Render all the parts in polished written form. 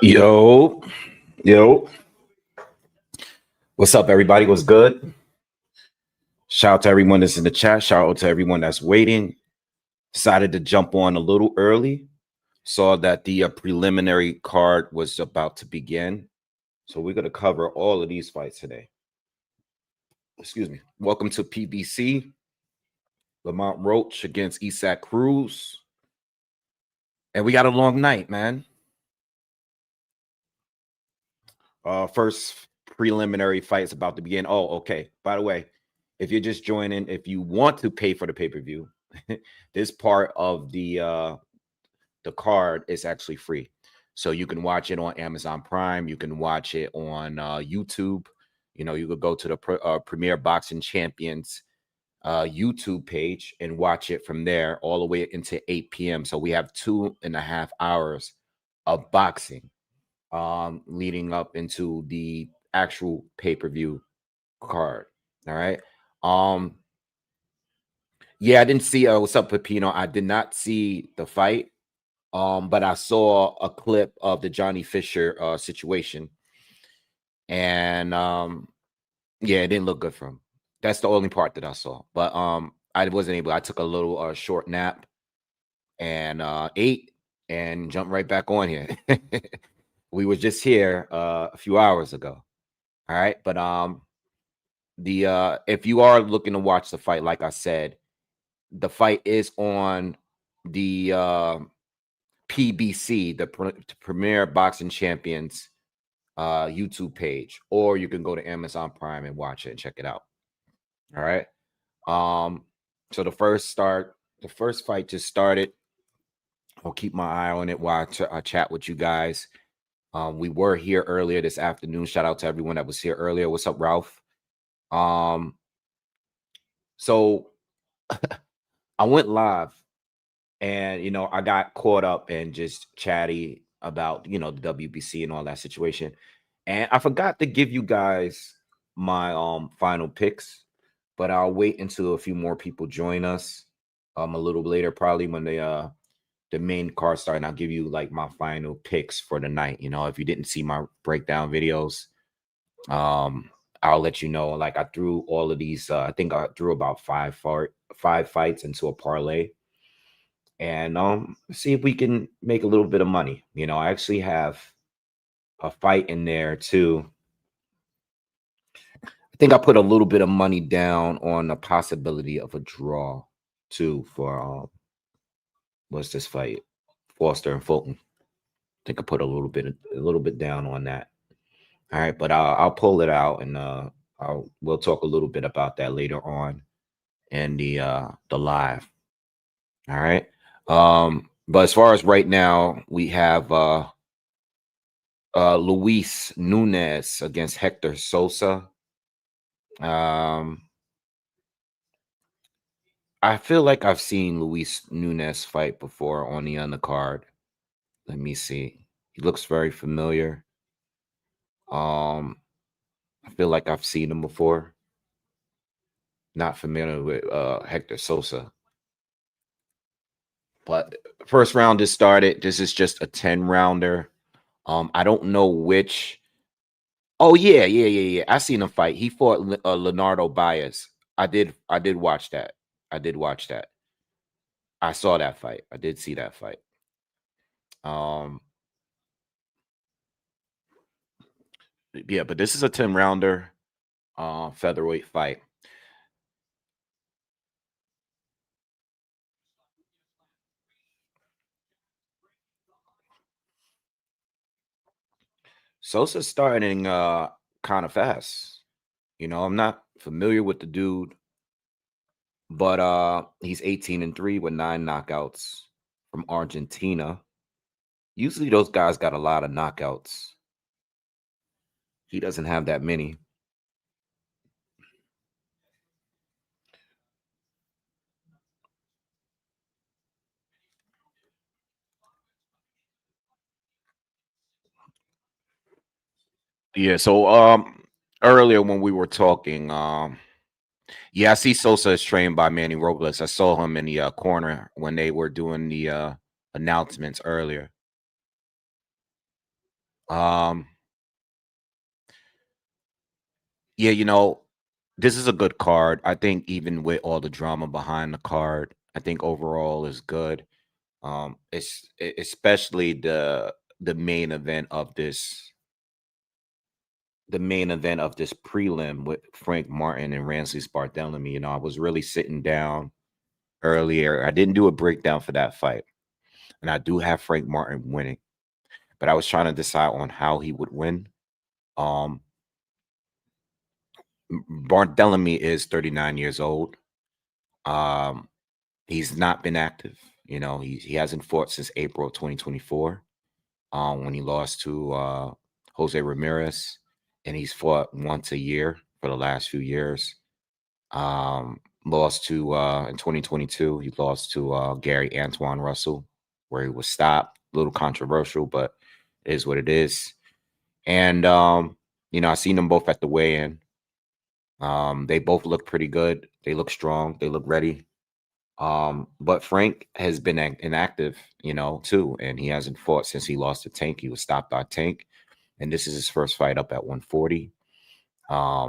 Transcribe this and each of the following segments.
Yo, yo, what's up, everybody? What's good? Shout out to everyone that's in the chat. Shout out to everyone that's waiting. Decided to jump on a little early. Saw that the preliminary card was about to begin. So we're going to cover all of these fights today. Excuse me. Welcome to PBC. Lamont Roach against Isaac Cruz. And we got a long night, man. First preliminary fight is about to begin. Oh, okay. By the way, if you're just joining, if you want to pay for the pay-per-view, this part of the card is actually free. So you can watch it on Amazon Prime. You can watch it on YouTube. You know, you could go to the Premier Boxing Champions YouTube page and watch it from there all the way into 8 p.m. So we have 2.5 hours of boxing leading up into the actual pay-per-view card. All right. Yeah, I didn't see what's up, Pepino. I did not see the fight. But I saw a clip of the Johnny Fisher situation. And yeah, it didn't look good for him. That's the only part that I saw. But I wasn't able. I took a little short nap and ate and jumped right back on here. We were just here a few hours ago. All right. But if you are looking to watch the fight, like I said, the fight is on the PBC, the Premier Boxing Champions YouTube page, or you can go to Amazon Prime and watch it and check it out. All right. So the first fight just started. I'll keep my eye on it while I chat with you guys. We were here earlier this afternoon. Shout out to everyone that was here earlier. What's up, Ralph? So I went live, and you know, I got caught up and just chatty about, you know, the WBC and all that situation, and I forgot to give you guys my final picks. But I'll wait until a few more people join us a little later, probably when the main card starts, and I'll give you like my final picks for the night. You know, if you didn't see my breakdown videos, I'll let you know. Like, I threw all of these. I think I threw about five fights into a parlay, and see if we can make a little bit of money. You know, I actually have a fight in there too. I think I put a little bit of money down on the possibility of a draw too for what's this fight? Foster and Fulton. I think I put a little bit down on that. All right, but I'll pull it out, and we'll talk a little bit about that later on in the live. All right. But as far as right now, we have Luis Nunez against Hector Sosa. I feel like I've seen Luis Nunez fight before on the undercard. Let me see. He looks very familiar. I feel like I've seen him before. Not familiar with Hector Sosa. But first round just started. This is just a 10-rounder. I don't know which. Oh, yeah. I seen him fight. He fought Leonardo Baez. I did watch that. I saw that fight. I did see that fight. Yeah, but this is a 10-rounder featherweight fight. Sosa's starting kind of fast. You know, I'm not familiar with the dude, but he's 18-3 with 9 knockouts from Argentina. Usually those guys got a lot of knockouts. He doesn't have that many. Yeah, so earlier when we were talking, yeah, I see Sosa is trained by Manny Robles. I saw him in the corner when they were doing the announcements earlier. Um, yeah, this is a good card. I think even with all the drama behind the card, I think overall is good. Especially the main event of this prelim with Frank Martin and Ramses Barthelemy. I was really sitting down earlier. I didn't do a breakdown for that fight, and I do have Frank Martin winning, but I was trying to decide on how he would win. Um, Barthelemy is 39 years old. Um, he's not been active. He hasn't fought since April 2024. When he lost to Jose Ramirez, and he's fought once a year for the last few years. Lost to in 2022, he lost to Gary Antoine Russell, where he was stopped. A little controversial, but it is what it is. And I seen them both at the weigh-in. They both look pretty good. They look strong. They look ready. But Frank has been inactive, too, and he hasn't fought since he lost to Tank. He was stopped by Tank, and this is his first fight up at 140. I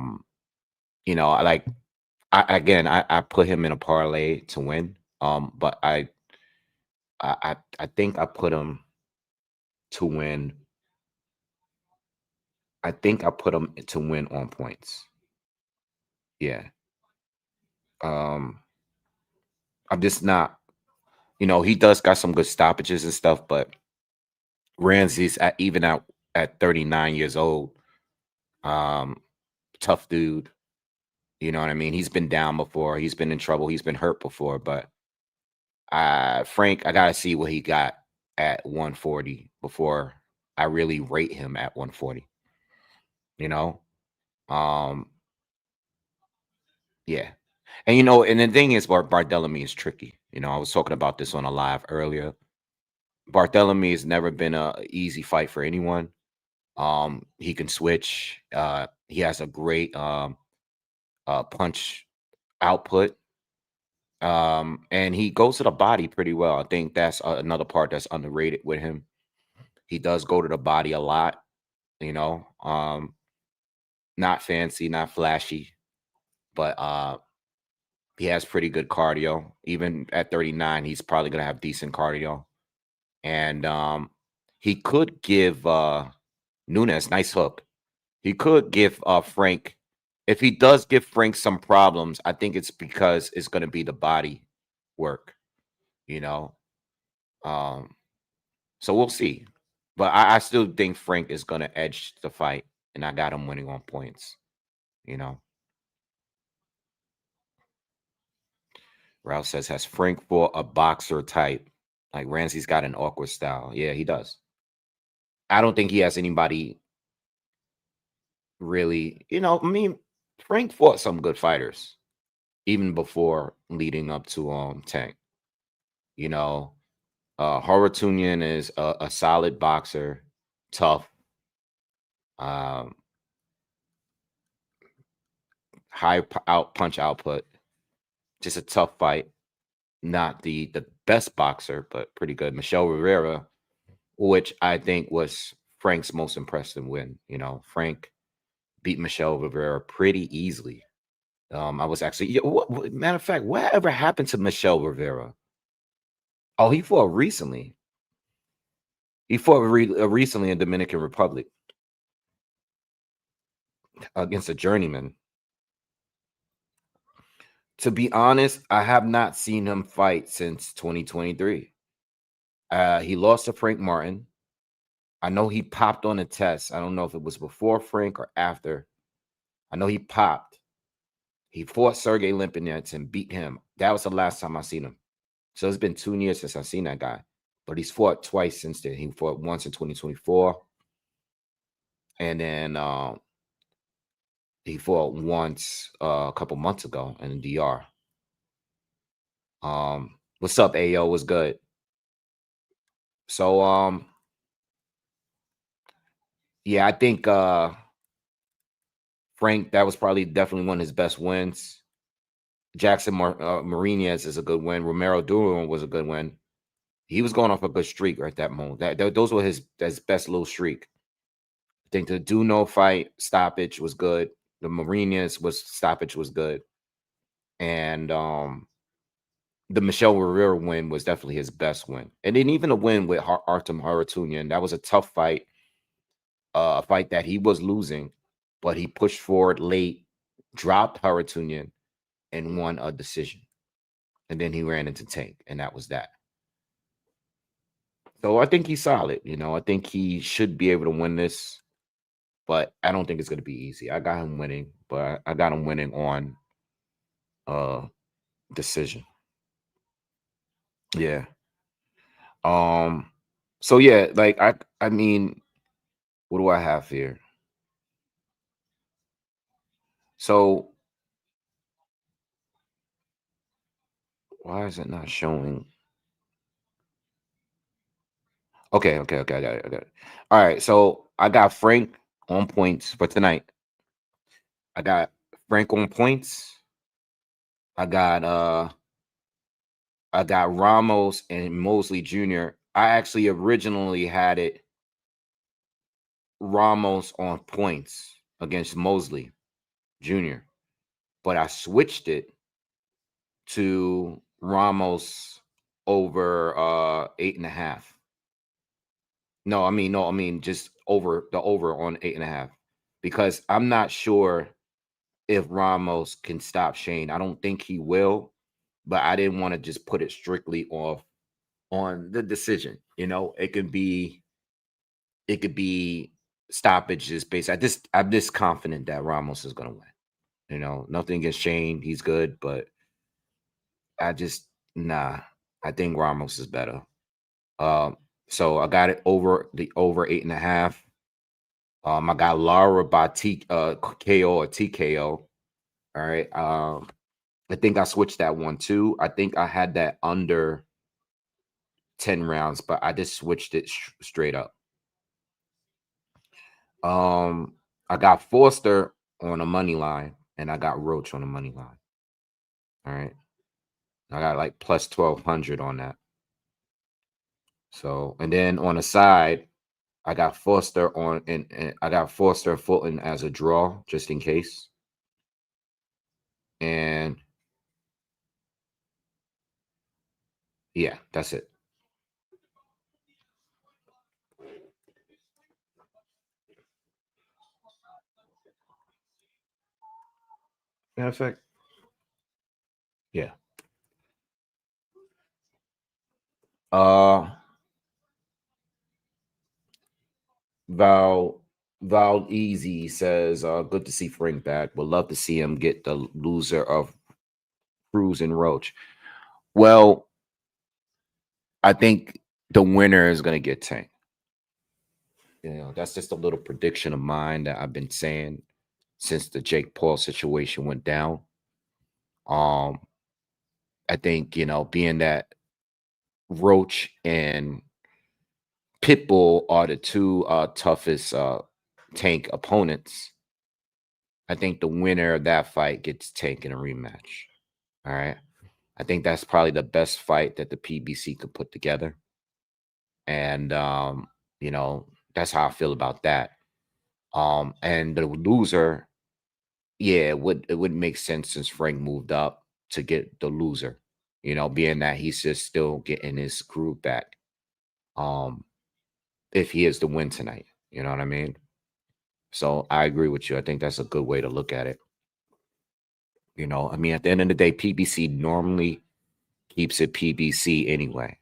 put him in a parlay to win. But I think I put him to win. I think I put him to win on points. Yeah. Um, I'm just not. He does got some good stoppages and stuff, but Ramsey's even out at 39 years old. Tough dude. You know what I mean? He's been down before. He's been in trouble. He's been hurt before. But Frank, I gotta see what he got at 140 before I really rate him at 140. You know, um, yeah, and the thing is, Barthelemy is tricky. I was talking about this on a live earlier. Barthelemy has never been a easy fight for anyone. He can switch. He has a great punch output. And he goes to the body pretty well. I think that's another part that's underrated with him. He does go to the body a lot, you know. Not fancy, not flashy, but he has pretty good cardio. Even at 39, he's probably gonna have decent cardio. And he could give Nunez nice hook. He could give Frank, if he does give Frank some problems, I think it's because it's gonna be the body work, you know. Um, so we'll see. But I still think Frank is gonna edge the fight, and I got him winning on points, you know. Ralph says, has Frank fought a boxer type? Like Ramsey's got an awkward style. Yeah, he does. I don't think he has anybody really, I mean, Frank fought some good fighters even before leading up to Tank. You know, Tunyan is a solid boxer, tough, um, high punch output, just a tough fight. Not the best boxer, but pretty good. Michelle Rivera, which I think was Frank's most impressive win. Frank beat Michelle Rivera pretty easily. I was actually, yeah, matter of fact, whatever happened to Michelle Rivera? Oh, he fought recently. He fought recently in Dominican Republic against a journeyman. To be honest, I have not seen him fight since 2023. He lost to Frank Martin. I know he popped on a test. I don't know if it was before Frank or after. I know he popped. He fought Sergey Limpinets and beat him. That was the last time I seen him. So it's been 2 years since I've seen that guy. But he's fought twice since then. He fought once in 2024. And then he fought once a couple months ago in the DR. What's up, Ayo? What's good? So yeah, I think Frank, that was probably definitely one of his best wins. Jackson Marinez is a good win. Romero Duran was a good win. He was going off a good streak right at that moment. Those were his best little streak. I think the Duno fight stoppage was good. The Marinas stoppage was good. And the Michelle Rivera win was definitely his best win. And then even a win with Artem Harutyunyan, that was a tough fight. A fight that he was losing, but he pushed forward late, dropped Harutyunyan, and won a decision. And then he ran into Tank, and that was that. So I think he's solid. I think he should be able to win this, but I don't think it's going to be easy. I got him winning, but I got him winning on decision. Yeah. So yeah, like I mean, what do I have here? So why is it not showing? Okay, okay, okay. I got it. I got it. All right. So I got Frank on points for tonight. I got Frank on points. I got Ramos and Mosley Jr. I actually originally had it Ramos on points against Mosley Jr., but I switched it to Ramos over 8.5. No, I mean just over on 8.5, because I'm not sure if Ramos can stop Shane. I don't think he will, but I didn't want to just put it strictly off on the decision. It could be stoppages based. I'm just confident that Ramos is gonna win. Nothing against Shane. He's good, but I just I think Ramos is better. So I got it over 8.5. I got Lara by KO or TKO. All right. I think I switched that one too. I think I had that under 10 rounds, but I just switched it straight up. I got Forster on a money line, and I got Roach on a money line. All right. I got like plus 1,200 on that. So, and then on the side, I got Forster and I got Forster and Fulton as a draw, just in case. And yeah, that's it. Matter of fact, yeah. Uh, Val Easy says, good to see Frank back. Would love to see him get the loser of Cruz and Roach. Well, I think the winner is going to get Tank. That's just a little prediction of mine that I've been saying since the Jake Paul situation went down. I think, being that Roach and Pitbull are the two toughest Tank opponents, I think the winner of that fight gets Tank in a rematch. All right. I think that's probably the best fight that the PBC could put together. And that's how I feel about that. And the loser, yeah, it would make sense since Frank moved up to get the loser, being that he's just still getting his groove back. If he is to win tonight, you know what I mean? So I agree with you. I think that's a good way to look at it. I mean, at the end of the day, PBC normally keeps it PBC anyway.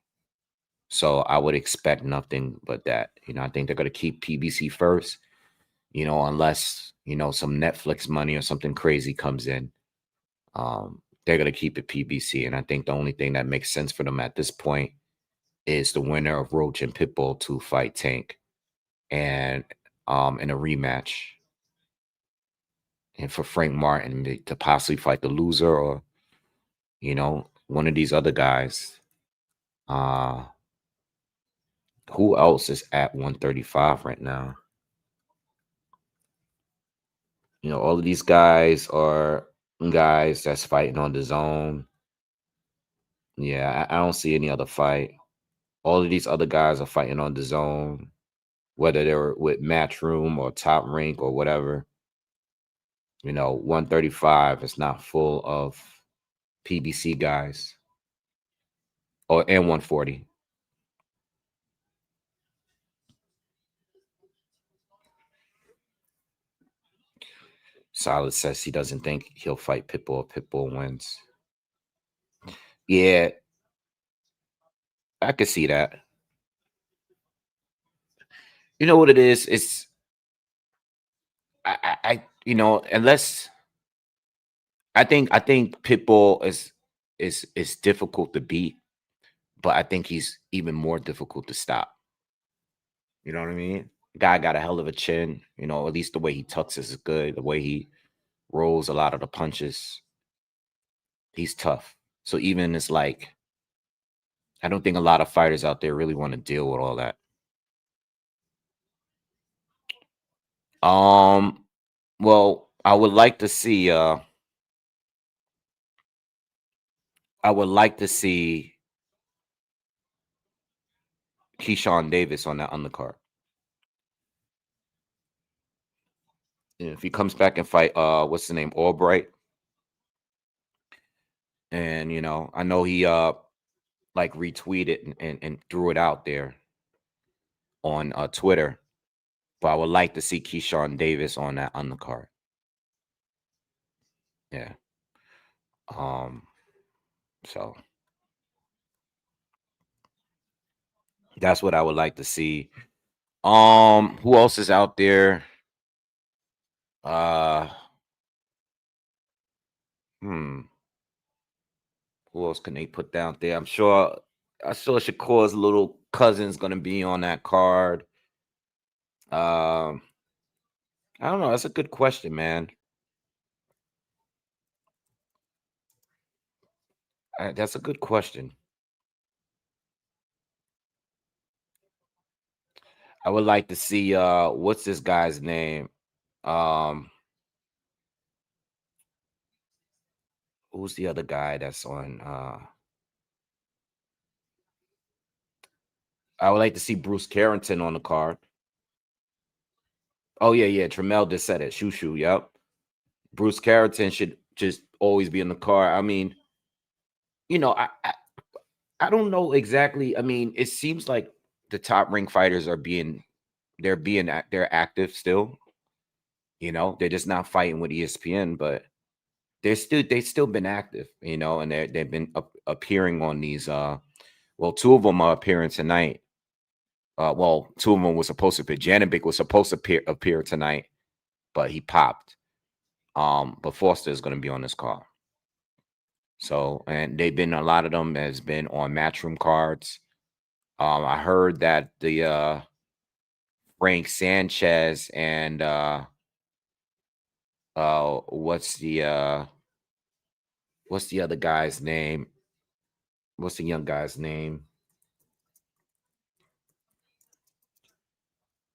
So I would expect nothing but that. I think they're going to keep PBC first, unless, some Netflix money or something crazy comes in. They're going to keep it PBC. And I think the only thing that makes sense for them at this point is the winner of Roach and Pitbull to fight Tank and in a rematch. And for Frank Martin to possibly fight the loser or, one of these other guys. Who else is at 135 right now? All of these guys are guys that's fighting on the zone. Yeah, I don't see any other fight. All of these other guys are fighting on the zone. whether they're with Matchroom or Top Rank or whatever. 135 is not full of PBC guys and 140. Solid says he doesn't think he'll fight Pitbull if Pitbull wins. Yeah, I could see that. You know what it is? It's unless I think Pitbull is difficult to beat, but I think he's even more difficult to stop. You know what I mean? Guy got a hell of a chin. At least the way he tucks is good. The way he rolls a lot of the punches, he's tough. So even it's like, I don't think a lot of fighters out there really want to deal with all that. Well, I would like to see Keyshawn Davis on that undercard. If he comes back and fight what's the name, Albright. And I know he like retweeted and threw it out there on Twitter. But I would like to see Keyshawn Davis on that undercard. Yeah. So that's what I would like to see. Who else is out there? Who else can they put down there? I saw Shakur's little cousin's gonna be on that card. I don't know. That's a good question, man. That's a good question. I would like to see what's this guy's name? Who's the other guy that's on I would like to see Bruce Carrington on the card. Oh yeah. Tremel just said it. Shoo. Yep. Bruce Carrington should just always be in the card. I mean, I don't know exactly. I mean, it seems like the top ring fighters they're active still. They're just not fighting with ESPN, but they've still been active. And they've been appearing on these. Well, two of them are appearing tonight. Well, two of them was supposed to appear. Janibek was supposed to appear tonight, but he popped. But Foster is going to be on this card. So, and a lot of them has been on Matchroom cards. I heard that the Frank Sanchez and what's the other guy's name? What's the young guy's name?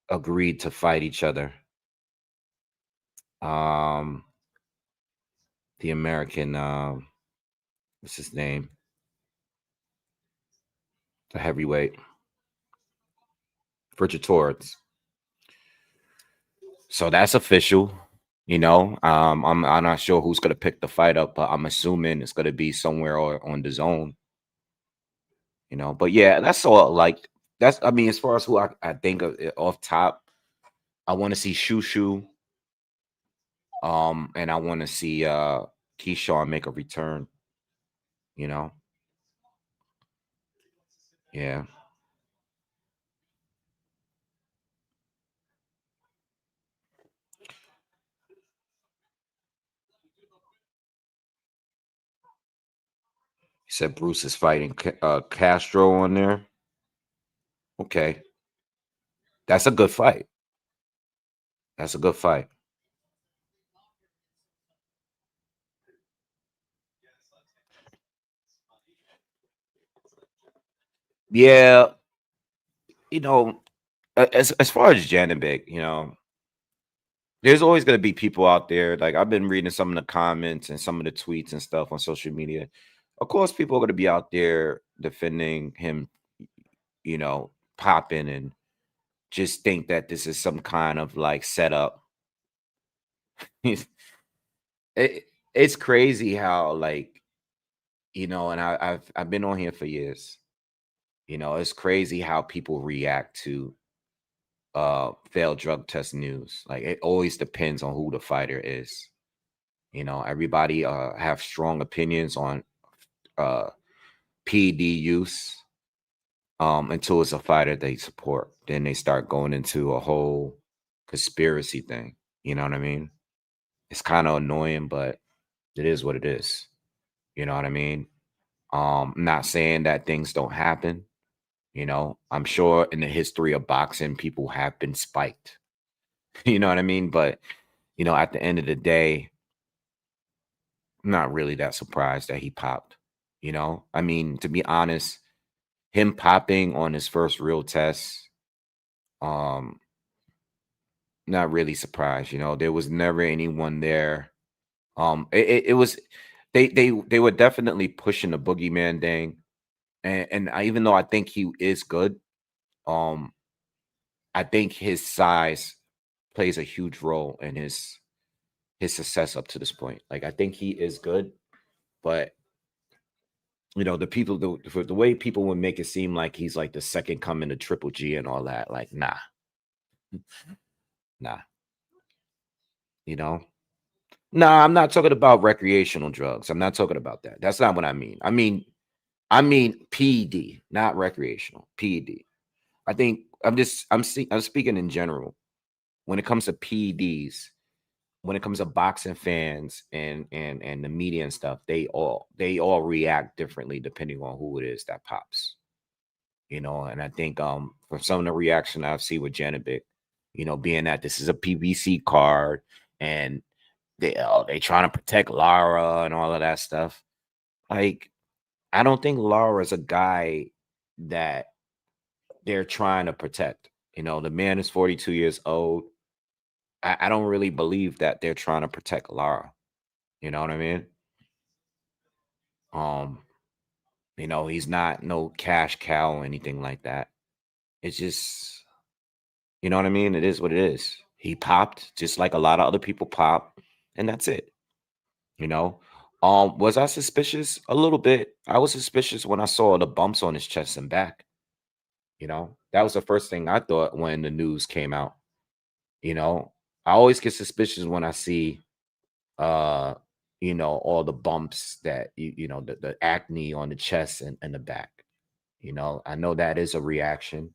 Agreed to fight each other. The American, what's his name? The heavyweight. Richard Torres. So that's official. I'm not sure who's gonna pick the fight up, but I'm assuming it's gonna be somewhere on the zone. But yeah, that's all. Like I mean, as far as who I think of off top, I want to see Shoo. And I want to see Keyshawn make a return. Yeah. He said Bruce is fighting Castro on there. Okay. That's a good fight. That's a good fight. Yeah. As far as Janibek, there's always going to be people out there. Like I've been reading some of the comments and some of the tweets and stuff on social media. Of course, people are going to be out there defending him, popping and just think that this is some kind of like setup. it, it's crazy how like, and I've been on here for years. It's crazy how people react to failed drug test news. Like it always depends on who the fighter is. Everybody have strong opinions on uh PED use until it's a fighter they support. Then they start going into a whole conspiracy thing. You know what I mean? It's kind of annoying, but it is what it is. You know what I mean? I'm not saying that things don't happen. I'm sure in the history of boxing, people have been spiked. You know what I mean? But, at the end of the day, I'm not really that surprised that he popped. I mean, to be honest, him popping on his first real test, um, not really surprised. There was never anyone there. It was they were definitely pushing the boogeyman thing. And even though I think he is good, um, I think his size plays a huge role in his success up to this point. Like I think he is good, but the people the way people would make it seem like he's like the second coming to Triple G and all that. Like nah, nah, you know. Nah, I'm not talking about recreational drugs. I'm not talking about that. That's not what I mean. I mean PED, not recreational. PED. I think I'm speaking in general. When it comes to PEDs, when it comes to boxing fans and the media and stuff, they all react differently depending on who it is that pops. And I think from some of the reaction I've seen with Janibek, being that this is a PBC card and they trying to protect Lara and all of that stuff. Like, I don't think Lara is a guy that they're trying to protect. The man is 42 years old. I don't really believe that they're trying to protect Lara. You know what I mean? Um, he's not no cash cow or anything like that. It's just, you know what I mean? It is what it is. He popped just like a lot of other people pop, and that's it. You know. Was I suspicious? A little bit. I was suspicious when I saw the bumps on his chest and back. That was the first thing I thought when the news came out. You know, I always get suspicious when I see uh all the bumps that the acne on the chest and the back. I know that is a reaction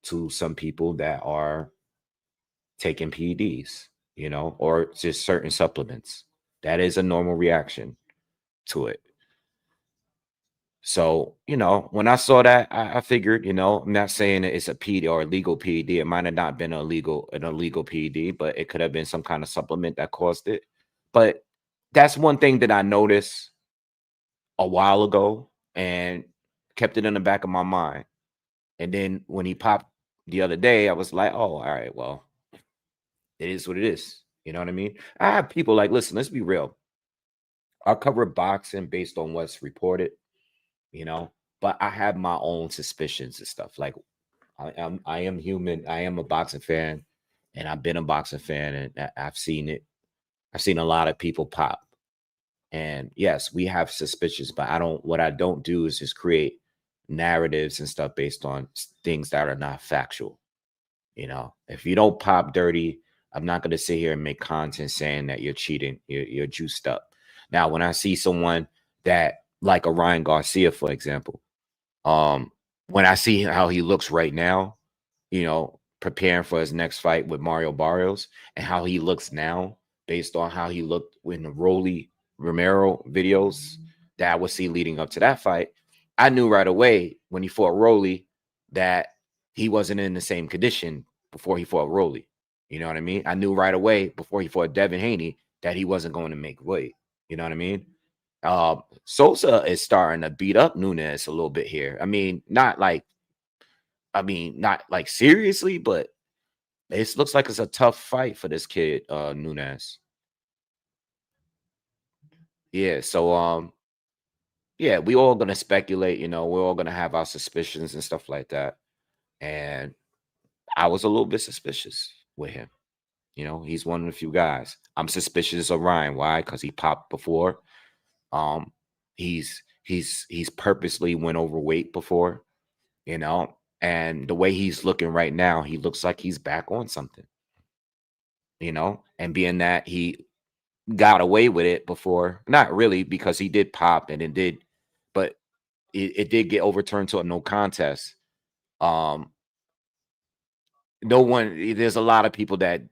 to some people that are taking PEDs, or just certain supplements. That is a normal reaction to it. So, when I saw that, I figured, I'm not saying that it's a PED or a legal PED. It might have not been an illegal PED, but it could have been some kind of supplement that caused it. But that's one thing that I noticed a while ago and kept it in the back of my mind. And then when he popped the other day, I was like, oh, all right, well, it is what it is. You know what I mean? I have people like, listen, let's be real. I'll cover boxing based on what's reported, you know, but I have my own suspicions and stuff. Like I am human. I am a boxing fan, and I've been a boxing fan, and I've seen it. I've seen a lot of people pop. And yes, we have suspicions, but what I don't do is just create narratives and stuff based on things that are not factual. If you don't pop dirty, I'm not going to sit here and make content saying that you're cheating, you're juiced up. Now, when I see someone that, like a Ryan Garcia, for example, when I see how he looks right now, preparing for his next fight with Mario Barrios, and how he looks now based on how he looked in the Rolly Romero videos that I would see leading up to that fight, I knew right away when he fought Rolly that he wasn't in the same condition before he fought Rolly. You know what I mean? I knew right away before he fought Devin Haney that he wasn't going to make weight. You know what I mean? Sosa is starting to beat up Nunez a little bit here. Not like seriously, but it looks like it's a tough fight for this kid, Nunez. Yeah, so yeah, we all gonna speculate, we're all gonna have our suspicions and stuff like that. And I was a little bit suspicious with him. You know, he's one of the few guys. I'm suspicious of Ryan. Why? Because he popped before. Um, he's purposely went overweight before, you know, and the way he's looking right now, he looks like he's back on something, you know, and being that he got away with it before, not really because he did pop and it did, but it did get overturned to a no contest. Um, no one, there's a lot of people that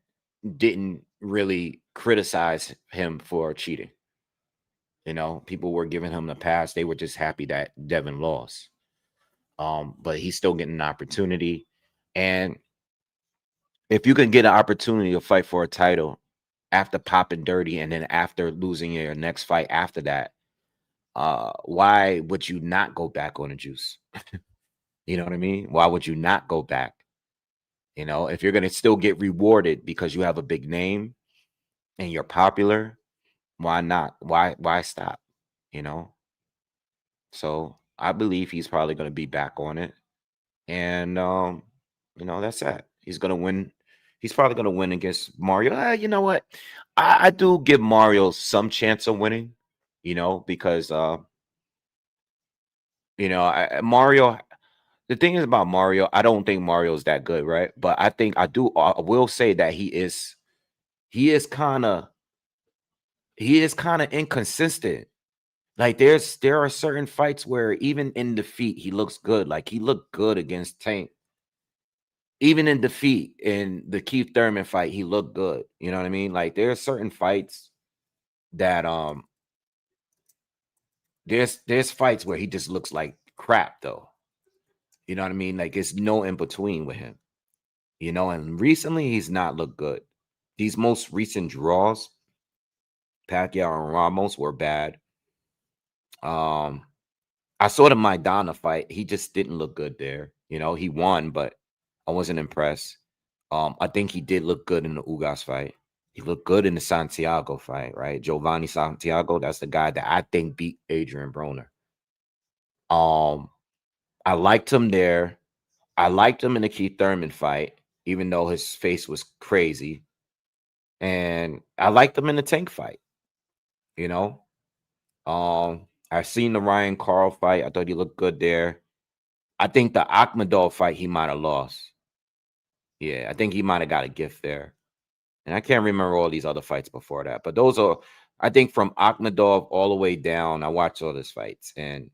didn't really criticize him for cheating. You know, people were giving him the pass. They were just happy that Devin lost. But he's still getting an opportunity. And if you can get an opportunity to fight for a title after popping dirty and then after losing your next fight after that, why would you not go back on the juice? You know what I mean? Why would you not go back? You know, if you're gonna still get rewarded because you have a big name and you're popular, why not? Why stop? You know? So I believe he's probably gonna be back on it. And you know, that's that. He's gonna win. He's probably gonna win against Mario. You know what? I do give Mario some chance of winning, you know, because you know, Mario. The thing is about Mario, I don't think Mario is that good, right? But I think I will say that he is kind of inconsistent. Like there are certain fights where even in defeat he looks good. Like he looked good against Tank. Even in defeat in the Keith Thurman fight, he looked good. You know what I mean? Like there are certain fights that there's fights where he just looks like crap though. You know what I mean? Like it's no in between with him. You know, and recently he's not looked good. These most recent draws, Pacquiao and Ramos were bad. Um, I saw the Maidana fight. He just didn't look good there. You know, he won, but I wasn't impressed. I think he did look good in the Ugas fight. He looked good in the Santiago fight, right? Giovanni Santiago, that's the guy that I think beat Adrian Broner. Um, I liked him there. I liked him in the Keith Thurman fight, even though his face was crazy. And I liked him in the Tank fight, you know. I've seen the Ryan Carl fight. I thought he looked good there. I think the Akhmadov fight he might have lost. Yeah, I think he might have got a gift there. And I can't remember all these other fights before that. But those are, I think from Akhmadov all the way down, I watched all his fights. And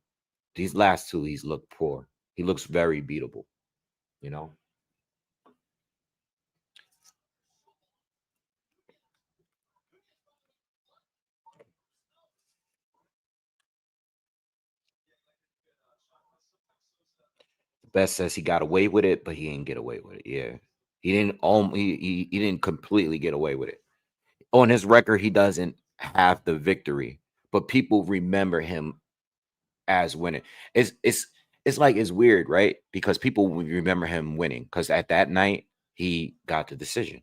these last two, he's looked poor. He looks very beatable, you know? Best says he got away with it, but he didn't get away with it. Yeah. He didn't he didn't completely get away with it. On his record, he doesn't have the victory, but people remember him as winning. It's like it's weird, right? Because people will remember him winning because at that night he got the decision.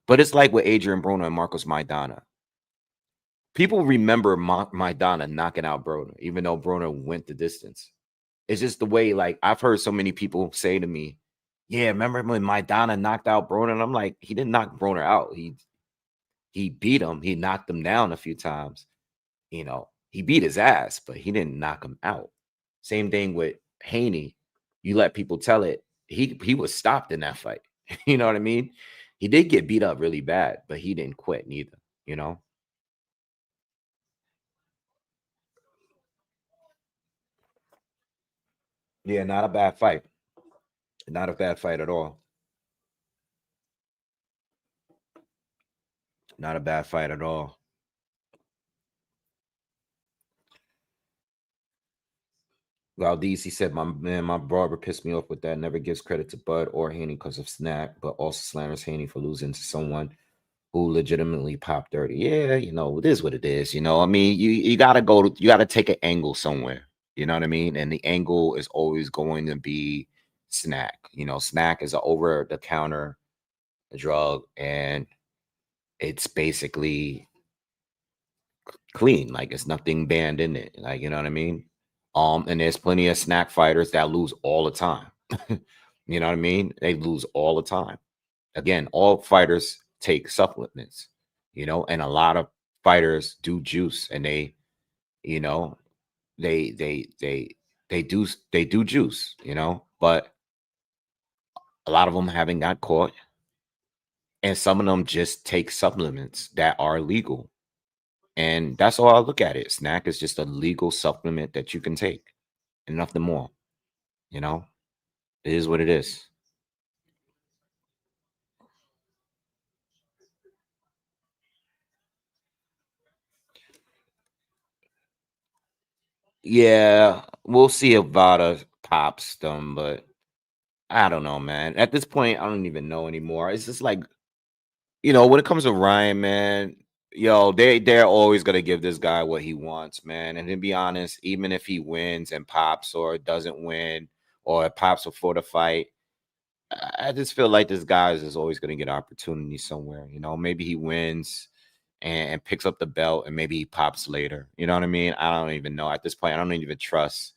But it's like with Adrian Broner and Marcos Maidana. People remember Maidana knocking out Broner, even though Broner went the distance. It's just the way, like, I've heard so many people say to me, yeah, remember when Maidana knocked out Broner? And I'm like, he didn't knock Broner out. He beat him. He knocked him down a few times. You know, he beat his ass, but he didn't knock him out. Same thing with Haney. You let people tell it. He was stopped in that fight. You know what I mean? He did get beat up really bad, but he didn't quit neither, you know? Yeah, not a bad fight. Not a bad fight at all. Not a bad fight at all. Valdez, he said, my barber pissed me off with that. Never gives credit to Bud or Haney because of Snack, but also slanders Haney for losing to someone who legitimately popped dirty. Yeah, you know, it is what it is. You know, I mean, you gotta you gotta take an angle somewhere. You know what I mean? And the angle is always going to be Snack. You know, Snack is an over the counter drug, and it's basically clean. Like it's nothing banned in it. Like, you know what I mean? And there's plenty of Snack fighters that lose all the time. You know what I mean? They lose all the time. Again, all fighters take supplements, and a lot of fighters do juice, and you know, they they they they do juice, but a lot of them haven't got caught, and some of them just take supplements that are legal. And that's all I look at it. Snack is just a legal supplement that you can take, and nothing more. You know, it is what it is. Yeah, we'll see if Vada pops them, but I don't know, man. At this point, I don't even know anymore. It's just like, when it comes to Ryan, man, they're always gonna give this guy what he wants, man. And to be honest, even if he wins and pops or doesn't win or it pops before the fight, I just feel like this guy is always gonna get opportunity somewhere. Maybe he wins and picks up the belt, and maybe he pops later. You know what I mean? I don't even know at this point. I don't even trust.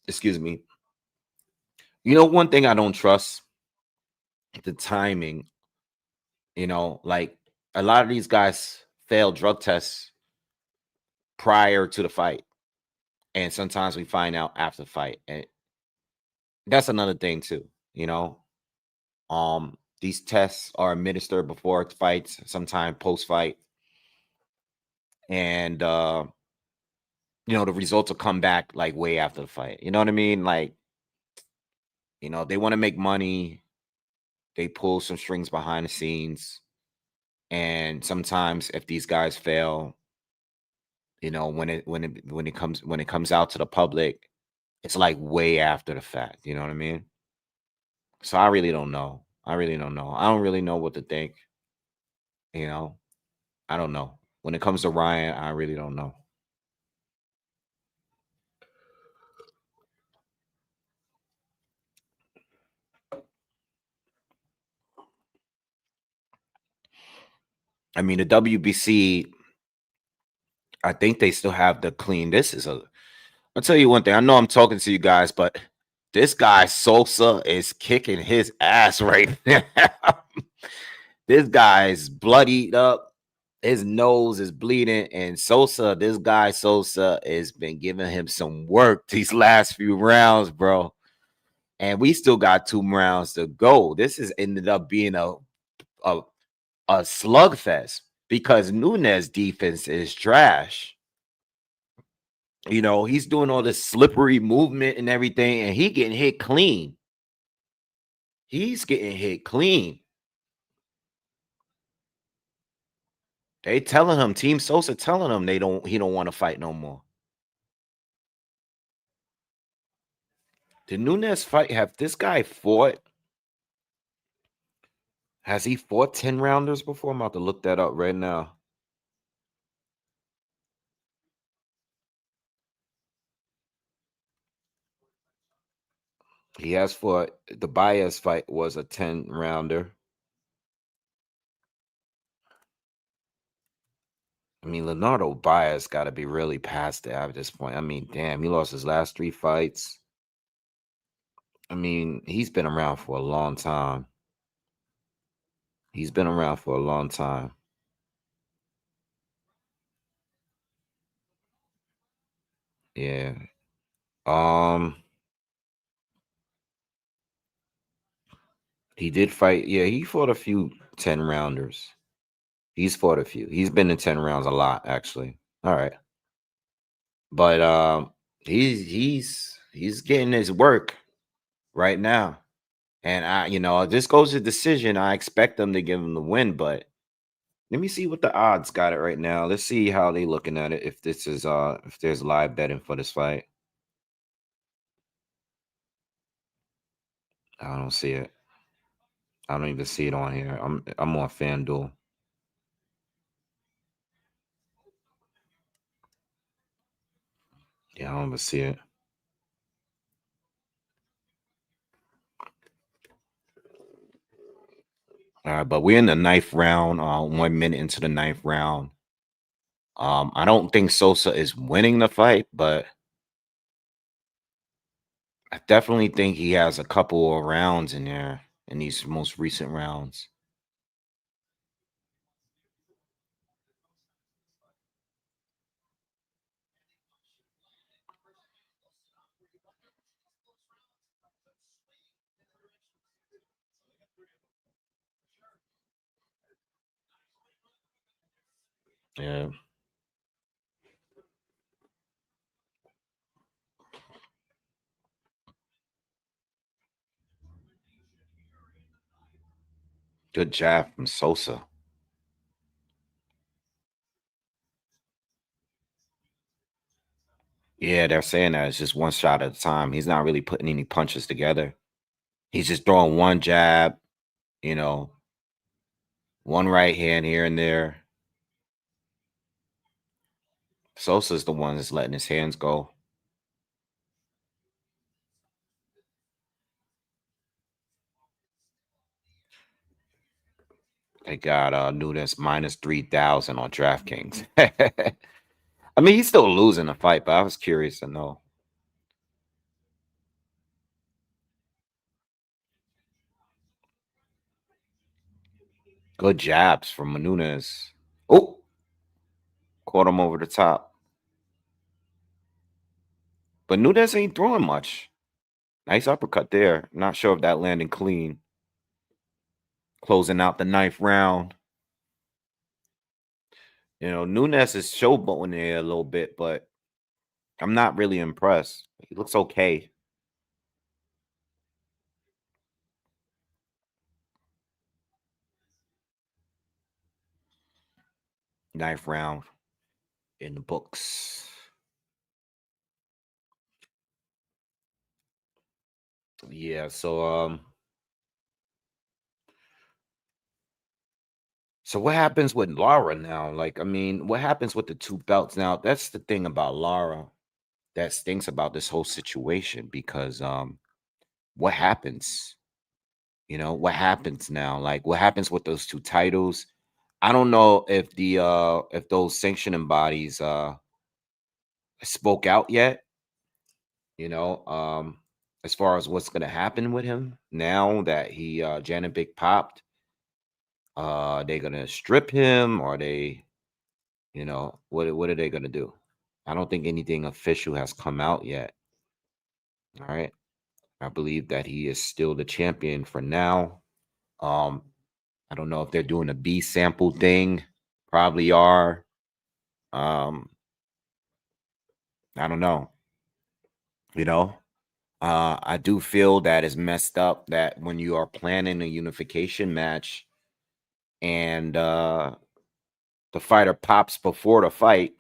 Excuse me. One thing I don't trust, the timing. Like a lot of these guys fail drug tests prior to the fight, and sometimes we find out after the fight, and that's another thing too. These tests are administered before fights, sometimes post fight, and the results will come back like way after the fight. You know what I mean? Like, they want to make money. They pull some strings behind the scenes. And sometimes if these guys fail, when it comes out to the public, it's like way after the fact. You know what I mean? So I really don't know. I really don't know. I don't really know what to think. You know, I don't know. When it comes to Ryan, I really don't know. I mean, the WBC, I think they still have the clean. I'll tell you one thing. I know I'm talking to you guys, but this guy Sosa is kicking his ass right now. This guy's bloodied up. His nose is bleeding. And this guy Sosa has been giving him some work these last few rounds, bro. And we still got 2 rounds to go. This has ended up being a, a slugfest because Nunez defense is trash. He's doing all this slippery movement and everything, and he getting hit clean. He's getting hit clean. They telling him, Team Sosa telling him he don't want to fight no more. Did Nunez fight? Have this guy fought? Has he fought 10 rounders before? I'm about to look that up right now. He has fought. The Baez fight was a 10 rounder. I mean, Leonardo Baez got to be really past it at this point. I mean, damn, he lost his last 3 fights. I mean, he's been around for a long time. He's been around for a long time. Yeah. He did fight. Yeah, he fought a few 10 rounders. He's fought a few. He's been in 10 rounds a lot, actually. All right. But he's getting his work right now. And this goes to decision. I expect them to give him the win, but let me see what the odds got it right now. Let's see how they looking at it. If there's live betting for this fight. I don't see it. I don't even see it on here. I'm on FanDuel. Yeah, I don't even see it. All right, but we're in the 9th round. 1 minute into the 9th round. I don't think Sosa is winning the fight, but I definitely think he has a couple of rounds in there in these most recent rounds. Yeah. Good jab from Sosa. Yeah, they're saying that it's just one shot at a time. He's not really putting any punches together. He's just throwing one jab, you know, one right hand here and there. Sosa's the one that's letting his hands go. They got Nunez minus 3,000 on DraftKings. I mean, he's still losing the fight, but I was curious to know. Good jabs from Nunez. Oh, caught him over the top. But Nunez ain't throwing much. Nice uppercut there. Not sure if that landed clean. Closing out the ninth round. You know, Nunez is showboating there a little bit, but I'm not really impressed. He looks okay. Ninth round in the books. Yeah, so what happens with Lara now? Like, I mean, what happens with the two belts now? That's the thing about Lara that stinks about this whole situation because what happens? You know, what happens now? Like what happens with those two titles? I don't know if those sanctioning bodies spoke out yet, you know, as far as what's gonna happen with him now that he Janibek popped. They gonna strip him or they, you know, what are they gonna do? I don't think anything official has come out yet. All right. I believe that he is still the champion for now. Um, I don't know if they're doing a B sample thing. Probably are. Um, I don't know. You know, I do feel that is messed up that when you are planning a unification match and the fighter pops before the fight,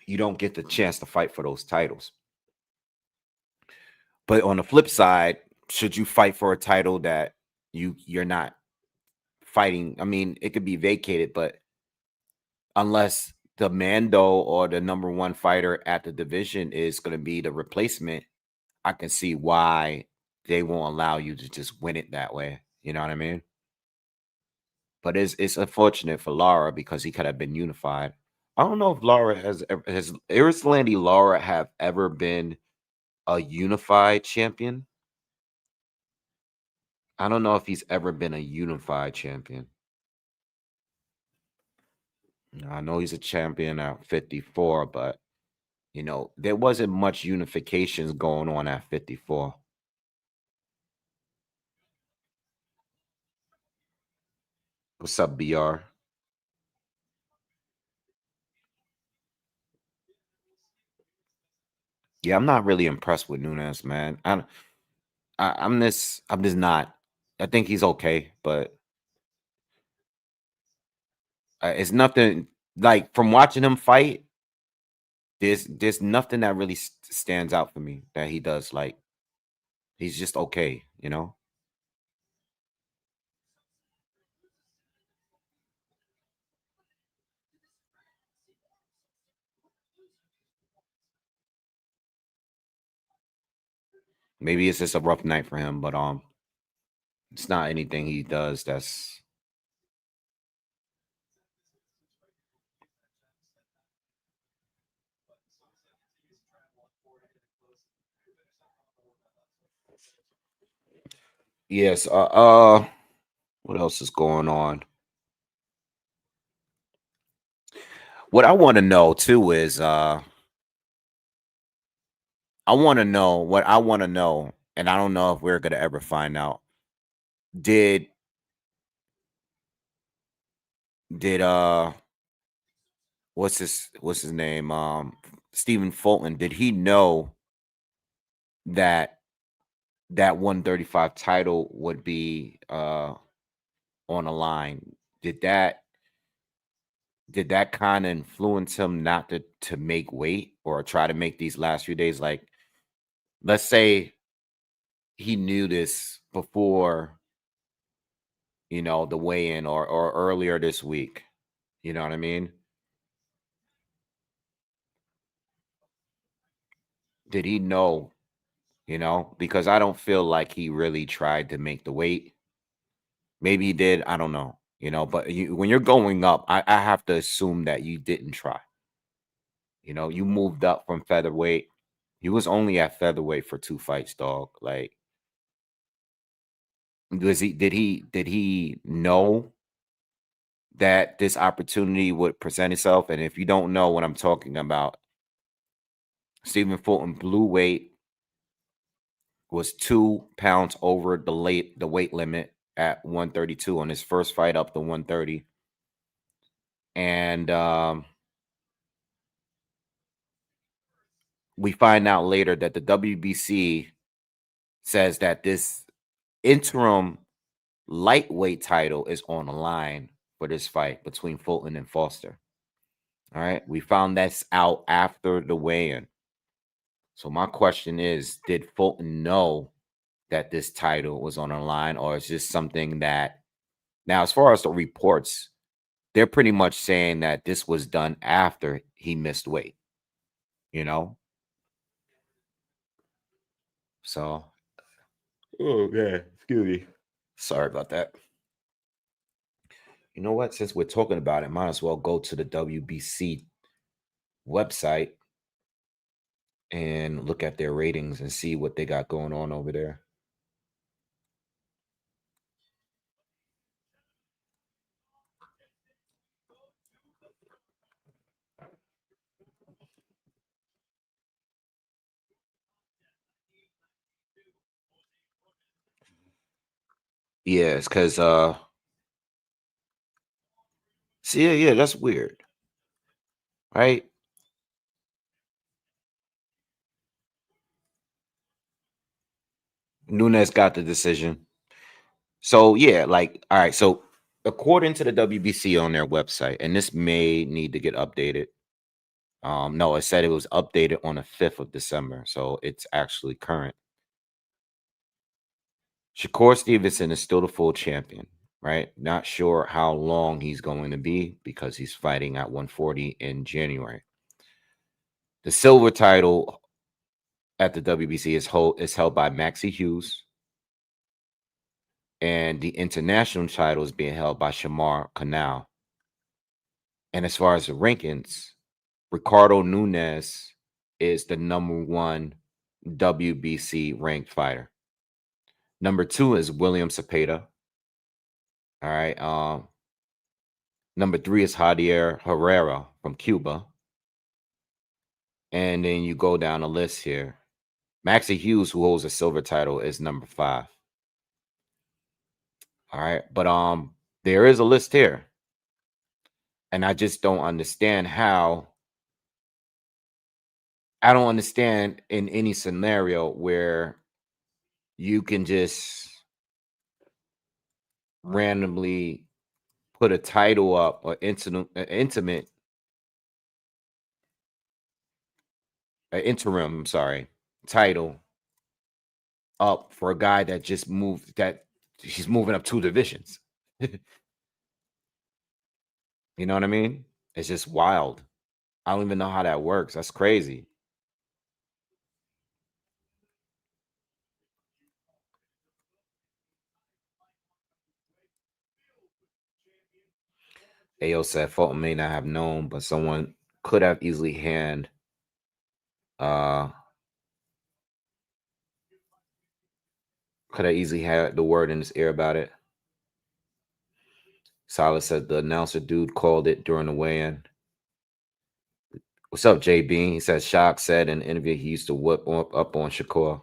you don't get the chance to fight for those titles. But on the flip side, should you fight for a title that you're not fighting? I mean, it could be vacated, but unless the Mando or the number one fighter at the division is going to be the replacement, I can see why they won't allow you to just win it that way. You know what I mean? But it's unfortunate for Lara because he could have been unified. I don't know if Lara has Islandi Lara have ever been a unified champion. I don't know if he's ever been a unified champion. I know he's a champion at 54, but you know, there wasn't much unifications going on at 54. What's up, BR? Yeah, I'm not really impressed with Nunez, man. I'm just not. I think he's okay, but it's nothing like from watching him fight. There's nothing that really stands out for me that he does. Like he's just okay, you know. Maybe it's just a rough night for him, but it's not anything he does that's Yes. What else is going on? What I want to know too is I want to know what I want to know, and I don't know if we're gonna ever find out. Did did what's his name? Stephen Fulton, did he know that that 135 title would be on the line? Did that did that kind of influence him not to make weight or try to make these last few days? Like, let's say he knew this before, the weigh-in or earlier this week. You know what I mean? Did he know, because I don't feel like he really tried to make the weight. Maybe he did, I don't know, but when you're going up, I have to assume that you didn't try. You moved up from featherweight. He was only at featherweight for 2 fights, dog. Like, did he know that this opportunity would present itself? And if you don't know what I'm talking about, Stephen Fulton blue weight was 2 pounds over the weight limit at 132 on his first fight up to 130. And we find out later that the WBC says that this interim lightweight title is on the line for this fight between Fulton and Foster. All right. We found that's out after the weigh-in. So my question is, did Fulton know that this title was on the line, or is this something that now, as far as the reports, they're pretty much saying that this was done after he missed weight, you know? So, oh, yeah, excuse me. Sorry about that. You know what? Since we're talking about it, might as well go to the WBC website and look at their ratings and see what they got going on over there. Yes, because see, yeah, that's weird, right? Nunez got the decision. So yeah, like, all right. So according to the WBC on their website, and this may need to get updated. No, it said it was updated on the 5th of December, so it's actually current. Shakur Stevenson is still the full champion, right? Not sure how long he's going to be because he's fighting at 140 in January. The silver title at the WBC is held by Maxie Hughes, and the international title is being held by Shamar Canal. And as far as the rankings, Ricardo Nunez is the #1 WBC ranked fighter. Number 2 is William Cepeda. All right. Number 3 is Javier Herrera from Cuba. And then you go down the list here. Maxie Hughes, who holds a silver title, is number 5. All right. But there is a list here. And I just don't understand how. I don't understand in any scenario where you can just randomly put a title up or intimate interim, sorry, title up for a guy that just moved that he's moving up 2 divisions. You know what I mean? It's just wild. I don't even know how that works. That's crazy. AO said Fulton may not have known, but someone could have easily hand uh Could have easily had the word in his ear about it. Silas said the announcer dude called it during the weigh-in. What's up, J Bean? He said Shock said in an interview he used to whip up on Shakur.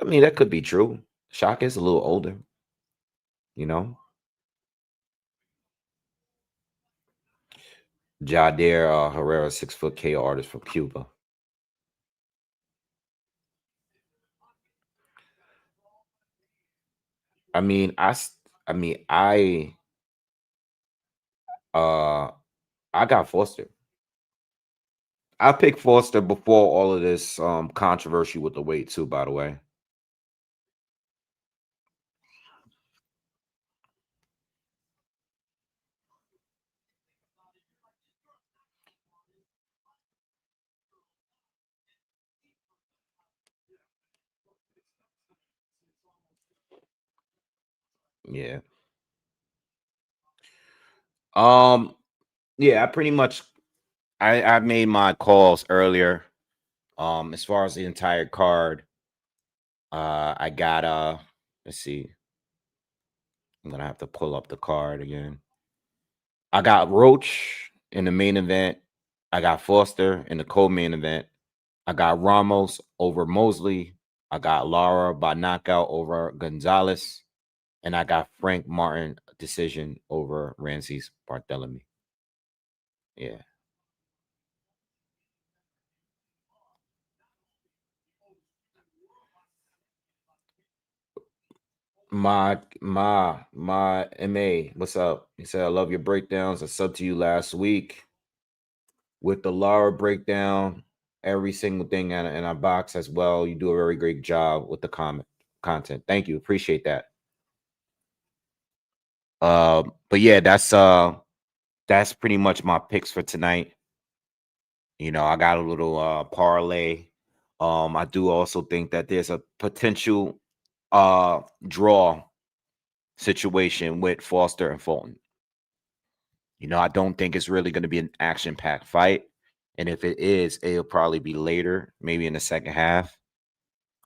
I mean, that could be true. Shock is a little older, you know. Jadir Herrera, 6 foot KO artist from Cuba. I mean, uh I got Foster. I picked Foster before all of this controversy with the weight too, by the way. Yeah. Um yeah, I pretty much I made my calls earlier. As far as the entire card, I got let's see. I'm gonna have to pull up the card again. I got Roach in the main event. I got Foster in the co-main event. I got Ramos over Mosley. I got Lara by knockout over Gonzalez. And I got Frank Martin decision over Ramsey's Barthelemy. Yeah. My MA, what's up? He said, I love your breakdowns. I subbed to you last week with the Lara breakdown, every single thing in our box as well. You do a very great job with the content. Thank you. Appreciate that. But yeah, that's pretty much my picks for tonight. You know, I got a little parlay. I do also think that there's a potential draw situation with Foster and Fulton. You know, I don't think it's really going to be an action-packed fight. And if it is, it'll probably be later, maybe in the second half.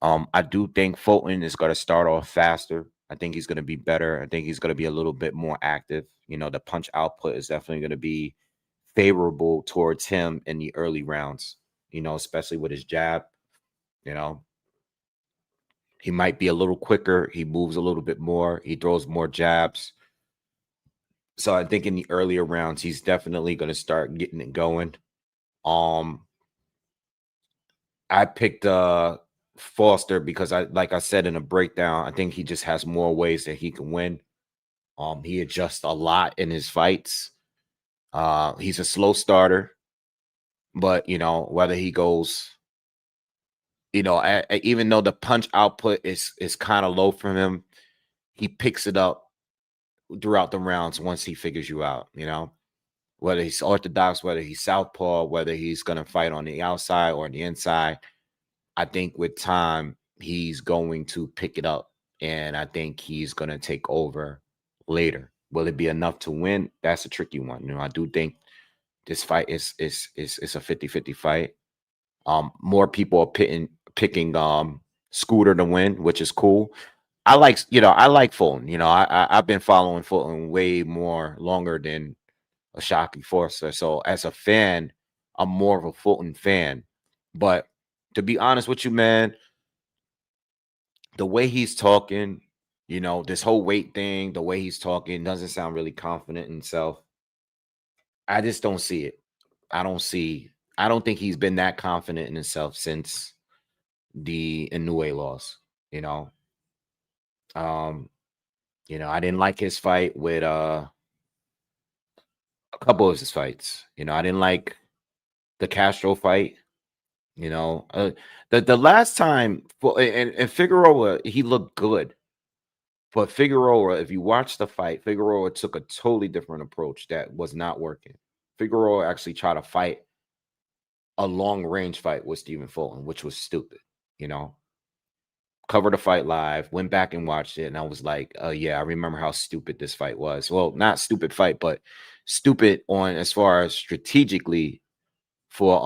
I do think Fulton is going to start off faster. I think he's going to be better. I think he's going to be a little bit more active. You know, the punch output is definitely going to be favorable towards him in the early rounds, you know, especially with his jab. You know, he might be a little quicker. He moves a little bit more. He throws more jabs. So I think in the earlier rounds, he's definitely going to start getting it going. Um, I picked Foster because like I said in a breakdown, I think he just has more ways that he can win. He adjusts a lot in his fights. He's a slow starter, but you know, whether he goes, you know, even though the punch output is kind of low from him, he picks it up throughout the rounds once he figures you out, you know, whether he's orthodox, whether he's southpaw, whether he's going to fight on the outside or the inside. I think with time, he's going to pick it up, and I think he's going to take over later. Will it be enough to win? That's a tricky one. You know, I do think this fight is a 50-50 fight. More people are picking Scooter to win, which is cool. I like Fulton. You know, I've been following Fulton way more longer than a Shockey Forcer. So as a fan, I'm more of a Fulton fan. But to be honest with you, man, the way he's talking, you know, this whole weight thing, the way he's talking doesn't sound really confident in himself. I just don't see it. I don't think he's been that confident in himself since the Inoue loss, you know. Um, you know, I didn't like his fight with a couple of his fights. You know, I didn't like the Castro fight. You know, the last time for and Figueroa, he looked good. But Figueroa, if you watch the fight, Figueroa took a totally different approach that was not working. Figueroa actually tried to fight a long range fight with Stephen Fulton, which was stupid. You know, covered the fight live, went back and watched it, and I was like, yeah, I remember how stupid this fight was. Well, not stupid fight, but stupid on as far as strategically for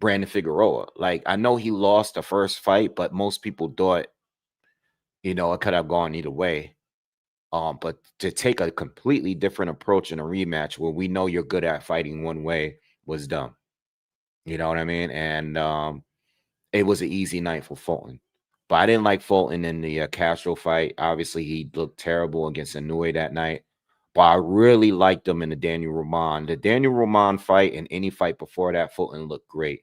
Brandon Figueroa. Like, I know he lost the first fight, but most people thought, it could have gone either way. But to take a completely different approach in a rematch where we know you're good at fighting one way was dumb. You know what I mean? And it was an easy night for Fulton. But I didn't like Fulton in the Castro fight. Obviously, he looked terrible against Inoue that night. But I really liked him in the Daniel Roman. The Daniel Roman fight and any fight before that, Fulton looked great.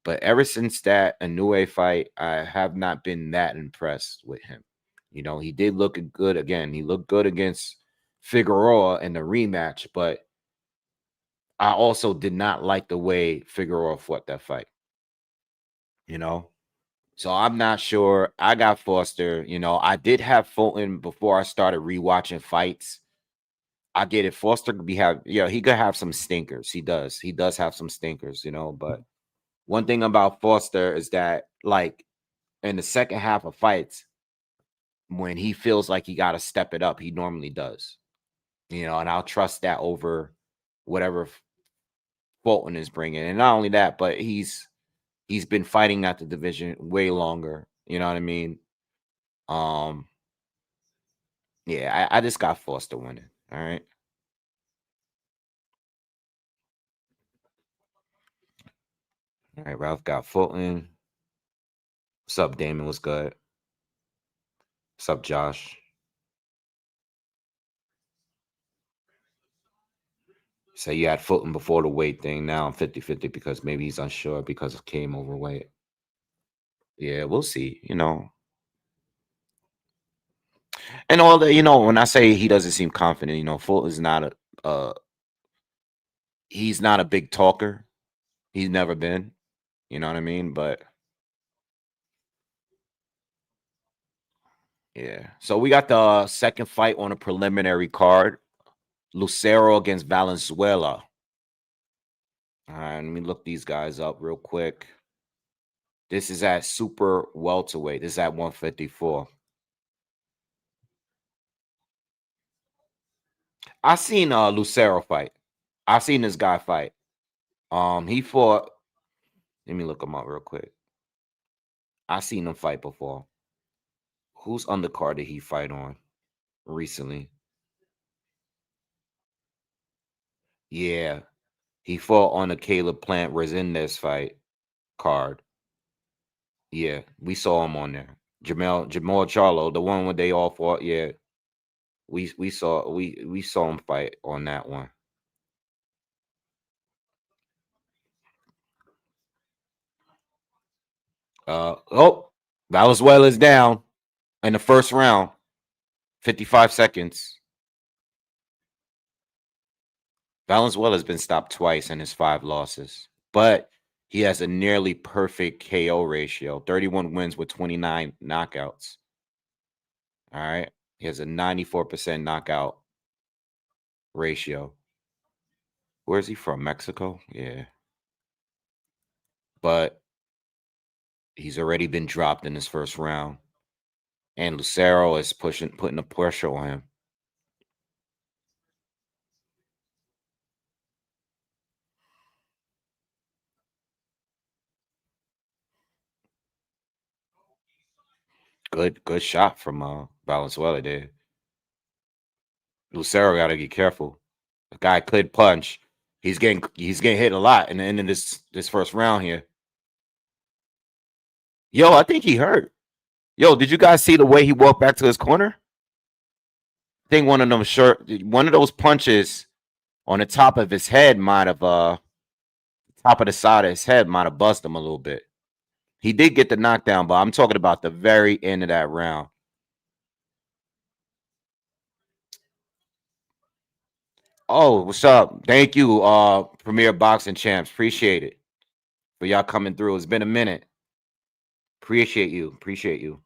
But ever since that Inoue fight, I have not been that impressed with him. He did look good again. He looked good against Figueroa in the rematch, but I also did not like the way Figueroa fought that fight. So I'm not sure. I got Foster. I did have Fulton before I started rewatching fights. I get it. Foster could he could have some stinkers. He does. He does have some stinkers, but one thing about Foster is that, like, in the second half of fights, when he feels like he got to step it up, he normally does. And I'll trust that over whatever Fulton is bringing. And not only that, but he's been fighting at the division way longer. You know what I mean? Yeah, I just got Foster winning. All right. All right, Ralph got Fulton. What's up, Damon? What's good? What's up, Josh? So you had Fulton before the weight thing. Now I'm 50-50 because maybe he's unsure because of came overweight. Yeah, we'll see. And all that, when I say he doesn't seem confident, Fulton's not he's not a big talker. He's never been. You know what I mean? But yeah. So we got the second fight on a preliminary card. Lucero against Valenzuela. All right, let me look these guys up real quick. This is at super welterweight. This is at 154. I seen Lucero fight. I've seen this guy fight. He fought. Let me look him up real quick. I seen him fight before. Whose undercard did he fight on recently? Yeah, he fought on the Caleb Plant Resendez fight card. Yeah, we saw him on there. Jamal Charlo, the one where they all fought. Yeah, we saw him fight on that one. Valenzuela's down in the first round. 55 seconds. Valenzuela's been stopped twice in his 5 losses, but he has a nearly perfect KO ratio. 31 wins with 29 knockouts. All right. He has a 94% knockout ratio. Where is he from? Mexico? Yeah. But he's already been dropped in his first round. And Lucero is putting the pressure on him. Good shot from Valenzuela there. Lucero gotta be careful. The guy could punch. He's getting hit a lot in the end of this first round here. Yo, I think he hurt. Yo, did you guys see the way he walked back to his corner? I think one of those punches on the top of his head might have top of the side of his head might have buzzed him a little bit. He did get the knockdown, but I'm talking about the very end of that round. Oh, what's up? Thank you, Premier Boxing Champs. Appreciate it for y'all coming through. It's been a minute. Appreciate you. Appreciate you.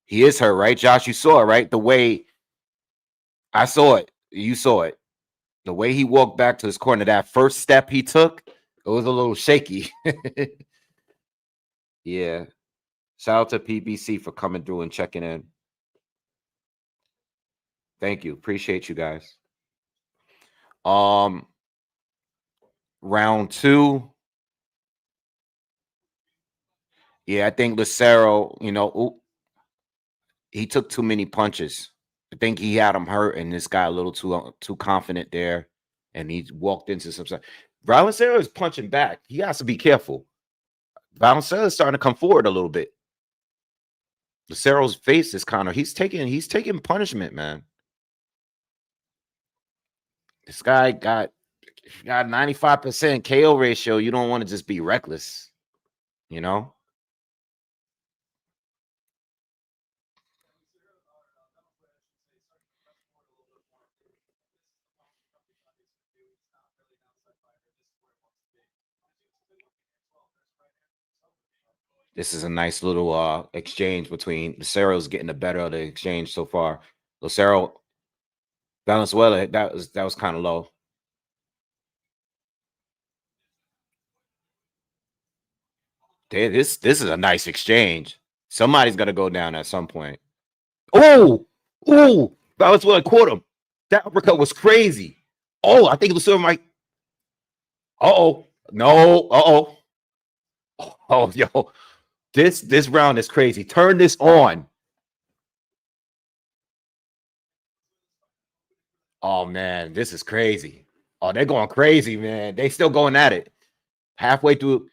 He is hurt, right, Josh? You saw it, right? The way I saw it, you saw it. The way he walked back to his corner, that first step he took, it was a little shaky. Yeah. Shout out to PBC for coming through and checking in. Thank you. Appreciate you guys. Round 2. Yeah, I think Lucero, he took too many punches. I think he had him hurt, and this guy a little too confident there, and he walked into some stuff. Valenzuela is punching back. He has to be careful. Valenzuela is starting to come forward a little bit. Lucero's face is kind of he's taking punishment, man. This guy got 95% KO ratio. You don't want to just be reckless, you know. This is a nice little exchange between Lucero's getting the better of the exchange so far. Lucero, Valenzuela, that was kind of low. This is a nice exchange. Somebody's gonna go down at some point. Oh, Valenzuela caught him. That uppercut was crazy. Oh, I think Lucero might. No. Oh, yo, this round is crazy. Turn this on. Oh man, this is crazy. Oh, they're going crazy, man. They still going at it. Halfway through,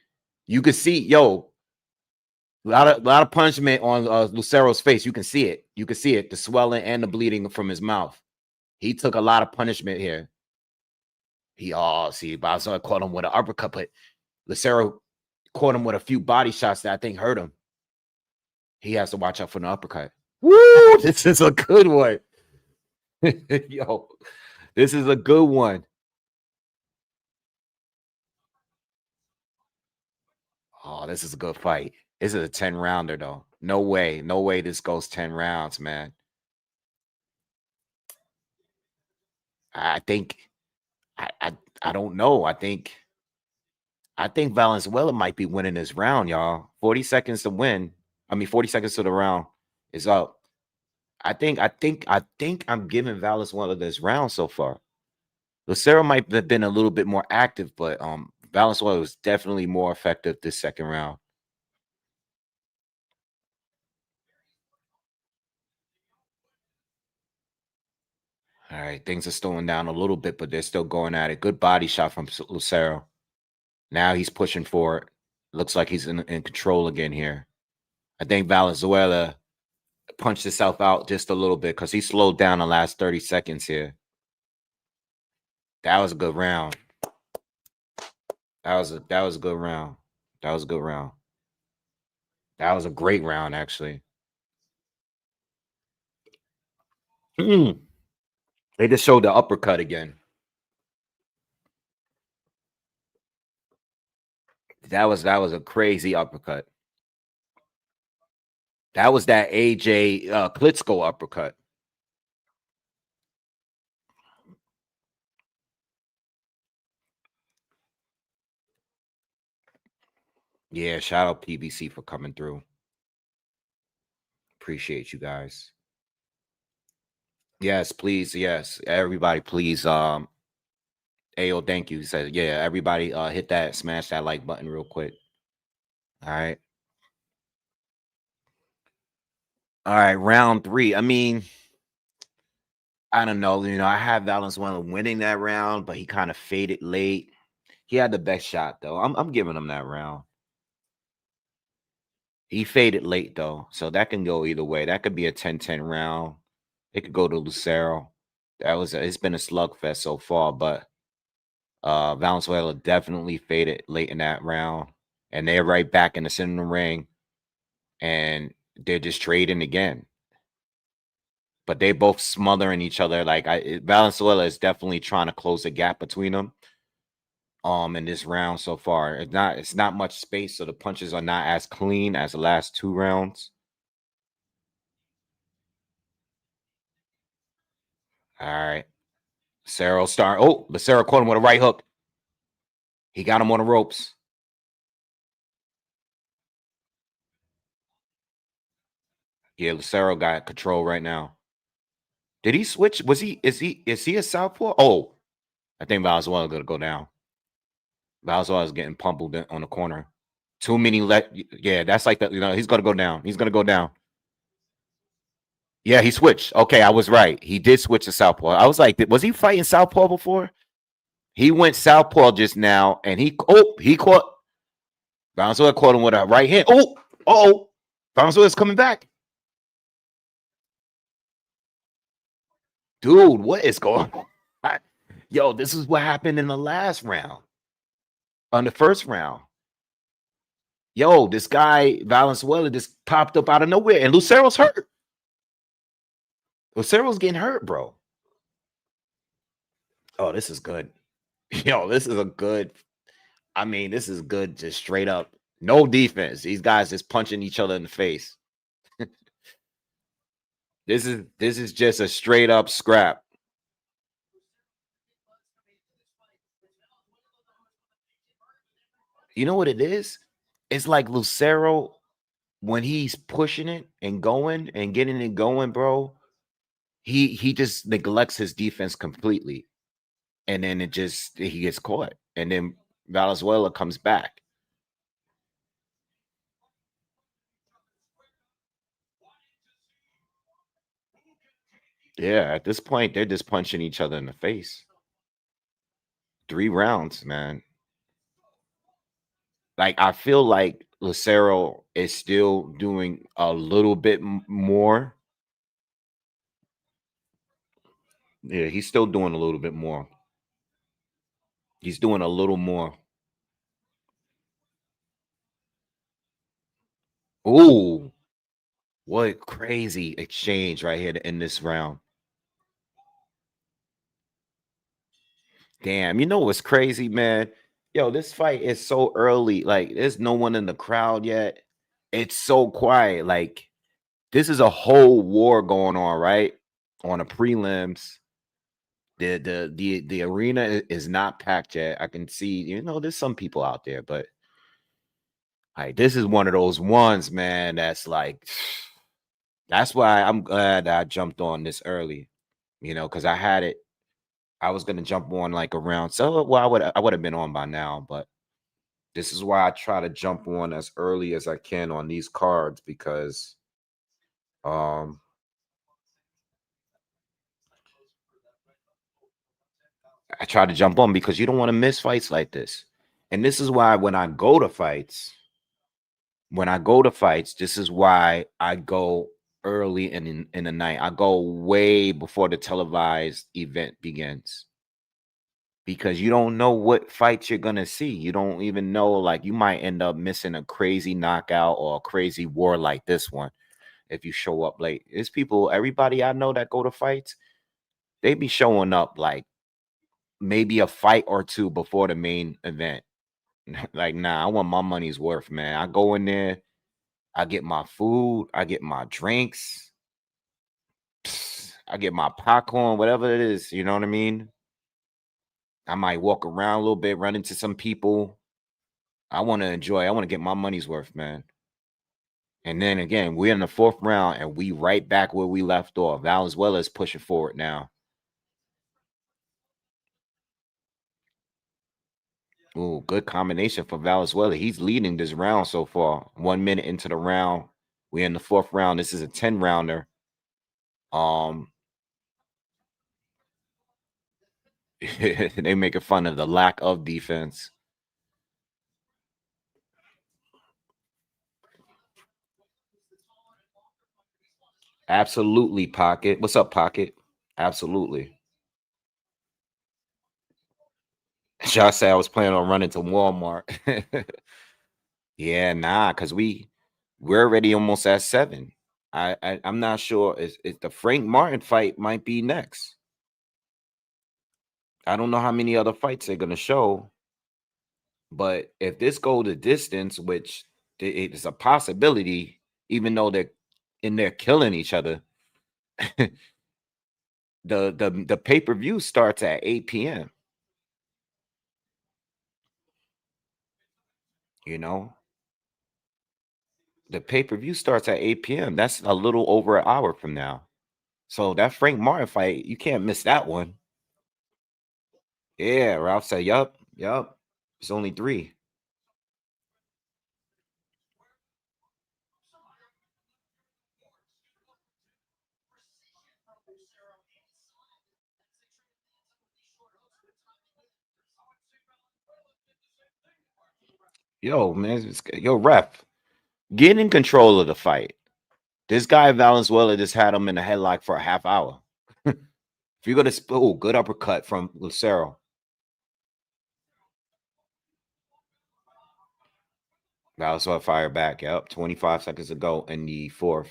you can see, a lot of punishment on Lucero's face. You can see it. You can see it, the swelling and the bleeding from his mouth. He took a lot of punishment here. Valenzuela caught him with an uppercut, but Lucero caught him with a few body shots that I think hurt him. He has to watch out for the uppercut. Woo! This is a good one. Yo, this is a good one. Oh, this is a good fight. This is a 10-rounder, though. No way this goes 10 rounds, man. I think I don't know. I think Valenzuela might be winning this round, y'all. 40 seconds to win. 40 seconds to the round is up. I think I'm giving Valenzuela this round so far. Lucero might have been a little bit more active, but Valenzuela was definitely more effective this second round. All right, things are slowing down a little bit, but they're still going at it. Good body shot from Lucero. Now he's pushing for it. Looks like he's in control again here. I think Valenzuela punched himself out just a little bit because he slowed down the last 30 seconds here. That was a good round. That was a good round. That was a good round. That was a great round, actually. They just showed the uppercut again. That was a crazy uppercut. That was that AJ Klitschko uppercut. Yeah, shout out PBC for coming through. Appreciate you guys. Yes, please. Yes, everybody, please. Ayo, thank you. He said, yeah, everybody, hit that, smash that like button real quick. All right. All right, round 3. I don't know. I had Valenzuela winning that round, but he kind of faded late. He had the best shot, though. I'm giving him that round. He faded late, though, so that can go either way. That could be a 10-10 round. It could go to Lucero. It's been a slugfest so far, but Valenzuela definitely faded late in that round, and they're right back in the center of the ring, and they're just trading again. But they both smothering each other. Valenzuela is definitely trying to close the gap between them. In this round so far, it's not much space, so the punches are not as clean as the last 2 rounds. All right, Lucero start. Oh, Lucero caught him with a right hook. He got him on the ropes. Yeah, Lucero got control right now. Did he switch? Is he a southpaw? Oh, I think Valenzuela gonna go down. Valenzuela is getting pummeled on the corner. Too many yeah, that's like that. He's gonna go down. He's gonna go down. Yeah, he switched. Okay, I was right. He did switch to southpaw. I was like, was he fighting southpaw before? He went southpaw just now, and he caught Valenzuela caught him with a right hand. Valenzuela's coming back. Dude, what is going on? Yo, this is what happened in the last round. On the first round. Yo, this guy, Valenzuela, just popped up out of nowhere, and Lucero's hurt. Lucero's getting hurt, bro. Oh, this is good. Yo, this is a good. I mean, this is good, just straight up. No defense. These guys just punching each other in the face. This is just a straight up scrap. You know what it is? It's like Lucero, when he's pushing it and going and getting it going, bro, he just neglects his defense completely. And then he gets caught. And then Valenzuela comes back. Yeah, at this point, they're just punching each other in the face. 3 rounds, man. Like, I feel like Lucero is still doing a little bit more. Yeah, he's still doing a little bit more. He's doing a little more. Ooh, what crazy exchange right here to end this round. Damn, you know what's crazy, man? Yo, this fight is so early. Like, there's no one in the crowd yet. It's so quiet. Like, this is a whole war going on, right? On the prelims. The arena is not packed yet. I can see, there's some people out there, but this is one of those ones, man, that's like, that's why I'm glad I jumped on this early, because I was gonna jump on like around. So I would have been on by now, but this is why I try to jump on as early as I can on these cards, because I try to jump on because you don't want to miss fights like this. And this is why when I go to fights, this is why I go early in the night. I go way before the televised event begins, because you don't know what fights you're gonna see. You don't even know, like, you might end up missing a crazy knockout or a crazy war like this one if you show up late. It's people, everybody I know that go to fights, they be showing up like maybe a fight or two before the main event. Like, nah, I want my money's worth, man. I go in there, I get my food, I get my drinks, I get my popcorn, whatever it is, you know what I mean? I might walk around a little bit, run into some people. I want to enjoy. I want to get my money's worth, man. And then again, we're in the 4th round and we right back where we left off. Valenzuela is pushing forward now. Ooh, good combination for Valenzuela. He's leading this round so far. 1 minute into the round. We're in the 4th round. This is a 10-rounder. They making fun of the lack of defense. Absolutely, Pocket. What's up, Pocket? Absolutely. Josh said I was planning on running to Walmart. Yeah, nah, because we're already almost at 7. I'm not sure. Is the Frank Martin fight might be next. I don't know how many other fights they're gonna show, but if this go the distance, which it's a possibility, even though they're in there killing each other, the pay-per-view starts at 8 p.m. The pay-per-view starts at 8 p.m. That's a little over an hour from now. So that Frank Martin fight, you can't miss that one. Yeah, Ralph said, yup, yup. It's only 3. Yo, man, yo, ref, get in control of the fight. This guy Valenzuela just had him in a headlock for a half hour. If you're gonna good uppercut from Lucero. Valenzuela fire back. Yep, 25 seconds ago in the 4th.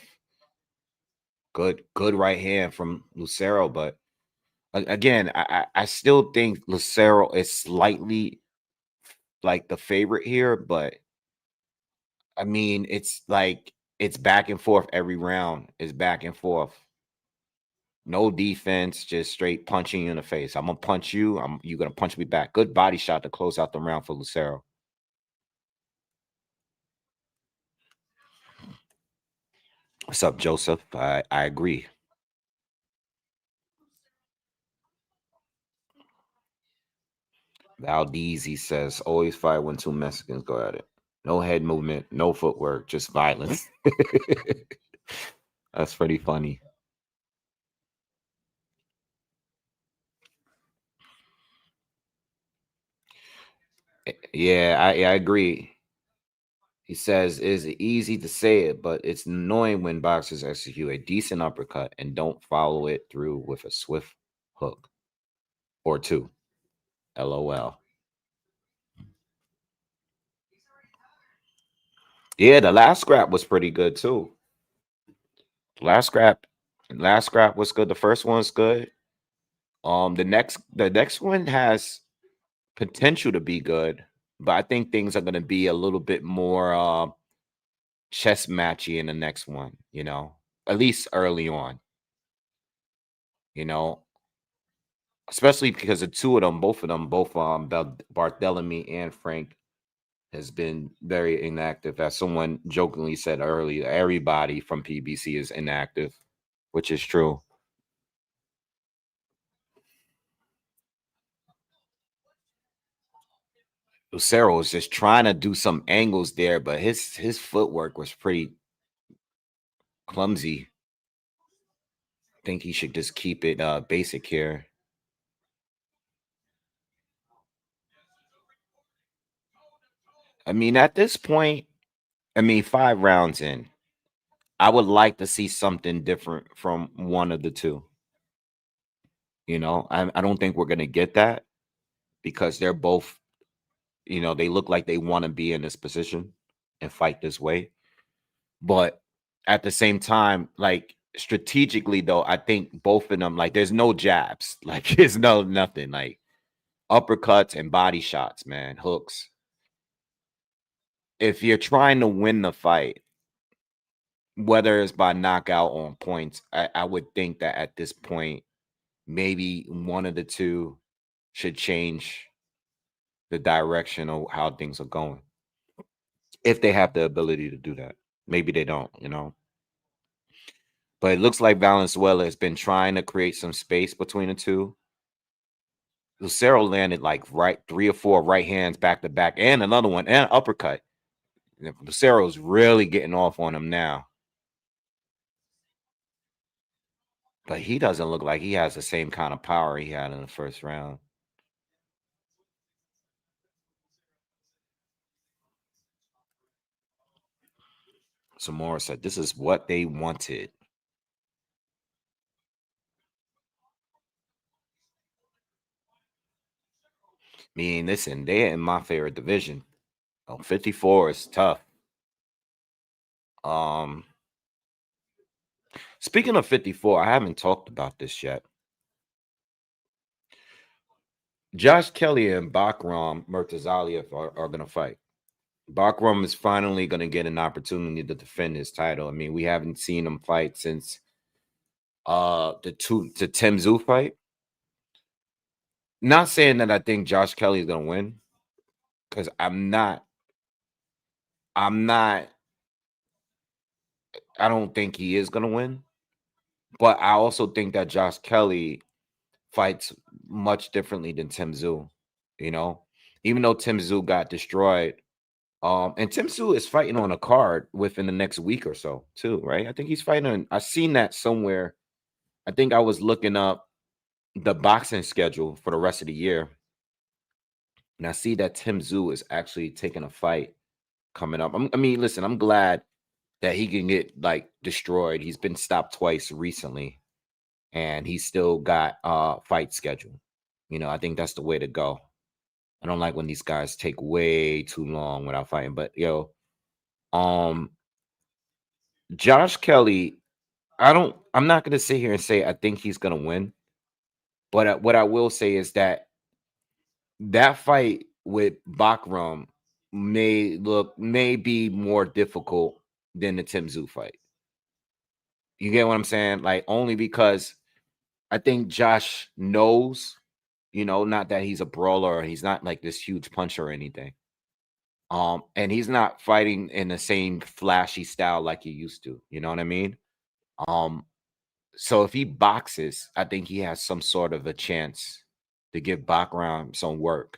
Good right hand from Lucero, but again, I still think Lucero is slightly like the favorite here, but I mean, it's like it's back and forth every round. It's back and forth. No defense, just straight punching you in the face. I'm gonna punch you. You gonna punch me back. Good body shot to close out the round for Lucero. What's up, Joseph? I agree. Valdez, he says, always fight when 2 Mexicans go at it. No head movement, no footwork, just violence. That's pretty funny. Yeah, I agree. He says, it's easy to say it, but it's annoying when boxers execute a decent uppercut and don't follow it through with a swift hook or 2. LOL. Yeah, the last scrap was pretty good too. Last scrap, last scrap was good. The first one's good. The next one has potential to be good, but I think things are going to be a little bit more chess matchy in the next one. At least early on. You know, especially because the two of them, both of them, both Barthelemy and Frank has been very inactive. As someone jokingly said earlier, everybody from PBC is inactive, which is true. Lucero was just trying to do some angles there, but his footwork was pretty clumsy. I think he should just keep it basic here. I mean, at this point, 5 rounds in, I would like to see something different from one of the two. I don't think we're gonna get that because they're both, they look like they want to be in this position and fight this way. But at the same time, like strategically though, I think both of them, like there's no jabs, like there's no nothing, like uppercuts and body shots, man, hooks. If you're trying to win the fight, whether it's by knockout on points, I would think that at this point, maybe one of the two should change the direction of how things are going. If they have the ability to do that. Maybe they don't. But it looks like Valenzuela has been trying to create some space between the two. Lucero landed like 3 or 4 right hands back to back and another one and an uppercut. Lucero's really getting off on him now. But he doesn't look like he has the same kind of power he had in the first round. Zamora said, this is what they wanted. Listen, they're in my favorite division. 54 is tough. Um, Speaking of 54, I haven't talked about this yet. Josh Kelly and Bakram Murtazaliev are going to fight. Bakram is finally going to get an opportunity to defend his title. We haven't seen him fight since the Tim Zoo fight. Not saying that I think Josh Kelly is going to win, because I'm not. I don't think he is going to win. But I also think that Josh Kelly fights much differently than Tim Tszyu, you know, even though Tim Tszyu got destroyed. And Tim Tszyu is fighting on a card within the next week or so, too, right? I think he's fighting. I seen that somewhere. I think I was looking up the boxing schedule for the rest of the year, and I see that Tim Tszyu is actually taking a fight coming up. I mean, listen, I'm glad that he can get like destroyed. He's been stopped twice recently, and he's still got fight schedule. You know, I think that's the way to go. I don't like when these guys take way too long without fighting. But um, Josh Kelly, I'm not gonna sit here and say I think he's gonna win, but what I will say is that that fight with Bakram may be more difficult than the Tim Tszyu fight. You get what I'm saying? Like, only because I think Josh knows, not that he's a brawler or he's not like this huge puncher or anything. And he's not fighting in the same flashy style like he used to. You know what I mean? Um, so if he boxes, I think he has some sort of a chance to give Bakram some work.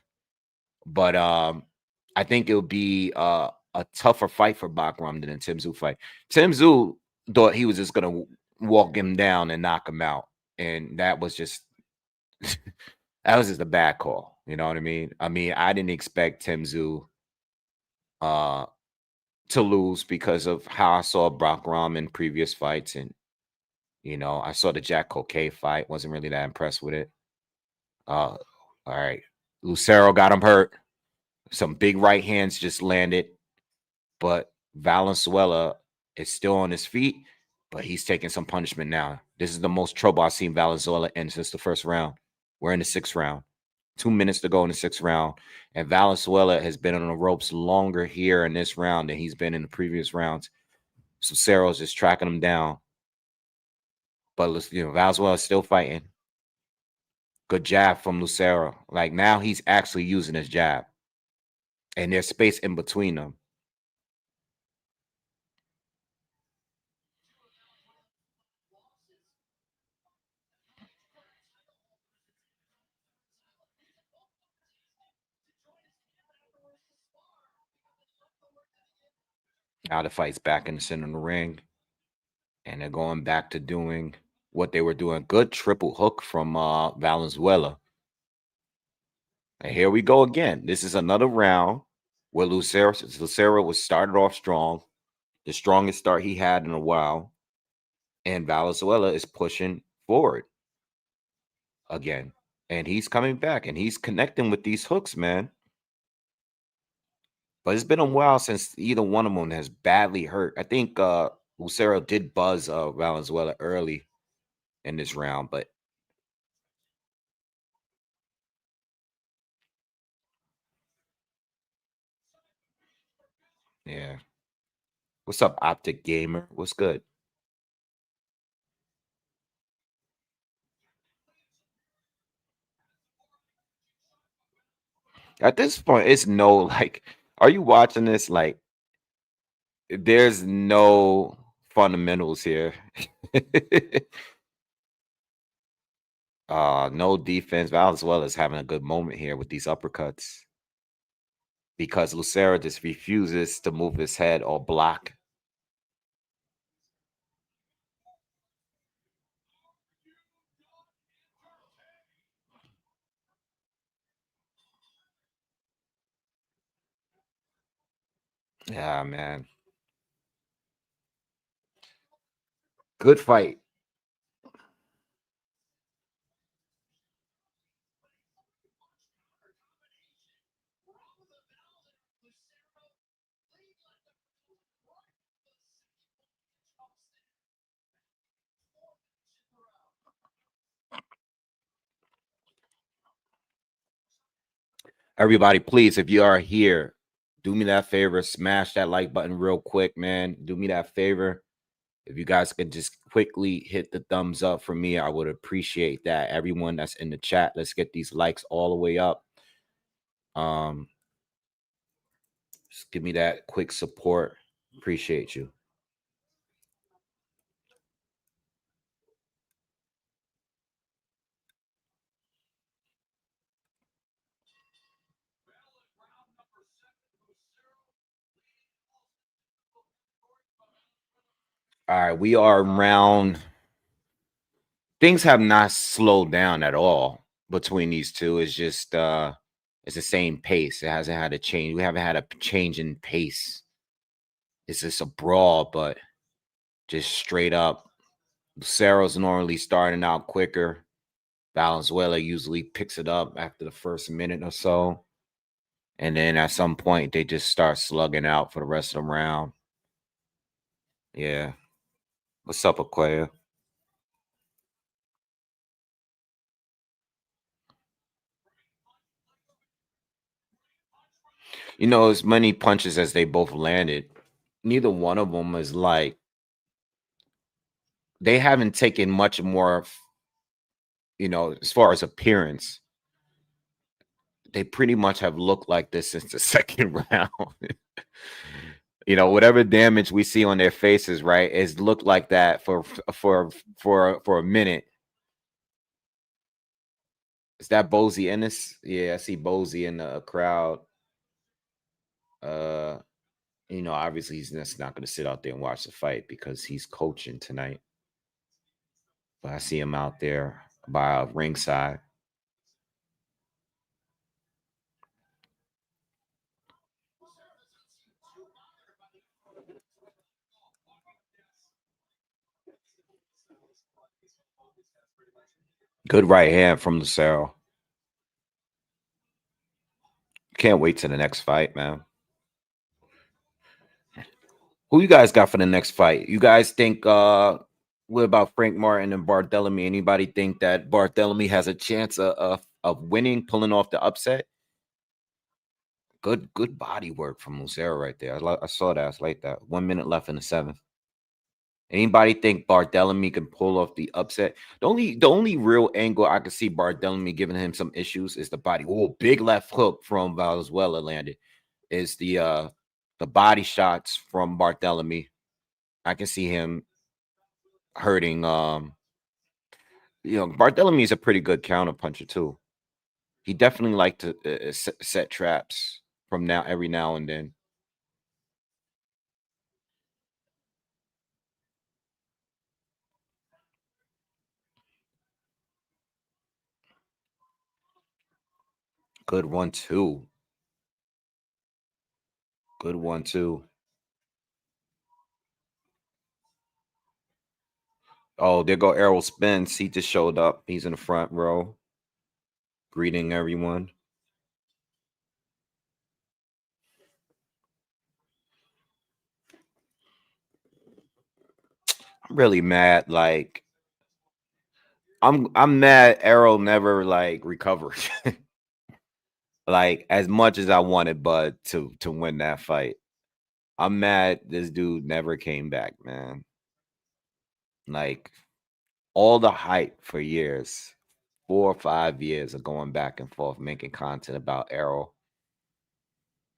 But I think it'll be a tougher fight for Bakram than a Tim Tszyu fight. Tim Tszyu thought he was just gonna walk him down and knock him out, and that was just that was just a bad call. You know what I mean? I didn't expect Tim Tszyu uh to lose because of how I saw Bakram in previous fights, and I saw the Jack Coquet fight. Wasn't really that impressed with it. All right, Lucero got him hurt. Some big right hands just landed, but Valenzuela is still on his feet, but he's taking some punishment now. This is the most trouble I've seen Valenzuela in since the first round. We're in the 6th round. 2 minutes to go in the 6th round. And Valenzuela has been on the ropes longer here in this round than he's been in the previous rounds. So Cero's just tracking him down. But Valenzuela is still fighting. Good jab from Lucero. Like, now he's actually using his jab. And there's space in between them. Now the fight's back in the center of the ring. And they're going back to doing what they were doing. Good triple hook from Valenzuela. And here we go again. This is another round where Lucero was started off strong, the strongest start he had in a while. And Valenzuela is pushing forward again. And he's coming back and he's connecting with these hooks, man. But it's been a while since either one of them has badly hurt. I think Lucero did buzz Valenzuela early in this round, but yeah. What's up, Optic Gamer? What's good? At this point, it's no like, are you watching this? Like, there's no fundamentals here. No defense. Valenzuela is having a good moment here with these uppercuts because Lucero just refuses to move his head or block. Yeah, man. Good fight. Everybody, please, if you are here, do me that favor, smash that like button real quick, man. Do me that favor. If you guys could just quickly hit the thumbs up for me, I would appreciate that. Everyone that's in the chat, let's get these likes all the way up. Just give me that quick support. Appreciate you. All right, we are around. Things have not slowed down at all between these two. It's just it's the same pace. It hasn't had a change. We haven't had a change in pace. It's just a brawl, but just straight up. Lucero's normally starting out quicker. Valenzuela usually picks it up after the first minute or so. And then at some point, they just start slugging out for the rest of the round. Yeah. What's up, Aquia? As many punches as they both landed, neither one of them is like they haven't taken much more, as far as appearance. They pretty much have looked like this since the second round. Whatever damage we see on their faces, right, is looked like that for a minute. Is that Bozy Ennis? Yeah, I see Bozy in the crowd. Uh, obviously he's just not going to sit out there and watch the fight because he's coaching tonight. But I see him out there by ringside. Good right hand from Lucero. Can't wait to the next fight, man. Who you guys got for the next fight? You guys think what about Frank Martin and Barthelemy? Anybody think that Barthelemy has a chance of winning, pulling off the upset? Good body work from Lucero right there. I saw that. I like that. 1 minute left in the seventh. Anybody think Barthelemy can pull off the upset? The only real angle I can see Barthelemy giving him some issues is the body. Oh, big left hook from Valenzuela landed. Is the body shots from Barthelemy. I can see him hurting. Barthelemy is a pretty good counter puncher too. He definitely like to set traps from every now and then. Good one too. Good one too. Oh, there go Errol Spence. He just showed up. He's in the front row, greeting everyone. I'm really mad. Like I'm mad. Errol never like recovered. Like as much as I wanted Bud to win that fight. I'm mad this dude never came back, man. Like all the hype for years, 4 or 5 years of going back and forth, making content about Errol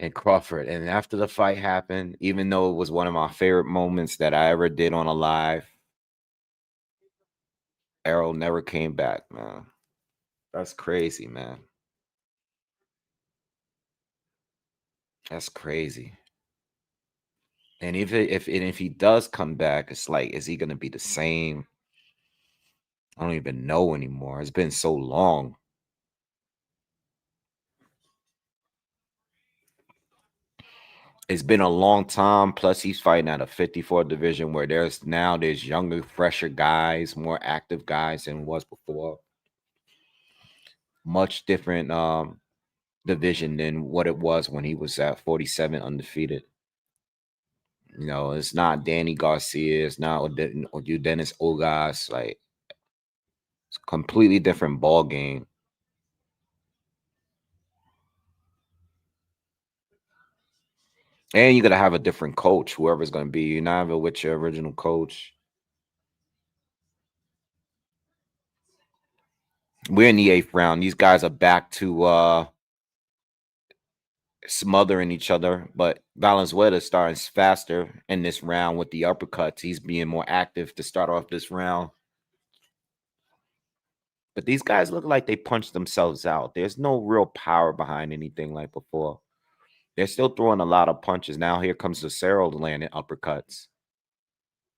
and Crawford. And after the fight happened, even though it was one of my favorite moments that I ever did on a live, Errol never came back, man. That's crazy, man. That's crazy. And if he does come back, it's like, is he gonna be the same? I don't even know anymore. It's been so long. It's been a long time. Plus, he's fighting at a 54 division where there's younger, fresher guys, more active guys than was before. Much different division than what it was when he was at 47 undefeated. It's not Danny Garcia, it's not or you Dennis Ogas. Like it's a completely different ball game. And you gotta have a different coach, whoever's gonna be. You're not even with your original coach. We're in the eighth round. These guys are back to smothering each other, but Valenzuela starting faster in this round with the uppercuts. He's being more active to start off this round. But these guys look like they punched themselves out. There's no real power behind anything like before. They're still throwing a lot of punches. Now here comes Lucero landing uppercuts.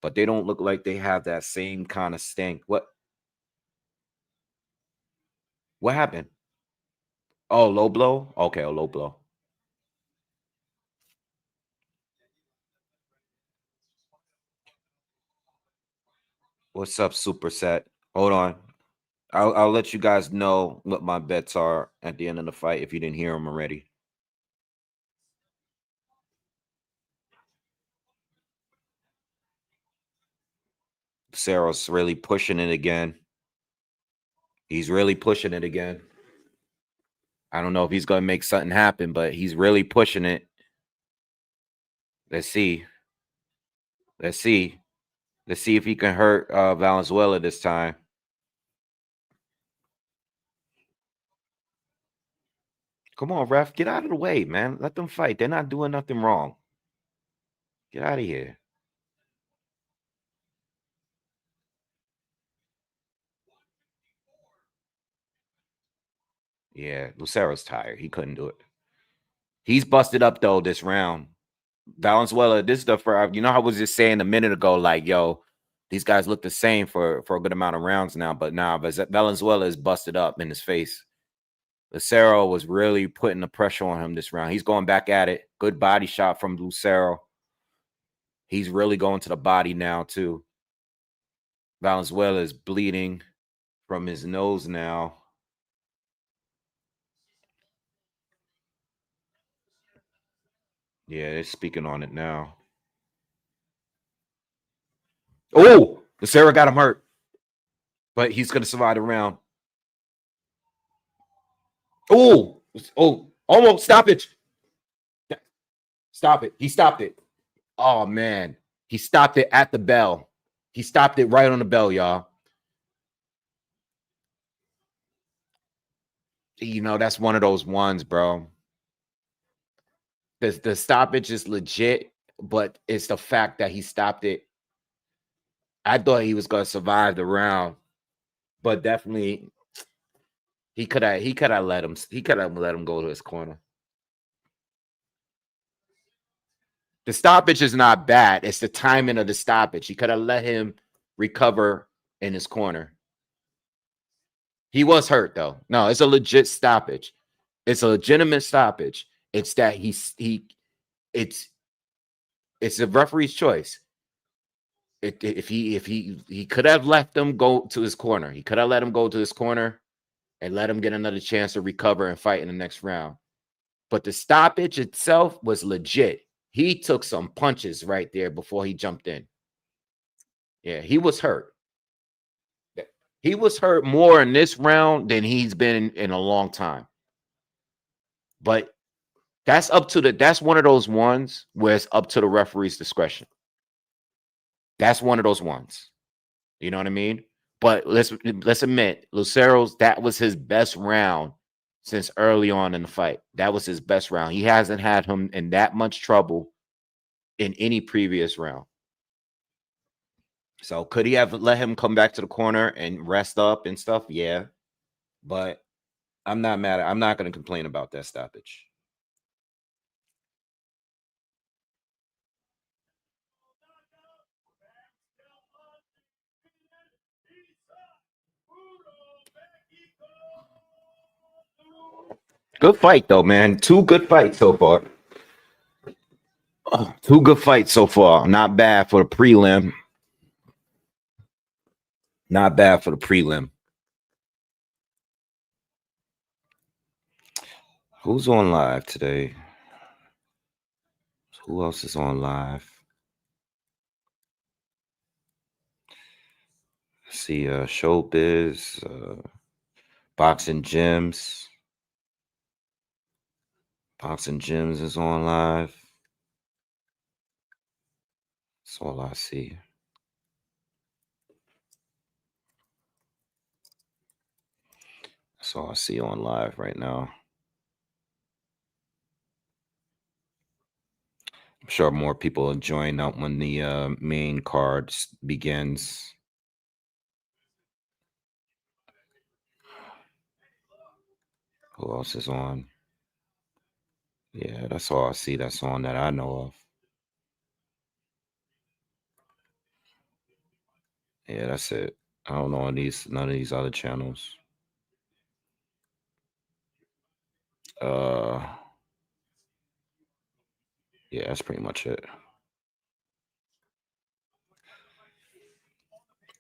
but they don't look like they have that same kind of stink. What happened? Oh, low blow? Okay, a low blow. What's up, Superset? Hold on. I'll let you guys know what my bets are at the end of the fight if you didn't hear them already. Lucero's really pushing it again. He's really pushing it again. I don't know if he's going to make something happen, but he's really pushing it. Let's see. Let's see. Let's see if he can hurt Valenzuela this time. Come on, ref. Get out of the way, man. Let them fight. They're not doing nothing wrong. Get out of here. Yeah, Lucero's tired. He couldn't do it. He's busted up, though, this round. Valenzuela, this is the first, you know, I was just saying a minute ago, like, yo, these guys look the same for a good amount of rounds now, but now Valenzuela is busted up in his face. Lucero was really putting the pressure on him this round. He's going back at it. Good body shot from Lucero. He's really going to the body now, too. Valenzuela is bleeding from his nose now. Yeah, they're speaking on it now. Oh, Lucero got him hurt, but he's going to survive the round. Oh, almost stop it. Stop it. He stopped it. Oh, man. He stopped it at the bell. He stopped it right on the bell, y'all. You know, that's one of those ones, bro. The stoppage is legit, but it's the fact that he stopped it. I thought he was going to survive the round, but definitely he could have let him go to his corner. The stoppage is not bad. It's the timing of the stoppage. He could have let him recover in his corner. He was hurt, though. No, it's a legit stoppage. It's a legitimate stoppage. It's that it's a referee's choice. If he could have left him go to his corner. He could have let him go to his corner and let him get another chance to recover and fight in the next round. But the stoppage itself was legit. He took some punches right there before he jumped in. Yeah, he was hurt. He was hurt more in this round than he's been in a long time. But that's one of those ones where it's up to the referee's discretion. That's one of those ones. You know what I mean? But let's admit, Lucero's, that was his best round since early on in the fight. That was his best round. He hasn't had him in that much trouble in any previous round. So could he have let him come back to the corner and rest up and stuff? Yeah. But I'm not mad. I'm not going to complain about that stoppage. Good fight, though, man. Two good fights so far. Oh, two good fights so far. Not bad for the prelim. Not bad for the prelim. Who's on live today? Who else is on live? Let's see, Showbiz, Boxing Gyms. Boxing Gyms is on live. That's all I see. That's all I see on live right now. I'm sure more people will join up when the main card begins. Who else is on? Yeah, that's all I see that's on that I know of. Yeah, that's it. I don't know none of these other channels. Uh yeah, that's pretty much it.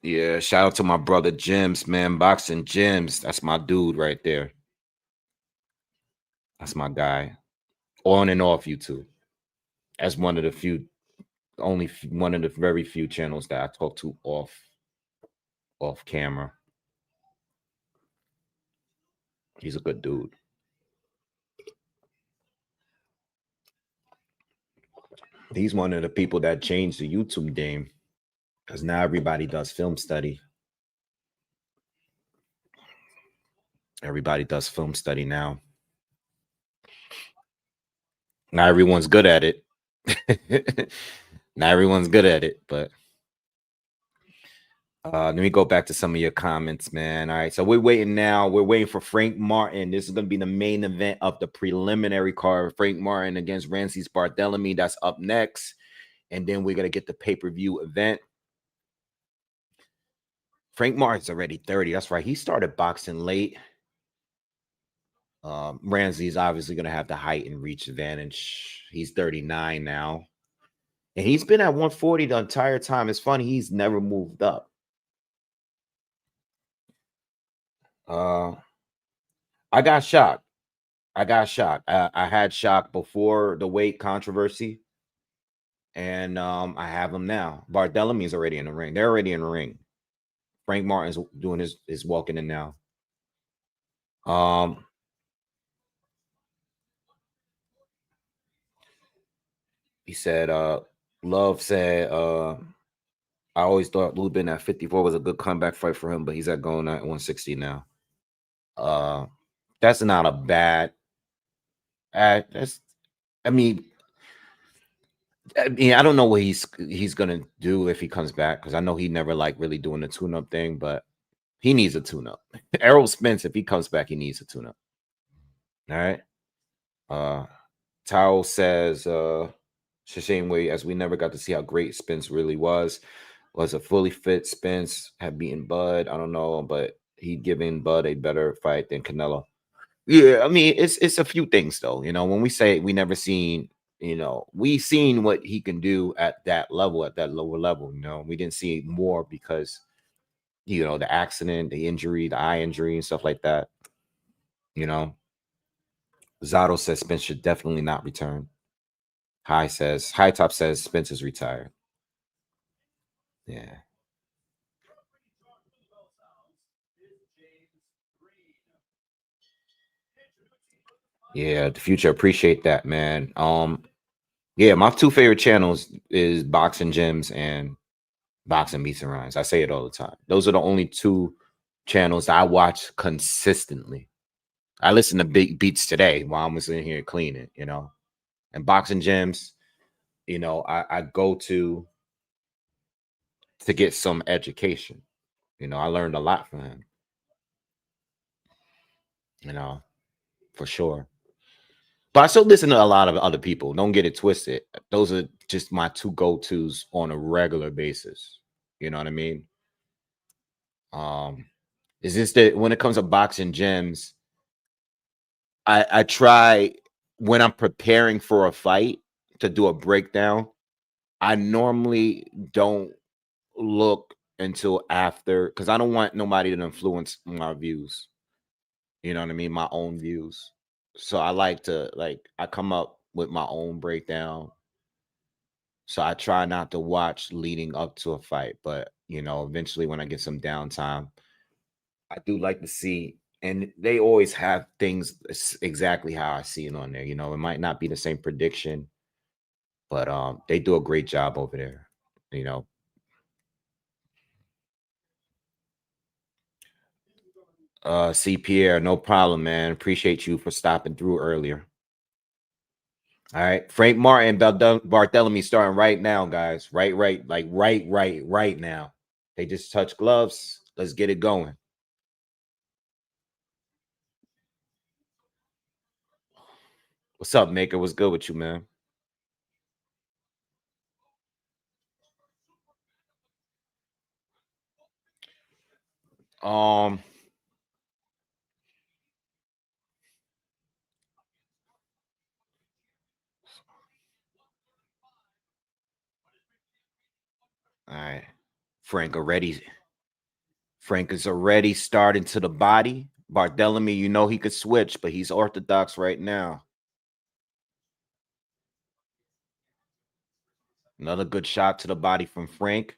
Yeah, shout out to my brother Jims, man. Boxing Jims. That's my dude right there. That's my guy. On and off YouTube. That's one of the few, one of the very few channels that I talk to off camera. He's a good dude. He's one of the people that changed the YouTube game, because now everybody does film study. Everybody does film study now. Not everyone's good at it. Not everyone's good at it, but let me go back to some of your comments, man. All right, so we're waiting now. We're waiting for Frank Martin. This is going to be the main event of the preliminary card. Frank Martin against Ramses Barthelemy. That's up next. And then we're going to get the pay-per-view event. Frank Martin's already 30. That's right. He started boxing late. Ramsey's obviously going to have the height and reach advantage. He's 39 now. And he's been at 140 the entire time. It's funny. He's never moved up. I got shocked. I had shock before the weight controversy. And I have him now. Barthelemy is already in the ring. They're already in the ring. Frank Martin's doing his walking in now. He said, Love said, I always thought Lubin at 54 was a good comeback fight for him, but he's at going at 160 now. That's not a bad. I mean, I don't know what he's gonna do if he comes back, because I know he never liked really doing the tune-up thing, but he needs a tune-up. Errol Spence, if he comes back, he needs a tune-up. All right. Tao says, shame way, as we never got to see how great Spence really was. Was a fully fit Spence, have beaten Bud. I don't know, but he'd given Bud a better fight than Canelo. Yeah, I mean, it's a few things though. When we say we never seen, we seen what he can do at that level, at that lower level. We didn't see more because the accident, the injury, the eye injury, and stuff like that. Zato says Spence should definitely not return. High Top says Spence is retired. Yeah. Yeah, the future. Appreciate that, man. Yeah, my two favorite channels is Boxing Gyms and Boxing Beats and Rhymes. I say it all the time. Those are the only two channels that I watch consistently. I listen to Big Beats today while I'm sitting here cleaning, and Boxing Gyms, I go to get some education. I learned a lot from him, for sure. But I still listen to a lot of other people. Don't get it twisted. Those are just my two go-tos on a regular basis. You know what I mean? Is this that when it comes to Boxing Gyms, I try, when I'm preparing for a fight, to do a breakdown. I normally don't look until after, because I don't want nobody to influence my views. You know what I mean? My own views. So I like to, I come up with my own breakdown. So I try not to watch leading up to a fight, but eventually when I get some downtime, I do like to see, and they always have things exactly how I see it on there. It might not be the same prediction, but they do a great job over there. C Pierre, no problem, man. Appreciate you for stopping through earlier. All right, Frank Martin, Barthelemy starting right now, guys. Right now. They just touch gloves. Let's get it going. What's up, Maker? What's good with you, man? All right. Frank already Frank is already starting to the body. Barthelemy, you know he could switch, but he's orthodox right now. Another good shot to the body from Frank.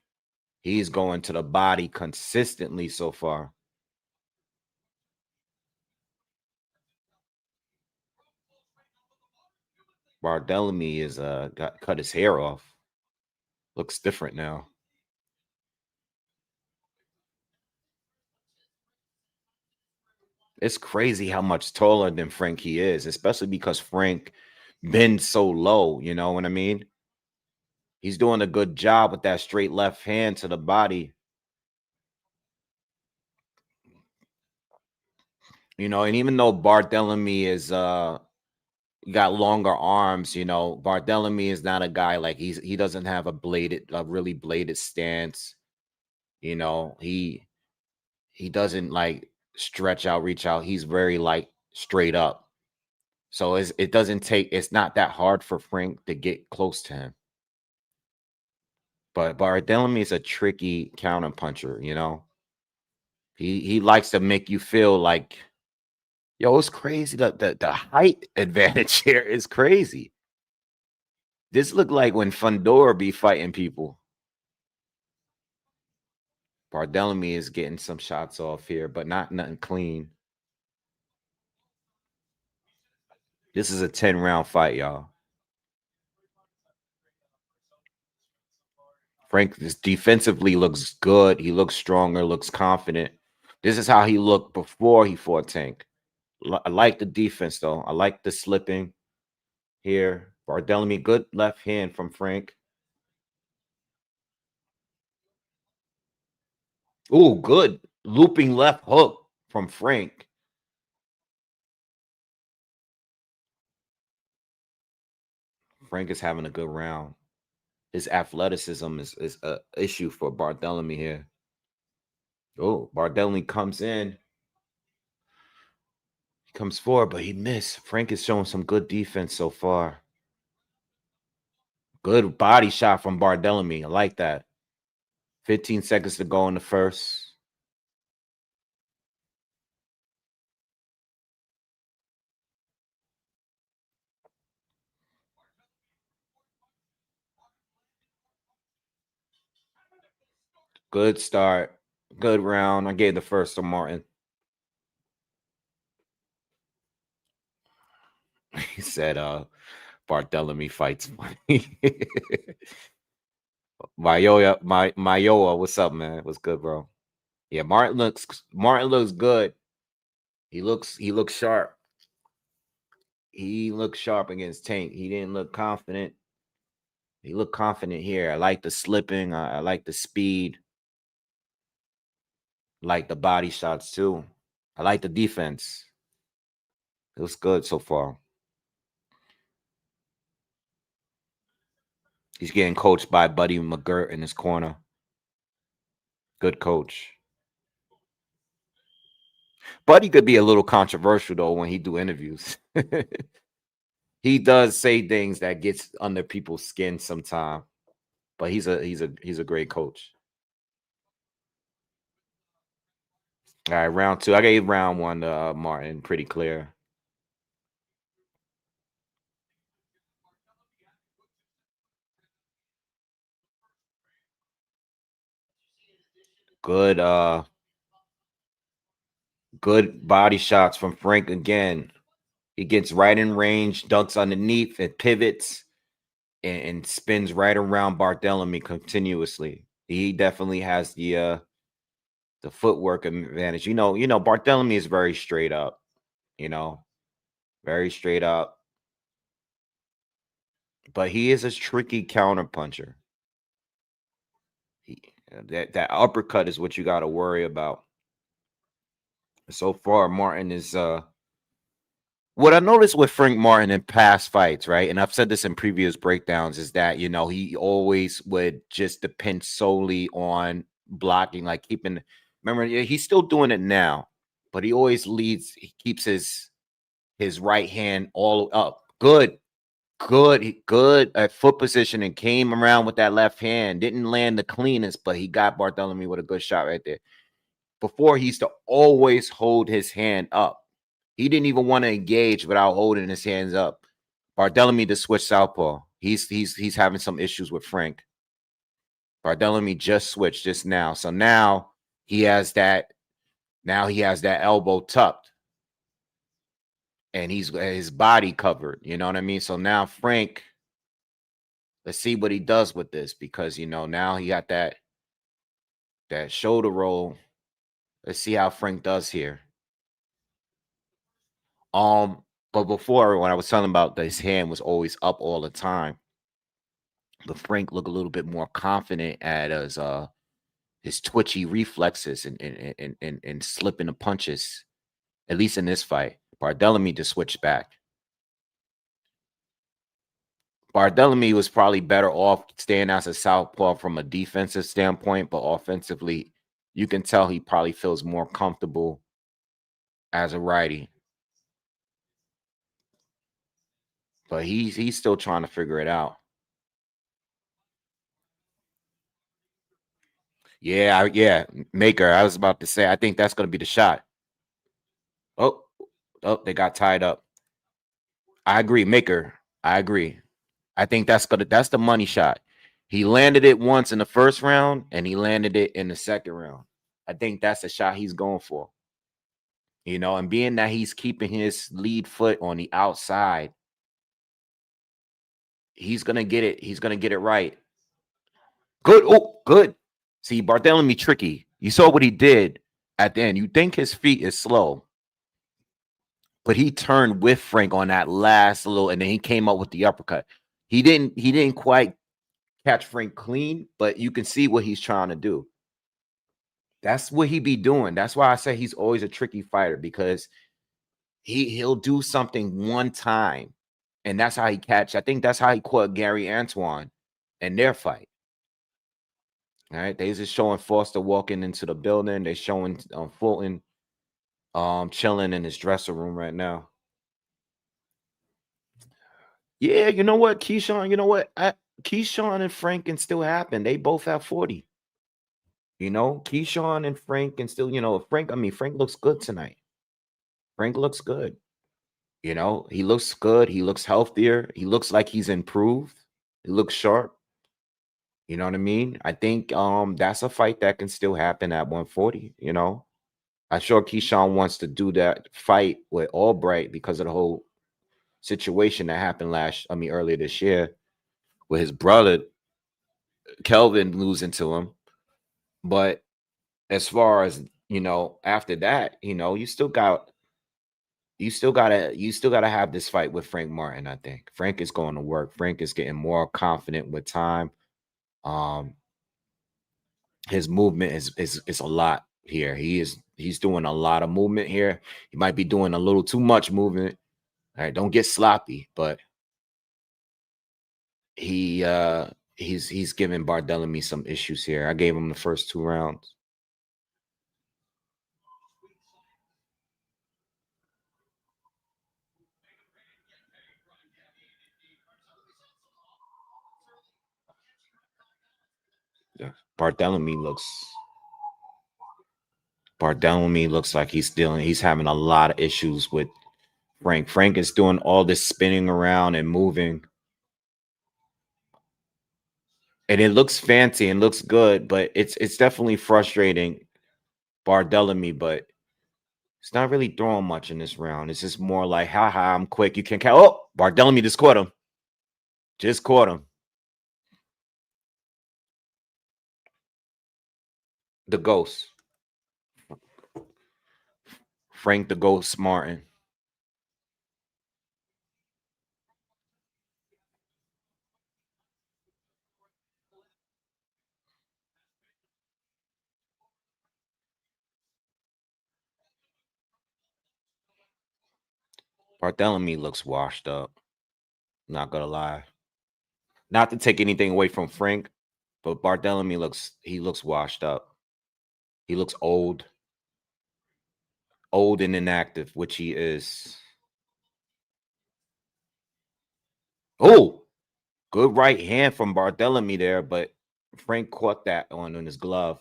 He's going to the body consistently so far. Barthelemy is cut his hair off. Looks different now. It's crazy how much taller than Frank he is, especially because Frank bends so low. You know what I mean? He's doing a good job with that straight left hand to the body. You know, and even though Barthelemy is got longer arms, you know, Barthelemy is not a guy like he doesn't have a really bladed stance. You know, he doesn't like stretch out, reach out. He's very like straight up. So it's not that hard for Frank to get close to him. But Barthelemy is a tricky counter puncher, you know. He likes to make you feel like, yo, it's crazy. The height advantage here is crazy. This looked like when Fundora be fighting people. Barthelemy is getting some shots off here, but nothing clean. This is a 10-round fight, y'all. Frank defensively looks good. He looks stronger, looks confident. This is how he looked before he fought Tank. I like the defense, though. I like the slipping here. Barthelemy, good left hand from Frank. Oh, good looping left hook from Frank. Frank is having a good round. His athleticism is a issue for Barthelemy here. Oh, Barthelemy comes in. He comes forward, but he missed. Frank is showing some good defense so far. Good body shot from Barthelemy. I like that. 15 seconds to go in the first. Good start. Good round. I gave the first to Martin. He said, Barthelemy fights money. Mayoa, what's up, man? What's good, bro? Yeah, Martin looks good. He looks sharp. He looked sharp against Tank. He didn't look confident. He looked confident here. I like the slipping. I like the speed. I like the body shots too. I like the defense. It was good so far. He's getting coached by Buddy McGirt in his corner. Good coach. Buddy could be a little controversial though when he do interviews. He does say things that gets under people's skin sometime, but he's a great coach. All right, round two. I gave round one to Martin, pretty clear. Good good body shots from Frank again. He gets right in range, dunks underneath, and pivots and spins right around Barthelemy continuously. He definitely has the footwork advantage. Barthelemy is very straight up, you know, very straight up. But he is a tricky counter puncher. That uppercut is what you got to worry about. So far, Martin is what I noticed with Frank Martin in past fights, right? And I've said this in previous breakdowns, is that he always would just depend solely on blocking, like keeping Remember, yeah, he's still doing it now, but he always leads. He keeps his right hand all up. Good, good at foot position and came around with that left hand. Didn't land the cleanest, but he got Barthelemy with a good shot right there. Before, he used to always hold his hand up. He didn't even want to engage without holding his hands up. Barthelemy to switch southpaw. He's having some issues with Frank. Barthelemy just switched just now. So now he has that. Now he has that elbow tucked. And he's his body covered. You know what I mean? So now Frank, let's see what he does with this, because now he got that shoulder roll. Let's see how Frank does here. But before, when I was telling about that his hand was always up all the time, but Frank looked a little bit more confident at his twitchy reflexes and slipping the punches, at least in this fight. Barthelemy to switch back. Barthelemy was probably better off staying as a southpaw from a defensive standpoint, but offensively, you can tell he probably feels more comfortable as a righty. But he's still trying to figure it out. Yeah, Maker. I was about to say, I think that's going to be the shot. Oh, they got tied up. I agree, Maker. I agree. I think that's the money shot. He landed it once in the first round, and he landed it in the second round. I think that's the shot he's going for. And being that he's keeping his lead foot on the outside, he's gonna get it. He's gonna get it right. Good. Oh, good. See, Barthelemy tricky. You saw what he did at the end. You think his feet is slow, but he turned with Frank on that last little, and then he came up with the uppercut. He didn't quite catch Frank clean, but you can see what he's trying to do. That's what he be doing. That's why I say he's always a tricky fighter, because he'll do something one time, and that's how he catch. I think that's how he caught Gary Antoine in their fight. All right, they just showing Foster walking into the building. They're showing Fulton chilling in his dressing room right now. Yeah, you know what, Keyshawn? You know what? Keyshawn and Frank can still happen. They both have 40. Keyshawn and Frank can still, Frank looks good tonight. Frank looks good. He looks good. He looks healthier. He looks like he's improved. He looks sharp. You know what I mean? I think that's a fight that can still happen at 140. I'm sure Keyshawn wants to do that fight with Albright because of the whole situation that happened earlier this year, with his brother Kelvin losing to him. But as far as after that, you still gotta have this fight with Frank Martin. I think Frank is going to work. Frank is getting more confident with time. His movement is a lot here. He's doing a lot of movement here. He might be doing a little too much movement. All right, don't get sloppy, but he's giving Barthelemy some issues here. I gave him the first 2 rounds. Yeah. Barthelemy looks like he's having a lot of issues with Frank. Frank is doing all this spinning around and moving. And it looks fancy and looks good, but it's definitely frustrating Barthelemy, but it's not really throwing much in this round. It's just more like, haha, I'm quick. You can't count. Oh, Barthelemy just caught him. Just caught him. The Ghost. Frank the Ghost Martin. Barthelemy looks washed up. Not gonna lie. Not to take anything away from Frank, but Barthelemy looks washed up. He looks old and inactive, which he is. Oh, good right hand from Barthelemy there, but Frank caught that on his glove.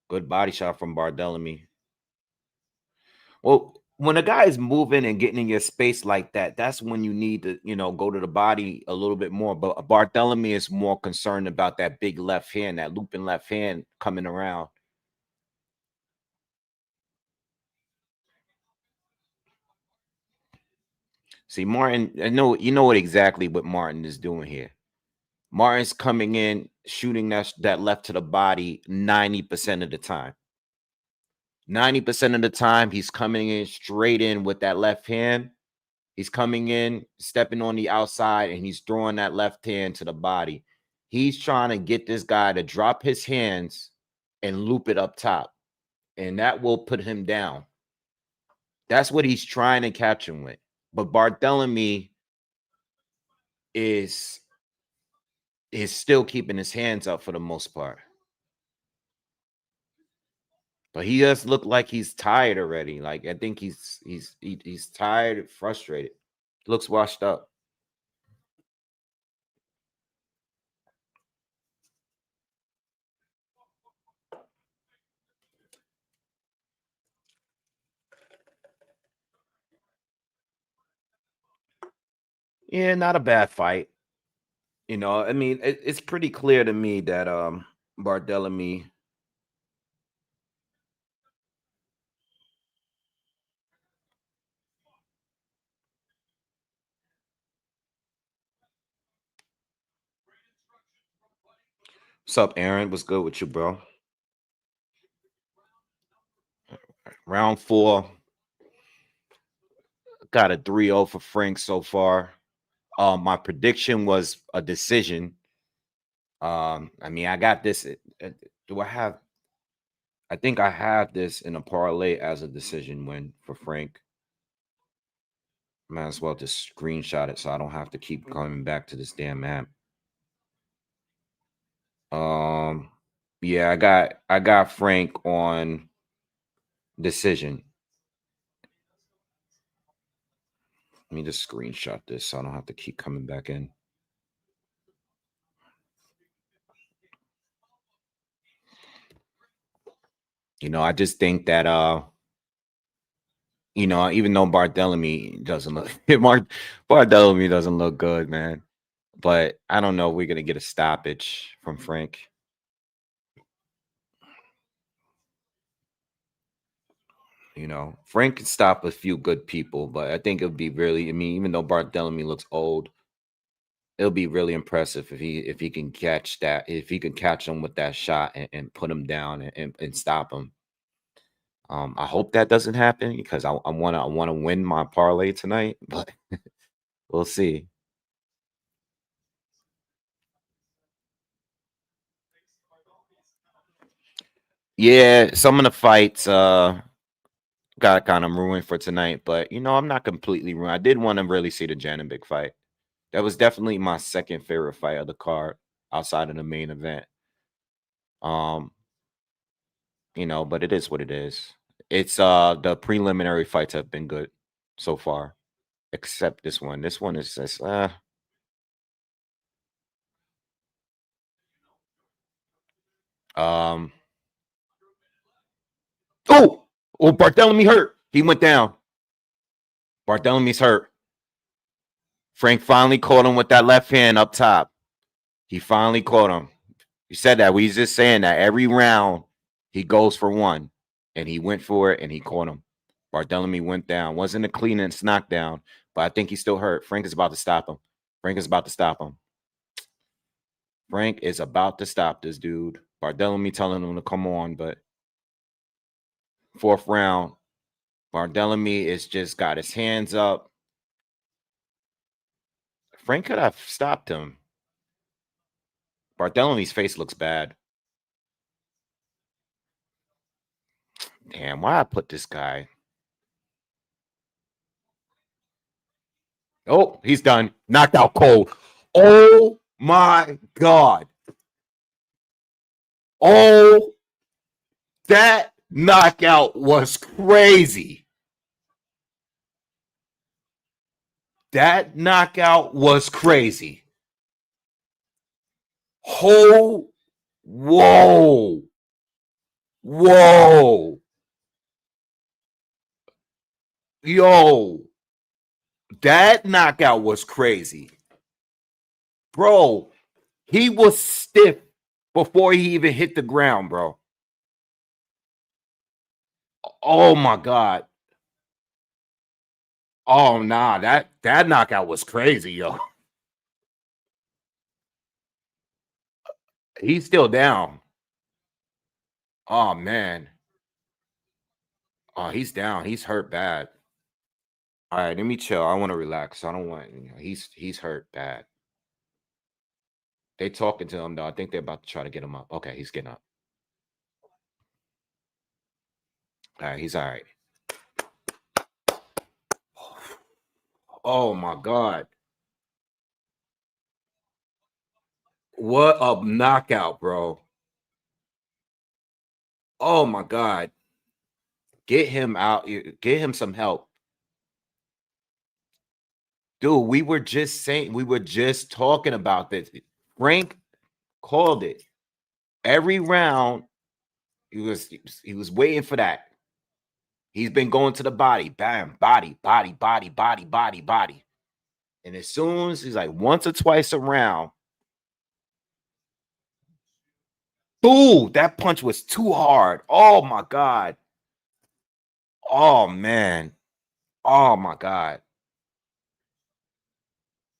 Good body shot from Barthelemy. Well, when a guy is moving and getting in your space like that, that's when you need to, go to the body a little bit more. But Barthelemy is more concerned about that big left hand, that looping left hand coming around. See, Martin, I know you know exactly what Martin is doing here. Martin's coming in, shooting that left to the body 90% of the time. 90% of the time, he's coming in straight in with that left hand. He's coming in, stepping on the outside, and he's throwing that left hand to the body. He's trying to get this guy to drop his hands and loop it up top, and that will put him down. That's what he's trying to catch him with. But Barthelemy is still keeping his hands up for the most part. But he does look like he's tired already. Like I think he's tired, frustrated. Looks washed up. Yeah, not a bad fight. I mean, it's pretty clear to me that Barthelemy. What's up, Aaron? What's good with you, bro? Round 4. Got a 3-0 for Frank so far. My prediction was a decision. I mean, I got this. Do I have? I think I have this in a parlay as a decision win for Frank. Might as well just screenshot it so I don't have to keep coming back to this damn app. Yeah, I got Frank on decision. Let me just screenshot this so I don't have to keep coming back in. I just think that even though Barthelemy doesn't look Barthelemy doesn't look good, man. But I don't know if we're gonna get a stoppage from Frank. Frank can stop a few good people, but I think it would be really, I mean, even though Barthelemy looks old, it'll be really impressive if he can catch that, if he can catch him with that shot and put him down and stop him. I hope that doesn't happen because I wanna win my parlay tonight, but we'll see. Yeah, some of the fights got kind of ruined for tonight, but I'm not completely ruined. I did want to really see the Janibek fight. That was definitely my second favorite fight of the card outside of the main event. Um, but it is what it is. It's the preliminary fights have been good so far, except this one. This one is just um Barthelemy hurt. He went down. Barthelemy's hurt. Frank finally caught him with that left hand up top. He finally caught him. You said that. We just saying that every round he goes for one, and he went for it, and he caught him. Barthelemy went down. Wasn't a cleanest knockdown, but I think he's still hurt. Frank is about to stop him. Frank is about to stop him. Frank is about to stop this dude. Barthelemy telling him to come on, but 4th round, Barthelemy is just got his hands up. Frank could have stopped him. Barthelemy's face looks bad. Damn, why I put this guy? Oh, he's done. Knocked out cold. Oh my God. Oh That knockout was crazy. That knockout was crazy. Whoa. Whoa. Yo. That knockout was crazy. Bro, he was stiff before he even hit the ground, bro. Oh my God. Oh nah, that knockout was crazy, yo. He's still down. Oh man. Oh, he's down. He's hurt bad. All right, let me chill. I want to relax. I don't want, he's hurt bad. They talking to him though. I think they're about to try to get him up. Okay, he's getting up. All right, he's all right. Oh my God. What a knockout, bro. Oh my God. Get him out. Get him some help. Dude, we were just talking about this. Frank called it. Every round, he was waiting for that. He's been going to the body. Bam, body. And as soon as he's like once or twice around, boom, that punch was too hard. Oh my God. Oh man. Oh my God.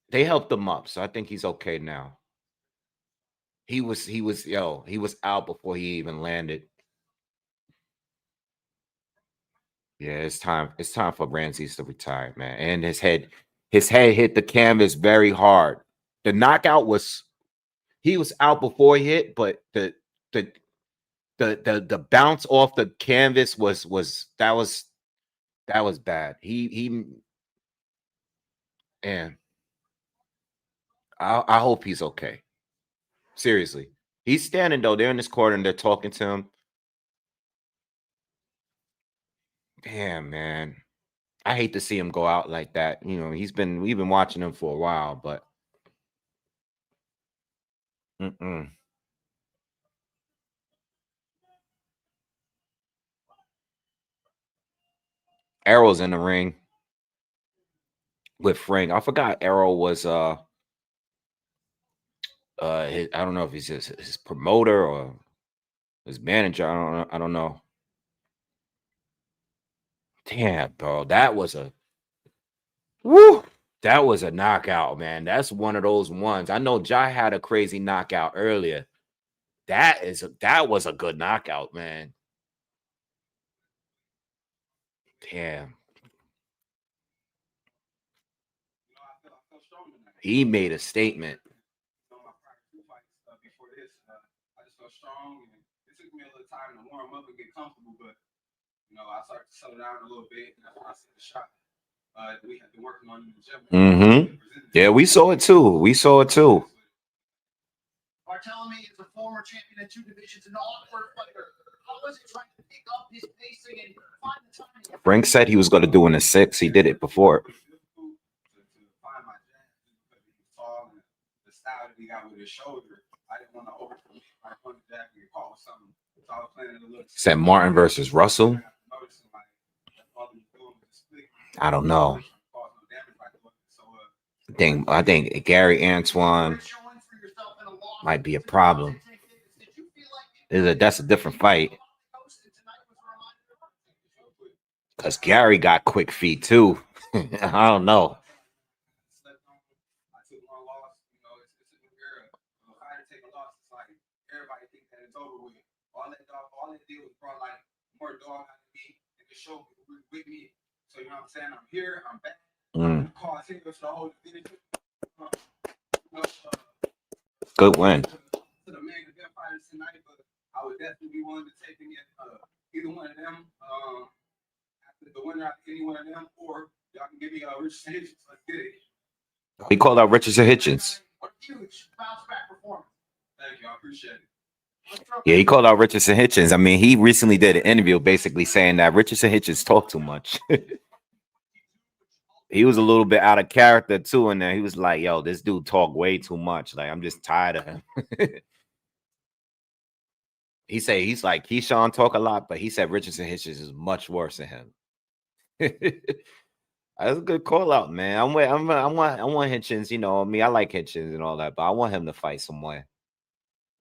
They helped him up, so I think he's okay now. He was out before he even landed. Yeah, it's time. It's time for Ramses to retire, man. And his head hit the canvas very hard. The knockout was he was out before he hit, but the bounce off the canvas was bad. He and I hope he's okay. Seriously. He's standing though. They're in this corner and they're talking to him. Damn, man. I hate to see him go out like that. We've been watching him for a while, but Arrow's in the ring with Frank. I forgot Arrow was I don't know if he's his promoter or his manager. I don't know. Damn, bro, that was a knockout, man. That's one of those ones. I know Jai had a crazy knockout earlier. That was a good knockout, man. Damn. He made a statement. I just felt strong, and it took me a little time to warm up and get comfortable, but I started to settle down a little bit, and that's when I see the shot. We had been working on in the gym. Yeah, we saw it too. Barthelemy is a former champion in 2 divisions and an awkward fighter. How was it trying to pick up his pacing and find the timing? Frank said he was going to do in a 6. He did it before. To find my jab because he was tall and the style that he got with his shoulder. I didn't want to overcommit. I wanted to get caught with something. So I was playing a little. Said Martin versus Russell. I don't know. I think Gary Antoine might be a problem. That's a different fight. Because Gary got quick feet too. I don't know. All it did was brought like more dog out of me and it showed me with me. So you know what I'm saying? I'm here, I'm back. Good win. To the main event fighters tonight, but I would definitely be willing to take either one of them. After the winner out of any one of them, or y'all can give me Richardson Hitchens. Let's get it. He called out Richardson Hitchens. What a huge bounce back performance. Thank you, I appreciate it. Yeah, he called out Richardson Hitchens. I mean, he recently did an interview basically saying that Richardson Hitchens talk too much. He was a little bit out of character too, and then he was like, "Yo, this dude talk way too much. Like, I'm just tired of him." He said he's like Keyshawn talk a lot, but he said Richardson Hitchens is much worse than him. That's a good call out, man. I want Hitchens. You know, I mean, I like Hitchens and all that, but I want him to fight someone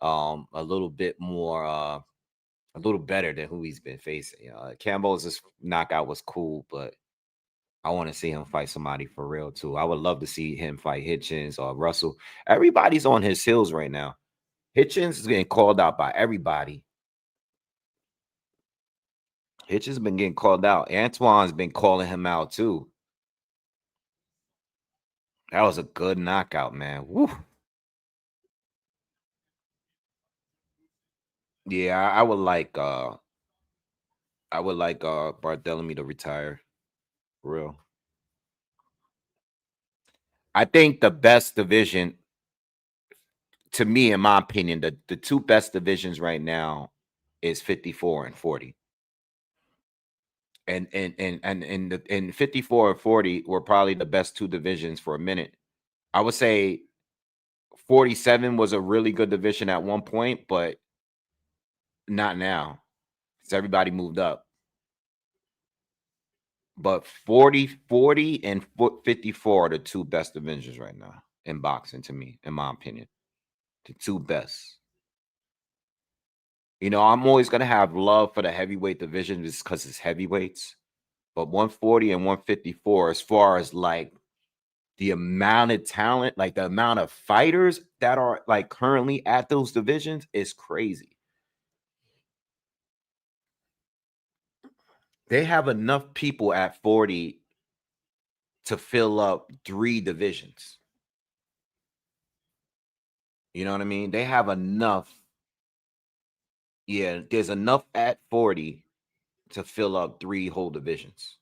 a little bit more a little better than who he's been facing. You know, Campbell's knockout was cool, but I want to see him fight somebody for real too. I would love to see him fight Hitchens or Russell. Everybody's on his heels right now. Hitchens is getting called out by everybody. Hitchens has been getting called out. Antoine's been calling him out too. That was a good knockout, man. Woo. Yeah, I would like Barthelemy to retire. For real. I think the best division, to me, in my opinion, the two best divisions right now is 54 and 40. And 54 and 40 were probably the best two divisions for a minute. I would say 47 was a really good division at one point, but not now. Because everybody moved up. But 40 and 54 are the two best divisions right now in boxing, to me, in my opinion. The two best. You know, I'm always gonna have love for the heavyweight division just because it's heavyweights. But 140 and 154, as far as like the amount of talent, like the amount of fighters that are like currently at those divisions is crazy. They have enough people at 40 to fill up 3 divisions. You know what I mean? They have enough. Yeah, there's enough at 40 to fill up 3 whole divisions.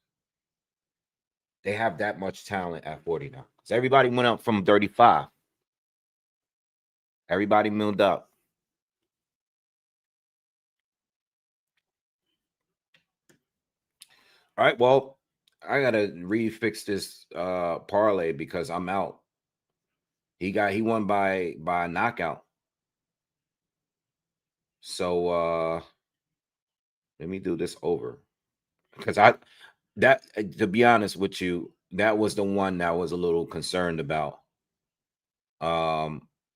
They have that much talent at 40 now. Because everybody went up from 35. Everybody moved up. All right, well, I gotta refix this parlay because I'm out. He won by a knockout. So let me do this over. Because to be honest with you, that was the one that I was a little concerned about.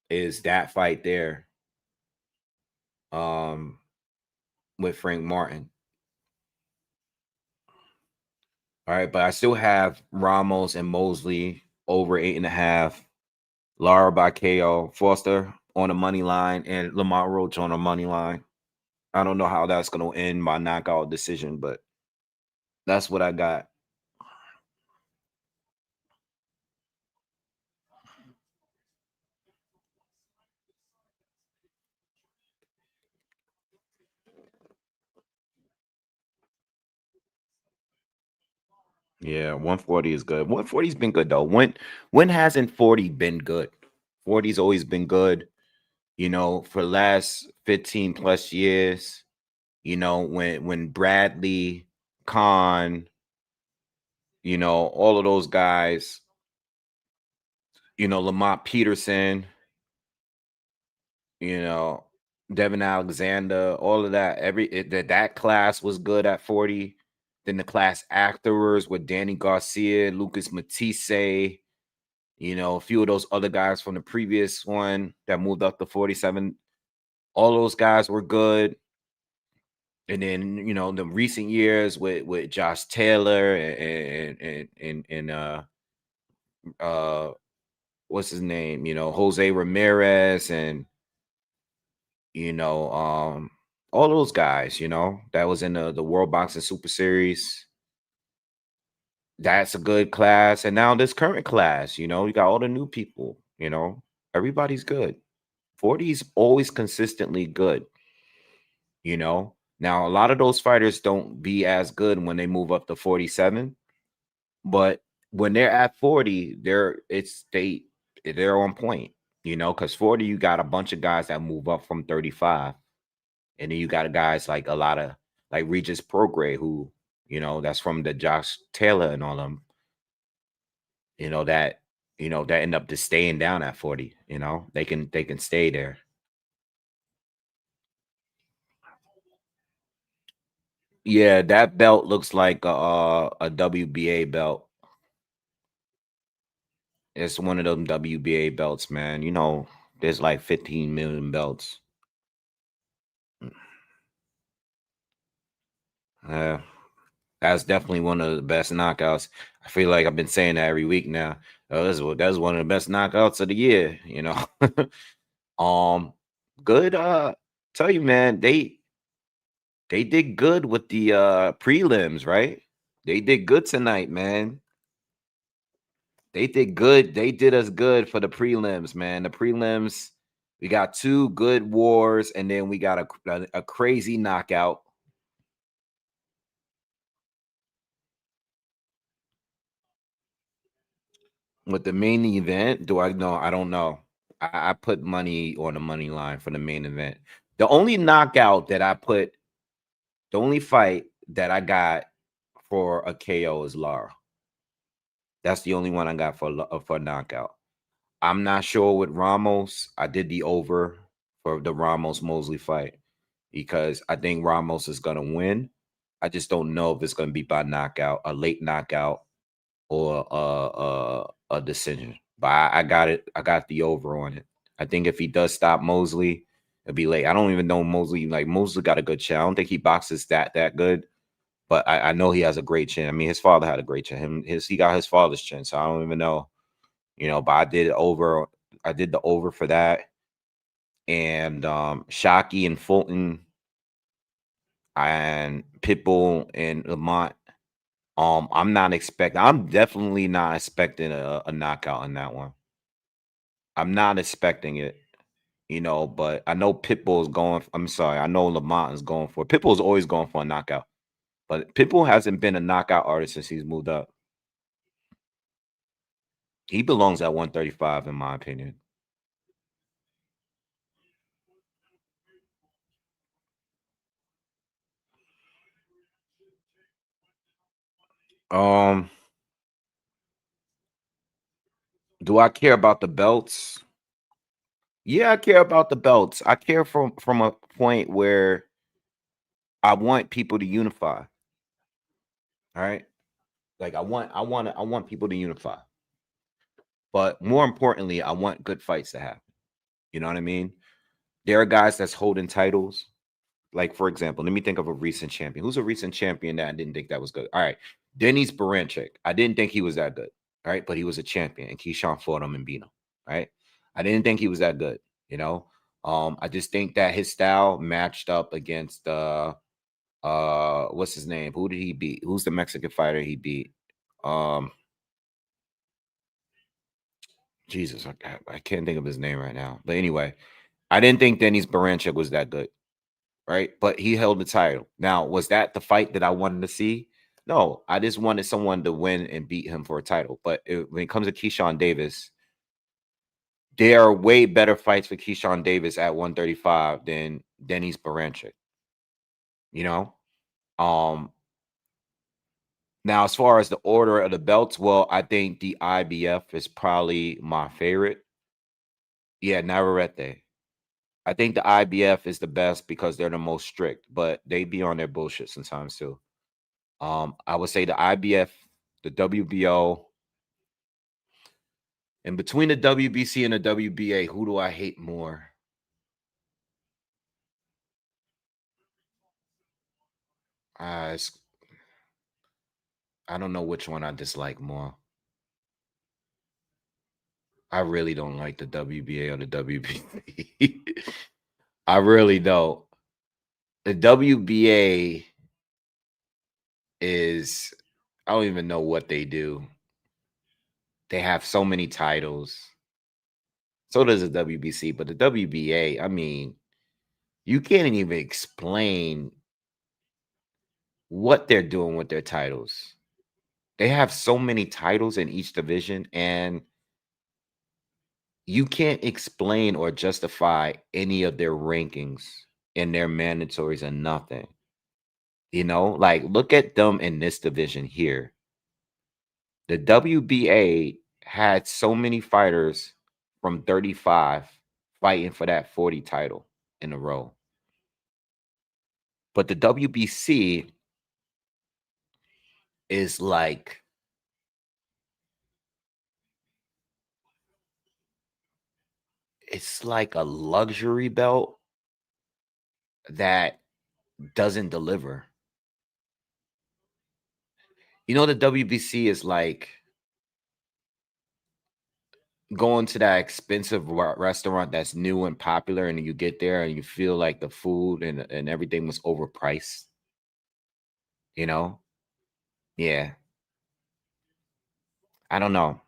Is that fight there with Frank Martin. All right, but I still have Ramos and Mosley over 8.5. Lara by KO, Foster on the money line, and Lamar Roach on the money line. I don't know how that's going to end my knockout decision, but that's what I got. Yeah, 140 is good. 140's been good though. When hasn't 40 been good? 40's always been good. You know, for the last 15 plus years. You know, when Bradley, Khan, you know, all of those guys, you know, Lamont Peterson, you know, Devin Alexander, all of that. That class was good at 40. Then the class afterwards with Danny Garcia, Lucas Matisse, you know, a few of those other guys from the previous one that moved up to 47. All those guys were good. And then, you know, the recent years with Josh Taylor and what's his name? You know, Jose Ramirez and you know, all those guys, you know, that was in the World Boxing Super Series. That's a good class. And now this current class, you know, you got all the new people, you know, everybody's good. 40's always consistently good, you know. Now, a lot of those fighters don't be as good when they move up to 47, but when they're at 40, they're on point, you know, because 40, you got a bunch of guys that move up from 35. And then you got guys like a lot of like Regis Prograis, who, that's from the Josh Taylor and all them, that, that end up just staying down at 40. They can stay there. Yeah, that belt looks like a WBA belt. It's one of them WBA belts, man. There's like 15 million belts. Yeah, that's definitely one of the best knockouts. I feel like I've been saying that every week now. That's one of the best knockouts of the year. Um, good. Tell you, man, they did good with the prelims, right? They did good tonight, man. They did good. They did us good for the prelims, man. The prelims, we got two good wars, and then we got a crazy knockout. With the main event, do I know? I don't know. I put money on the money line for the main event. The only knockout that I put, the only fight that I got for a KO is Lara. That's the only one I got for a knockout. I'm not sure with Ramos. I did the over for the Ramos Mosley fight because I think Ramos is gonna win. I just don't know if it's gonna be by knockout, a late knockout, or a decision. But I got it. I got the over on it. I think if he does stop Mosley, it'll be late. I don't even know Mosley. Like Mosley got a good chin. I don't think he boxes that good, but I know he has a great chin. I mean, his father had a great chin. He got his father's chin, so I don't even know. But I did over. I did the over for that, and Shockey and Fulton and Pitbull and Lamont. I'm definitely not expecting a knockout in that one. I'm not expecting it, but I know Pitbull is going. I'm sorry, I know Lamont is going for. Pitbull is always going for a knockout, but Pitbull hasn't been a knockout artist since he's moved up. He belongs at 135, in my opinion. Um, do I care about the belts? Yeah, I care about the belts. I care from a point where I want people to unify. All right, like I want people to unify. But more importantly, I want good fights to happen. You know what I mean? There are guys that's holding titles. Like, for example, let me think of a recent champion. Who's a recent champion that I didn't think that was good? All right. Denis Baranchik. I didn't think he was that good. All right. But he was a champion and Keyshawn fought him and beat him. Right. I didn't think he was that good. I just think that his style matched up against what's his name? Who did he beat? Who's the Mexican fighter he beat? Jesus, I can't think of his name right now. But anyway, I didn't think Denis Baranchik was that good, right? But he held the title. Now, was that the fight that I wanted to see? No, I just wanted someone to win and beat him for a title. But when it comes to Keyshawn Davis, there are way better fights for Keyshawn Davis at 135 than Denis Baranchik. You know, um, now as far as the order of the belts, well, I think the IBF is probably my favorite. Yeah, Navarrete. I think the IBF is the best because they're the most strict, but they be on their bullshit sometimes too. I would say the IBF, the WBO, and between the WBC and the WBA, who do I hate more? It's, I don't know which one I dislike more. I really don't like the WBA or the WBC. I really don't. The WBA is, I don't even know what they do. They have so many titles. So does the WBC, but the WBA, I mean, you can't even explain what they're doing with their titles. They have so many titles in each division, and you can't explain or justify any of their rankings in their mandatories are nothing. You know, like look at them in this division here. The WBA had so many fighters from 35 fighting for that 40 title in a row. But the WBC is like it's like a luxury belt that doesn't deliver. You know, the WBC is like going to that expensive restaurant that's new and popular, and you get there and you feel like the food and everything was overpriced. You know? Yeah. I don't know.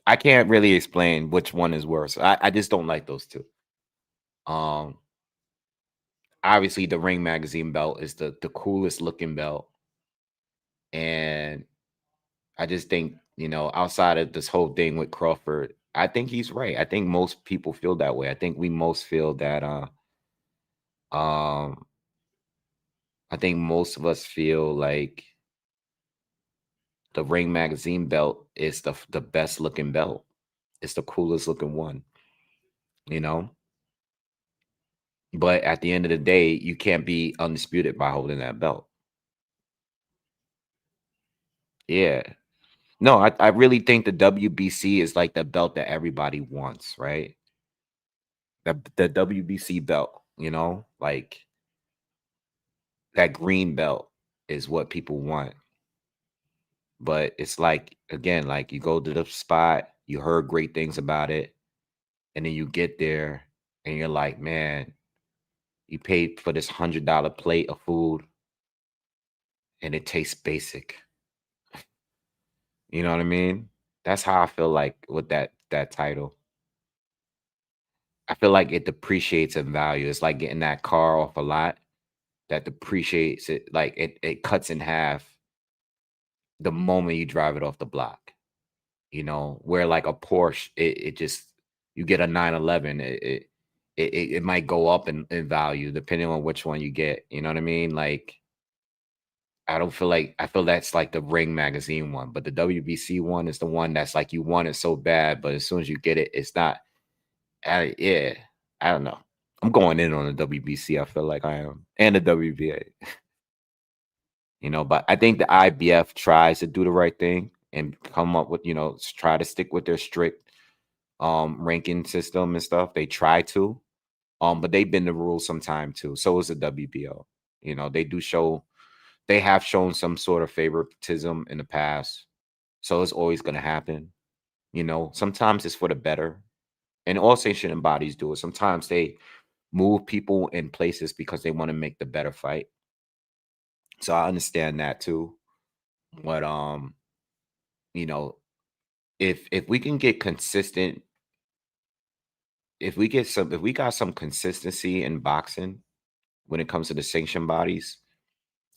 I can't really explain which one is worse. I just don't like those two. Um, Obviously the Ring Magazine belt is the coolest looking belt. And I just think, you know, outside of this whole thing with Crawford, I think he's right. I think most people feel that way. I think we most feel that um I think most of us feel like the Ring Magazine belt is the best looking belt. It's the coolest looking one, you know? But at the end of the day, you can't be undisputed by holding that belt. Yeah. No, I really think the WBC is like the belt that everybody wants, right? The WBC belt, you know, like that green belt is what people want. But it's like, again, like you go to the spot, you heard great things about it, and then you get there and you're like, man, you paid for this $100 plate of food and it tastes basic. You know what I mean? That's how I feel like with that title. I feel like it depreciates in value. It's like getting that car off a lot that depreciates it, like it cuts in half the moment you drive it off the block. You know, where like a Porsche, it just you get a 911, it might go up in value depending on which one you get. You know what I mean? Like I don't feel like I feel that's like the Ring Magazine one, but the WBC one is the one that's like you want it so bad, but as soon as you get it, it's not. Yeah, I don't know. I'm going in on the WBC. I feel like I am, and the WBA. You know, but I think the IBF tries to do the right thing and come up with, you know, try to stick with their strict ranking system and stuff. They try to, but they bend the rules sometime too. So is the WBO. You know, they have shown some sort of favoritism in the past. So it's always gonna happen. You know, sometimes it's for the better. And all sanctioning bodies do it. Sometimes they move people in places because they want to make the better fight. So I understand that too. But you know, if we can get consistent, if we got some consistency in boxing when it comes to the sanction bodies,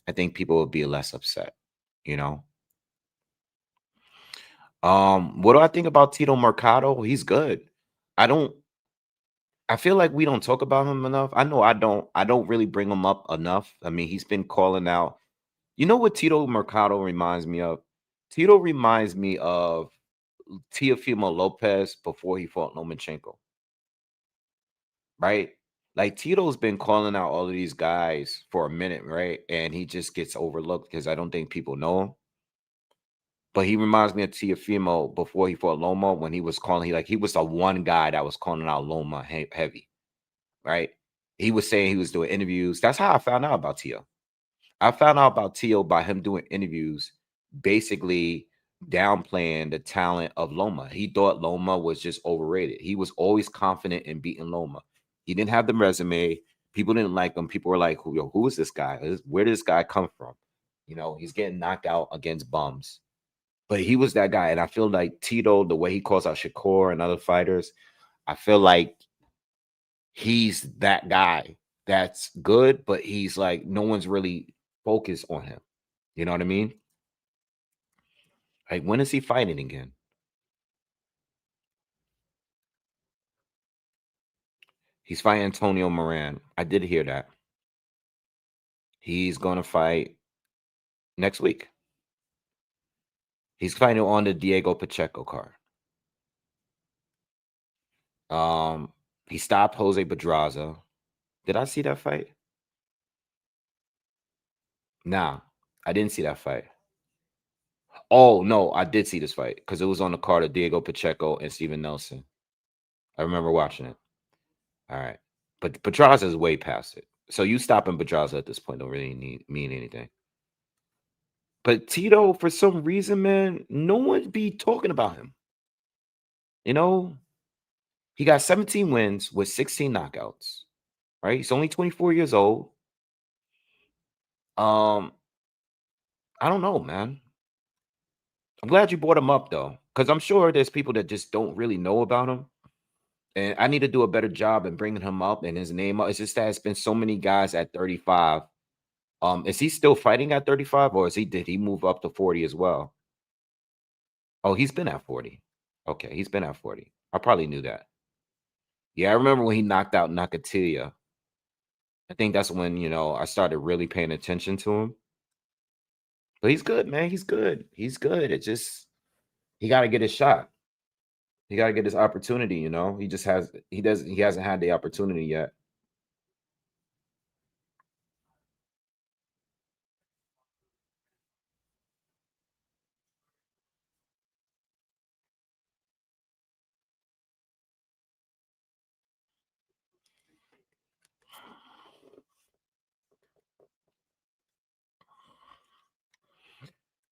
I think people would be less upset, you know. What do I think about Tito Mercado? He's good. I don't I feel like we don't talk about him enough. I know I don't really bring him up enough. I mean, he's been calling out. You know what Tito Mercado reminds me of? Tito reminds me of Teofimo Lopez before he fought Lomachenko, right? Like Tito's been calling out all of these guys for a minute, right? And he just gets overlooked because I don't think people know him. But he reminds me of Teofimo before he fought Loma when he was calling. He was the one guy that was calling out Loma heavy, right? He was saying he was doing interviews. That's how I found out about Tio. I found out about Tio by him doing interviews, basically downplaying the talent of Loma. He thought Loma was just overrated. He was always confident in beating Loma. He didn't have the resume. People didn't like him. People were like, who is this guy? Where did this guy come from? You know, he's getting knocked out against bums. But he was that guy. And I feel like Tito, the way he calls out Shakur and other fighters, I feel like he's that guy that's good, but he's like, no one's really focused on him. You know what I mean? Like, when is he fighting again? He's fighting Antonio Moran. I did hear that. He's going to fight next week. He's fighting on the Diego Pacheco card. He stopped Jose Pedraza. Did I see that fight? Nah, I didn't see that fight. Oh, no, I did see this fight because it was on the card of Diego Pacheco and Steven Nelson. I remember watching it. All right. But Pedraza is way past it. So you stopping Pedraza at this point don't really mean anything. But Tito, for some reason, man, no one be talking about him. You know, he got 17 wins with 16 knockouts. Right? He's only 24 years old. I don't know, man. I'm glad you brought him up though, because I'm sure there's people that just don't really know about him. And I need to do a better job in bringing him up and his name up. It's just that it's been so many guys at 35. Is he still fighting at 35, or did he move up to 40 as well? Oh, he's been at 40. Okay, he's been at 40. I probably knew that. Yeah, I remember when he knocked out Nakatilia. I think that's when, I started really paying attention to him. But he's good, man. He's good. He's good. It just he got to get his shot. He got to get his opportunity, He just he hasn't had the opportunity yet.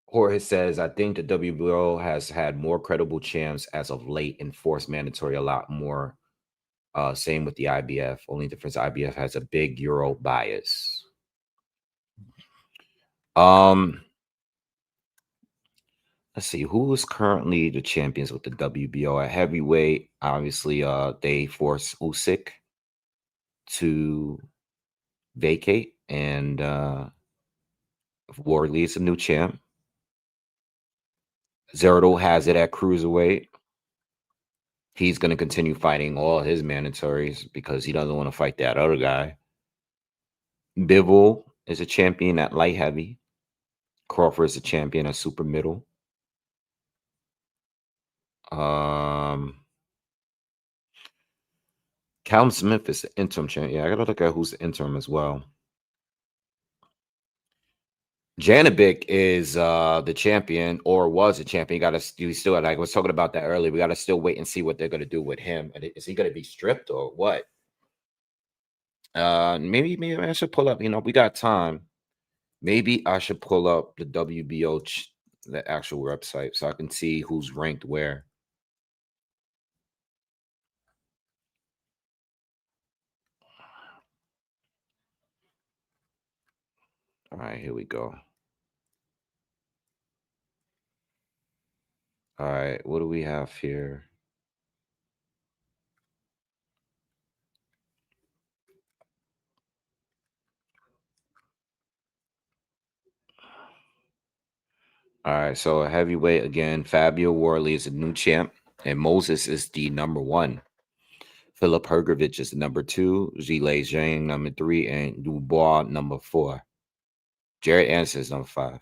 Jorge says, I think the WBO has had more credible champs as of late, enforced mandatory a lot more. Same with the IBF. Only difference, IBF has a big Euro bias. Let's see who is currently the champions with the WBO at heavyweight. Obviously, they force Usyk to vacate, and Wardley is a new champ. Zerto has it at cruiserweight. He's going to continue fighting all his mandatories because he doesn't want to fight that other guy. Bivol is a champion at light heavy. Crawford is a champion at super middle. Callum Smith is the interim champion. Yeah, I gotta look at who's the interim as well. Janibek is the champion, or was a champion. You still, like I was talking about that earlier. We gotta still wait and see what they're gonna do with him. And is he gonna be stripped or what? Maybe I should pull up. We got time. Maybe I should pull up the WBO, the actual website, so I can see who's ranked where. All right, here we go. All right, what do we have here? All right, so heavyweight again. Fabio Wardley is a new champ, and Moses is the number 1. Philip Hergovich is the number 2. Zhilei Zhang number 3, and Dubois number 4. Jared Anderson is number 5.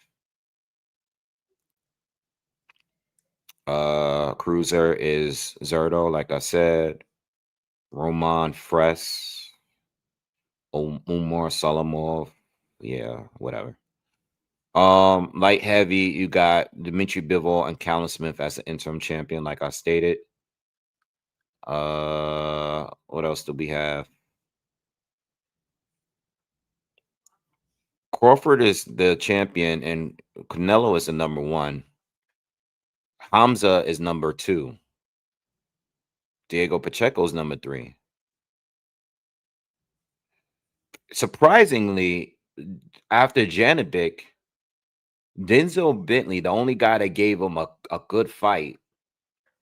Cruiser is Zerto, like I said. Roman Fres, Umar Salamov, yeah, whatever. Light heavy, you got Dimitri Bivol and Callum Smith as the interim champion, like I stated. What else do we have? Crawford is the champion, and Canelo is the number 1. Hamza is number 2. Diego Pacheco is number 3. Surprisingly, after Janibek, Denzel Bentley, the only guy that gave him a good fight,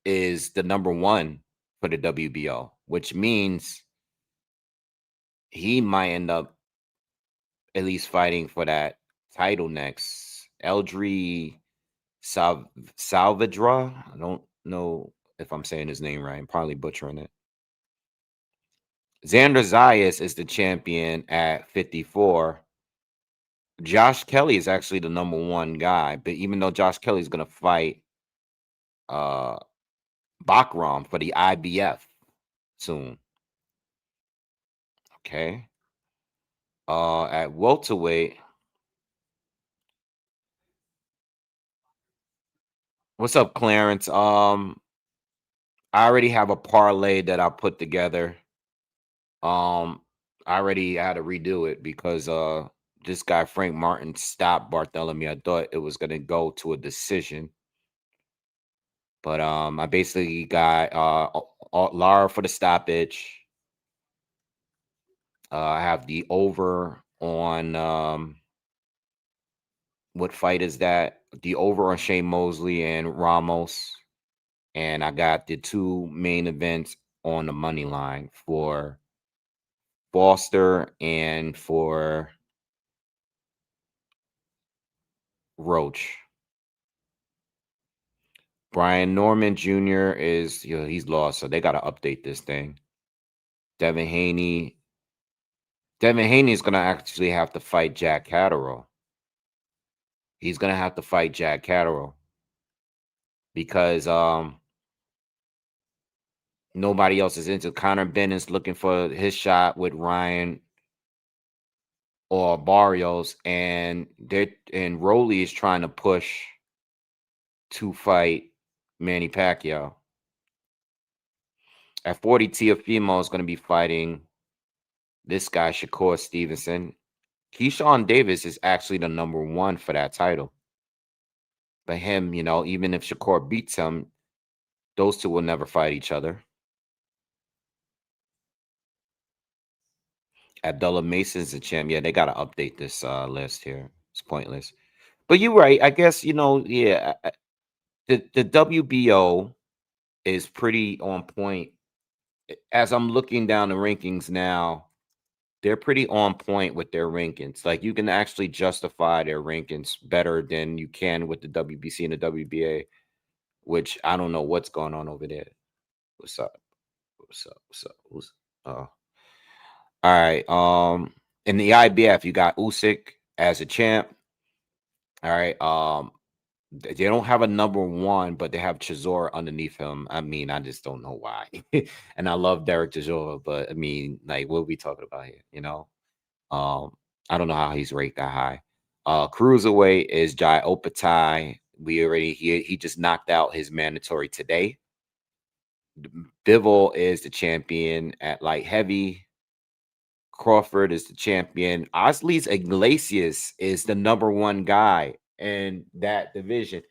is the number 1 for the WBO, which means he might end up at least fighting for that title next. Eldri Salvadra. I don't know if I'm saying his name right. I'm probably butchering it. Xander Zayas is the champion at 54. Josh Kelly is actually the number one guy, but even though Josh Kelly is going to fight uh Bakram for the IBF soon. Okay. At welterweight, what's up, Clarence? I already have a parlay that I put together. Um, I already had to redo it because this guy Frank Martin stopped Barthelemy. I thought it was gonna go to a decision, but I basically got Lara for the stoppage. I have the over on what fight is that? The over on Shane Mosley and Ramos. And I got the two main events on the money line for Foster and for Roach. Brian Norman Jr. is, he's lost, so they got to update this thing. Devin Haney. Devin Haney is going to actually have to fight Jack Catterall. He's going to have to fight Jack Catterall because nobody else is into. Connor Bennett's looking for his shot with Ryan or Barrios, and Roley is trying to push to fight Manny Pacquiao. At 40, Teofimo is going to be fighting this guy, Shakur Stevenson. Keyshawn Davis is actually the number one for that title. But him, even if Shakur beats him, those two will never fight each other. Abdullah Mason's the champ. Yeah, they got to update this list here. It's pointless. But you're right. I guess, yeah, the WBO is pretty on point. As I'm looking down the rankings now, they're pretty on point with their rankings. Like, you can actually justify their rankings better than you can with the WBC and the WBA, which I don't know what's going on over there. What's up? What's up? What's up? All right. In the IBF, you got Usyk as a champ. All right. They don't have a number one, but they have Chisora underneath him. I mean, I just don't know why. And I love Derek Chisora, but I mean, like, what are we talking about here? I don't know how he's ranked that high. Cruiserweight is Jai Opatai. He just knocked out his mandatory today. Bivol is the champion at light heavy. Crawford is the champion. Osleys Iglesias is the number one guy in that division.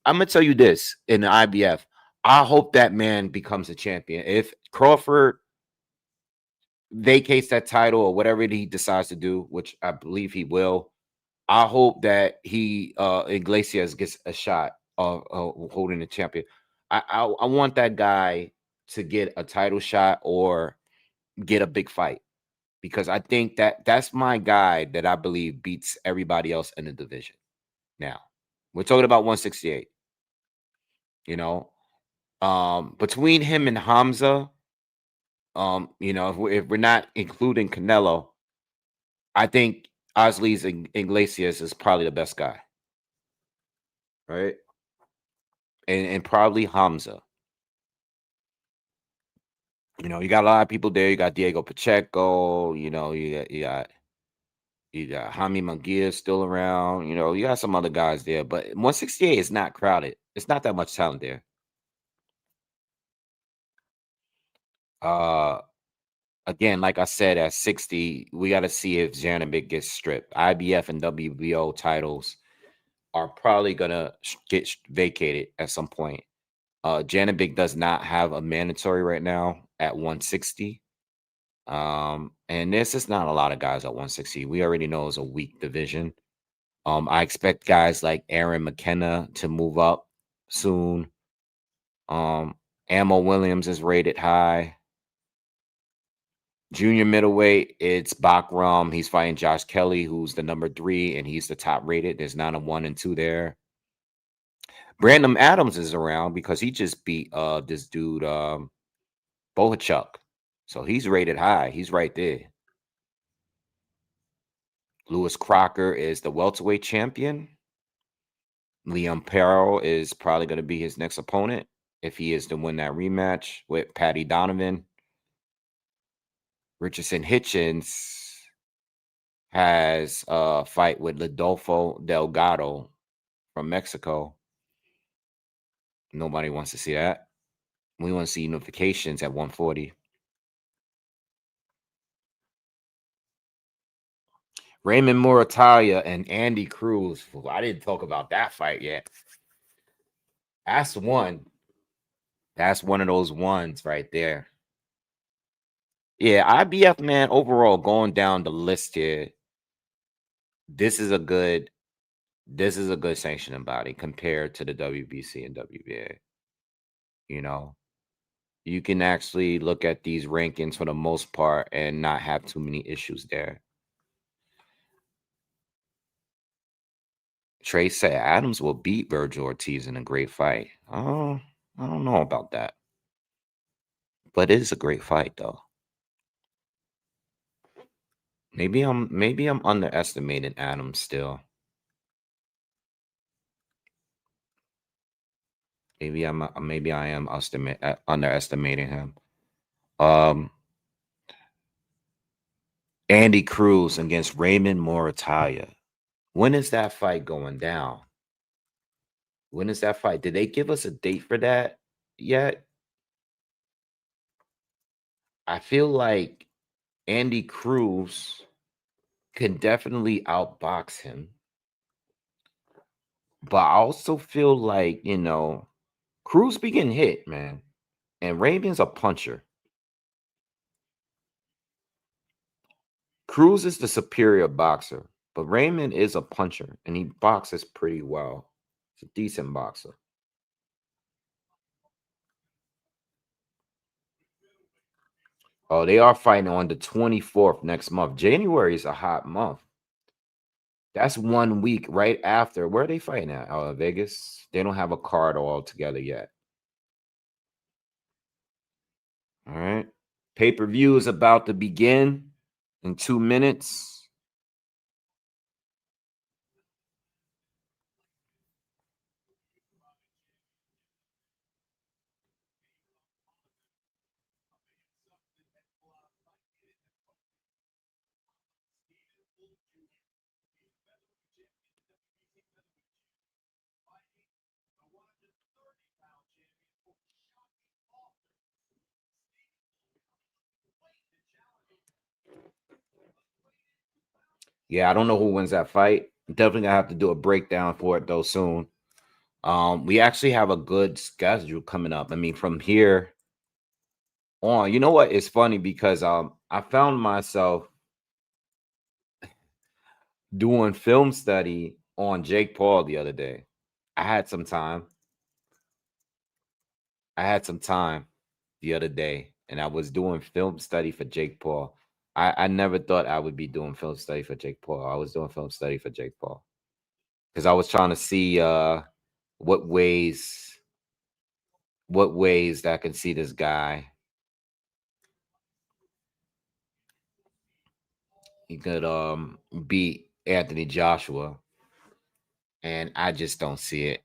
I'm gonna tell you this in the IBF. I hope that man becomes a champion. If Crawford vacates that title or whatever he decides to do, which I believe he will, I hope that Iglesias gets a shot of holding the champion. I want that guy to get a title shot or get a big fight, because I think that's my guy that I believe beats everybody else in the division. Now, we're talking about 168. Between him and Hamza, if we're not including Canelo, I think Osleys Iglesias is probably the best guy, right? And probably Hamza. You got a lot of people there. You got Diego Pacheco. You got Jaime Munguia still around. You got some other guys there, but 168 is not crowded. It's not that much talent there. Again, like I said, at 60, we got to see if Janibek gets stripped. IBF and WBO titles are probably gonna get vacated at some point. Janibek does not have a mandatory right now at 160. And there's just not a lot of guys at 160. We already know it's a weak division. I expect guys like Aaron McKenna to move up soon. Ammo Williams is rated high. Junior middleweight, it's Bakram. He's fighting Josh Kelly, who's the number 3, and he's the top rated. There's not a 1 and 2 there. Brandon Adams is around because he just beat this dude, Bohachuk. So he's rated high. He's right there. Lewis Crocker is the welterweight champion. Liam Perro is probably going to be his next opponent if he is to win that rematch with Patty Donovan. Richardson Hitchens has a fight with Rodolfo Delgado from Mexico. Nobody wants to see that. We want to see unifications at 140. Raymond Moratalia and Andy Cruz. I didn't talk about that fight yet. That's one. That's one of those ones right there. Yeah, IBF, man, overall, going down the list here, this is a good sanctioning body compared to the WBC and WBA. You know, you can actually look at these rankings for the most part and not have too many issues there. Trey said Adams will beat Virgil Ortiz in a great fight. Oh, I don't know about that. But it is a great fight, though. Maybe I'm underestimating Adams still. Maybe I am underestimating him. Andy Cruz against Raymond Moratalia. When is that fight going down? When is that fight? Did they give us a date for that yet? I feel like Andy Cruz can definitely outbox him. But I also feel like, Cruz be getting hit, man. And Raymond's a puncher. Cruz is the superior boxer, but Raymond is a puncher, and he boxes pretty well. He's a decent boxer. Oh, they are fighting on the 24th next month. January is a hot month. That's 1 week right after. Where are they fighting at? Vegas. They don't have a card all together yet. All right. Pay-per-view is about to begin in 2 minutes. Yeah, I don't know who wins that fight. Definitely gonna have to do a breakdown for it though soon. We actually have a good schedule coming up. I mean, from here on, you know what? It's funny because I found myself doing film study on Jake Paul the other day. I had some time. The other day, and I was doing film study for Jake Paul. I never thought I would be doing film study for Jake Paul. I was doing film study for Jake Paul because I was trying to see what ways that I can see this guy. He could beat Anthony Joshua, and I just don't see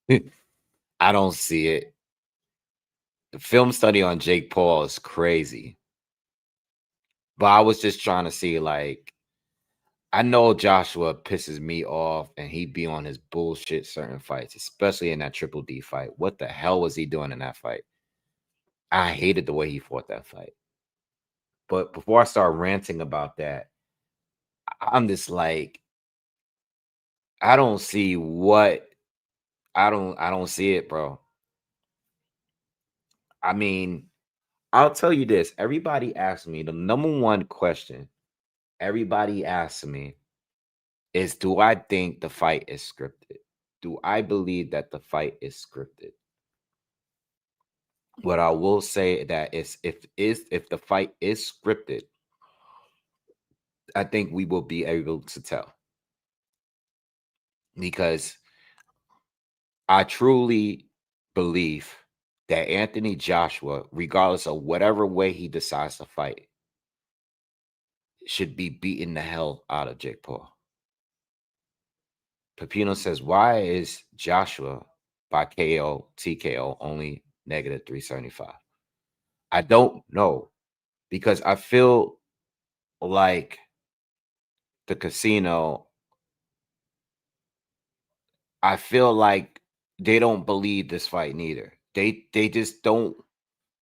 it. I don't see it. The film study on Jake Paul is crazy. But I was just trying to see, like, I know Joshua pisses me off and he be on his bullshit certain fights, especially in that Triple D fight. What the hell was he doing in that fight? I hated the way he fought that fight. But before I start ranting about that, I'm just like, I don't see what I don't see it, bro. I mean, I'll tell you this. Everybody asks me the number one question. Everybody asks me is, do I think the fight is scripted? Do I believe that the fight is scripted? What I will say that is if the fight is scripted, I think we will be able to tell. Because I truly believe that Anthony Joshua, regardless of whatever way he decides to fight, should be beating the hell out of Jake Paul. Pepino says, why is Joshua by KO, TKO only negative 375? I don't know, because I feel like the casino, I feel like they don't believe this fight neither. They just don't,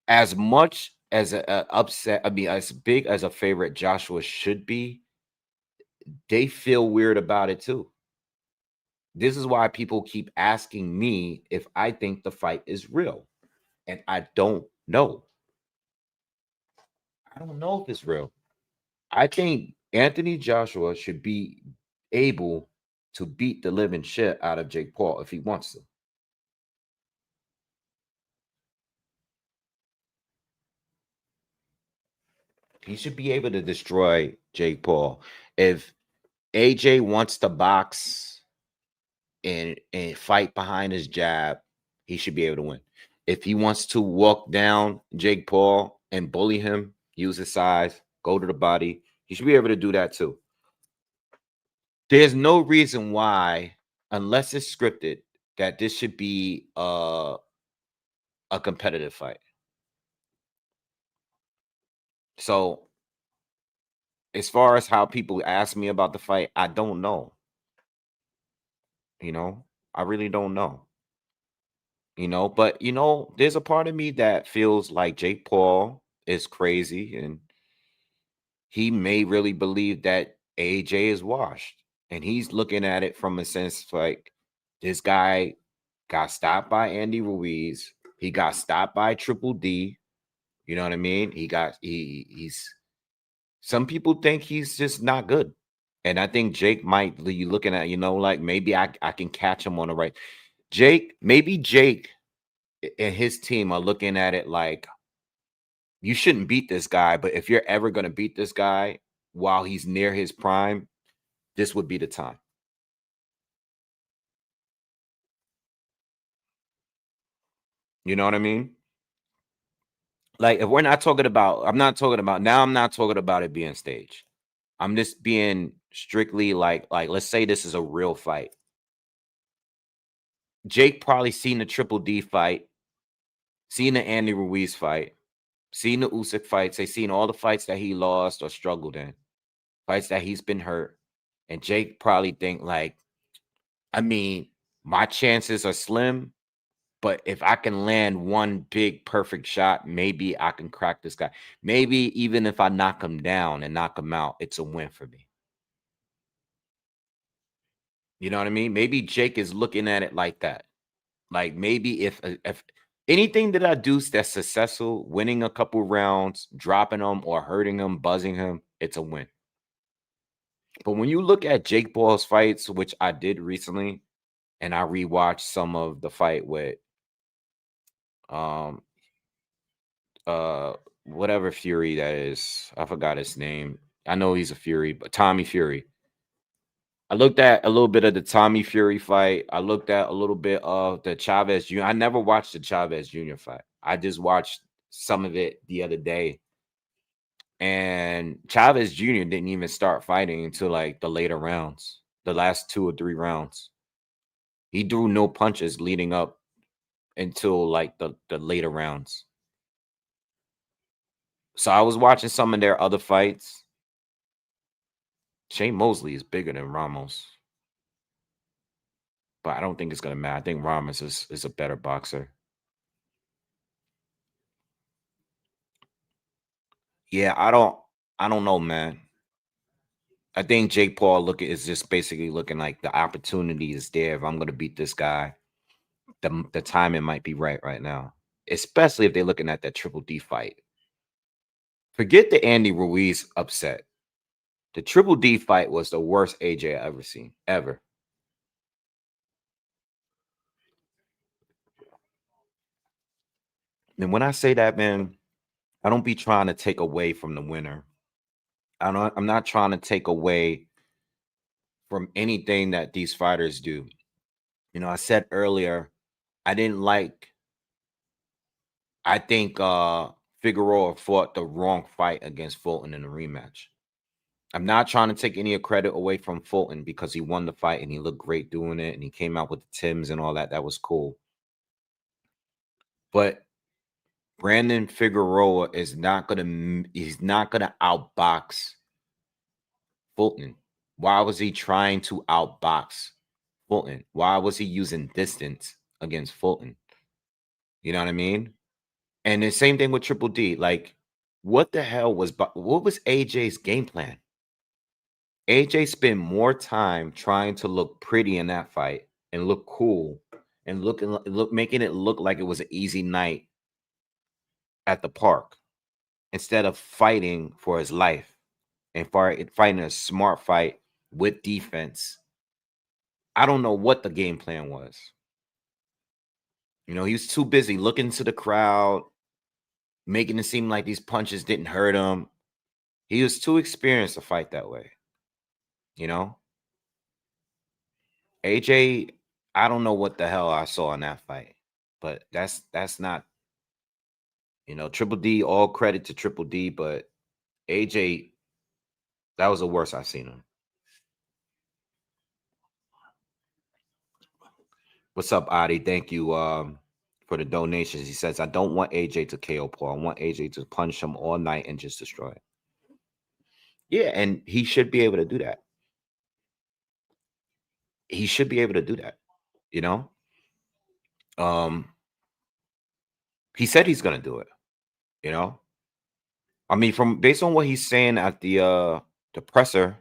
as much as a upset, I mean, as big as a favorite Joshua should be, they feel weird about it too. This is why people keep asking me if I think the fight is real. And I don't know. I don't know if it's real. I think Anthony Joshua should be able to beat the living shit out of Jake Paul if he wants to. He should be able to destroy Jake Paul. If AJ wants to box and fight behind his jab, he should be able to win. If he wants to walk down Jake Paul and bully him, use his size, go to the body, he should be able to do that too. There's no reason why, unless it's scripted, that this should be a competitive fight. So as far as how people ask me about the fight, I don't know. You know, I really don't know. You know, but you know, there's a part of me that feels like Jake Paul is crazy and he may really believe that AJ is washed. And he's looking at it from a sense like this guy got stopped by Andy Ruiz. He got stopped by Triple D. You know what I mean? He's some people think he's just not good. And I think Jake might be looking at, you know, like maybe I can catch him on the right. Maybe Jake and his team are looking at it like you shouldn't beat this guy, but if you're ever going to beat this guy while he's near his prime, this would be the time. You know what I mean? Like if we're not talking about, I'm not talking about it being staged. I'm just being strictly like let's say this is a real fight. Jake probably seen the Triple D fight, seen the Andy Ruiz fight, seen the Usyk fights. They seen all the fights that he lost or struggled in, fights that he's been hurt. And Jake probably think like, I mean, my chances are slim, but if I can land one big perfect shot, maybe I can crack this guy. Maybe even if I knock him down and knock him out, it's a win for me. You know what I mean? Maybe Jake is looking at it like that. Like maybe if anything that I do that's successful, winning a couple rounds, dropping them or hurting him, buzzing him, it's a win. But when you look at Jake Paul's fights, which I did recently, and I rewatched some of the fight with whatever Fury that is. I forgot his name. I know he's a Fury, but Tommy Fury. I looked at a little bit of the Tommy Fury fight. I looked at a little bit of the Chavez Jr. I never watched the Chavez Jr. fight. I just watched some of it the other day. And Chavez Jr. didn't even start fighting until like the later rounds, the last 2 or 3 rounds. He threw no punches leading up until like the later rounds. So I was watching some of their other fights. Shane Mosley is bigger than Ramos. But I don't think it's going to matter. I think Ramos is a better boxer. Yeah, I don't know, man. I think Jake Paul is just basically looking like the opportunity is there. If I'm going to beat this guy, the timing might be right now. Especially if they're looking at that Triple D fight. Forget the Andy Ruiz upset. The Triple D fight was the worst AJ I ever seen, ever. And when I say that, man, I don't be trying to take away from the winner. I'm not trying to take away from anything that these fighters do. You know, I said earlier, I didn't like I think Figueroa fought the wrong fight against Fulton in the rematch. I'm not trying to take any credit away from Fulton because he won the fight and he looked great doing it and he came out with the Tims and all that. That was cool. But Brandon Figueroa he's not gonna outbox Fulton. Why was he trying to outbox Fulton? Why was he using distance against Fulton? You know what I mean? And the same thing with Triple D. Like, what the hell what was AJ's game plan? AJ spent more time trying to look pretty in that fight and look cool and making it look like it was an easy night at the park instead of fighting for his life and fighting a smart fight with defense. I don't know what the game plan was. You know, he was too busy looking to the crowd, making it seem like these punches didn't hurt him. He was too experienced to fight that way. You know? AJ, I don't know what the hell I saw in that fight, but that's not, Triple D, all credit to Triple D, but AJ, that was the worst I've seen him. What's up, Adi? Thank you for the donations. He says, I don't want AJ to KO Paul. I want AJ to punch him all night and just destroy it. Yeah, and he should be able to do that. He should be able to do that, you know? He said he's gonna do it, you know. I mean, based on what he's saying at the presser,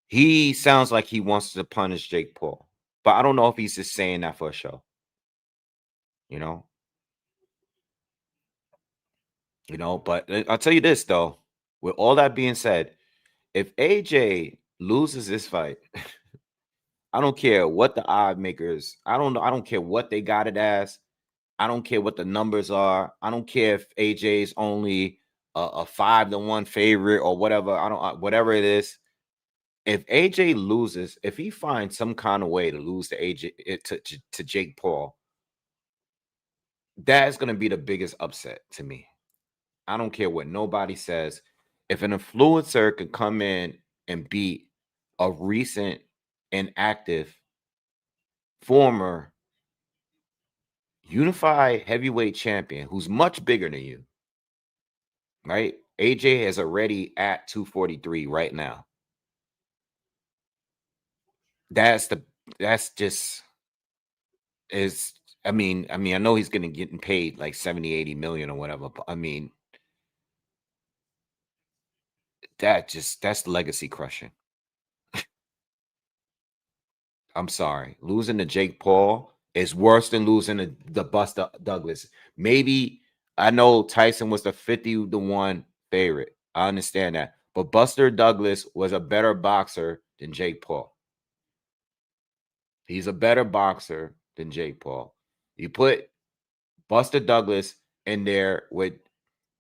he sounds like he wants to punish Jake Paul. But I don't know if he's just saying that for a show. You know? But I'll tell you this though. With all that being said, if AJ loses this fight, I don't care what the odd makers, I don't care what they got it as. I don't care what the numbers are. I don't care if AJ's only a 5-1 favorite or whatever. Whatever it is. If AJ loses, if he finds some kind of way to lose to AJ to Jake Paul, that's gonna be the biggest upset to me. I don't care what nobody says. If an influencer could come in and beat a recent and active former unified heavyweight champion who's much bigger than you, right? AJ is already at 243 right now. That's just is I mean, I know he's gonna get paid like 70-80 million or whatever, but I mean that's legacy crushing. I'm sorry. Losing to Jake Paul is worse than losing to the Buster Douglas. Maybe I know Tyson was the 50-1 favorite. I understand that. But Buster Douglas was a better boxer than Jake Paul. He's a better boxer than Jake Paul. You put Buster Douglas in there with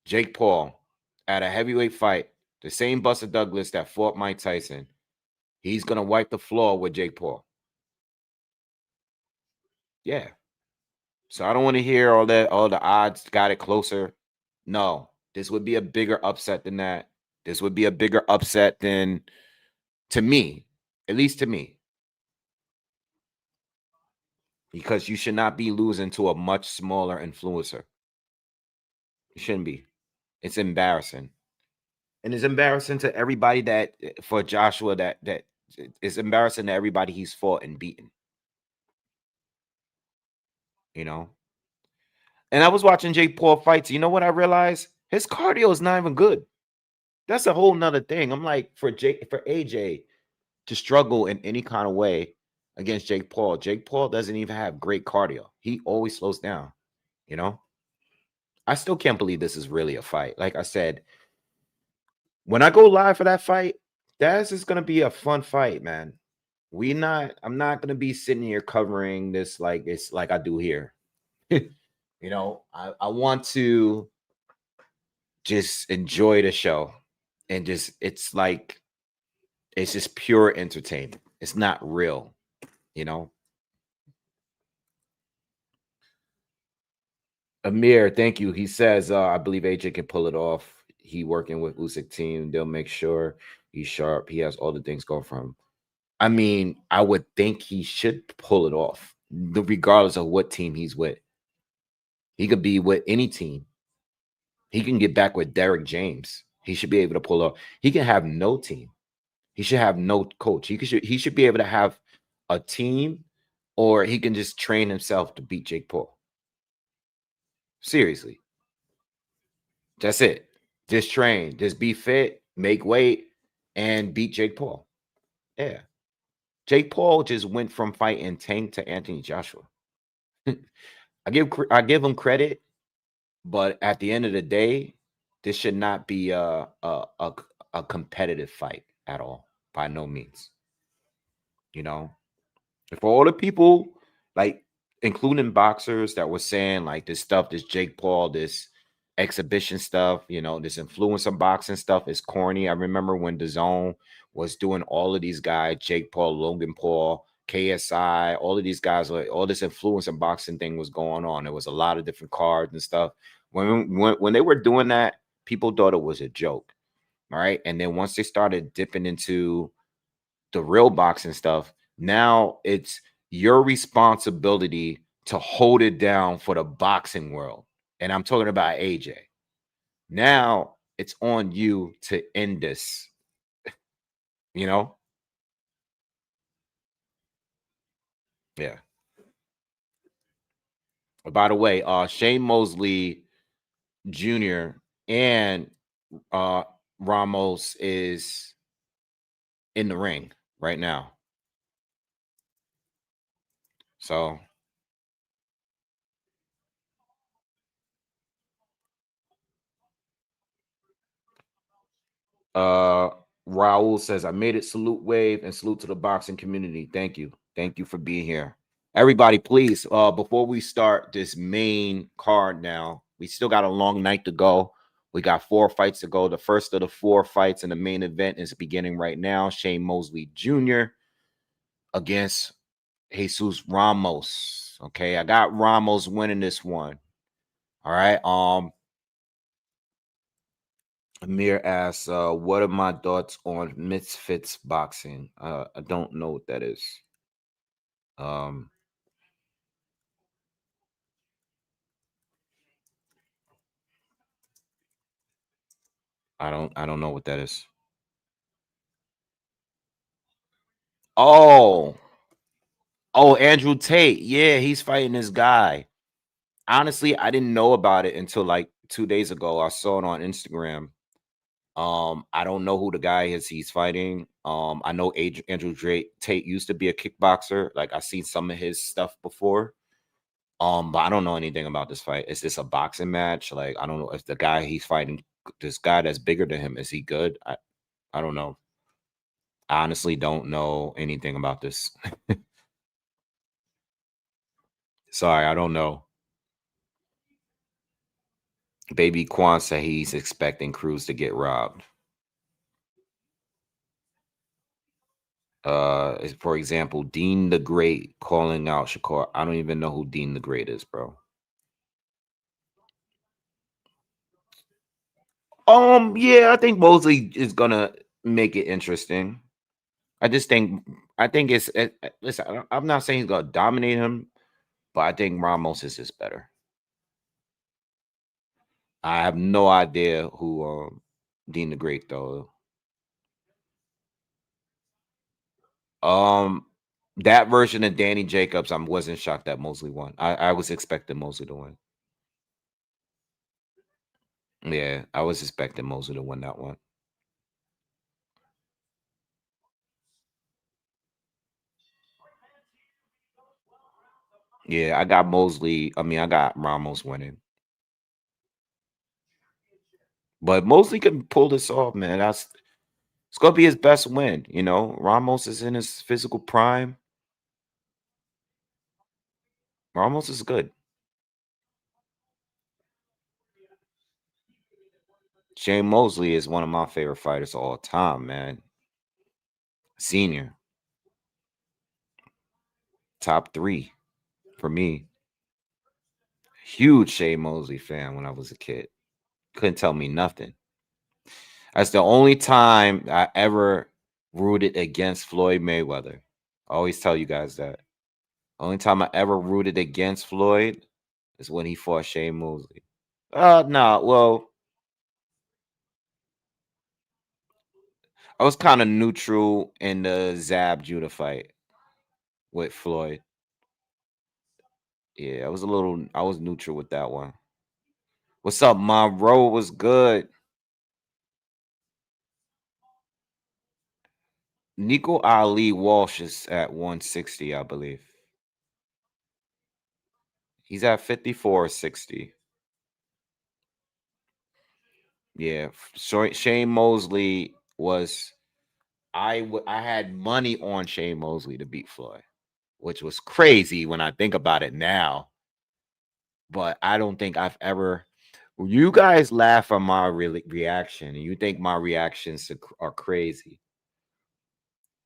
Jake Paul at a heavyweight fight, the same Buster Douglas that fought Mike Tyson, he's going to wipe the floor with Jake Paul. Yeah. So I don't want to hear all that, all the odds got it closer. No, this would be a bigger upset than that. This would be a bigger upset than, to me, at least to me. Because you should not be losing to a much smaller influencer. You shouldn't be. It's embarrassing. And it's embarrassing to everybody for Joshua, that it's embarrassing to everybody he's fought and beaten. And I was watching Jake Paul fights. You know what I realized? His cardio is not even good. That's a whole nother thing. I'm like, for AJ to struggle in any kind of way against Jake Paul doesn't even have great cardio. He always slows down, I still can't believe this is really a fight. Like I said, when I go live for that fight, that's just going to be a fun fight, man. I'm not going to be sitting here covering this like it's like I do here. I want to just enjoy the show and it's just pure entertainment. It's not real, Amir, thank you. He says, I believe AJ can pull it off. He working with Usyk team. They'll make sure he's sharp. He has all the things going for him. I mean, I would think he should pull it off, regardless of what team he's with. He could be with any team. He can get back with Derek James. He should be able to pull off. He can have no team. He should have no coach. He should be able to have a team, or he can just train himself to beat Jake Paul. Seriously. That's it. Just train. Just be fit, make weight, and beat Jake Paul. Yeah. Jake Paul just went from fighting Tank to Anthony Joshua. I give him credit, but at the end of the day, this should not be a competitive fight at all, by no means. You know, for all the people, like including boxers that were saying like this stuff, this Jake Paul, this exhibition stuff, this influencer boxing stuff is corny. I remember when DAZN was doing all of these guys, Jake Paul, Logan Paul, KSI, all of these guys, like all this influencer boxing thing was going on. There was a lot of different cards and stuff. When they were doing that, people thought it was a joke. All right. And then once they started dipping into the real boxing stuff, now it's your responsibility to hold it down for the boxing world. And I'm talking about AJ. Now it's on you to end this, you know? Yeah. By the way, Shane Mosley Jr. and Ramos is in the ring right now. So Raul says, I made it. Salute Wave and salute to the boxing community. Thank you. Thank you for being here. Everybody, please, before we start this main card now, we still got a long night to go. We got 4 fights to go. The first of the 4 fights in the main event is beginning right now. Shane Mosley Jr. against Jesus Ramos. Okay, I got Ramos winning this one. All right. Amir asks, what are my thoughts on Misfits boxing? I don't know what that is. I don't know what that is. Oh, Andrew Tate. Yeah, he's fighting this guy. Honestly, I didn't know about it until like 2 days ago. I saw it on Instagram. I don't know who the guy is he's fighting. I know Andrew Tate used to be a kickboxer. Like I've seen some of his stuff before. But I don't know anything about this fight. Is this a boxing match? Like I don't know if the guy he's fighting, this guy that's bigger than him, is he good? I don't know. I honestly don't know anything about this. Sorry, I don't know. Baby Quan said he's expecting Cruz to get robbed. For example, Dean the Great calling out Shakur. I don't even know who Dean the Great is, bro. Yeah, I think Mosley is gonna make it interesting. I think listen, I'm not saying he's gonna dominate him, but I think Ramos is just better. I have no idea who Dean the Great though. That version of Danny Jacobs, I wasn't shocked that Mosley won. I was expecting Mosley to win. Yeah, I was expecting Mosley to win that one. Yeah, I got Mosley. I mean, I got Ramos winning. But Mosley can pull this off, man. It's gonna be his best win. Ramos is in his physical prime. Ramos is good. Shane Mosley is one of my favorite fighters of all time, man. Senior. Top 3 for me. Huge Shane Mosley fan when I was a kid. Couldn't tell me nothing. That's the only time I ever rooted against Floyd Mayweather. I always tell you guys that. Only time I ever rooted against Floyd is when he fought Shane Mosley. No, well, I was kind of neutral in the Zab Judah fight with Floyd. Yeah, I was neutral with that one. What's up, Monroe? Was good. Nico Ali Walsh is at 160, I believe. He's at 54 or 60. Yeah, Shane Mosley was. I had money on Shane Mosley to beat Floyd, which was crazy when I think about it now. But I don't think I've ever. You guys laugh at my reaction, and you think my reactions are crazy.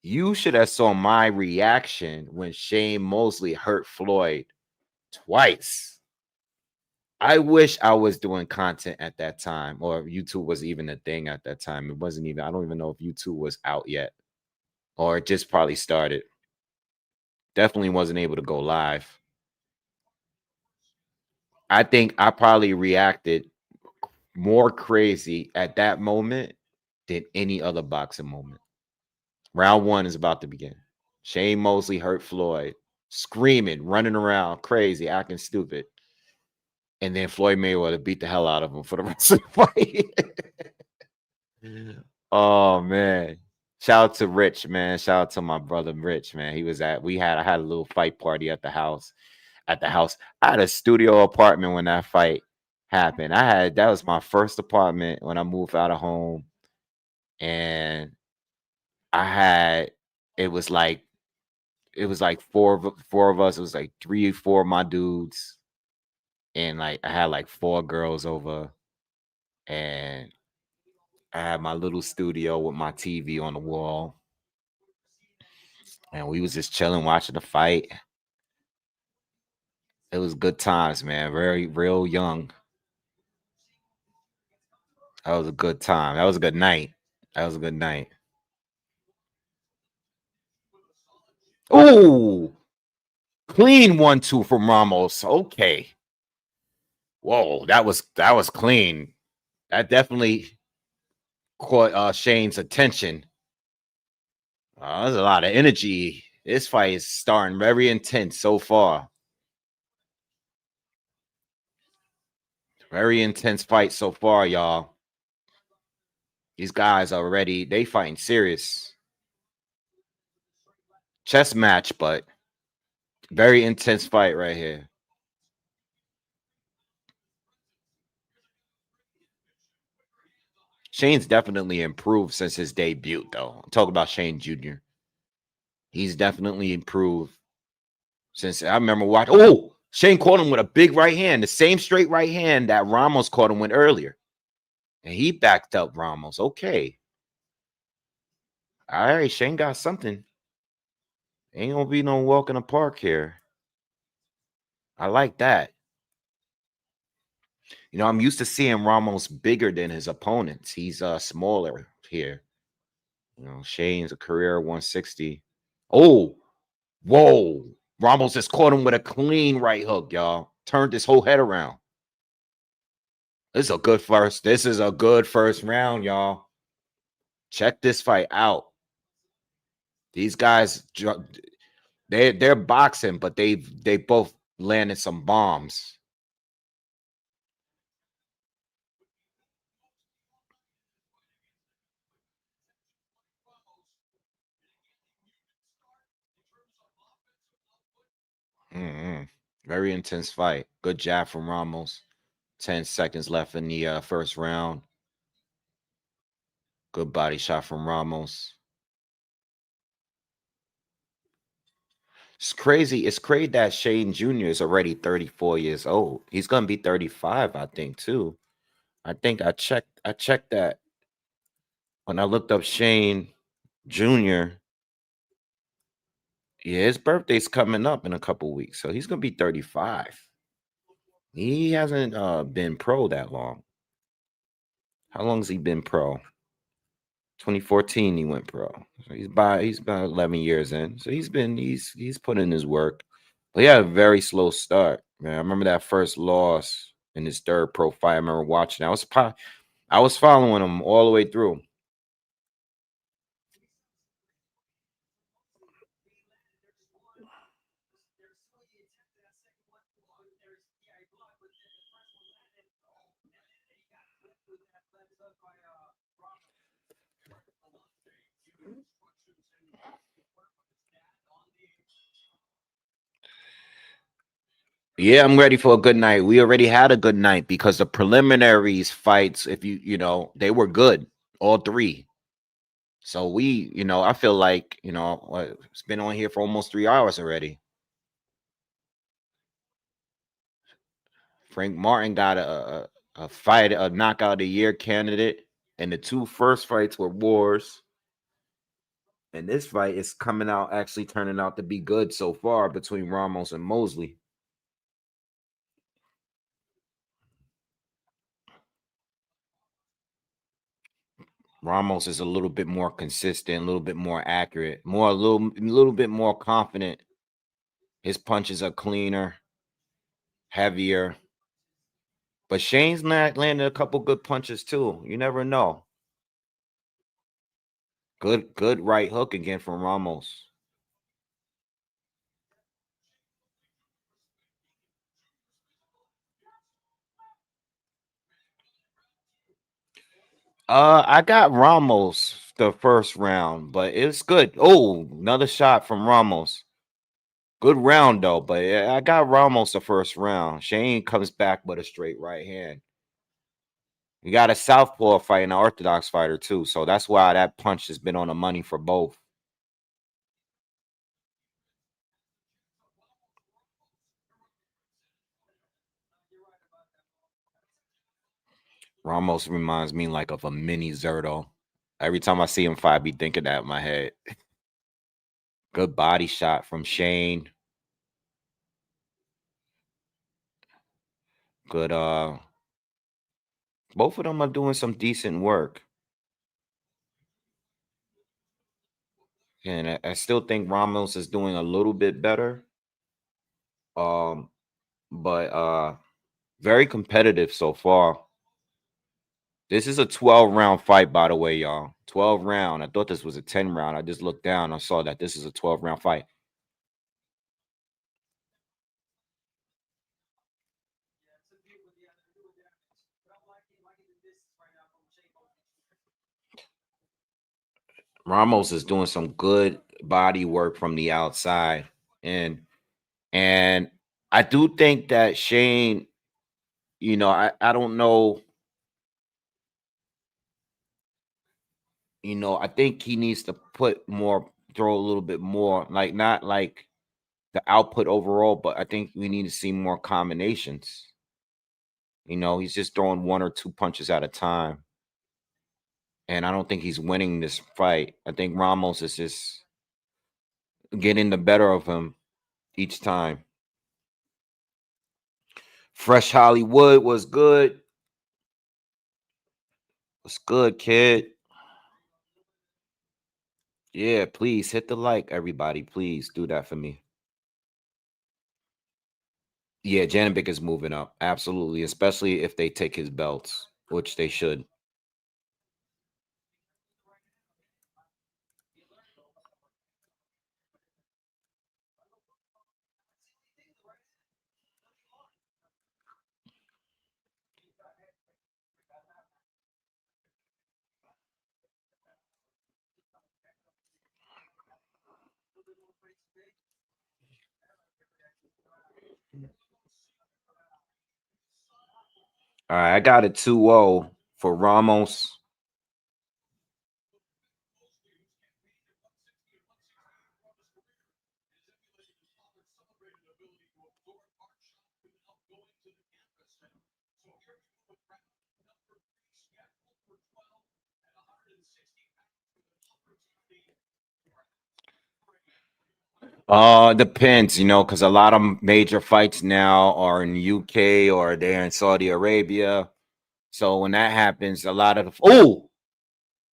You should have saw my reaction when Shane Mosley hurt Floyd twice. I wish I was doing content at that time, or YouTube was even a thing at that time. It wasn't even. I don't even know if YouTube was out yet, or it just probably started. Definitely wasn't able to go live. I think I probably reacted more crazy at that moment than any other boxing moment. Round one is about to begin. Shane Mosley hurt Floyd, screaming, running around, crazy, acting stupid. And then Floyd Mayweather beat the hell out of him for the rest of the fight. Oh, man. Shout out to Rich, man. Shout out to my brother Rich, man. I had a little fight party at the house. I had a studio apartment when that fight happened. That was my first apartment when I moved out of home. And it was like four of us. It was like 3 or 4 of my dudes. And like I had like 4 girls over. And I had my little studio with my TV on the wall. And we was just chilling, watching the fight. It was good times, man. Very real young. That was a good time. That was a good night. Oh, clean 1-2 from Ramos. Okay. Whoa, that was clean. That definitely caught Shane's attention. There's a lot of energy. This fight is starting very intense so far. Very intense fight so far, y'all. These guys are ready. They fighting serious. Chess match, but very intense fight right here. Shane's definitely improved since his debut, though. I'm talking about Shane Jr. He's definitely improved since I remember watching. Oh, Shane caught him with a big right hand, the same straight right hand that Ramos caught him with earlier. And he backed up Ramos. Okay. All right, Shane got something. Ain't gonna be no walk in the park here. I like that. You know, I'm used to seeing Ramos bigger than his opponents. He's smaller here. You know, Shane's a career 160. Oh, whoa. Ramos just caught him with a clean right hook, y'all. Turned his whole head around. This is a good first round, y'all. Check this fight out. These guys, they're boxing, but they both landed some bombs. Very intense fight. Good jab from Ramos. 10 seconds left in the first round. Good body shot from Ramos. It's crazy. It's crazy that Shane Jr. is already 34 years old. He's gonna be 35, I think, too. I think I checked that when I looked up Shane Jr. Yeah, his birthday's coming up in a couple weeks, so he's gonna be 35. He hasn't been pro that long. How long has he been pro? 2014 he went pro. So he's about 11 years in. So he's put in his work. But he had a very slow start. Man, I remember that first loss in his third pro fight. I remember watching. I was following him all the way through. Yeah, I'm ready for a good night. We already had a good night because the preliminaries fights, if they were good, all three. So I feel like, it's been on here for almost 3 hours already. Frank Martin got a fight, a knockout of the year candidate, and the two first fights were wars. And this fight is actually turning out to be good so far between Ramos and Mosley. Ramos is a little bit more consistent, a little bit more accurate, a little bit more confident. His punches are cleaner, heavier. But Shane's not landing a couple good punches too. You never know. Good right hook again from Ramos. I got Ramos the first round, but it's good. Oh, another shot from Ramos. Good round though, but I got Ramos the first round. Shane comes back with a straight right hand. You got a southpaw fight and an orthodox fighter too, so that's why that punch has been on the money for both. Ramos reminds me like of a mini Zerto. Every time I see him fight, I be thinking that in my head. Good body shot from Shane. Good. Both of them are doing some decent work, and I still think Ramos is doing a little bit better. Um, but very competitive so far. This is a 12-round fight, by the way, y'all. 12 round. I thought this was a 10 round. I just looked down. I saw that this is a 12-round fight. Ramos is doing some good body work from the outside, and I do think that Shane, I don't know, I think he needs to throw a little bit more, like not like the output overall, but I think we need to see more combinations. He's just throwing one or two punches at a time, and I don't think he's winning this fight. I think Ramos is just getting the better of him each time. Fresh Hollywood was good. Was good, kid. Yeah, please hit the like, everybody. Please do that for me. Yeah, Janibek is moving up. Absolutely. Especially if they take his belts, which they should. All right, I got a 2-0 for Ramos. Depends, because a lot of major fights now are in UK or they're in Saudi Arabia. So when that happens, a lot of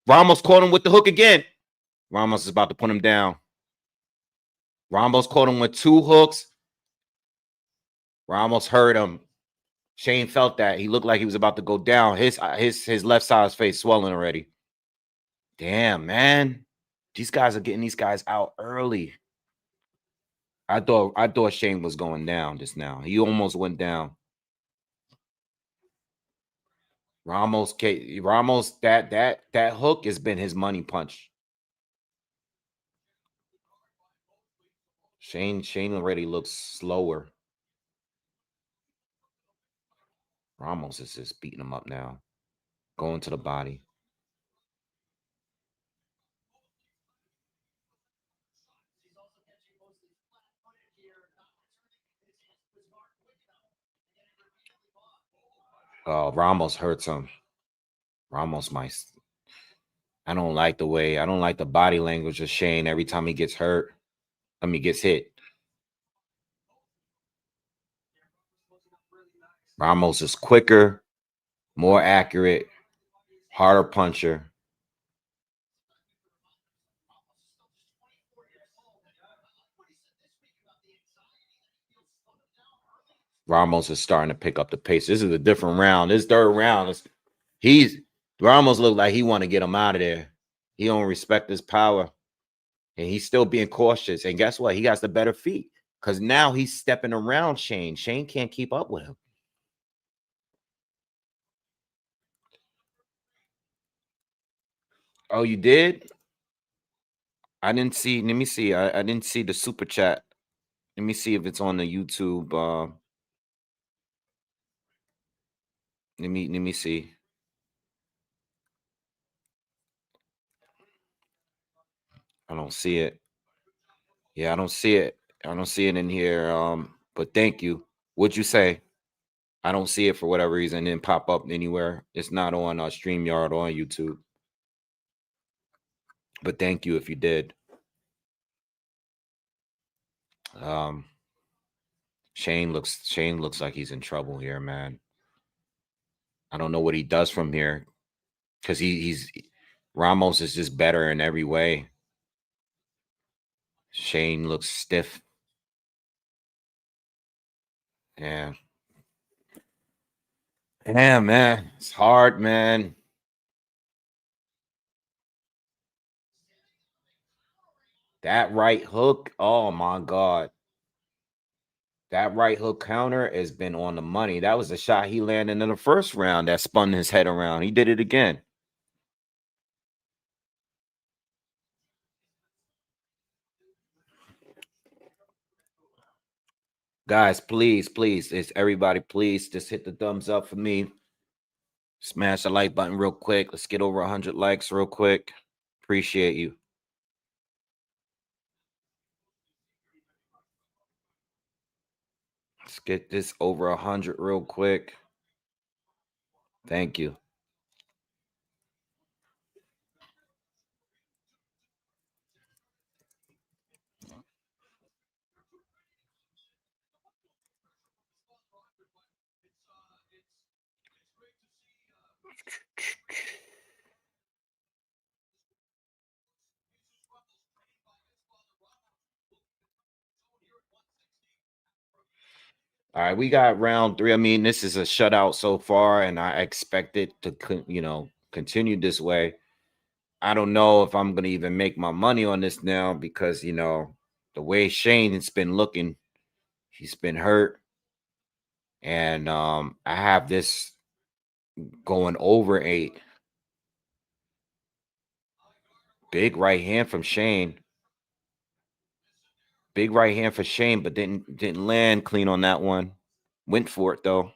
Ramos caught him with the hook again. Ramos is about to put him down. Ramos caught him with 2 hooks. Ramos hurt him. Shane felt that. He looked like he was about to go down. His left side of his face swelling already. Damn, man. These guys are getting these guys out early. I thought Shane was going down just now. He almost went down. Ramos, that hook has been his money punch. Shane already looks slower. Ramos is just beating him up now. Going to the body. Oh, Ramos hurts him. Ramos might. I don't like the body language of Shane every time he gets hurt. Gets hit. Ramos is quicker, more accurate, harder puncher. Ramos is starting to pick up the pace. This is a different round. This third round Ramos looked like he want to get him out of there. He don't respect his power. And he's still being cautious. And guess what? He got the better feet. Because now he's stepping around Shane. Shane can't keep up with him. Oh, you did? I didn't see. Let me see. I didn't see the super chat. Let me see if it's on the YouTube. Let me see. I don't see it. Yeah, I don't see it. I don't see it in here. But thank you. What'd you say? I don't see it for whatever reason. It didn't pop up anywhere. It's not on StreamYard or on YouTube. But thank you if you did. Shane looks like he's in trouble here, man. I don't know what he does from here. Because he's Ramos is just better in every way. Shane looks stiff. Yeah. Yeah, man. It's hard, man. That right hook, oh my God. That right hook counter has been on the money. That was the shot he landed in the first round that spun his head around. He did it again. Guys, please, it's everybody, please just hit the thumbs up for me. Smash the like button real quick. Let's get over 100 likes real quick. Appreciate you. Let's get this over 100 real quick. Thank you. All right, we got round 3. I mean, this is a shutout so far, and I expect it to, continue this way. I don't know if I'm gonna even make my money on this now because the way Shane has been looking, he's been hurt, and I have this going over 8. Big right hand from Shane. Big right hand for Shane, but didn't land clean on that one. Went for it though.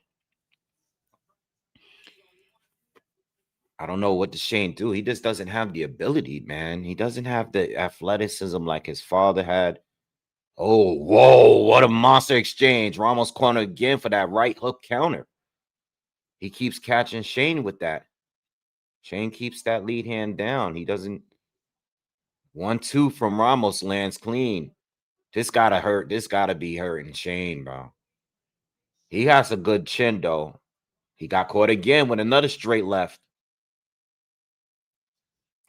I don't know what does Shane do. He just doesn't have the ability, man. He doesn't have the athleticism like his father had. Oh, whoa, what a monster exchange. Ramos corner again for that right hook counter. He keeps catching Shane with that. Shane keeps that lead hand down. He doesn't. 1-2 from Ramos lands clean. This gotta hurt. This gotta be hurting Shane, bro. He has a good chin, though. He got caught again with another straight left.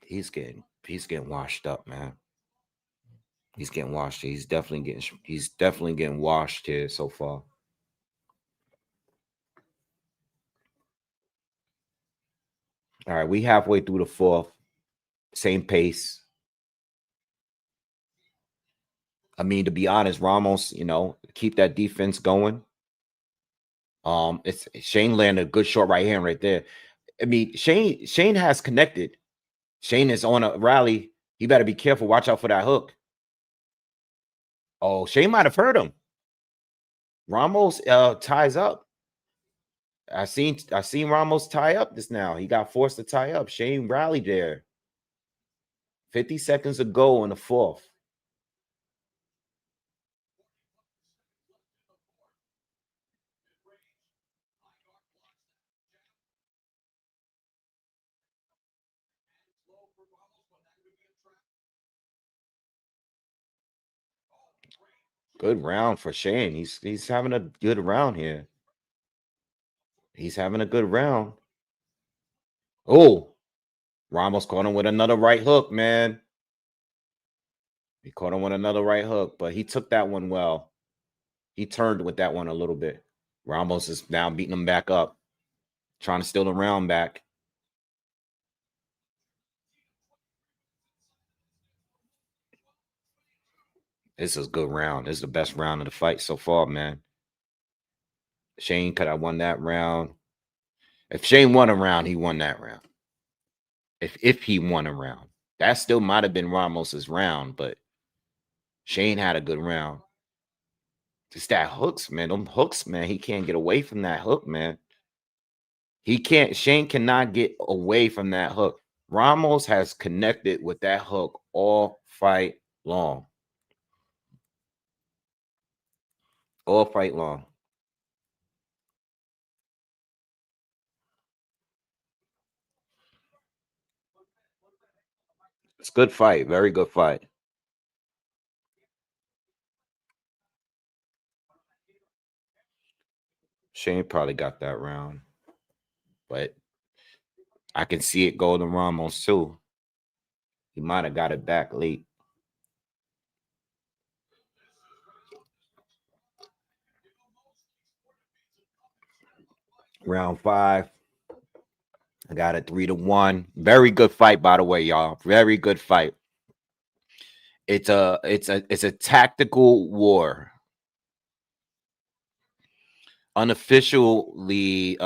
He's getting washed up, man. He's getting washed. He's definitely getting washed here so far. All right, we halfway through the fourth. Same pace. I mean, to be honest, Ramos, keep that defense going. It's Shane landed a good short right hand right there. I mean, Shane has connected. Shane is on a rally. He better be careful. Watch out for that hook. Oh, Shane might have hurt him. Ramos ties up. I seen Ramos tie up just now. He got forced to tie up. Shane rallied there. 50 seconds to go in the fourth. Good round for Shane. He's having a good round here. He's having a good round. Oh, Ramos caught him with another right hook, man. He caught him with another right hook, but he took that one well. He turned with that one a little bit. Ramos is now beating him back up, trying to steal the round back. This is a good round. This is the best round of the fight so far, man. Shane could have won that round. If Shane won a round, he won that round. If he won a round. That still might have been Ramos's round, but Shane had a good round. Just that hooks, man. Them hooks, man. He can't get away from that hook, man. Shane cannot get away from that hook. Ramos has connected with that hook all fight long. All fight long. It's a good fight. Very good fight. Shane probably got that round. But I can see it go to Ramos too. He might have got it back late. Round 5. I got it 3-1. Very good fight, by the way, y'all. Very good fight. It's a tactical war. Unofficially,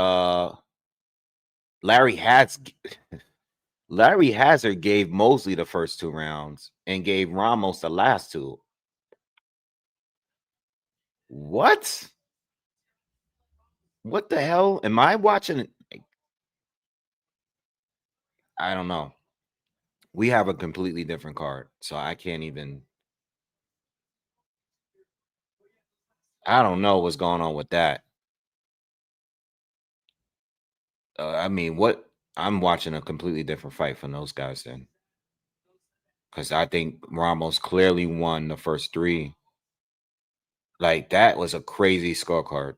Larry Hazard gave Mosley the first 2 rounds and gave Ramos the last 2. What? What the hell? Am I watching? I don't know. We have a completely different card, so I can't even. I don't know what's going on with that. I mean, what? I'm watching a completely different fight from those guys then. Because I think Ramos clearly won the first 3. Like, that was a crazy scorecard.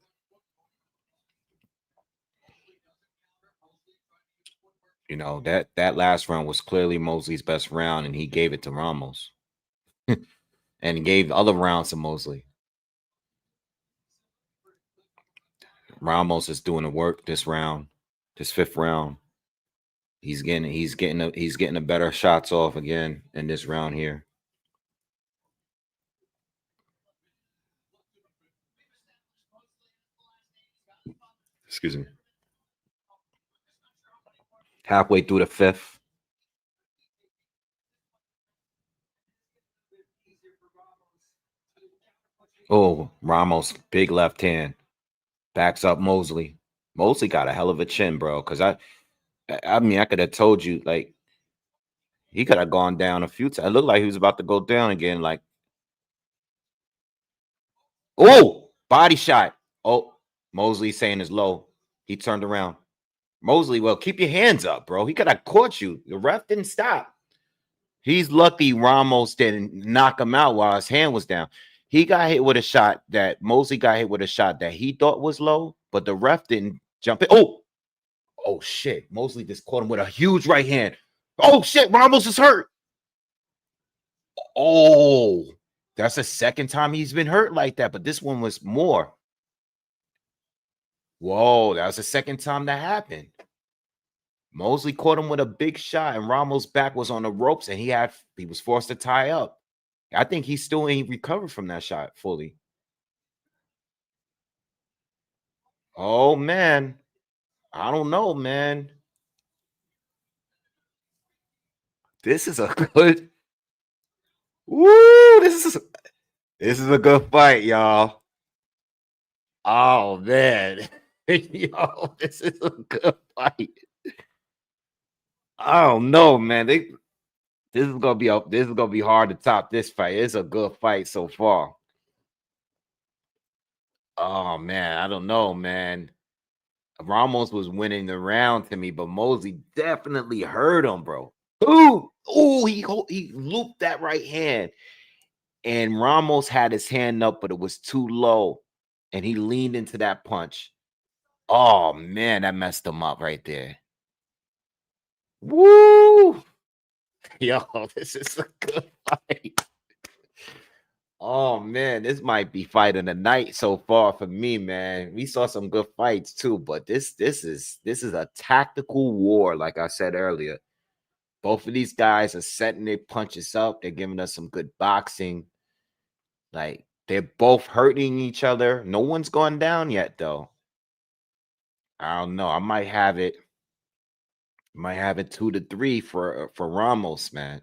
That last round was clearly Mosley's best round, and he gave it to Ramos. And gave the other rounds to Mosley. Ramos is doing the work this round, this 5th round. He's getting the better shots off again in this round here. Excuse me. Halfway through the 5th. Oh, Ramos, big left hand. Backs up Mosley. Mosley got a hell of a chin, bro. Because I mean, I could have told you, like, he could have gone down a few times. It looked like he was about to go down again. Like, oh, body shot. Oh, Mosley saying is low. He turned around. Mosley, well, keep your hands up, bro. He could have caught you. The ref didn't stop. He's lucky Ramos didn't knock him out while his hand was down. He got hit with a shot that Mosley got hit with a shot that he thought was low, but the ref didn't jump in. Oh shit. Mosley just caught him with a huge right hand. Oh shit, Ramos is hurt. Oh, that's the second time he's been hurt like that, but this one was more. Whoa, that was the second time that happened. Mosley caught him with a big shot, and Ramos' back was on the ropes, and he was forced to tie up. I think he still ain't recovered from that shot fully. Oh man, I don't know, man. This is a good. Woo! This is a good fight, y'all. Oh man, yo, this is a good fight. I don't know, man. This is gonna be hard to top this fight. It's a good fight so far. Oh man, I don't know, man. Ramos was winning the round to me, but Mosley definitely hurt him, bro. He looped that right hand, and Ramos had his hand up, but it was too low, and he leaned into that punch. Oh man, that messed him up right there. Woo! Yo, this is a good fight. Oh man, this might be fight of the night so far for me, man. We saw some good fights too, but this is a tactical war, like I said earlier. Both of these guys are setting their punches up. They're giving us some good boxing. Like they're both hurting each other. No one's gone down yet, though. I don't know. I might have it 2-3 for Ramos, man.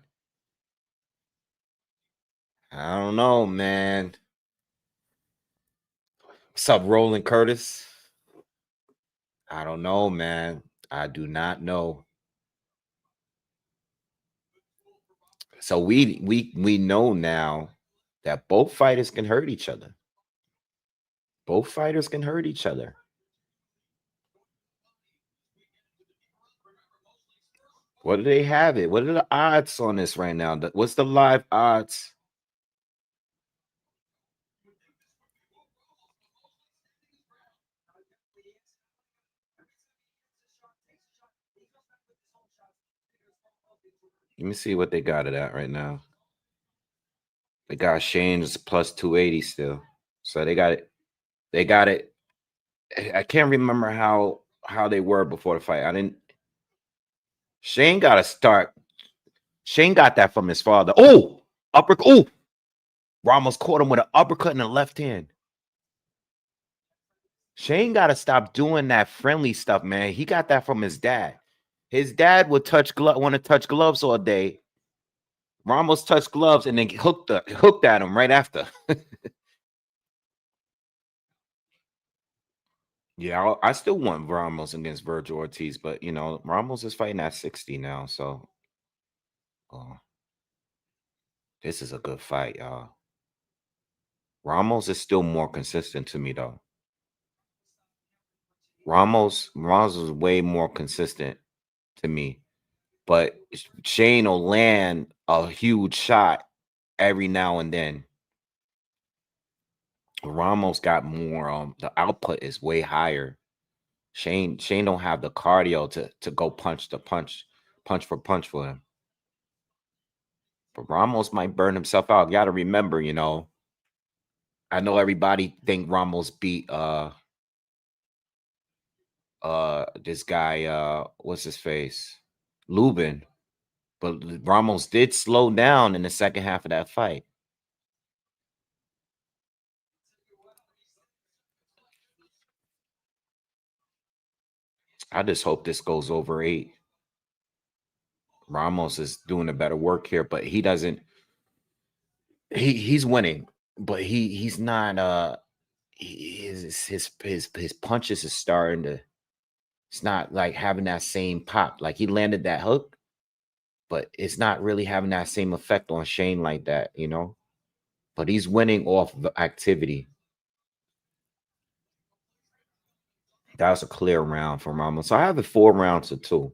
I don't know, man. What's up, Roland Curtis? I don't know, man. I do not know. So we know now that both fighters can hurt each other. Both fighters can hurt each other. What do they have it? What are the odds on this right now? What's the live odds? Let me see what they got it at right now. They got Shane's plus 280 still. So they got it. They got it. I can't remember how they were before the fight. Shane got to start. Shane got that from his father. Oh, uppercut. Oh, Ramos caught him with an uppercut in the left hand. Shane got to stop doing that friendly stuff, man. He got that from his dad. His dad would want to touch gloves all day. Ramos touched gloves and then hooked at him right after. Yeah, I still want Ramos against Virgil Ortiz, but you know, Ramos is fighting at 60 now, so this is a good fight, y'all. Ramos is still more consistent to me, though. Ramos is way more consistent to me, but Shane will land a huge shot every now and then. Ramos got more. The output is way higher. Shane don't have the cardio to go punch for punch for him. But Ramos might burn himself out. You got to remember, you know. I know everybody think Ramos beat this guy what's his face? Lubin. But Ramos did slow down in the second half of that fight. I just hope this goes over 8. Ramos is doing a better work here, but he doesn't. He's winning, but he's not. His punches is starting to. It's not like having that same pop. Like he landed that hook, but it's not really having that same effect on Shane like that, you know. But he's winning off the activity. That was a clear round for Ramos. So I have it 4 rounds to 2.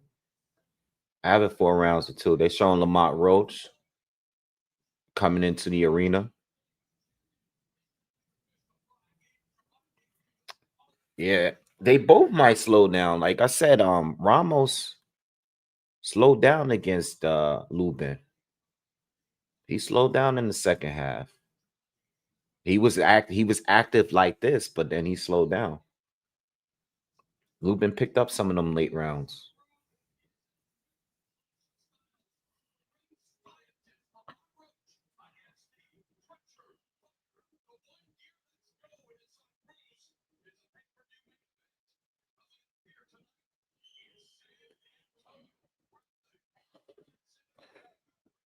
They're showing Lamont Roach. coming into the arena. Yeah, they both might slow down. Like I said, Ramos slowed down against Lubin. He slowed down in the second half. He was active like this, but then he slowed down. Lubin picked up some of them late rounds.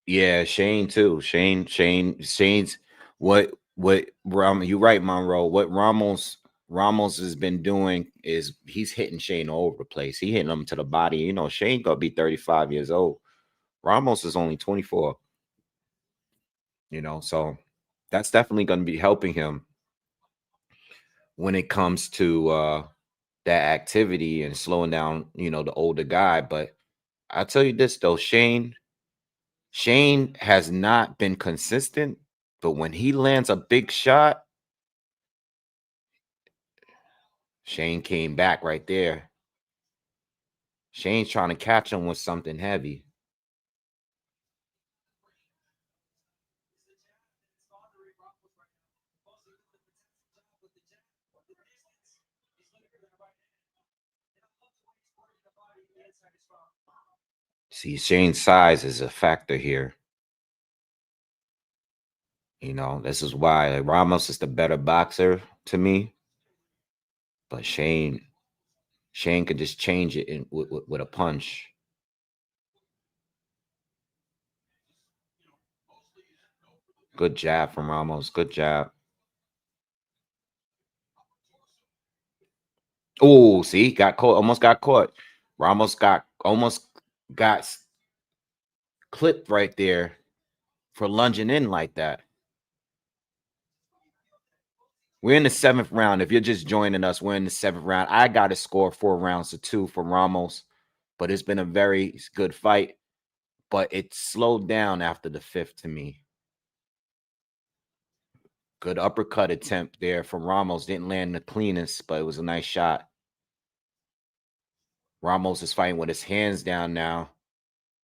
Yeah, Shane too. Shane's what you're right, Monroe. What Ramos has been doing is he's hitting Shane all over the place. He hitting him to the body. You know, Shane gonna be 35 years old. Ramos is only 24. You know, so that's definitely gonna be helping him when it comes to that activity and slowing down, you know, the older guy. But I'll tell you this though, Shane has not been consistent, but when he lands a big shot, Shane came back right there. Shane's trying to catch him with something heavy. See, Shane's size is a factor here. You know, this is why Ramos is the better boxer to me, but Shane could just change it with a punch. Good jab from Ramos. Good jab. Oh, see, got caught. Almost got caught. Ramos almost got clipped right there for lunging in like that. We're in the 7th round. If you're just joining us, we're in the 7th round. I got to score 4-2 from Ramos, but it's been a very good fight. But it slowed down after the 5th to me. Good uppercut attempt there from Ramos. Didn't land the cleanest, but it was a nice shot. Ramos is fighting with his hands down now.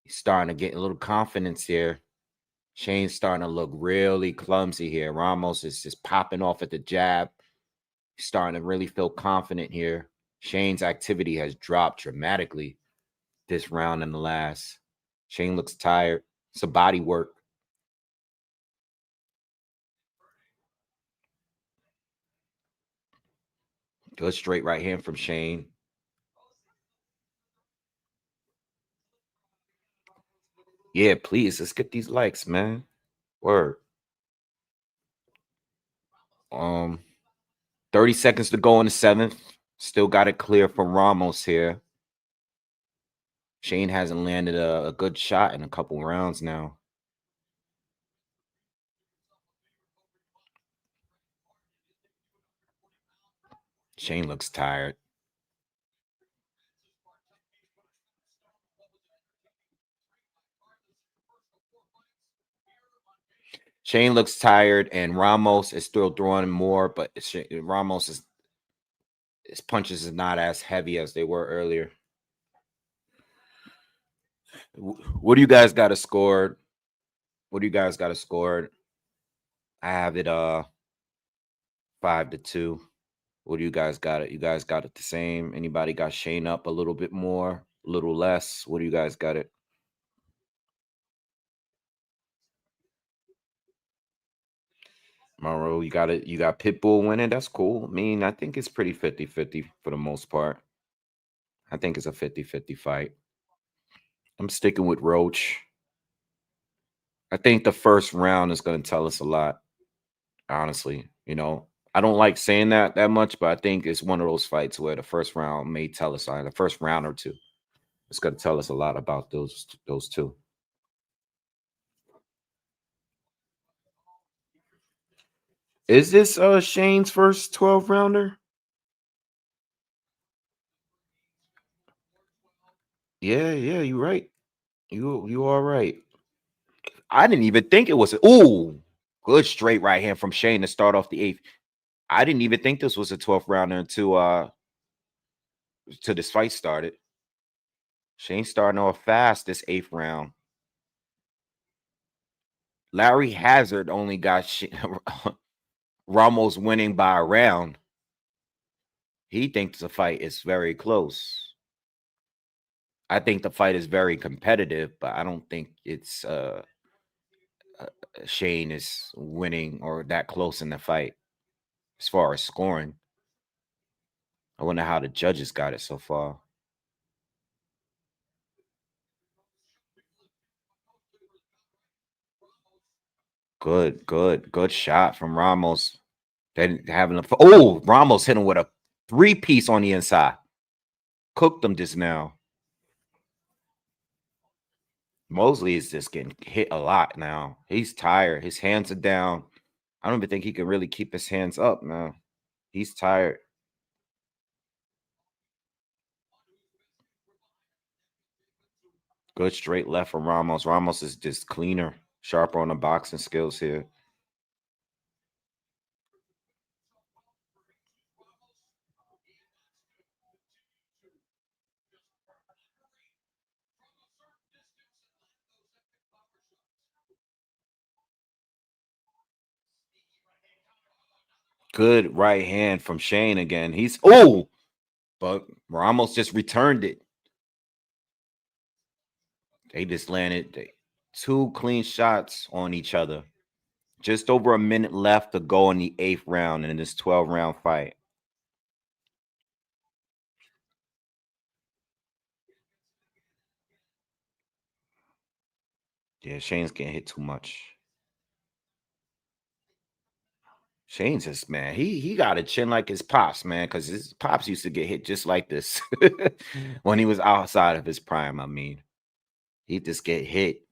He's starting to get a little confidence here. Shane's starting to look really clumsy here. Ramos is just popping off at the jab. He's starting to really feel confident here. Shane's activity has dropped dramatically this round and the last. Shane looks tired. It's a body work. Good straight right hand from Shane. Yeah, please, let's get these likes, man. Word. 30 seconds to go in the 7th. Still got it clear from Ramos here. Shane hasn't landed a good shot in a couple rounds now. Shane looks tired. Shane looks tired, and Ramos is still throwing more, but Ramos is his punches is not as heavy as they were earlier. What do you guys got to score? What do you guys got to score? I have it 5-2. What do you guys got it? You guys got it the same? Anybody got Shane up a little bit more, a little less? What do you guys got it? Monroe, you got it. You got Pitbull winning. That's cool. I mean, I think it's pretty 50-50 for the most part. I think it's a 50-50 fight. I'm sticking with Roach. I think the first round is going to tell us a lot, honestly. You know, I don't like saying that much, but I think it's one of those fights where the first round may tell us, the first round or two. It's going to tell us a lot about those two. Is this Shane's first 12 rounder? Yeah, you're right. You are right. I didn't even think it was. Ooh, good straight right hand from Shane to start off the 8th. I didn't even think this was a 12th rounder until this fight started. Shane starting off fast this 8th round. Larry Hazard only got Ramos winning by a round. He thinks the fight is very close. I think the fight is very competitive, but I don't think it's Shane is winning or that close in the fight as far as scoring. I wonder how the judges got it so far. Good shot from Ramos. They having Ramos hit him with a 3-piece on the inside. Cooked him just now. Mosley is just getting hit a lot now. He's tired. His hands are down. I don't even think he can really keep his hands up now. He's tired. Good straight left from Ramos. Ramos is just cleaner, sharper on the boxing skills here. Good right hand from Shane again. But Ramos just returned it. They just landed 2 clean shots on each other. Just over a minute left to go in the 8th round in this 12-round fight. Yeah, Shane's getting hit too much. Shane's just, man, he got a chin like his pops, man, because his pops used to get hit just like this when he was outside of his prime. I mean, he just get hit.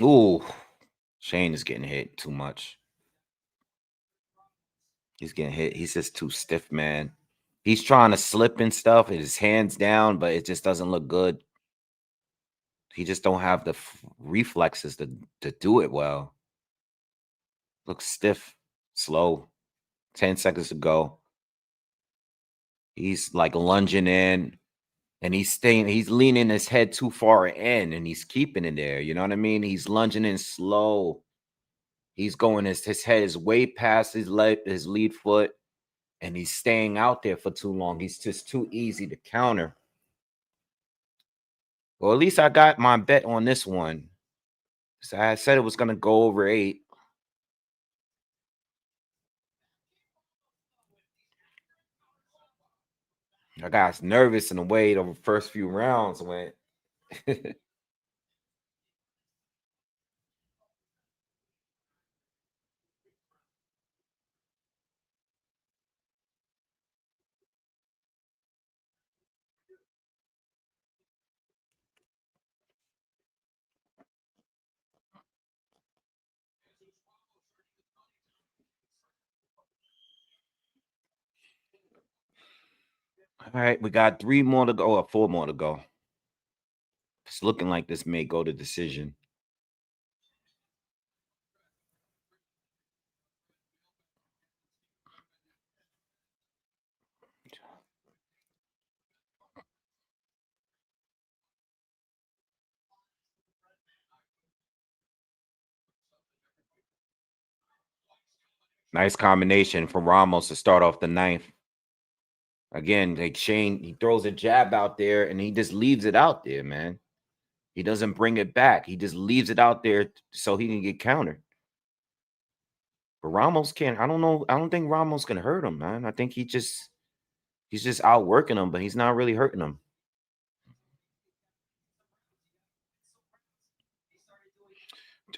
Ooh, Shane is getting hit too much. He's getting hit. He's just too stiff, man. He's trying to slip and stuff, and his hands down, but it just doesn't look good. He just don't have the reflexes to do it well. Looks stiff, slow. 10 seconds to go. He's like lunging in, and he's leaning his head too far in, and he's keeping it there. You know what I mean? He's lunging in slow. He's going, his head is way past his lead foot, and he's staying out there for too long. He's just too easy to counter. Well, at least I got my bet on this one. So I said it was going to go over 8. I got nervous in the way the first few rounds went. All right, we got 3 more to go, or 4 more to go. It's looking like this may go to decision. Nice combination from Ramos to start off the 9th. Again, like Shane, he throws a jab out there and he just leaves it out there, man. He doesn't bring it back. He just leaves it out there so he can get countered. But Ramos can't. I don't know. I don't think Ramos can hurt him, man. I think he's just outworking him, but he's not really hurting him.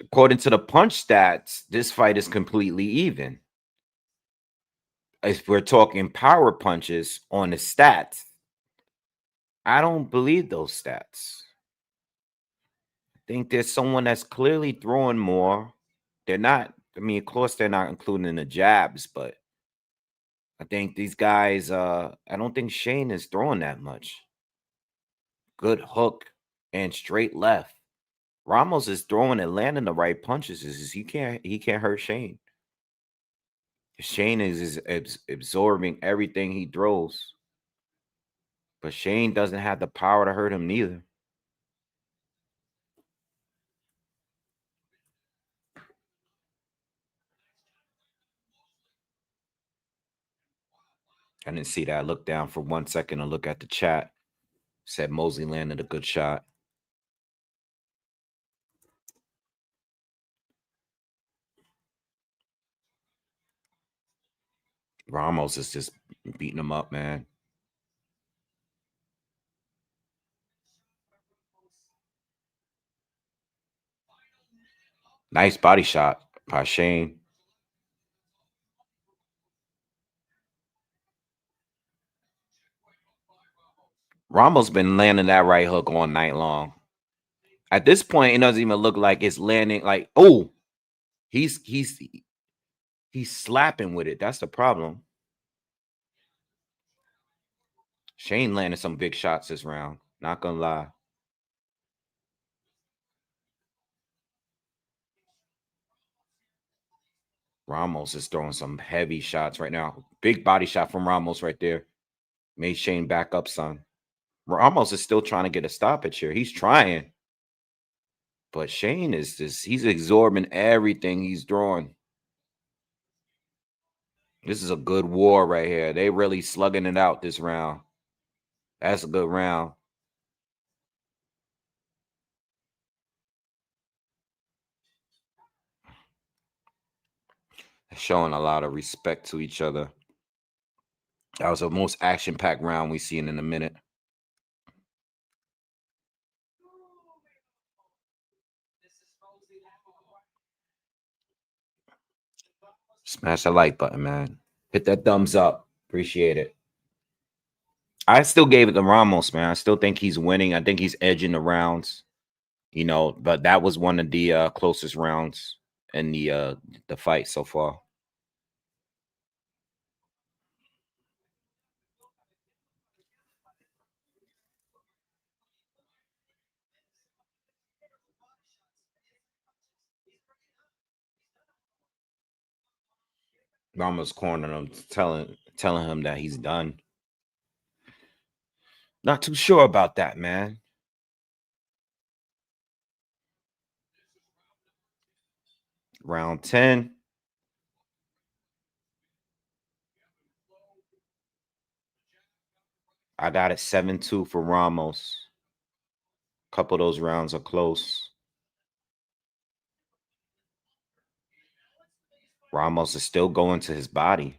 According to the punch stats, this fight is completely even. If we're talking power punches on the stats, I don't believe those stats. I think there's someone that's clearly throwing more. They're not, I mean, of course, they're not including the jabs, but I think these guys, I don't think Shane is throwing that much. Good hook and straight left. Ramos is throwing and landing the right punches. He can't hurt Shane. Shane is absorbing everything he throws. But Shane doesn't have the power to hurt him neither. I didn't see that. I looked down for 1 second and look at the chat. Said Mosley landed a good shot. Ramos is just beating him up, man. Nice body shot by Shane. Ramos been landing that right hook all night long. At this point, it doesn't even look like it's landing. Like, oh, he's slapping with it. That's the problem. Shane landed some big shots this round. Not gonna lie. Ramos is throwing some heavy shots right now. Big body shot from Ramos right there. Made Shane back up, son. Ramos is still trying to get a stoppage here. He's trying. But Shane is just, he's absorbing everything he's throwing. This is a good war right here. They really slugging it out this round. That's a good round. Showing a lot of respect to each other. That was the most action-packed round we've seen in a minute. Smash the like button, man. Hit that thumbs up. Appreciate it. I still gave it to Ramos, man. I still think he's winning. I think he's edging the rounds, you know, but that was one of the closest rounds in the fight so far. Ramos cornering him, telling him that he's done. Not too sure about that, man. Round 10. I got it 7-2 for Ramos. A couple of those rounds are close. Ramos is still going to his body.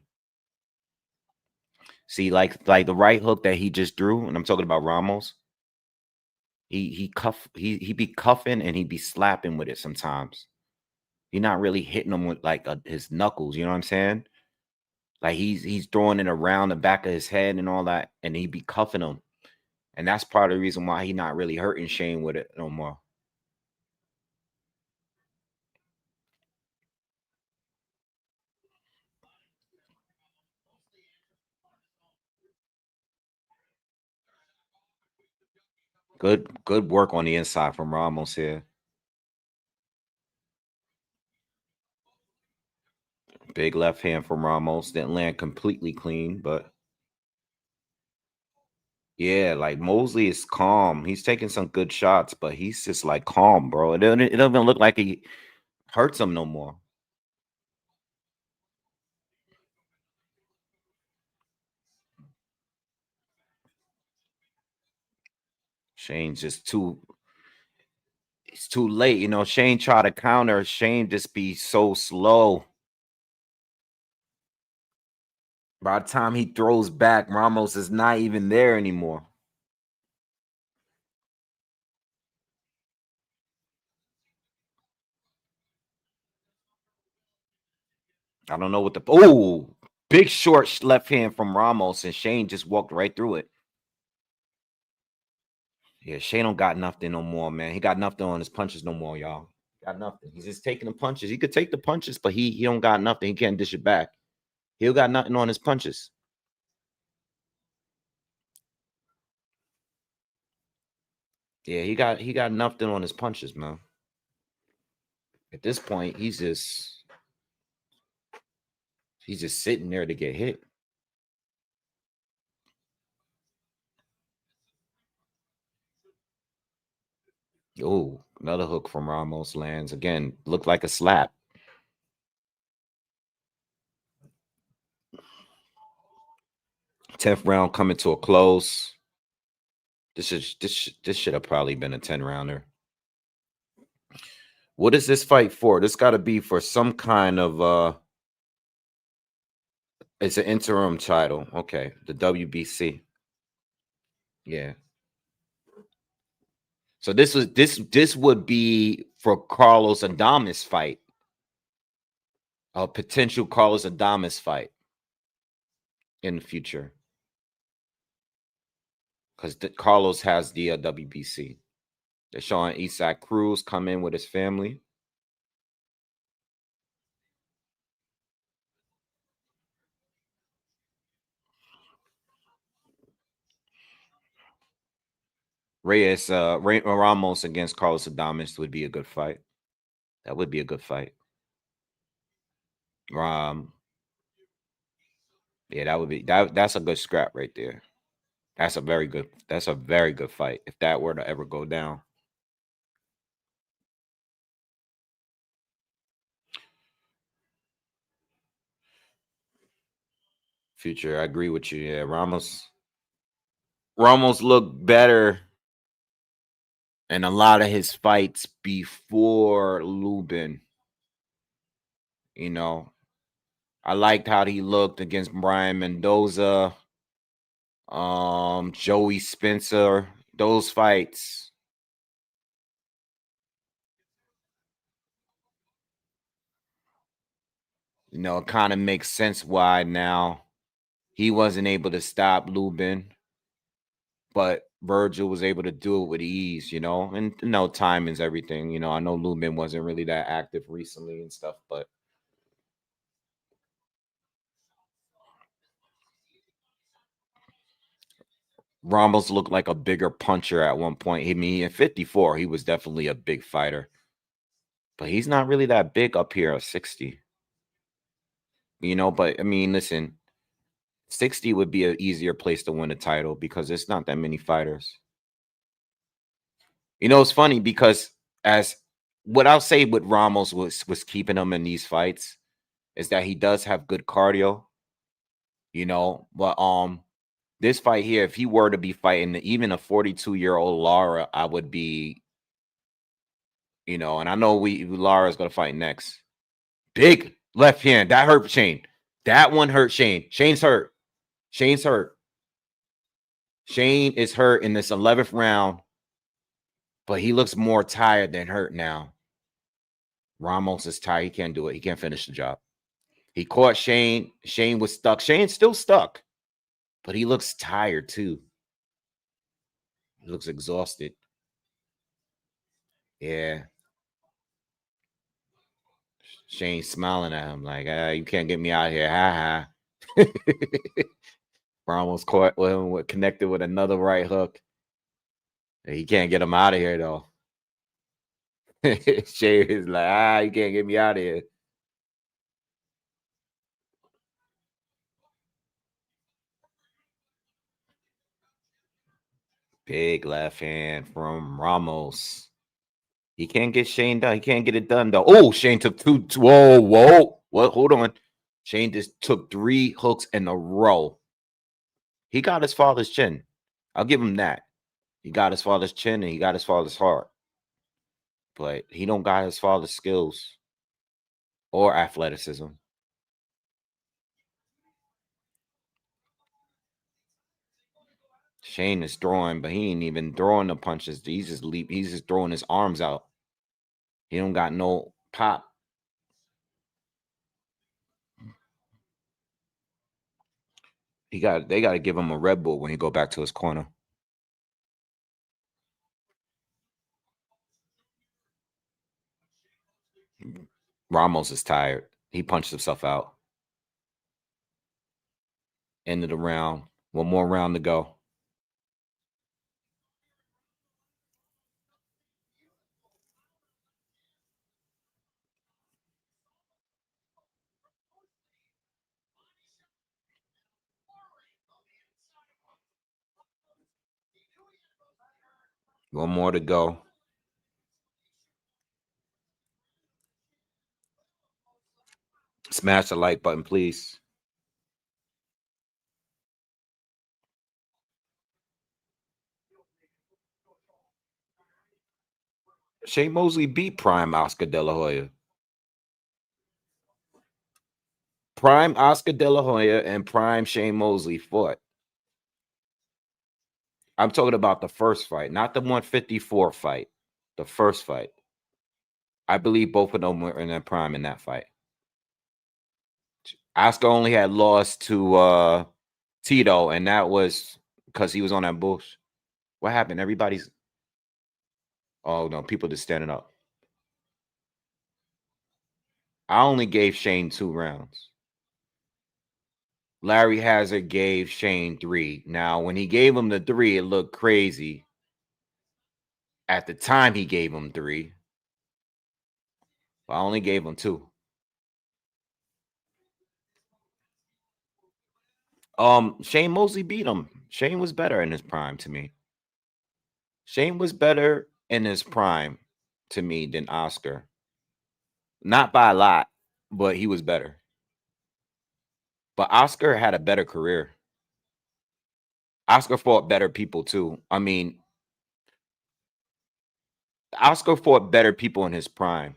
See, like the right hook that he just threw, and I'm talking about Ramos. He be cuffing and he be slapping with it sometimes. He's not really hitting him with like his knuckles. You know what I'm saying? Like he's throwing it around the back of his head and all that, and he be cuffing him, and that's part of the reason why he's not really hurting Shane with it no more. Good work on the inside from Ramos here. Big left hand from Ramos. Didn't land completely clean, but yeah, like Mosley is calm. He's taking some good shots, but he's just like calm, bro. It doesn't even look like he hurts him no more. Shane's just it's too late. You know, Shane tried to counter. Shane just be so slow. By the time he throws back, Ramos is not even there anymore. I don't know what the big short left hand from Ramos, and Shane just walked right through it. Yeah, Shane don't got nothing no more, man. He got nothing on his punches no more, y'all. Got nothing. He's just taking the punches. He could take the punches, but he don't got nothing. He can't dish it back. He'll got nothing on his punches. Yeah, he got nothing on his punches, man. At this point, he's just sitting there to get hit. Oh, another hook from Ramos lands again. Looked like a slap. Tenth round coming to a close. This should have probably been a 10-rounder. What is this fight for? This got to be for some kind of it's an interim title. Okay, the WBC. Yeah. So this would be for Carlos Adames fight. A potential Carlos Adames fight in the future. Because Carlos has the WBC. They're showing Eastside Cruz come in with his family. Ramos against Carlos Adames would be a good fight. That would be a good fight. Yeah, that would be that's a good scrap right there. That's a very good fight if that were to ever go down. Future, I agree with you. Yeah, Ramos looked better in a lot of his fights before Lubin. You know, I liked how he looked against Brian Mendoza, Joey Spencer, those fights. You know, it kind of makes sense why now he wasn't able to stop Lubin, but Virgil was able to do it with ease, you know, and time is everything. You know, I know Lubin wasn't really that active recently and stuff, but Ramos looked like a bigger puncher at one point. I mean, at 54, he was definitely a big fighter, but he's not really that big up here at 60. You know, but I mean, listen, 60 would be an easier place to win a title because there's not that many fighters. You know, it's funny because as what I'll say with Ramos was keeping him in these fights is that he does have good cardio, you know, but this fight here, if he were to be fighting even a 42-year-old Lara, I would be, you know, and I know Lara's gonna fight next. Big left hand. That hurt Shane. That one hurt Shane. Shane's hurt. Shane's hurt. Shane is hurt in this 11th round, but he looks more tired than hurt now. Ramos is tired. He can't do it. He can't finish the job. He caught Shane. Shane was stuck. Shane's still stuck, but he looks tired too. He looks exhausted. Yeah. Shane's smiling at him like, you can't get me out of here. Ha ha. Ramos caught connected with another right hook. He can't get him out of here though. Shane is like, you can't get me out of here. Big left hand from Ramos. He can't get Shane done. He can't get it done though. Oh, Shane took two. Whoa. What? Hold on. Shane just took 3 hooks in a row. He got his father's chin. I'll give him that. He got his father's chin and he got his father's heart. But he don't got his father's skills or athleticism. Shane is throwing, but he ain't even throwing the punches. He's just throwing his arms out. He don't got no pop. They got to give him a Red Bull when he go back to his corner. Ramos is tired. He punched himself out. End of the round. One more round to go. One more to go. Smash the like button, please. Shane Mosley beat Prime Oscar De La Hoya. Prime Oscar De La Hoya and Prime Shane Mosley fought. I'm talking about the first fight, not the 154 fight. The first fight. I believe both of them were in their prime in that fight. Oscar only had lost to Tito, and that was because he was on that bullshit. What happened? Everybody's. Oh no, people just standing up. I only gave Shane 2 rounds. Larry Hazard gave Shane 3. Now, when he gave him the 3, it looked crazy. At the time, he gave him 3. But I only gave him 2. Shane Mosley beat him. Shane was better in his prime to me. Shane was better in his prime to me than Oscar. Not by a lot, but he was better. But Oscar had a better career. Oscar fought better people too. I mean, Oscar fought better people in his prime.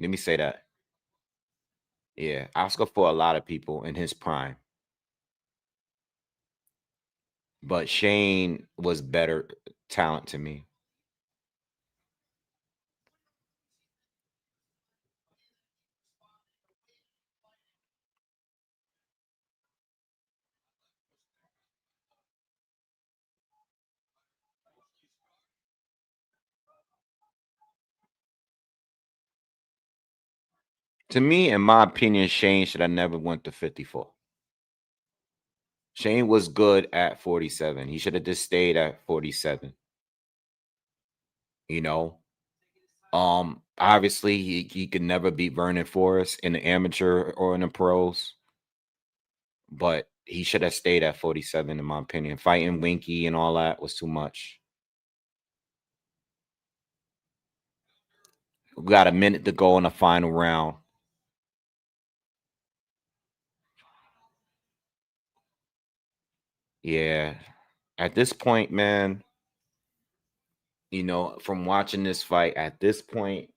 Let me say that. Yeah, Oscar fought a lot of people in his prime. But Shane was better talent to me. To me, in my opinion, Shane should have never went to 54. Shane was good at 47. He should have just stayed at 47. You know, obviously he could never beat Vernon Forrest in the amateur or in the pros, but he should have stayed at 47 in my opinion. Fighting Winky and all that was too much. We got a minute to go in the final round. Yeah. At this point, man, you know, from watching this fight at this point,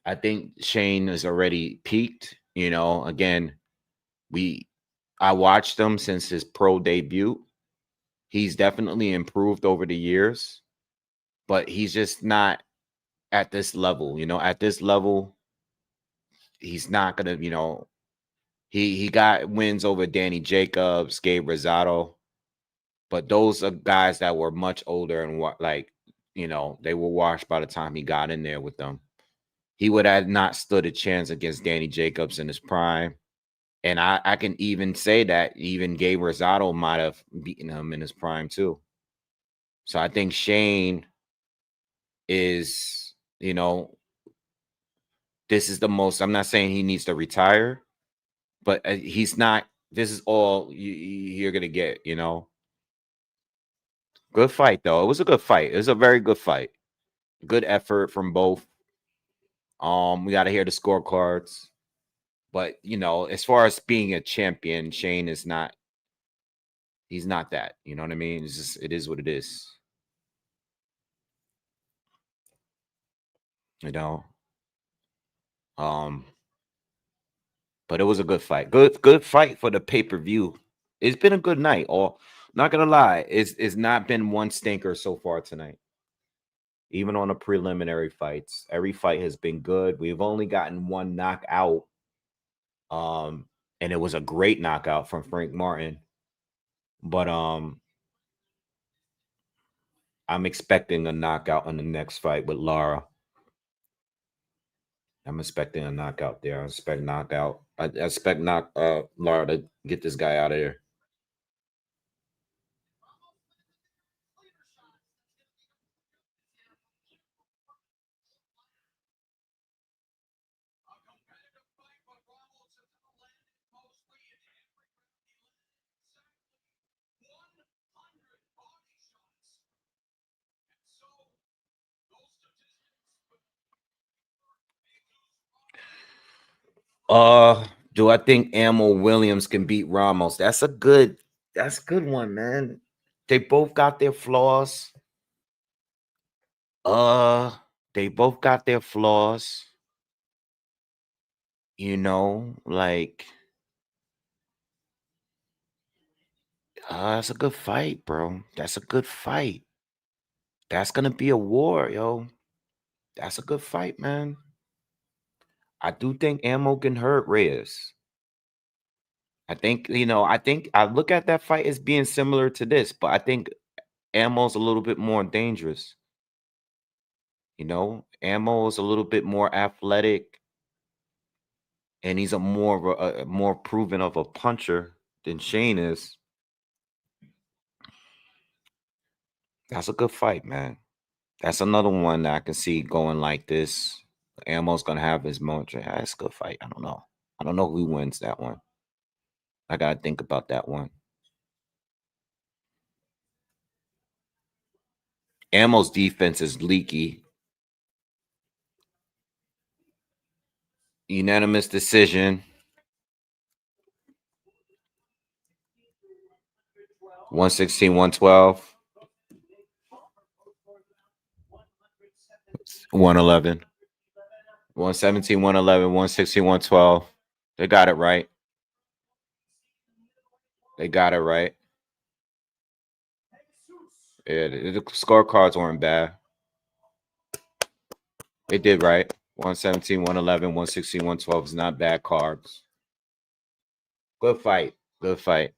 I think Shane is already peaked. You know, again, I watched him since his pro debut. He's definitely improved over the years, but he's just not at this level. You know, at this level, he's not gonna, you know, he got wins over Danny Jacobs, Gabe Rosado, but those are guys that were much older and what like, you know, they were washed by the time he got in there with them. He would have not stood a chance against Danny Jacobs in his prime. And I can even say that even Gabe Rosado might have beaten him in his prime too. So I think Shane is, you know, this is the most. I'm not saying he needs to retire, but he's not. This is all you're gonna get. You know, good fight though. It was a good fight. It was a very good fight. Good effort from both. We got to hear the scorecards, but you know, as far as being a champion, Shane is not. He's not that. You know what I mean? It's just it is what it is. You know. Um, but it was a good fight. Good fight for the pay-per-view. It's been a good night. Or not gonna lie, it's not been one stinker so far tonight. Even on the preliminary fights, every fight has been good. We've only gotten one knockout. And it was a great knockout from Frank Martin. But I'm expecting a knockout in the next fight with Lara. I'm expecting a knockout there. I expect Lara to get this guy out of here. Do I think Ammo Williams can beat Ramos? That's a good one, man. They both got their flaws. They both got their flaws. You know, like that's a good fight, bro. That's a good fight. That's gonna be a war, yo. That's a good fight, man. I do think Ammo can hurt Reyes. I think, I look at that fight as being similar to this, but I think Ammo's a little bit more dangerous. Ammo is a little bit more athletic, and he's a more proven of a puncher than Shane is. That's a good fight, man. That's another one that I can see going like this. Ammo's gonna have his moment. That's a good fight. I don't know. I don't know who wins that one. I gotta think about that one. Ammo's defense is leaky. Unanimous decision. 116, 112. 111. 117, 111, 116, 112. They got it right. They got it right. Yeah, the scorecards weren't bad. They did right. 117, 111, 116, 112 is not bad cards. Good fight. Good fight.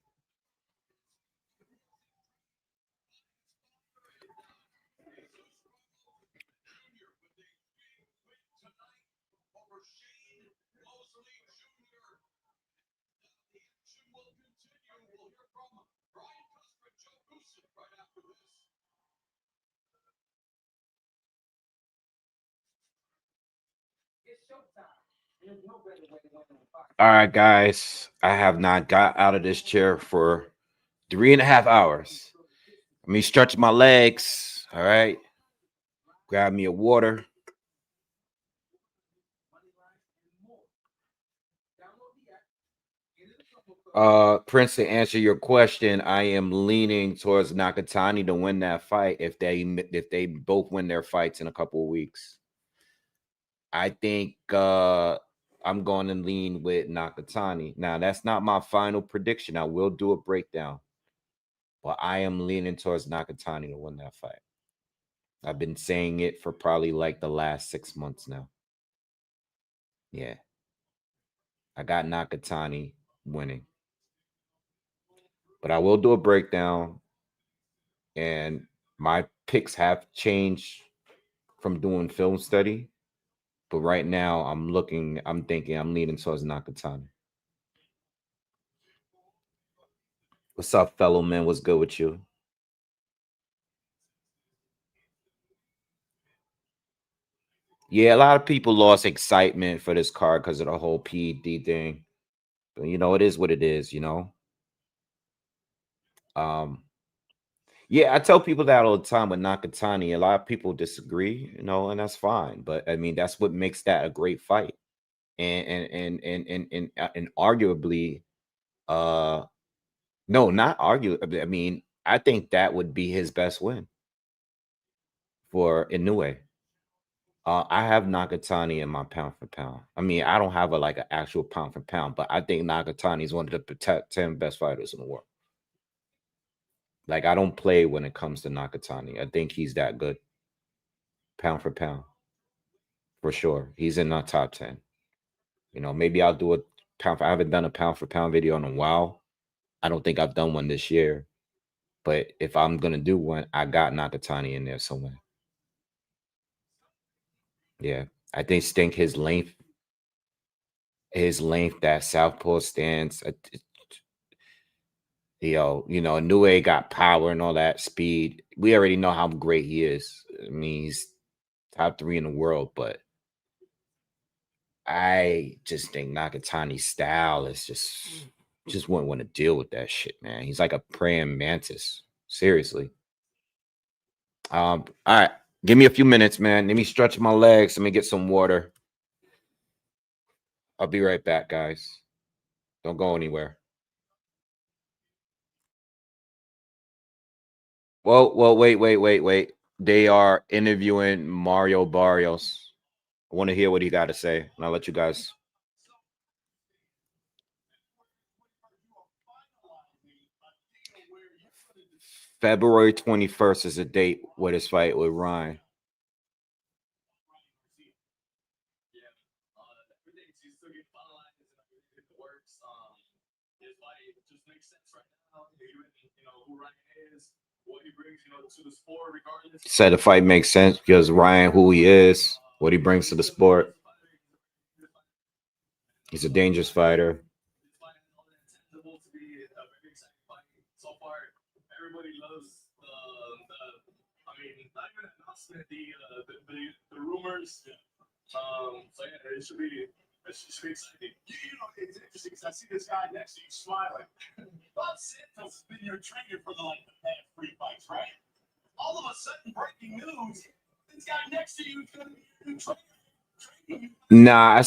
All right, guys. I have not got out of this chair for 3.5 hours. Let me stretch my legs. All right. Grab me a water. Prince, to answer your question, I am leaning towards Nakatani to win that fight if they both win their fights in a couple of weeks. I think I'm going to lean with Nakatani. Now, that's not my final prediction. I will do a breakdown, but I am leaning towards Nakatani to win that fight. I've been saying it for probably like the last 6 months now. Yeah. I got Nakatani winning. But I will do a breakdown, and my picks have changed from doing film study. But right now, I'm thinking I'm leaning towards Nakatani. What's up, fellow man? What's good with you? Yeah, a lot of people lost excitement for this card because of the whole PED thing. But it is what it is, Yeah, I tell people that all the time with Nakatani. A lot of people disagree, and that's fine. But I mean, that's what makes that a great fight. And arguably, no, not arguably. I mean, I think that would be his best win for Inoue. I have Nakatani in my pound for pound. I mean, I don't have an actual pound for pound, but I think Nakatani is one of the top 10 best fighters in the world. Like, I don't play when it comes to Nakatani. I think he's that good. Pound for pound. For sure. He's in our top 10. Maybe I'll do a pound for, I haven't done a pound for pound video in a while. I don't think I've done one this year. But if I'm gonna do one, I got Nakatani in there somewhere. Yeah. I think his length, that southpaw stance, Inoue got power and all that speed. We already know how great he is. I mean, he's top 3 in the world, but I just think Nakatani's style is just wouldn't want to deal with that shit, man. He's like a praying mantis. Seriously. All right. Give me a few minutes, man. Let me stretch my legs. Let me get some water. I'll be right back, guys. Don't go anywhere. Well, wait. They are interviewing Mario Barrios. I want to hear what he got to say, and I'll let you guys. February 21st is the date with his fight with Ryan. Said the fight makes sense because Ryan, who he is, what he brings to the sport. He's a dangerous fighter. Everybody loves not even an announcement, the rumors. So yeah, it should be exciting. It's interesting because I see this guy next to you smiling. Bob Santos has been your trainer for the past 3 fights, right? All of a sudden, breaking news: this guy next to you is going to be your new trainer. Nah, I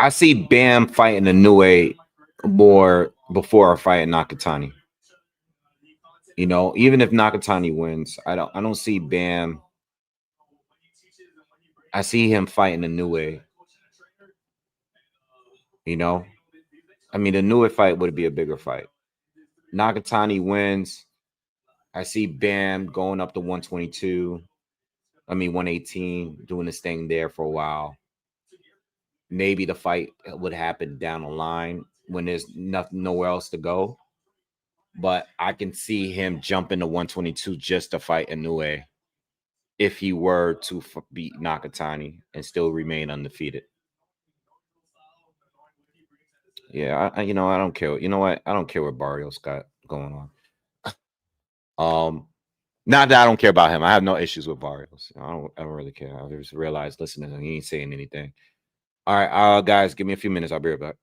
see Bam fighting a new way more before a fight in Nakatani. Even if Nakatani wins, I don't see Bam. I see him fighting a new way. I mean, the newer fight would be a bigger fight. Nakatani wins. I see Bam going up to 122. 118, doing this thing there for a while. Maybe the fight would happen down the line when there's nowhere else to go. But I can see him jumping to 122 just to fight Inoue if he were to beat Nakatani and still remain undefeated. Yeah, I don't care. You know what? I don't care what Barrios got going on. Not that I don't care about him. I have no issues with Barrios. I don't really care. I just realized listening, he ain't saying anything. All right, guys, give me a few minutes. I'll be right back.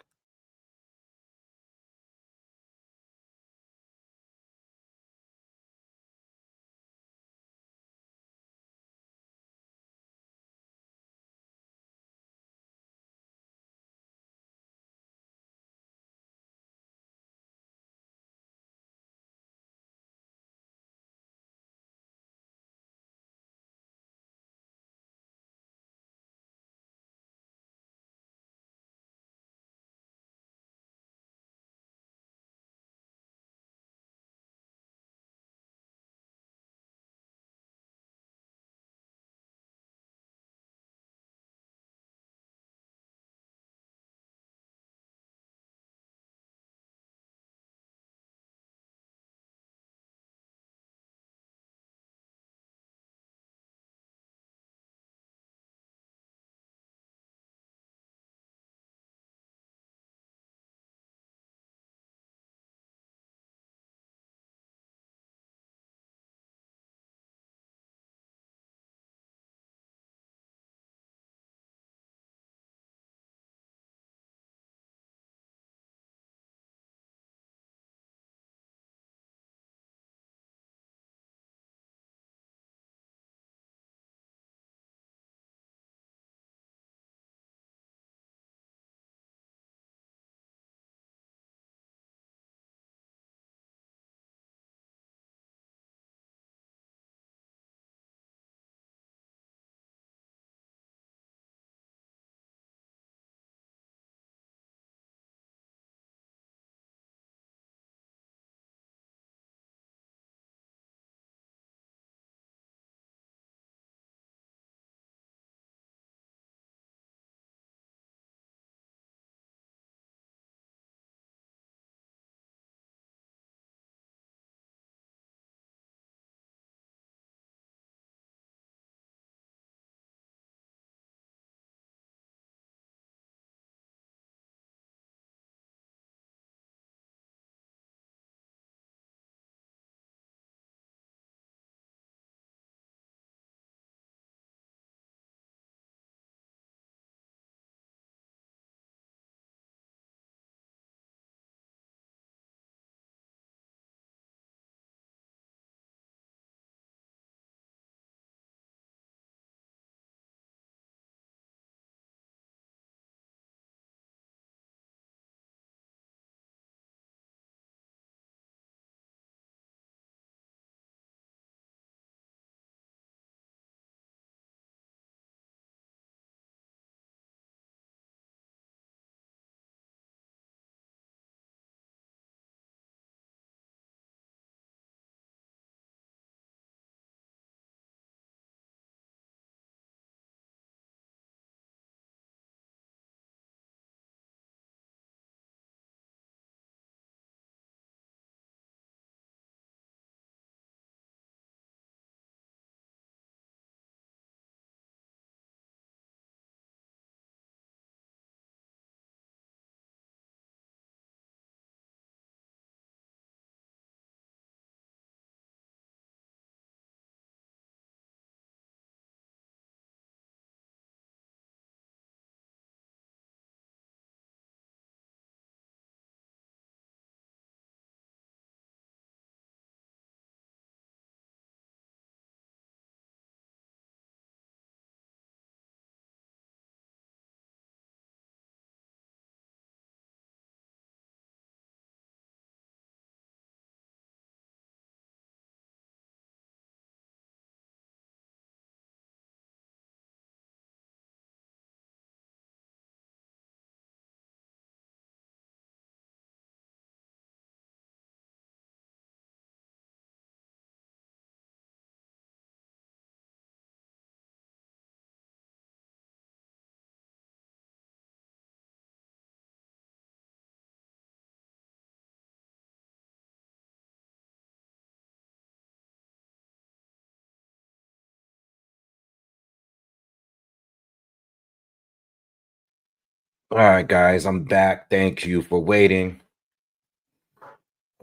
All right, guys, I'm back. Thank you for waiting.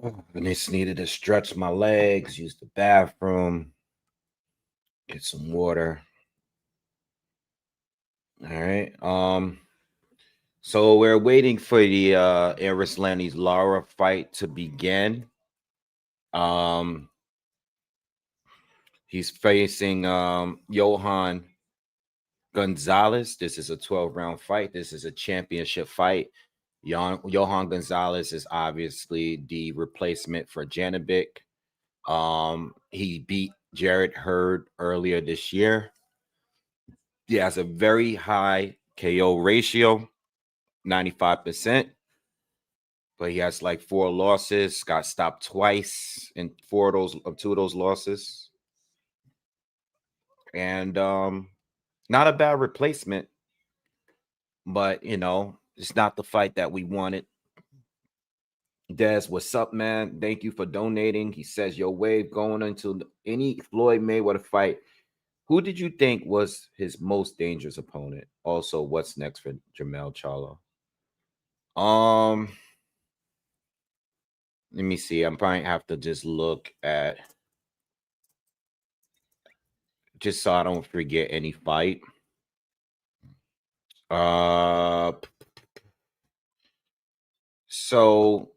I just needed to stretch my legs, use the bathroom, get some water. All right. So we're waiting for the Arislani's Lara fight to begin. Um, he's facing Johan Gonzalez. This is a 12-round fight. This is a championship fight. Johan Gonzalez is obviously the replacement for Janibek. He beat Jared Hurd earlier this year. He has a very high KO ratio, 95%, but he has like 4 losses, got stopped twice in 2 of those losses. And not a bad replacement, but it's not the fight that we wanted. Des, what's up, man? Thank you for donating. He says your wave going into any Floyd Mayweather fight. Who did you think was his most dangerous opponent? Also, what's next for Jermell Charlo? Let me see. I'm probably have to just look at just so I don't forget any fight. So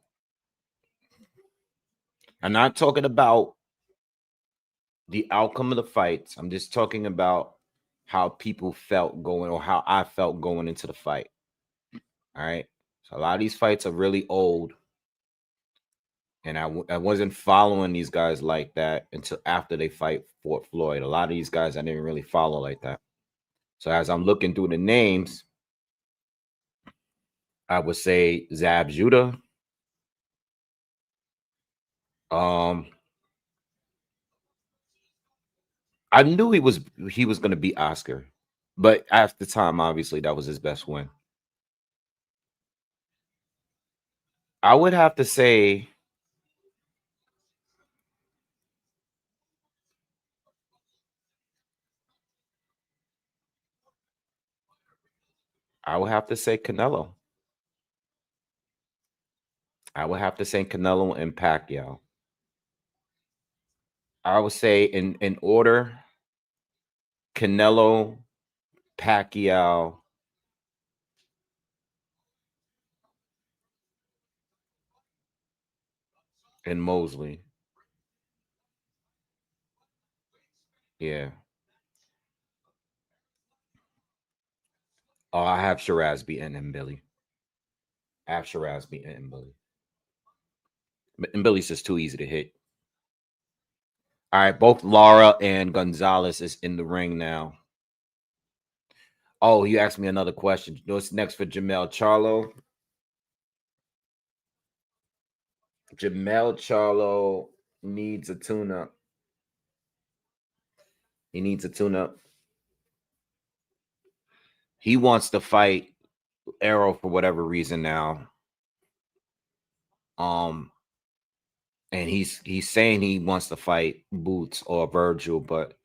I'm not talking about the outcome of the fights. I'm just talking about how people felt going, or how I felt going into the fight. All right. So a lot of these fights are really old, and I wasn't following these guys like that until after they fight Fort Floyd. A lot of these guys I didn't really follow like that. So as I'm looking through the names, I would say Zab Judah. I knew he was going to beat Oscar, but at the time, obviously, that was his best win. I would have to say Canelo. I would have to say Canelo and Pacquiao. I would say in order, Canelo, Pacquiao, and Mosley. Yeah. Oh, I have Shiraz beating him, Billy. I have Shiraz beating him, Billy. And Billy's just too easy to hit. All right, both Lara and Gonzalez is in the ring now. Oh, you asked me another question. What's next for Jermell Charlo? Jermell Charlo needs a tune-up. He needs a tune-up. He wants to fight Arrow for whatever reason now. And he's saying he wants to fight Boots or Virgil, but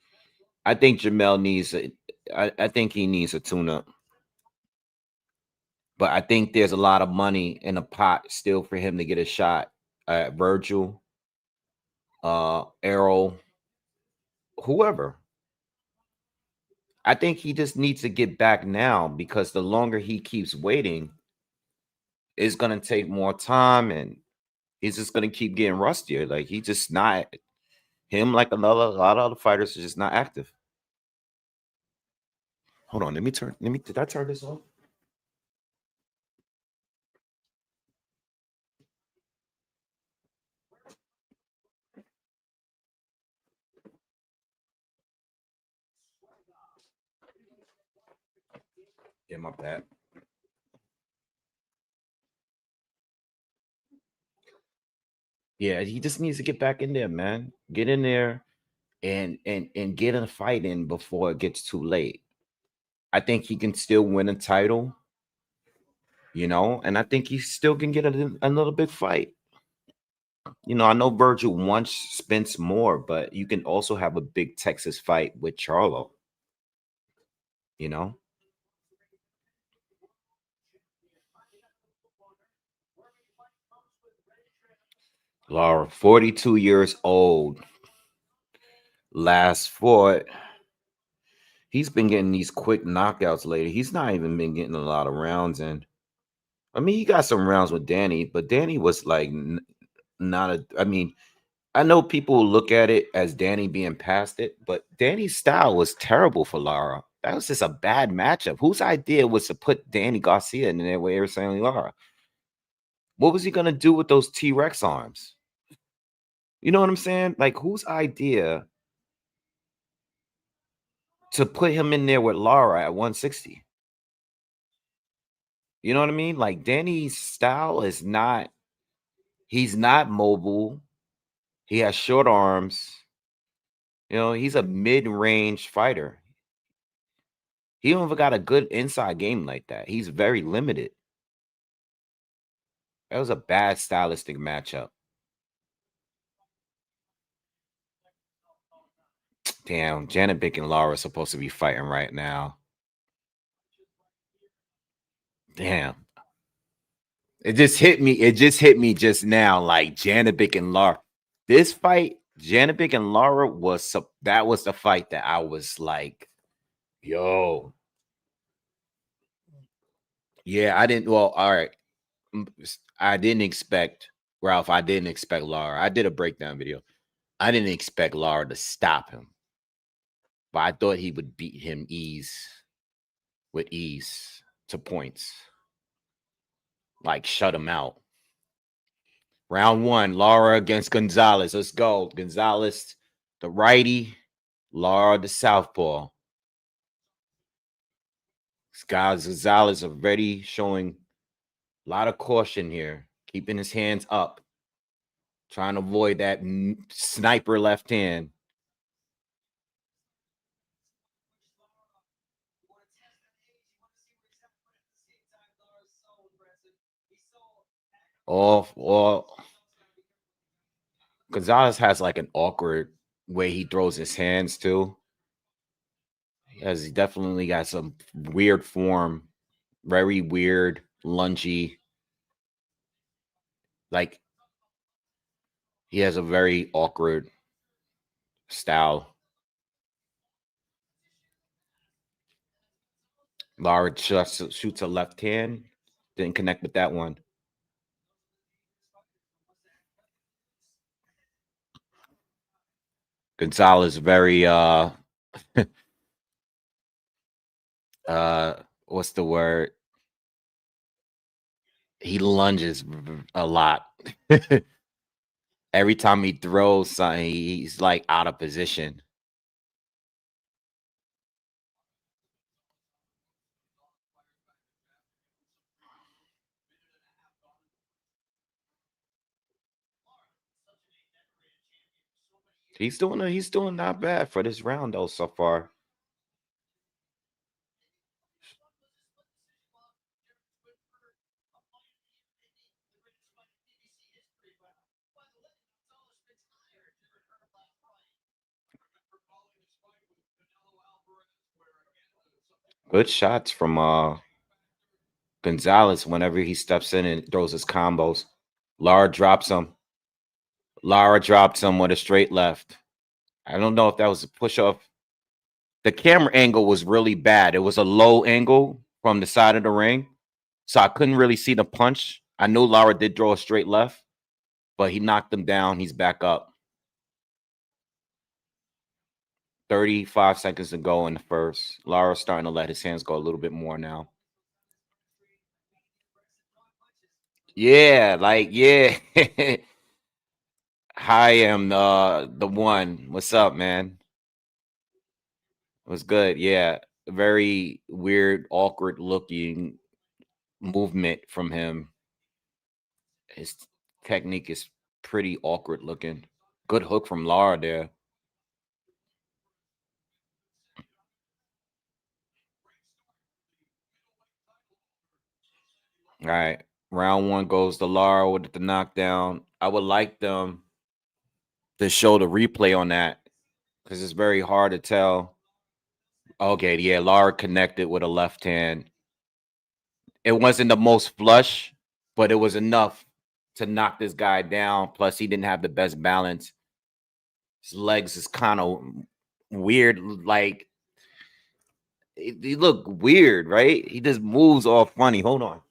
I think Jermell needs I think he needs a tune-up. But I think there's a lot of money in a pot still for him to get a shot at Virgil, Arrow, whoever. I think he just needs to get back now, because the longer he keeps waiting, it's going to take more time, and he's just going to keep getting rustier. Like, he just not him, like a lot of other fighters are just not active. Hold on, did I turn this off? Yeah, my bad. Yeah, he just needs to get back in there, man. Get in there and get in a fight in before it gets too late. I think he can still win a title, and I think he still can get another big fight. I know Virgil wants Spence more, but you can also have a big Texas fight with Charlo. Lara, 42 years old. Last fought. He's been getting these quick knockouts lately. He's not even been getting a lot of rounds in. I mean, he got some rounds with Danny, but Danny was like not a. I mean, I know people look at it as Danny being past it, but Danny's style was terrible for Lara. That was just a bad matchup. Whose idea was to put Danny Garcia in there with Ariel Lara? What was he gonna do with those T-Rex arms? You know what I'm saying? Like, whose idea to put him in there with Lara at 160? You know what I mean? Like, Danny's style is not. He's not mobile. He has short arms. You know, he's a mid-range fighter. He don't even got a good inside game like that. He's very limited. That was a bad stylistic matchup. Damn, Janibek and Lara are supposed to be fighting right now. Damn. It just hit me. It just hit me just now. Like Janibek and Lara. This fight, Janibek and Lara was that was the fight that I was like, yo. Yeah, I didn't. Well, all right. I didn't expect Ralph. I didn't expect Lara. I did a breakdown video. I didn't expect Lara to stop him, but I thought he would beat him with ease to points, like shut him out. Round one, Lara against Gonzalez. Let's go. Gonzalez, the righty, Lara, the southpaw. This guy Gonzalez already showing a lot of caution here, keeping his hands up, trying to avoid that sniper left hand. Oh, Gonzalez has like an awkward way he throws his hands too. He definitely got some weird form, very weird, lungy. Like he has a very awkward style. Lara just shoots a left hand, didn't connect with that one. Gonzalez very what's the word? He lunges a lot. Every time he throws something, he's like out of position. He's doing not bad for this round though so far. Good shots from Gonzalez whenever he steps in and throws his combos. Lara drops him. Lara dropped him with a straight left. I don't know if that was a push off. The camera angle was really bad. It was a low angle from the side of the ring. So I couldn't really see the punch. I knew Lara did throw a straight left, but he knocked him down. He's back up. 35 seconds to go in the first. Lara's starting to let his hands go a little bit more now. Yeah, like, yeah. Hi, I'm the one. What's up, man? What's good? Yeah. Very weird, awkward looking movement from him. His technique is pretty awkward looking. Good hook from Lara there. All right. Round one goes to Lara with the knockdown. I would like them to show the replay on that because it's very hard to tell. Okay, yeah, Lara connected with a left hand. It wasn't the most flush, but it was enough to knock this guy down. Plus, he didn't have the best balance. His legs is kind of weird. Like, he look weird, right? He just moves all funny. Hold on.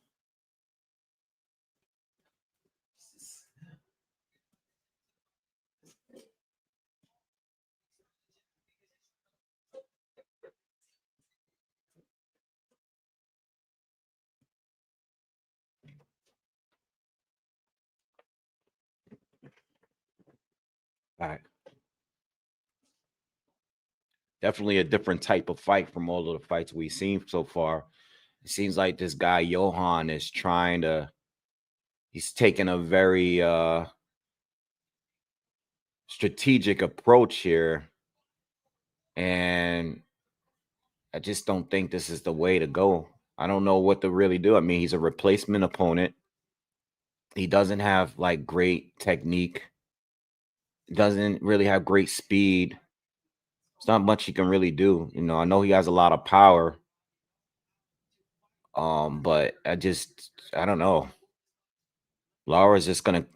All right. Definitely a different type of fight from all of the fights we've seen so far. It seems like this guy Johan is trying to. He's taking a very strategic approach here, and I just don't think this is the way to go. I don't know what to really do. I mean, he's a replacement opponent. He doesn't have like great technique. Doesn't really have great speed. There's not much he can really do. You know, I know he has a lot of power. But I don't know. Lara's just gonna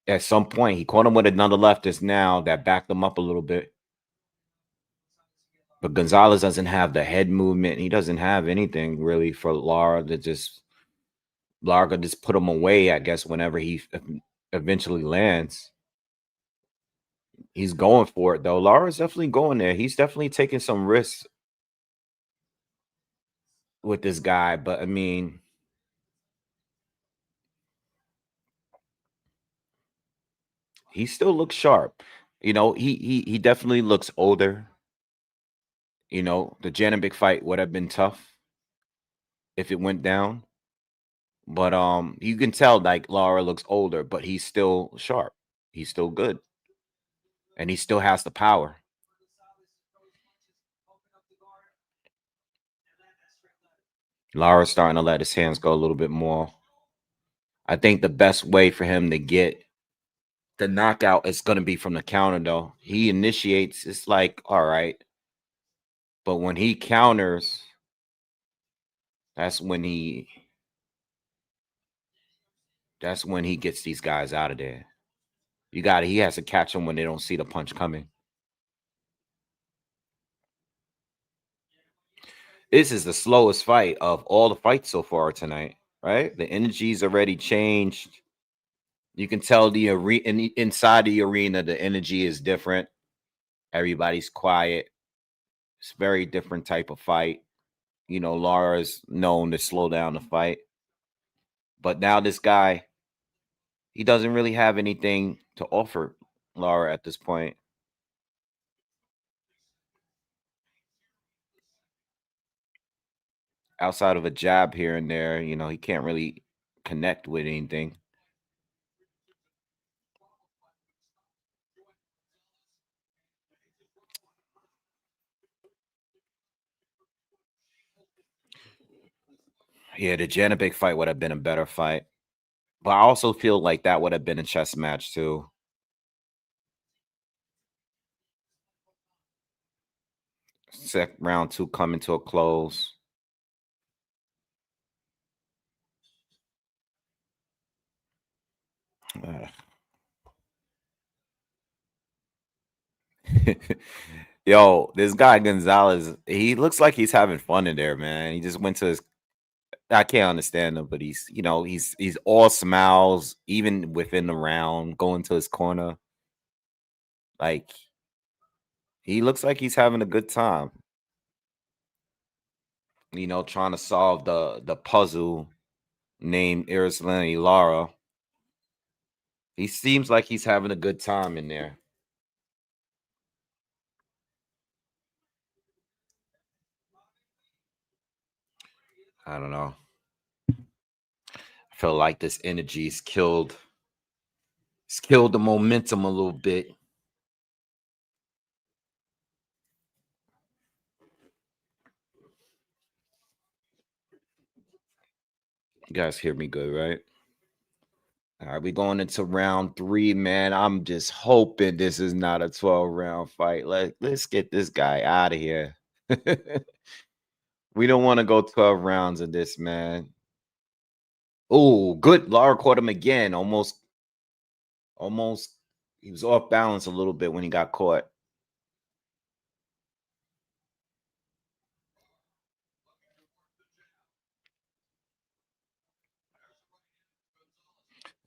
at some point he caught him with another left just now that backed him up a little bit. But Gonzalez doesn't have the head movement. He doesn't have anything really for Lara to just Lara could just put him away, I guess, whenever he eventually lands. He's going for it though. Lara's definitely going there. He's definitely taking some risks with this guy, but I mean, he still looks sharp. You know, he definitely looks older. You know, the Janibek fight would have been tough if it went down. But you can tell like Lara looks older, but he's still sharp. He's still good. And he still has the power. Lara's starting to let his hands go a little bit more. I think the best way for him to get the knockout is going to be from the counter, though. He initiates, it's like, all right. But when he counters, that's when he gets these guys out of there. He has to catch them when they don't see the punch coming. This is the slowest fight of all the fights so far tonight, right? The energy's already changed. You can tell the arena inside the arena, the energy is different. Everybody's quiet. It's a very different type of fight. You know, Lara's known to slow down the fight. But now this guy, he doesn't really have anything to offer Lara at this point. Outside of a jab here and there, you know, he can't really connect with anything. Yeah, the Janibek fight would have been a better fight. But I also feel like that would have been a chess match too. Round 2 coming to a close. Yo, this guy Gonzalez, he looks like he's having fun in there, man. He just went to his I can't understand him, but he's, you know, he's all smiles, even within the round, going to his corner. Like, he looks like he's having a good time. You know, trying to solve the puzzle named Irislani Lara. He seems like he's having a good time in there. I don't know. I feel like this energy's killed. It's killed the momentum a little bit. You guys hear me good, right? All right, we're going into round 3, man. I'm just hoping this is not a 12-round fight. Let's get this guy out of here. We don't want to go 12 rounds of this, man. Oh, good. Lara caught him again. Almost Almost, he was off balance a little bit when he got caught.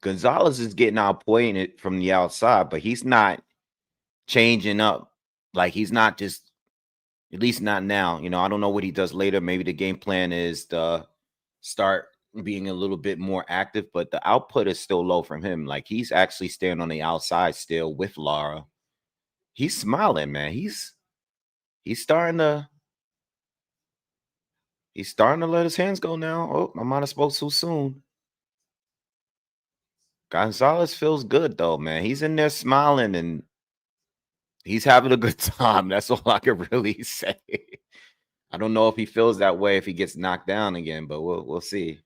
Gonzalez is getting outpointed from the outside, but he's not changing up. Like, he's not just, at least not now. You know, I don't know what he does later. Maybe the game plan is to start being a little bit more active, but the output is still low from him. Like, he's actually staying on the outside still with Lara. He's smiling, man. He's starting to let his hands go now. Oh, I might have spoke too soon. Gonzalez feels good though, man. He's in there smiling and he's having a good time. That's all I can really say. I don't know if he feels that way if he gets knocked down again, but we'll see.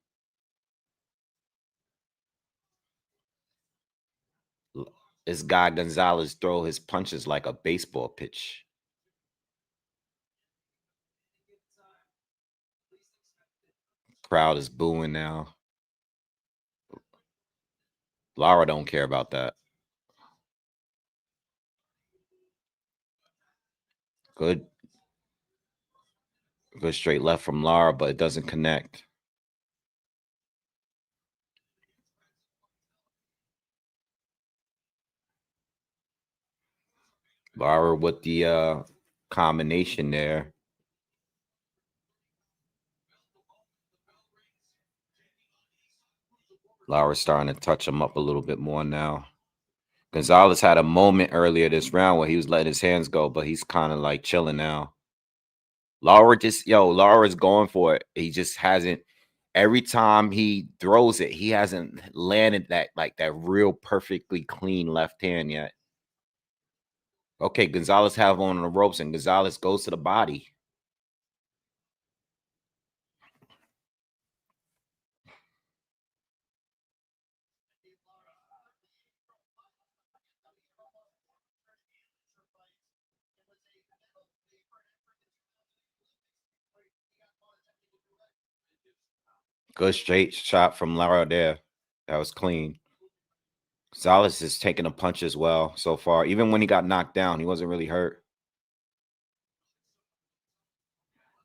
This guy Gonzalez throw his punches like a baseball pitch. Crowd is booing now. Lara don't care about that. Good straight left from Lara, but it doesn't connect. Lara with the combination there. Lara's starting to touch him up a little bit more now. Gonzalez had a moment earlier this round where he was letting his hands go, but he's kind of like chilling now. Lara's going for it. He just hasn't. Every time he throws it, he hasn't landed that real perfectly clean left hand yet. Okay, Gonzalez have on the ropes, and Gonzalez goes to the body. Good straight shot from Lara there. That was clean. Gonzalez is taking a punch as well so far. Even when he got knocked down, he wasn't really hurt.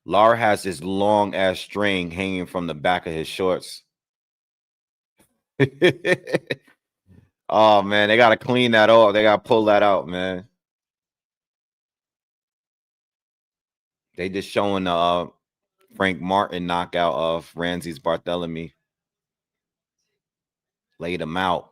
Lara has this long ass string hanging from the back of his shorts. Oh man, they gotta clean that off. They gotta pull that out, man. They just showing the Frank Martin knockout of Ramsey's Barthelemy. Laid him out.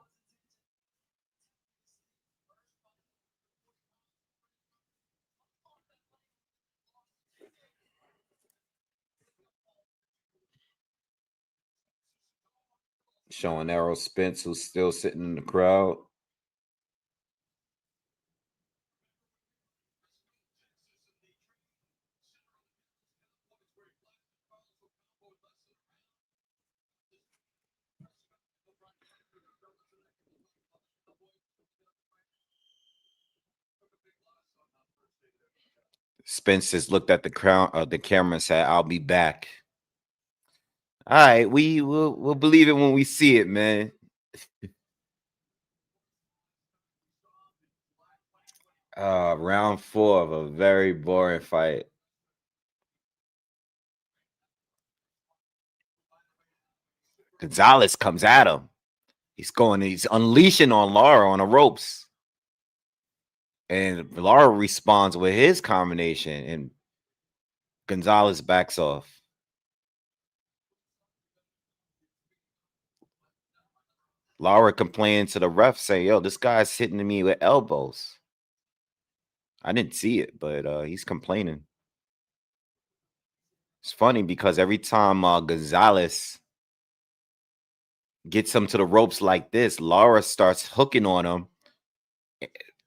Showing Errol Spence, who's still sitting in the crowd. Spence just looked at the camera and said, "I'll be back." All right, we'll believe it when we see it, man. Round 4 of a very boring fight. Gonzalez comes at him. He's unleashing on Lara on the ropes. And Lara responds with his combination, and Gonzalez backs off. Lara complaining to the ref, saying, "Yo, this guy's hitting me with elbows." I didn't see it, but he's complaining. It's funny because every time Gonzalez gets him to the ropes like this, Lara starts hooking on him.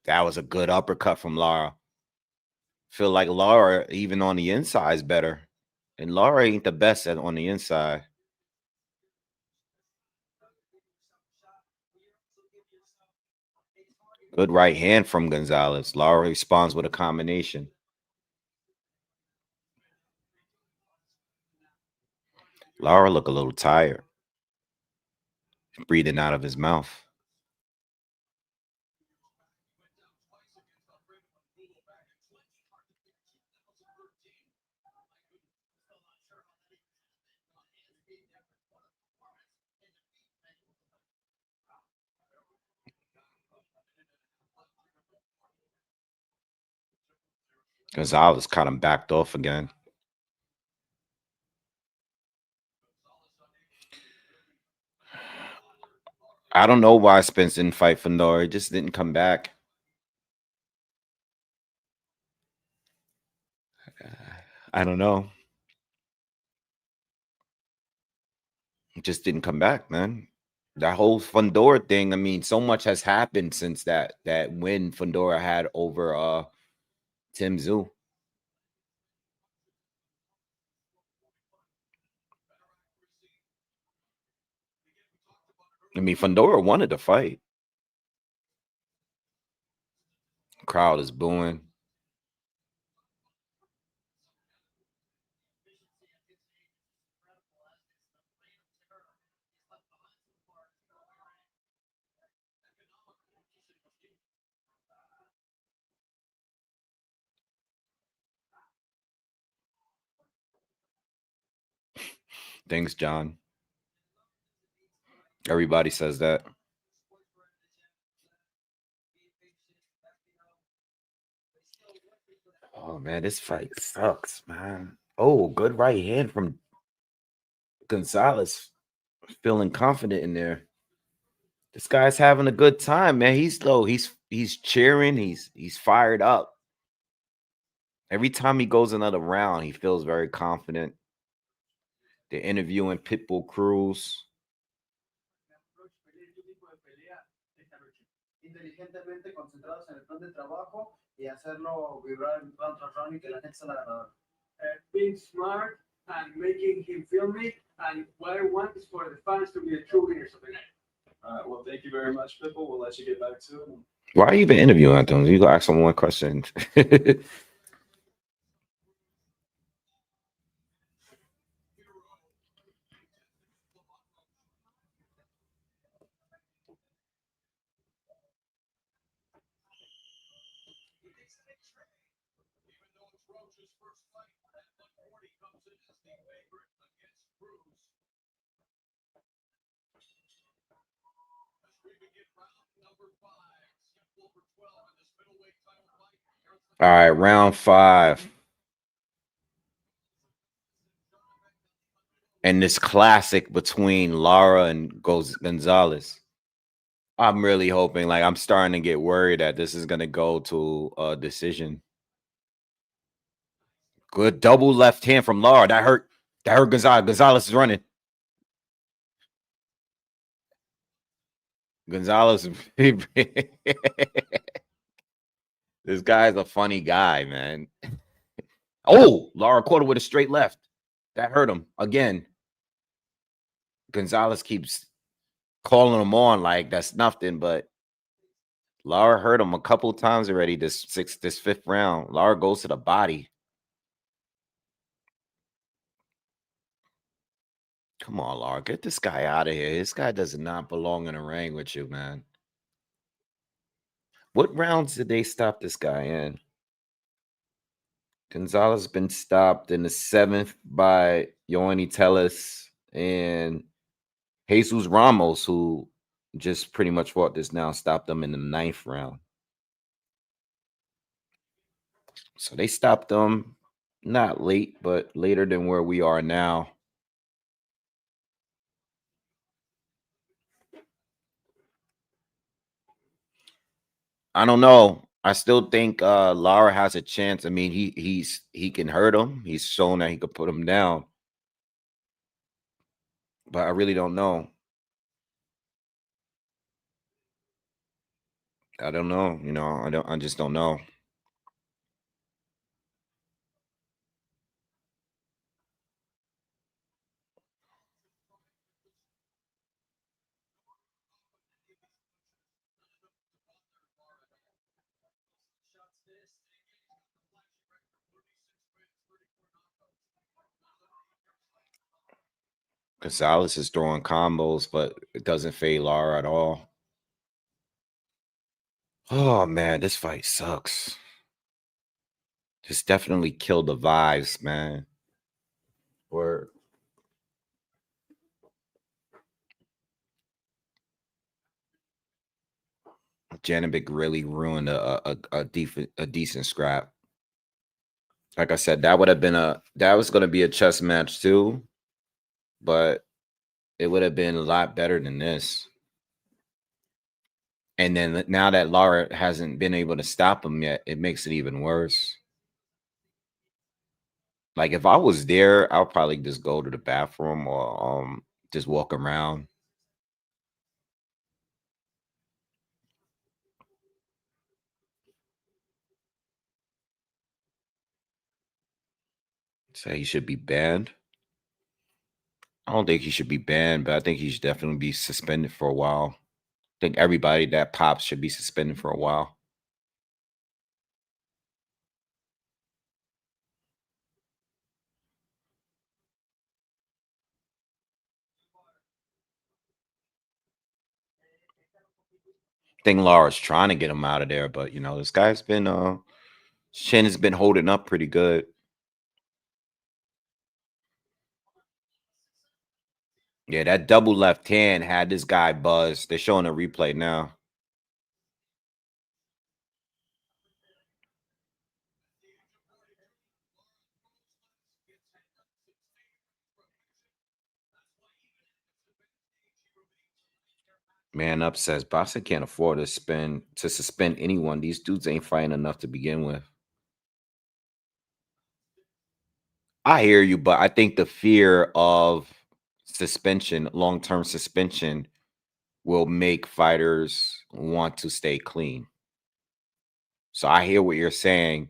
That was a good uppercut from Lara. Feel like Lara, even on the inside, is better. And Lara ain't the best on the inside. Good right hand from Gonzalez. Lara responds with a combination. Lara look a little tired. Breathing out of his mouth. Gonzalez kind of backed off again. I don't know why Spence didn't fight Fandor. He just didn't come back. I don't know. He just didn't come back, man. That whole Fandor thing, I mean, so much has happened since that win Fandora had over Tim Zoo. I mean, Fandora wanted to fight. Crowd is booing. Thanks, John. Everybody says that. Oh man, this fight sucks, man. Oh, good right hand from Gonzalez. Feeling confident in there. This guy's having a good time, man. He's low. He's cheering. He's fired up. Every time he goes another round, he feels very confident. They're interviewing Pitbull Cruz. Inteligentemente concentrados en el plan de trabajo y hacerlo vibrar round tras round y que la gente se la agarre. Being smart and making him feel me, and what I want is for the fans to be the true winners of the night. All right. Well, thank you very much, Pitbull. We'll let you get back to it. Why are you even interviewing them? You go ask them one question. All right, round 5. And this classic between Lara and Gonzalez. I'm really hoping, like, I'm starting to get worried that this is going to go to a decision. Good double left hand from Lara. That hurt Gonzalez. Gonzalez is running. Gonzalez. This guy's a funny guy, man. Oh, Lara caught him with a straight left. That hurt him again. Gonzalez keeps calling him on like that's nothing, but Lara hurt him a couple of times already this 5th round. Lara goes to the body. Come on, Lara, get this guy out of here. This guy does not belong in a ring with you, man. What rounds did they stop this guy in? Gonzalez has been stopped in the 7th by Yoani Tellis and Jesus Ramos, who just pretty much fought this now, stopped them in the 9th round. So they stopped them not late, but later than where we are now. I don't know. I still think Lara has a chance. I mean, he can hurt him. He's shown that he could put him down. But I really don't know. I don't know. You know, I just don't know. Gonzalez is throwing combos, but it doesn't fade Lara at all. Oh man, this fight sucks. Just definitely killed the vibes, man. Or Janibek really ruined a decent scrap. Like I said, that would have been that was going to be a chess match too, but it would have been a lot better than this. And then now that Lara hasn't been able to stop him yet, it makes it even worse. Like if I was there, I'll probably just go to the bathroom or just walk around. Say he should be banned. I don't think he should be banned, but I think he should definitely be suspended for a while. I think everybody that pops should be suspended for a while. I think Lara's trying to get him out of there, but you know, this guy's been Shin has been holding up pretty good. Yeah, that double left hand had this guy buzzed. They're showing a replay now. Man up says Boxing can't afford to suspend anyone. These dudes ain't fighting enough to begin with. I hear you, but I think the fear of suspension, long-term suspension, will make fighters want to stay clean. So I hear what you're saying,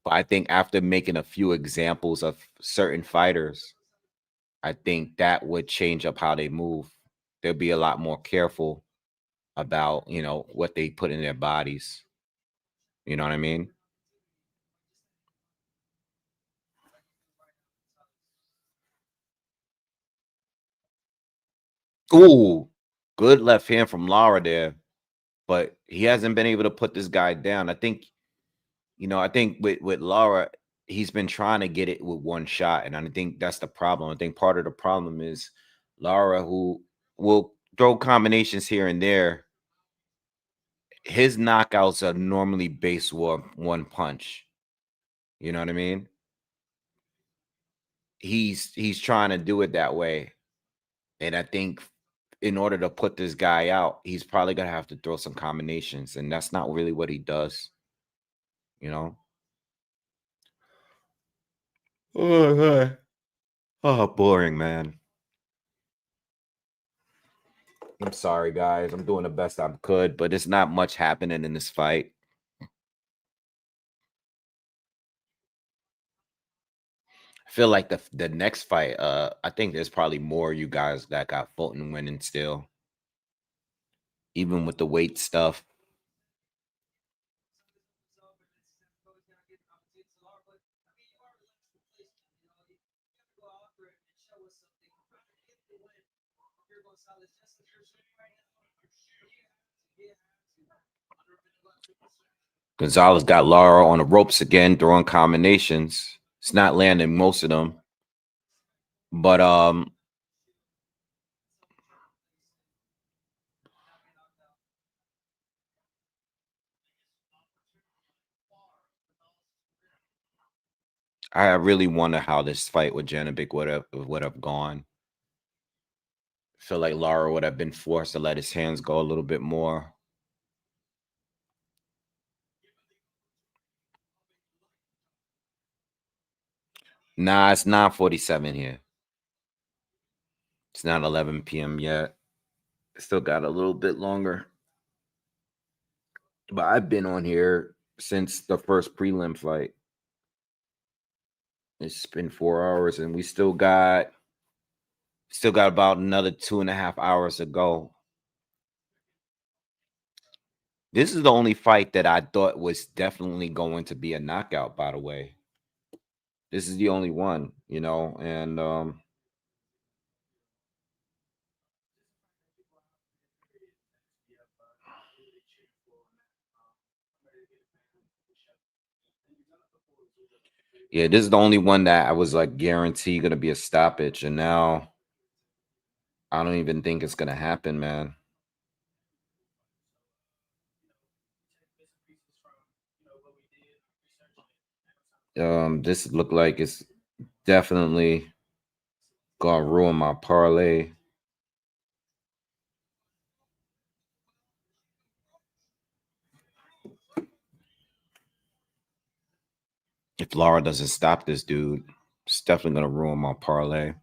but I think after making a few examples of certain fighters, I think that would change up how they move. They'll be a lot more careful about, you know, what they put in their bodies. You know what I mean? Ooh, good left hand from Lara there, but he hasn't been able to put this guy down. I think, you know, I think with Lara, he's been trying to get it with one shot, and I think that's the problem. I think part of the problem is Lara, who will throw combinations here and there. His knockouts are normally based on one punch. You know what I mean? He's trying to do it that way, and I think in order to put this guy out, he's probably gonna have to throw some combinations, and that's not really what he does. You know? Oh, boring, man. I'm sorry, guys. I'm doing the best I could, but it's not much happening in this fight. I feel like the next fight, I think there's probably more you guys that got Fulton winning still, even with the weight stuff. Gonzalez got Lara on the ropes again, throwing combinations. It's not landing most of them, but I really wonder how this fight with Janibek would have gone. I feel like Lara would have been forced to let his hands go a little bit more. Nah, it's 9:47 here. It's not 11 p.m. yet. Still got a little bit longer. But I've been on here since the first prelim fight. It's been 4 hours, and we still got about another 2.5 hours to go. This is the only fight that I thought was definitely going to be a knockout, by the way. This is the only one, you know, and yeah, this is the only one that I was like guaranteed gonna be a stoppage, and now I don't even think it's gonna happen, man. This look like it's definitely gonna ruin my parlay. If Lara doesn't stop this dude, it's definitely gonna ruin my parlay.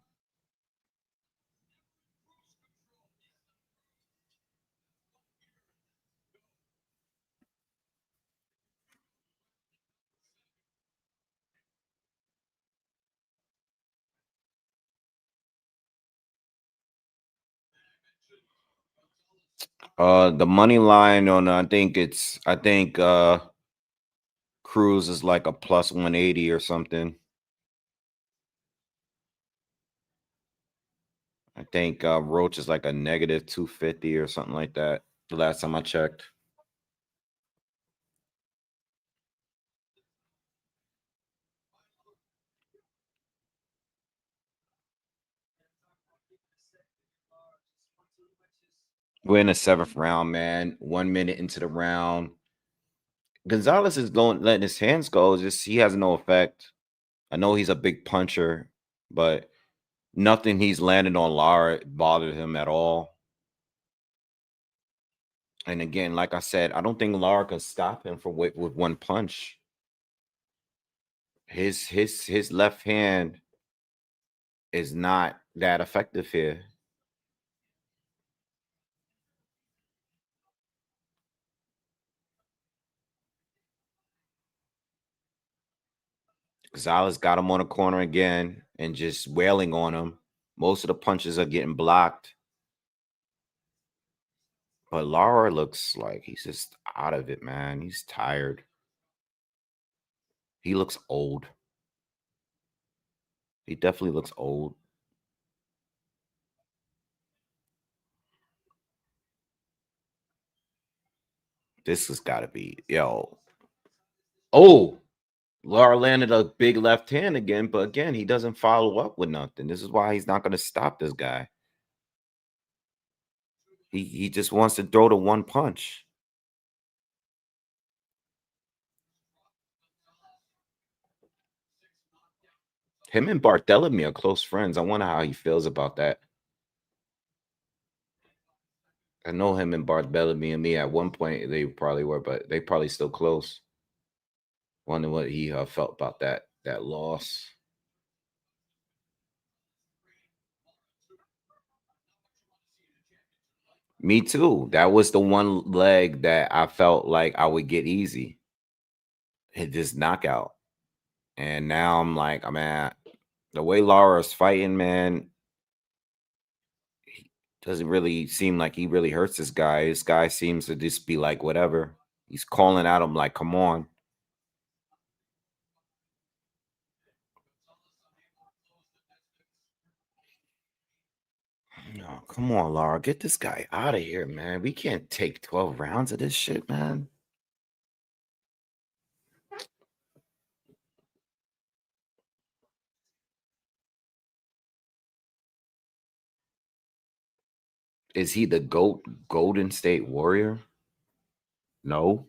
The money line on I think Cruz is like a plus 180 or something. I think Roach is like a negative 250 or something like that. The last time I checked. We're in the 7th round, man. 1 minute into the round. Gonzalez is letting his hands go. Just he has no effect. I know he's a big puncher, but nothing he's landed on Lara bothered him at all. And again, like I said, I don't think Lara can stop him from with one punch. His left hand is not that effective here. Gonzalez got him on the corner again and just wailing on him. Most of the punches are getting blocked. But Lara looks like he's just out of it, man. He's tired. He looks old. He definitely looks old. This has got to be, yo. Oh, Lara landed a big left hand again, but again, he doesn't follow up with nothing. This is why he's not going to stop this guy. He just wants to throw the one punch. Him and Barthelemy are close friends. I wonder how he feels about that. I know him and Barthelemy and me at one point they probably were, but they probably still close. Wonder what he felt about that loss. Me too. That was the one leg that I felt like I would get easy. Hit this knockout. And now I'm like, I'm at the way Lara's fighting, man. He doesn't really seem like he really hurts this guy. This guy seems to just be like, whatever. He's calling at him like, come on. No, come on, Lara. Get this guy out of here, man. We can't take 12 rounds of this shit, man. Is he the GOAT Golden State Warrior? No.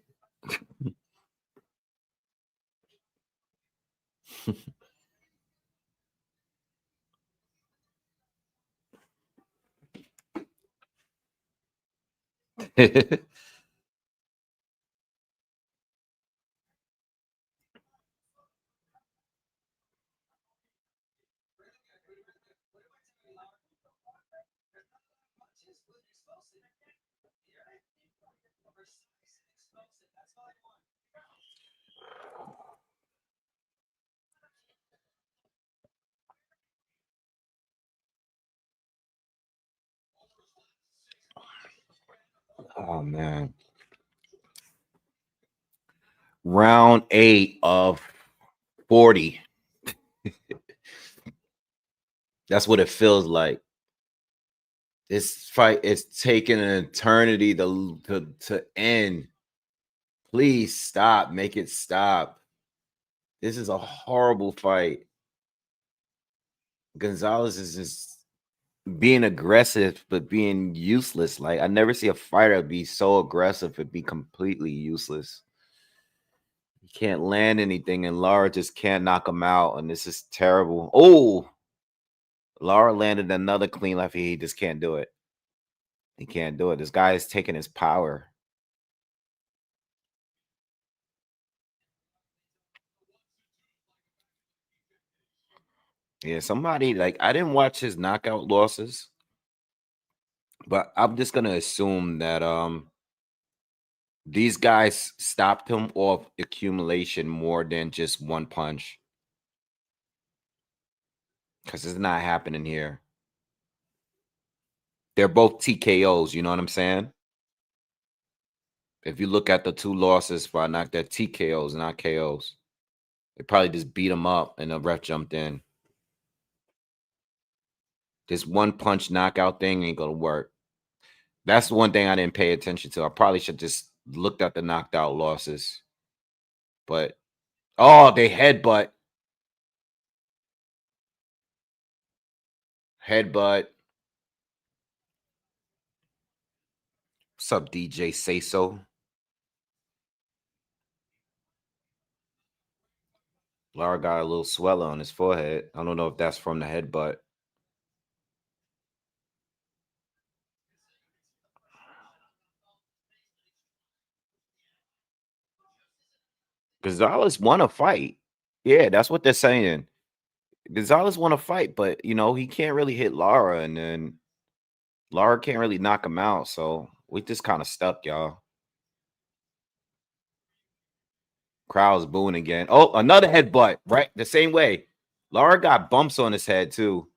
Oh man. Round 8 of 40. That's what it feels like. This fight is taking an eternity to end. Please stop. Make it stop. This is a horrible fight. Gonzalez is just being aggressive, but being useless. Like, I never see a fighter be so aggressive and be completely useless. He Can't land anything, and Lara just can't knock him out, and this is terrible. Oh, Lara landed another clean left. He just can't do it. He can't do it. This guy is taking his power. Yeah, somebody like I didn't watch his knockout losses, but I'm just gonna assume that these guys stopped him off accumulation more than just one punch. Because it's not happening here. They're both TKOs, you know what I'm saying? If you look at the two losses for knocked, they're TKOs, not KOs. They probably just beat him up and the ref jumped in. This one punch knockout thing ain't gonna work. That's the one thing I didn't pay attention to. I probably should just looked at the knocked out losses. But oh, they headbutt. Headbutt. What's up, DJ Say So? Lara got a little swelling on his forehead. I don't know if that's from the headbutt. Gonzalez won a fight. Yeah, that's what they're saying. Gonzalez won a fight, but you know, he can't really hit Lara, and then Lara can't really knock him out. So we just kind of stuck, y'all. Crowd's booing again. Oh, another headbutt, right? The same way. Lara got bumps on his head, too.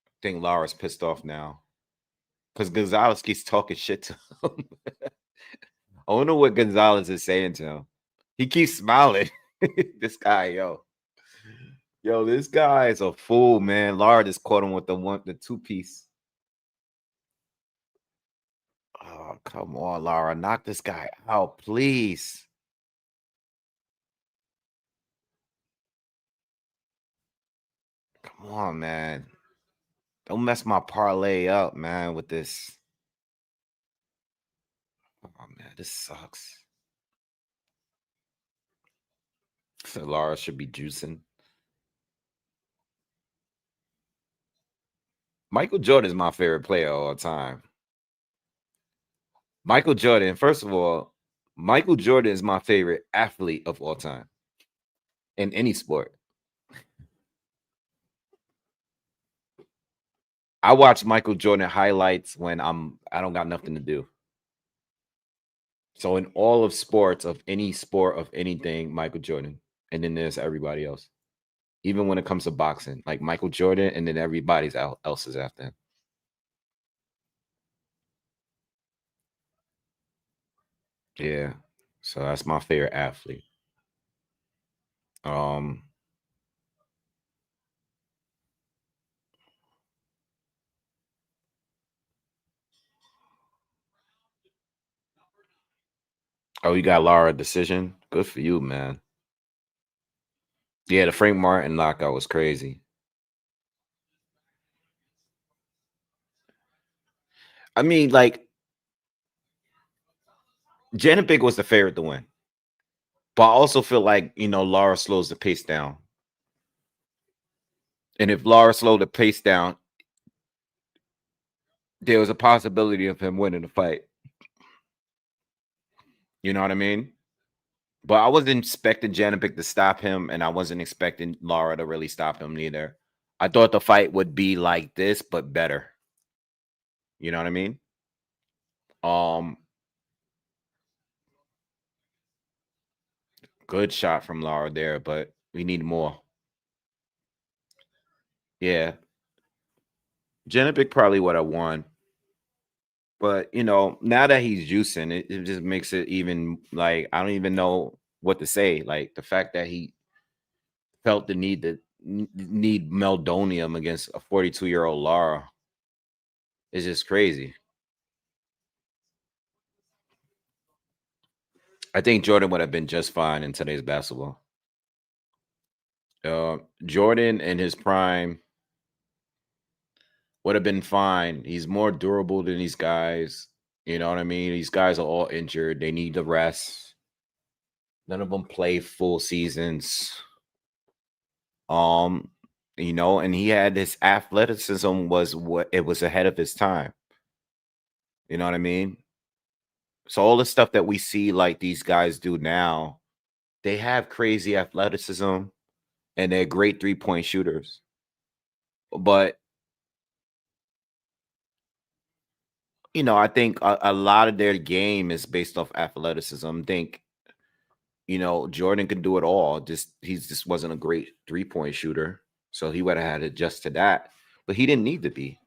I think Lara's pissed off now. Because Gonzalez keeps talking shit to him. I wonder what Gonzalez is saying to him. He keeps smiling. This guy, yo. Yo, this guy is a fool, man. Lara just caught him with the two-piece. Oh, come on, Lara. Knock this guy out, please. Come on, man. Don't mess my parlay up, man, with this. Oh, man, this sucks. So Lara should be juicing. Michael Jordan is my favorite player of all time. Michael Jordan, first of all, Michael Jordan is my favorite athlete of all time in any sport. I watch Michael Jordan highlights when I don't got nothing to do. So in all of sports, of any sport, of anything, Michael Jordan. And then there's everybody else. Even when it comes to boxing, like Michael Jordan, and then everybody's else is after him. Yeah. So that's my favorite athlete. Oh, you got Lara decision. Good for you, man. Yeah, the Frank Martin knockout was crazy. I mean, like, Janibek was the favorite to win. But I also feel like, Lara slows the pace down. And if Lara slowed the pace down, there was a possibility of him winning the fight. You know what I mean? But I wasn't expecting Janibek to stop him, and I wasn't expecting Lara to really stop him neither. I thought the fight would be like this, but better. You know what I mean? Good shot from Lara there, but we need more. Yeah. Janibek probably would have won. But, now that he's juicing, it just makes it even, like, I don't even know what to say. Like, the fact that he felt the need to need meldonium against a 42-year-old Lara is just crazy. I think Jordan would have been just fine in today's basketball. Jordan in his prime would have been fine. He's more durable than these guys. You know what I mean? These guys are all injured. They need the rest. None of them play full seasons. Um, and he had his athleticism was ahead of his time. You know what I mean? So all the stuff that we see like these guys do now, they have crazy athleticism and they're great 3-point shooters. But I think a lot of their game is based off athleticism. I think, Jordan can do it all. He just wasn't a great 3-point shooter. So he would have had to adjust to that. But he didn't need to be.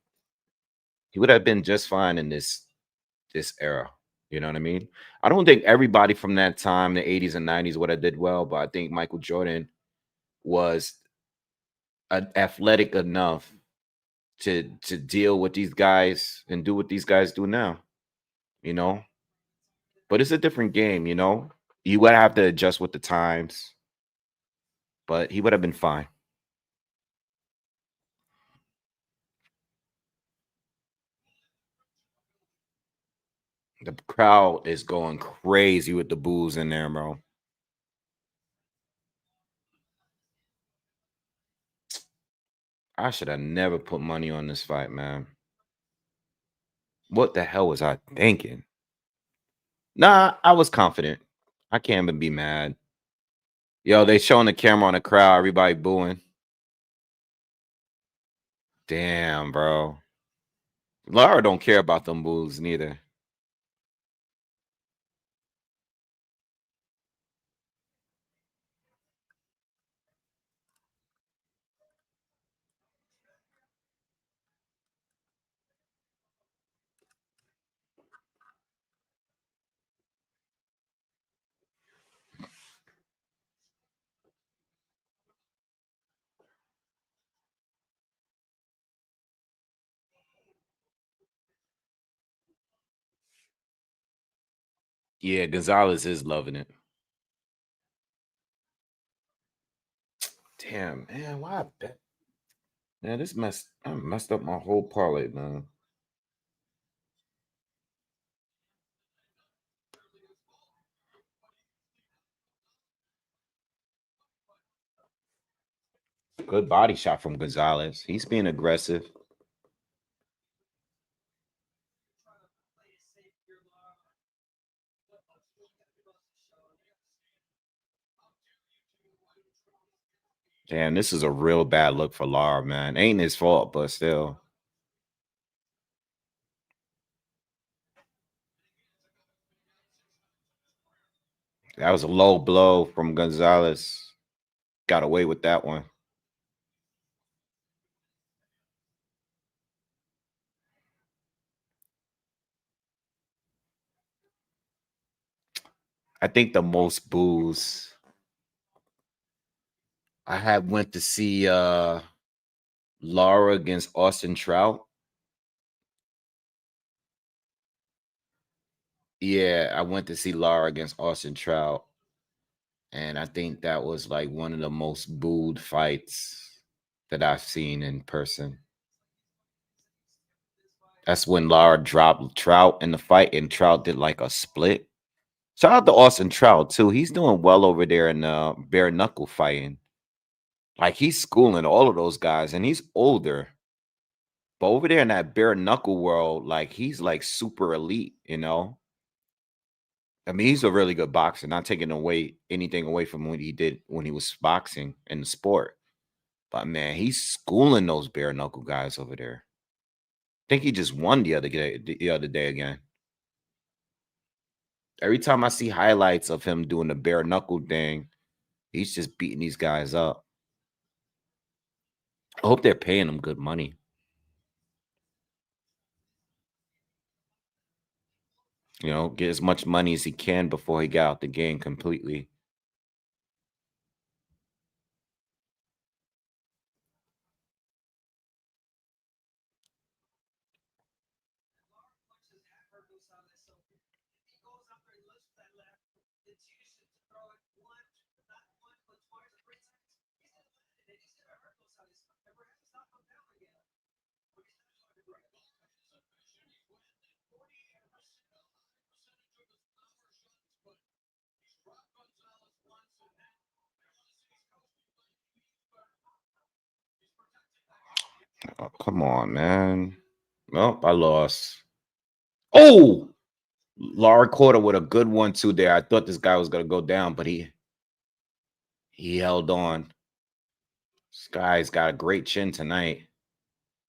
He would have been just fine in this era. You know what I mean? I don't think everybody from that time, the 80s and 90s, would have did well, but I think Michael Jordan was athletic enough to deal with these guys and do what these guys do now, you know. But it's a different game, you know. You would have to adjust with the times, but he would have been fine. The crowd is going crazy with the boos in there, bro. I should have never put money on this fight, man. What the hell was I thinking? Nah, I was confident. I can't even be mad. Yo, they showing the camera on the crowd, everybody booing. Damn, bro. Lara don't care about them boos neither. Yeah, Gonzalez is loving it. Damn, man, why I bet? Man, I messed up my whole parlay, man. Good body shot from Gonzalez. He's being aggressive. Damn, this is a real bad look for Lara, man. Ain't his fault, but still. That was a low blow from Gonzalez. Got away with that one. I think the most boos I had went to see Lara against Austin Trout. Yeah, I went to see Lara against Austin Trout. And I think that was like one of the most booed fights that I've seen in person. That's when Lara dropped Trout in the fight and Trout did like a split. Shout out to Austin Trout too. He's doing well over there in bare knuckle fighting. Like he's schooling all of those guys and he's older. But over there in that bare knuckle world, like he's like super elite, you know? I mean, he's a really good boxer, not taking away anything away from what he did when he was boxing in the sport. But man, he's schooling those bare knuckle guys over there. I think he just won the other day again. Every time I see highlights of him doing the bare knuckle thing, he's just beating these guys up. I hope they're paying him good money. Get as much money as he can before he got out the game completely. Oh, come on, man. Nope, I lost. Oh, Lara caught her with a good 1-2 there. I thought this guy was gonna go down, but he held on. This guy's got a great chin tonight.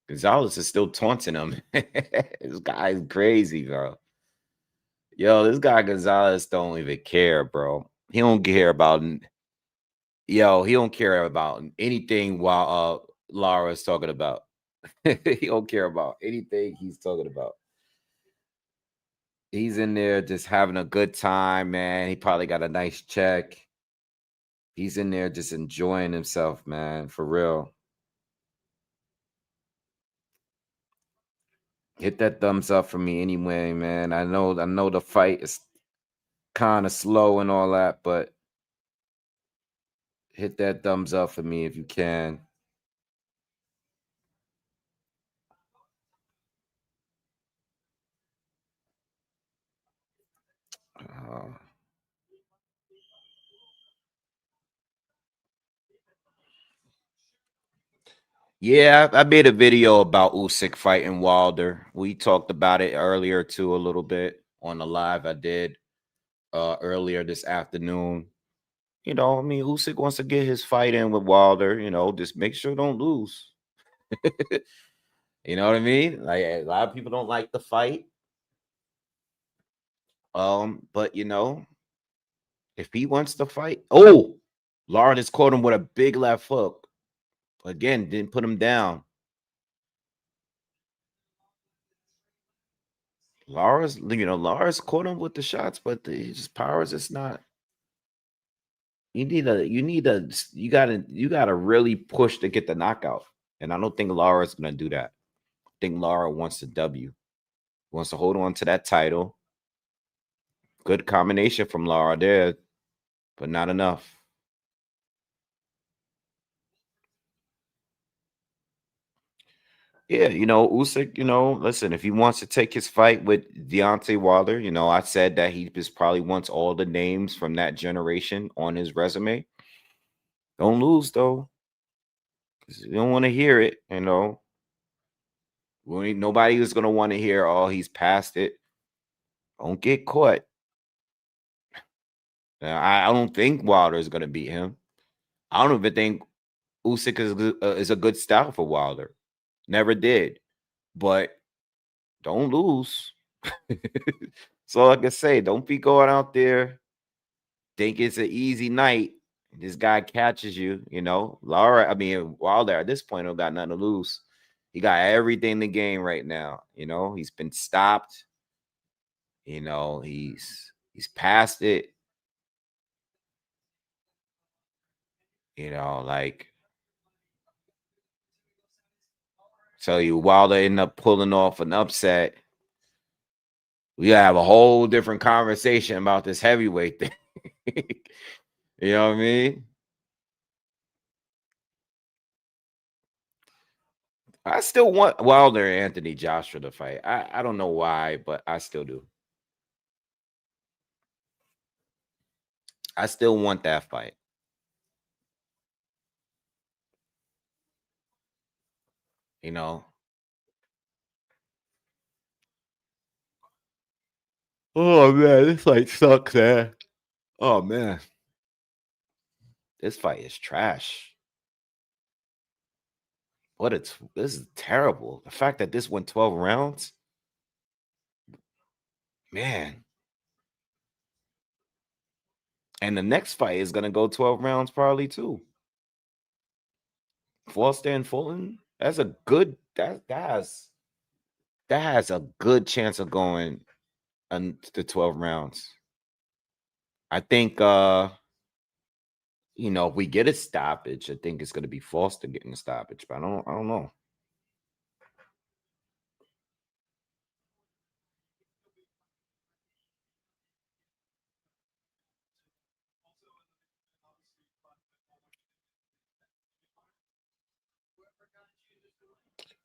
Gonzalez is still taunting him. This guy's crazy, bro. Yo, this guy Gonzalez don't even care, bro. He don't care about he don't care about anything while Lara is talking about. He don't care about anything he's talking about. He's in there just having a good time, man. He probably got a nice check. He's in there just enjoying himself, man, for real. Hit that thumbs up for me anyway, man. I know the fight is kind of slow and all that, but hit that thumbs up for me if you can. Yeah, I made a video about Usyk fighting Wilder. We talked about it earlier too, a little bit on the live I did earlier this afternoon. You know, I mean, Usyk wants to get his fight in with Wilder. You know, just make sure don't lose. You know what I mean? Like a lot of people don't like the fight. But you know, if he wants to fight, Lara just caught him with a big left hook. Again, didn't put him down. Lara's caught him with the shots, but his power is just not. You gotta really push to get the knockout. And I don't think Lara's gonna do that. I think Lara wants the W. Wants to hold on to that title. Good combination from Lara there, but not enough. Yeah, you know, Usyk, you know, listen, if he wants to take his fight with Deontay Wilder, you know, I said that he just probably wants all the names from that generation on his resume. Don't lose, though, because you don't want to hear it, you know. Nobody is going to want to hear, oh, he's past it. Don't get caught. I don't think Wilder is going to beat him. I don't even think Usyk is a good style for Wilder. Never did. But don't lose. So, like I say, don't be going out there, think it's an easy night. This guy catches you, you know. Wilder at this point don't got nothing to lose. He got everything to gain right now. You know, he's been stopped. You know, he's past it. You know, like so you Wilder end up pulling off an upset. We gotta have a whole different conversation about this heavyweight thing. You know what I mean? I still want Wilder and Anthony Joshua to fight. I don't know why, but I still do. I still want that fight. You know. Oh man, this fight sucks, man. Oh man. This fight is trash. This is terrible. The fact that this went 12 rounds, man. And the next fight is gonna go 12 rounds probably too. Foster and Fulton, that's a good that has a good chance of going to 12 rounds. I think you know, if we get a stoppage, I think it's gonna be Foster getting a stoppage, but I don't know.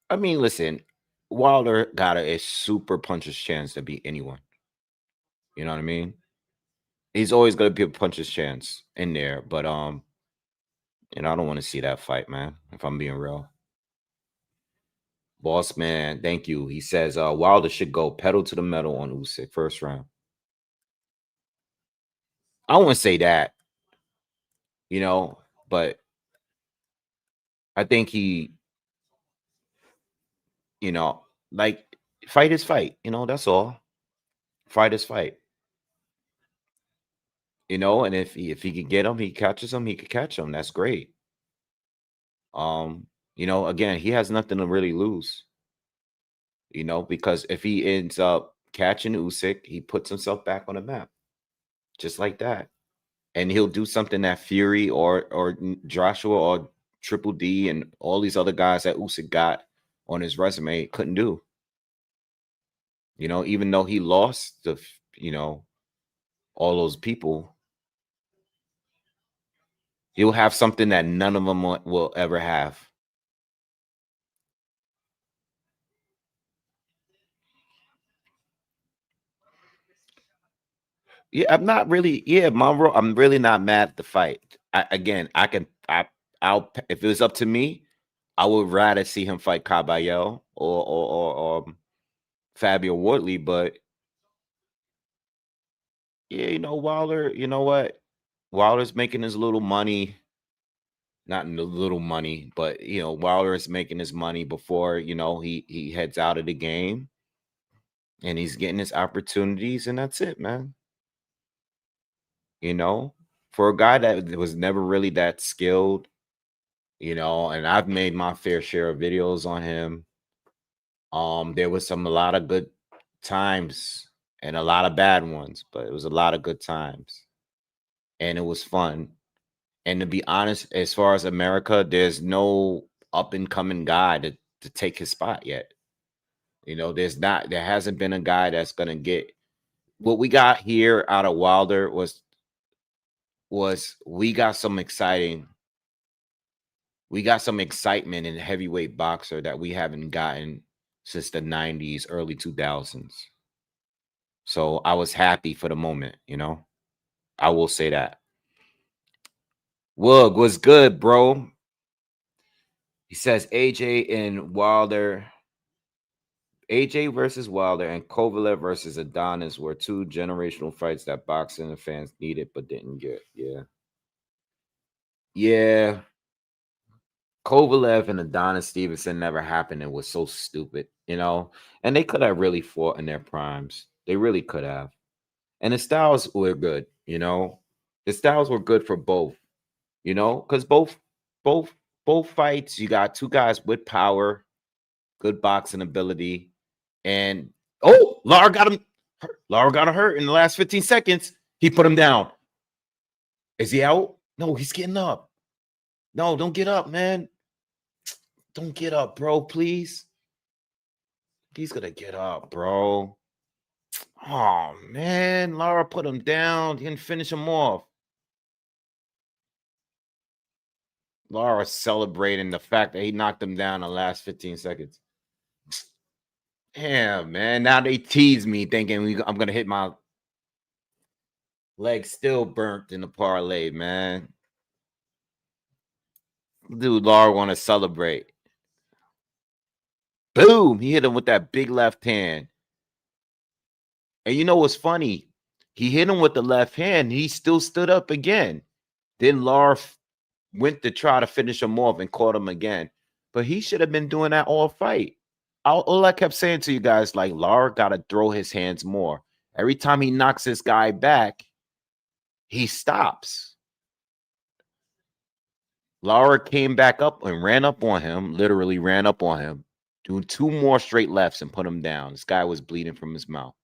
I mean, listen, Wilder got a super puncher's chance to beat anyone. You know what I mean? He's always gonna be a puncher's chance in there, but you know, I don't want to see that fight, man. If I'm being real, Boss man, thank you. He says Wilder should go pedal to the metal on Usyk first round. I wouldn't say that, but I think he, like fight is fight. That's all. Fight is fight. And if he can get him, he catches him. He could catch him. That's great. Again, he has nothing to really lose. Because if he ends up catching Usyk, he puts himself back on the map, just like that. And he'll do something that Fury or Joshua or Triple D and all these other guys that Usyk got on his resume couldn't do. Even though he lost all those people, he'll have something that none of them will ever have. Yeah, I'm not really. Yeah, Monroe. I'm really not mad at the fight. I'll. If it was up to me, I would rather see him fight Caballero or Fabio Woodley. But yeah, Wilder. You know what? Wilder's making his little money. Not in the little money, but Wilder is making his money before he heads out of the game, and he's getting his opportunities, and that's it, man. For a guy that was never really that skilled, and I've made my fair share of videos on him. There was a lot of good times and a lot of bad ones, but it was a lot of good times, and it was fun. And to be honest, as far as America, there's no up and coming guy to take his spot yet. There hasn't been a guy that's gonna get what we got here out of Wilder was we got some excitement in heavyweight boxer that we haven't gotten since the 90s, early 2000s. So I was happy for the moment, I will say that. Woog was good, bro. He says AJ versus Wilder and Kovalev versus Adonis were two generational fights that boxing and fans needed but didn't get. Yeah. Kovalev and Adonis Stevenson never happened. It was so stupid, and they could have really fought in their primes. They really could have. And the styles were good, The styles were good for both, because both fights, you got two guys with power, good boxing ability, and Lara got him hurt. Lara got him hurt in the last 15 seconds. He put him down. Is he out? No, he's getting up. No, don't get up, man. Don't get up, bro, please. He's gonna get up, bro. Oh, man. Lara put him down. He didn't finish him off. Lara celebrating the fact that he knocked him down in the last 15 seconds. Damn, man. Now they tease me thinking I'm going to hit my leg still burnt in the parlay, man. Dude, Lara want to celebrate. Boom. He hit him with that big left hand. And you know what's funny? He hit him with the left hand. He still stood up again. Then Lara went to try to finish him off and caught him again. But he should have been doing that all fight. All I kept saying to you guys, like, Lara got to throw his hands more. Every time he knocks this guy back, he stops. Lara came back up and ran up on him, literally ran up on him, doing two more straight lefts and put him down. This guy was bleeding from his mouth.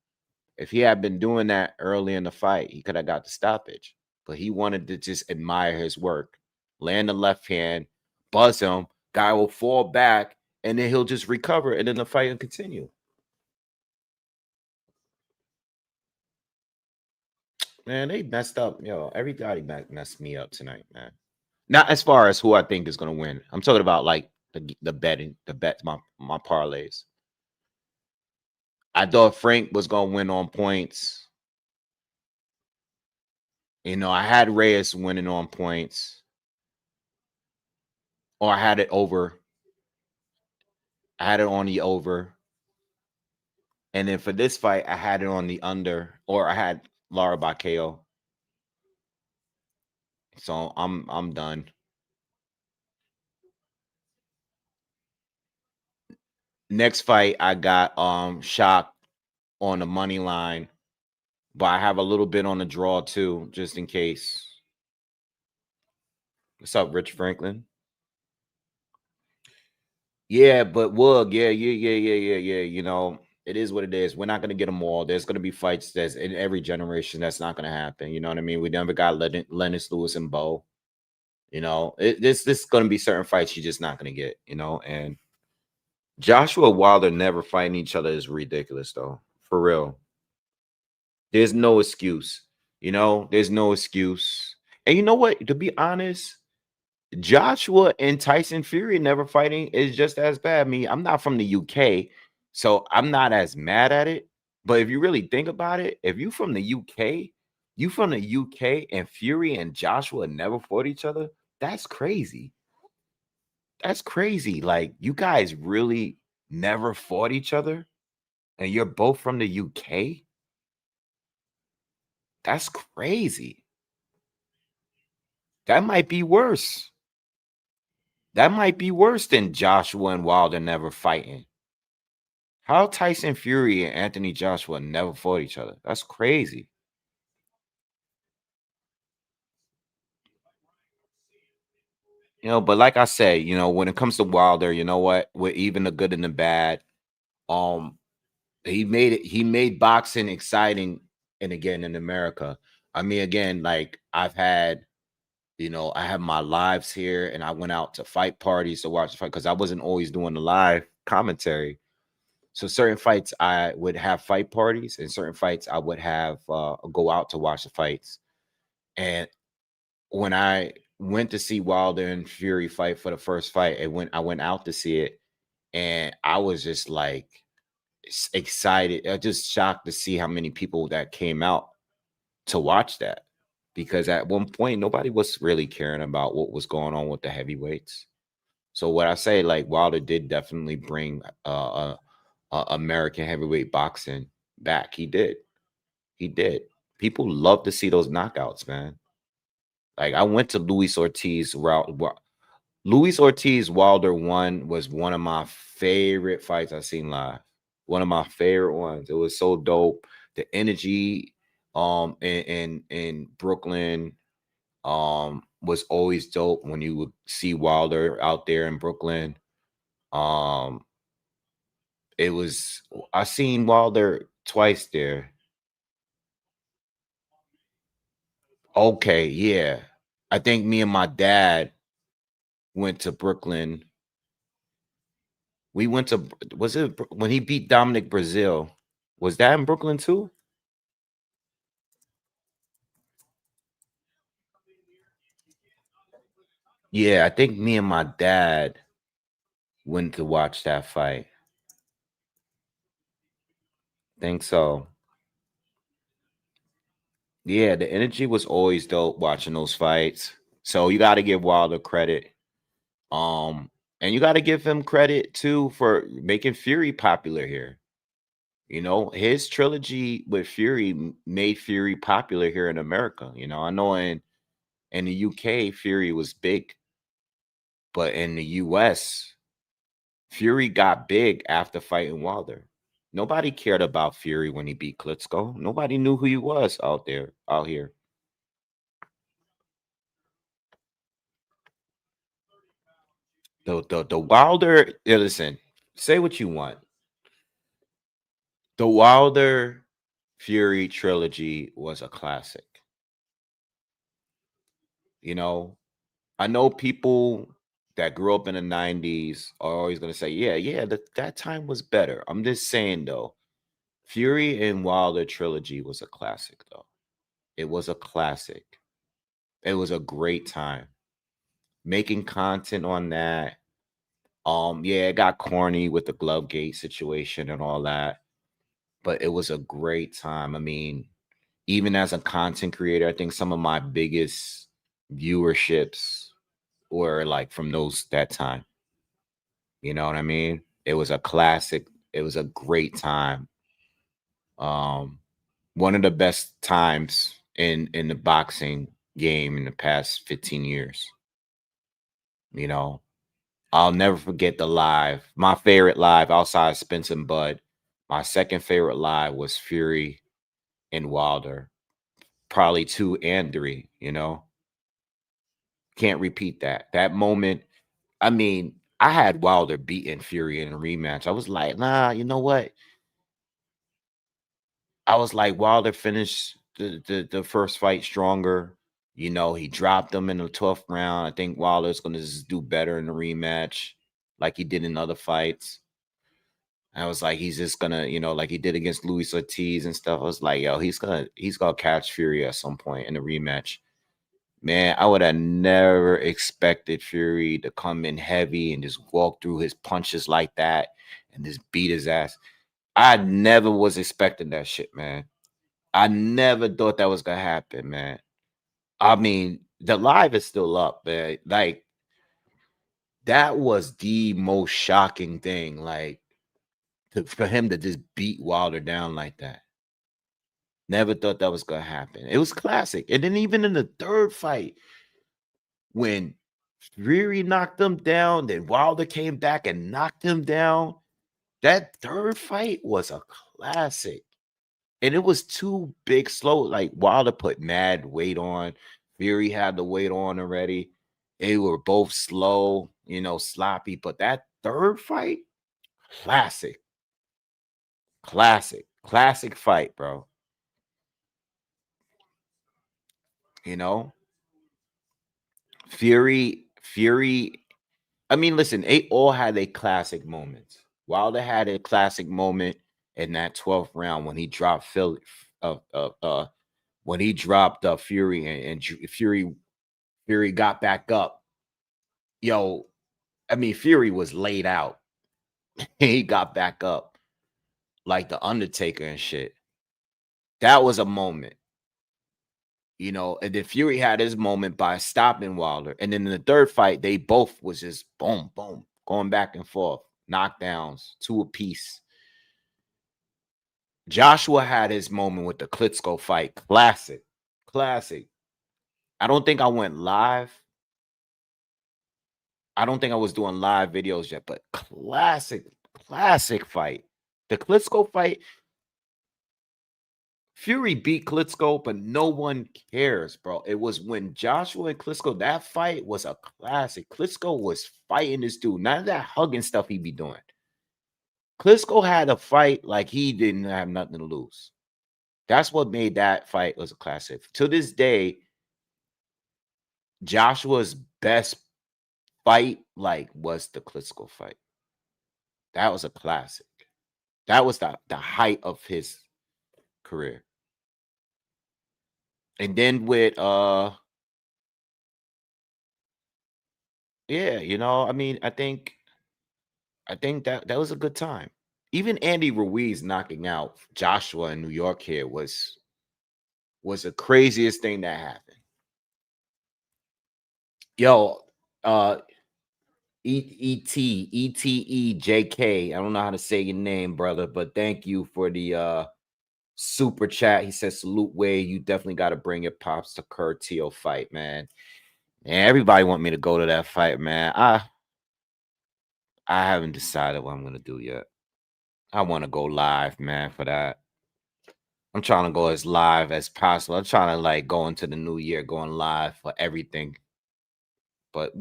If he had been doing that early in the fight, he could have got the stoppage. But he wanted to just admire his work. Land the left hand, buzz him, guy will fall back, and then he'll just recover, and then the fight will continue. Man, they messed up. Everybody messed me up tonight, man. Not as far as who I think is going to win. I'm talking about like the betting, my parlays. I thought Frank was going to win on points. I had Reyes winning on points. Or I had it over. I had it on the over. And then for this fight, I had it on the under, or I had Lara by KO. So I'm done. Next fight, I got Shock on the money line, but I have a little bit on the draw too, just in case. What's up, Rich Franklin? Yeah, but Woog, yeah. You know, it is what it is. We're not gonna get them all. There's gonna be fights that's in every generation that's not gonna happen. You know what I mean? We never got Lennox Lewis and Bo. You know, this is gonna be certain fights you're just not gonna get. You know, and Joshua Wilder never fighting each other is ridiculous, though. For real, there's no excuse. You know, there's no excuse. And you know what? To be honest, Joshua and Tyson Fury never fighting is just as bad. I'm not from the UK, so I'm not as mad at it. But if you really think about it, if you from the UK, and Fury and Joshua never fought each other, that's crazy. That's crazy. Like, you guys really never fought each other, and you're both from the UK? That's crazy. That might be worse. That might be worse than Joshua and Wilder never fighting. How Tyson Fury and Anthony Joshua never fought each other? That's crazy. You know, but like I said, you know, when it comes to Wilder, you know what? With even the good and the bad, he made boxing exciting and again in America. I mean, again, like I've had, you know, I have my lives here and I went out to fight parties to watch the fight because I wasn't always doing the live commentary. So certain fights I would have fight parties, and certain fights I would have go out to watch the fights. And when I went to see Wilder and Fury fight for the first fight, I went out to see it, and I was just like excited. I just shocked to see how many people that came out to watch that, because at one point nobody was really caring about what was going on with the heavyweights. So what I say, like Wilder did definitely bring American heavyweight boxing back. He did. He did. People love to see those knockouts, man. Like I went to Luis Ortiz route. Luis Ortiz Wilder one was one of my favorite fights I've seen live. One of my favorite ones. It was so dope. The energy in Brooklyn was always dope when you would see Wilder out there in Brooklyn. It was, I seen Wilder twice there. Okay, yeah. I think me and my dad went to Brooklyn. We went to, was it when he beat Dominic Brazil? Was that in Brooklyn too? Yeah, I think me and my dad went to watch that fight. Think so. Yeah, the energy was always dope watching those fights. So you got to give Wilder credit. And you got to give him credit too for making Fury popular here. You know, his trilogy with Fury made Fury popular here in America. You know, I know in the UK Fury was big, but in the US Fury got big after fighting Wilder. Nobody cared about Fury when he beat Klitschko. Nobody knew who he was out here. The Wilder, yeah, listen, say what you want. The Wilder Fury trilogy was a classic. You know, I know people that grew up in the 90s are always going to say, yeah, that time was better. I'm just saying, though, Fury and Wilder trilogy was a classic, though. It was a classic. It was a great time. Making content on that. Yeah, it got corny with the Glovegate situation and all that, but it was a great time. I mean, even as a content creator, I think some of my biggest viewerships were like from that time. You know what I mean? It was a classic. It was a great time. One of the best times in the boxing game in the past 15 years. You know, I'll never forget the live. My favorite live outside Spence and Bud. My second favorite live was Fury and Wilder. Probably 2 and 3, you know. Can't repeat that. That moment, I mean, I had Wilder beating Fury in a rematch. I was like, nah, you know what? I was like, Wilder finished the first fight stronger. You know, he dropped him in the 12th round. I think Wilder's going to just do better in the rematch like he did in other fights. I was like, he's just gonna, you know, like he did against Luis Ortiz and stuff. I was like, yo, he's gonna catch Fury at some point in the rematch. Man, I would have never expected Fury to come in heavy and just walk through his punches like that and just beat his ass. I never was expecting that shit, man. I never thought that was gonna happen, man. I mean, the live is still up, man. Like, that was the most shocking thing. Like, for him to just beat Wilder down like that. Never thought that was gonna happen. It was classic. And then even in the third fight, when Fury knocked him down, then Wilder came back and knocked him down. That third fight was a classic. And it was two big slow. Like, Wilder put mad weight on. Fury had the weight on already. They were both slow, you know, sloppy. But that third fight, classic. Classic fight, bro. You know, Fury. I mean, listen, they all had a classic moments. Wilder had a classic moment in that 12th round when he dropped Philly, when he dropped Fury and Fury got back up. Yo, I mean, Fury was laid out. He got back up like the Undertaker and shit. That was a moment. You know, and then Fury had his moment by stopping Wilder. And then in the third fight, they both was just boom, boom, going back and forth, knockdowns, 2 apiece. Joshua had his moment with the Klitschko fight. Classic. I don't think I went live. I don't think I was doing live videos yet, but classic fight. The Klitschko fight, Fury beat Klitschko, but no one cares, bro. It was when Joshua and Klitschko, that fight was a classic. Klitschko was fighting this dude. None of that hugging stuff he be doing. Klitschko had a fight like he didn't have nothing to lose. That's what made that fight was a classic. To this day, Joshua's best fight was the Klitschko fight. That was a classic. That was the height of his career. And then with yeah, you know, I mean, I think that was a good time. Even Andy Ruiz knocking out Joshua in New York here was the craziest thing that happened. Yo, ETEJK. I don't know how to say your name, brother, but thank you for the super chat. He says, salute Wade. You definitely got to bring your pops to Curtil fight, man. And everybody want me to go to that fight, man. I haven't decided what I'm gonna do yet. I want to go live, man, for that. I'm trying to go as live as possible. I'm trying to like go into the new year going live for everything. But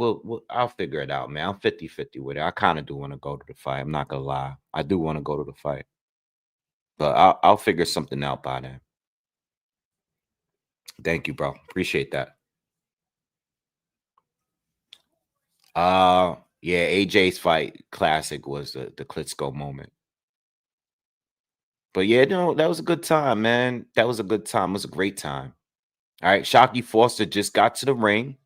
I'll figure it out, man. I'm 50-50 with it. I kind of do want to go to the fight. I'm not gonna lie. I do want to go to the fight. But I'll figure something out by then. Thank you, bro. Appreciate that. Yeah, AJ's fight classic was the Klitschko moment. But yeah, no, that was a good time, man. That was a good time. It was a great time. All right, Shockey Foster just got to the ring.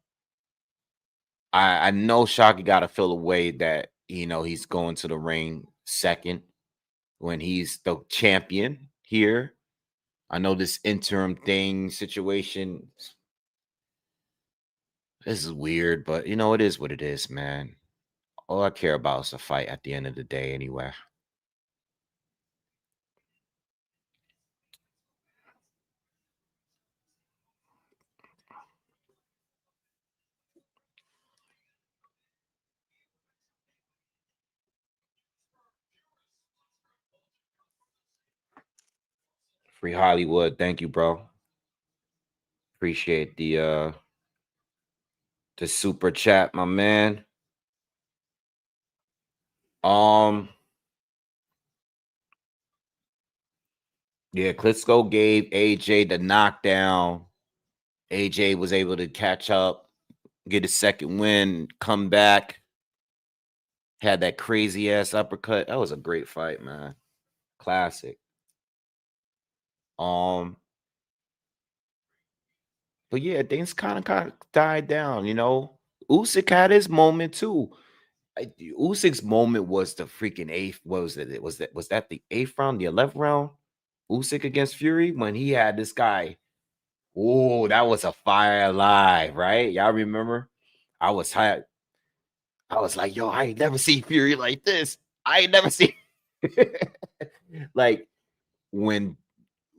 I know Shockey got to feel a way that, you know, he's going to the ring second when he's the champion here. I know this interim thing situation, this is weird, but, you know, it is what it is, man. all I care about is the fight at the end of the day anyway. Free Hollywood. Thank you, bro. Appreciate the super chat, my man. Yeah, Klitschko gave AJ the knockdown. AJ was able to catch up, get a second win, come back. Had that crazy ass uppercut. That was a great fight, man. Classic. But yeah, things kind of died down, you know. Usyk had his moment too. Usyk's moment was the freaking eighth. What was it? Was that the 8th round, the 11th round? Usyk against Fury when he had this guy. Oh, that was a fire alive, right? Y'all remember? I was hyped. I was like, yo, I ain't never seen Fury like this. I ain't never seen like when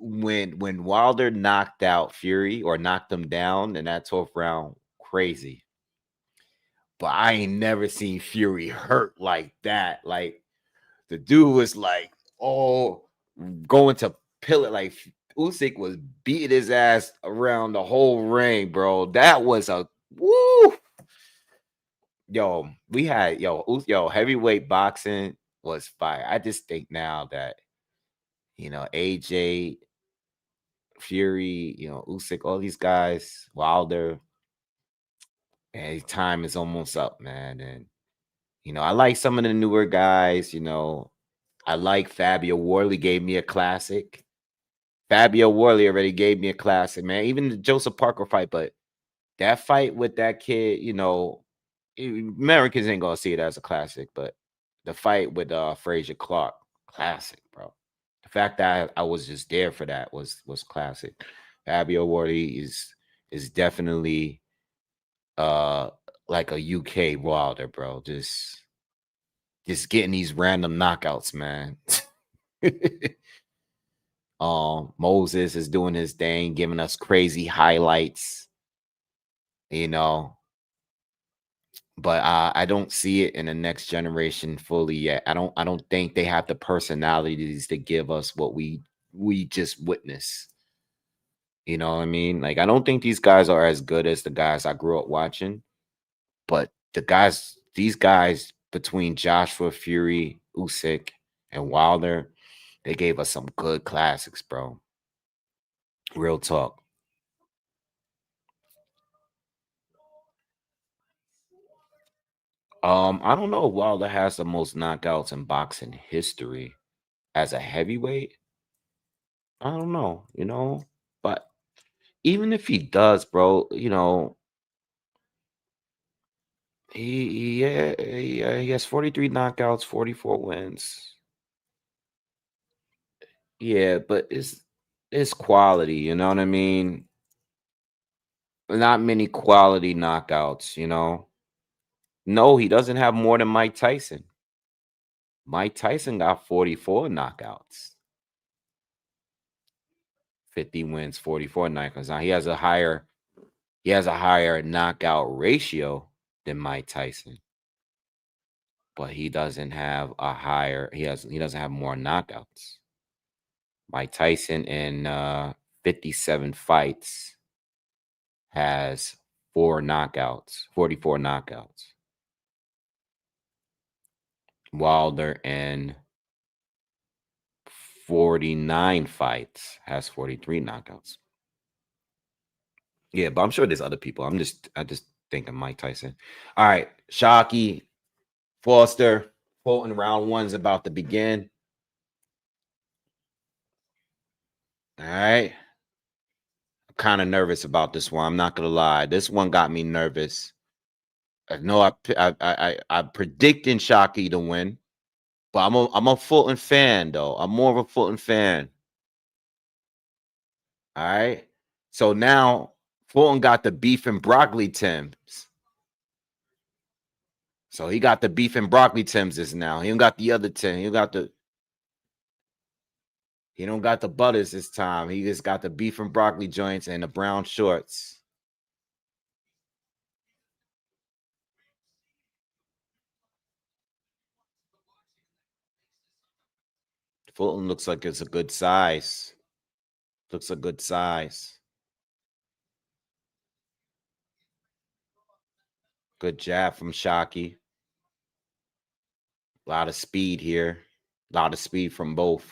Wilder knocked out Fury or knocked him down in that 12th round, crazy. But I ain't never seen Fury hurt like that. Like the dude was like, oh, going to pillar. Like Usyk was beating his ass around the whole ring, bro. That was a woo. Yo, we had heavyweight boxing was fire. I just think now that AJ, Fury, Usyk, all these guys, Wilder, and time is almost up, man. And I like some of the newer guys. I like Fabio Worley gave me a classic. Fabio Worley already gave me a classic, man. Even the Joseph Parker fight, but that fight with that kid, Americans ain't gonna see it as a classic, but the fight with Frazier Clark, classic, bro. The fact that I was just there for that was classic. Fabio Worley is definitely like a UK Wilder, bro. Just getting these random knockouts, man. Moses is doing his thing, giving us crazy highlights, but I don't see it in the next generation fully yet. I don't think they have the personalities to give us what we just witnessed. You know what I mean? Like I don't think these guys are as good as the guys I grew up watching, but these guys between Joshua, Fury, Usyk, and Wilder, they gave us some good classics, bro. Real talk. I don't know if Wilder has the most knockouts in boxing history as a heavyweight. I don't know, but even if he does, bro, he has 43 knockouts, 44 wins. Yeah, but it's quality, you know what I mean? Not many quality knockouts. No, he doesn't have more than Mike Tyson. Mike Tyson got 44 knockouts. 50 wins, 44 knockouts. Now he has a higher knockout ratio than Mike Tyson. But he doesn't have he doesn't have more knockouts. Mike Tyson in 57 fights has 44 knockouts. Wilder in 49 fights has 43 knockouts. Yeah, but I'm sure there's other people. I just think of Mike Tyson. All right, Shockey, Foster, Fulton, round 1's about to begin. All right. I'm kind of nervous about this one. I'm not gonna lie. This one got me nervous. I know I'm predicting Shockey to win, but I'm a Fulton fan though. I'm more of a Fulton fan. All right. So now Fulton got the beef and broccoli Timbs. So he got the beef and broccoli Timses now. He don't got the other Tim. He don't got the butters this time. He just got the beef and broccoli joints and the brown shorts. Fulton looks like it's a good size. Looks a good size. Good jab from Shockey. A lot of speed here. A lot of speed from both.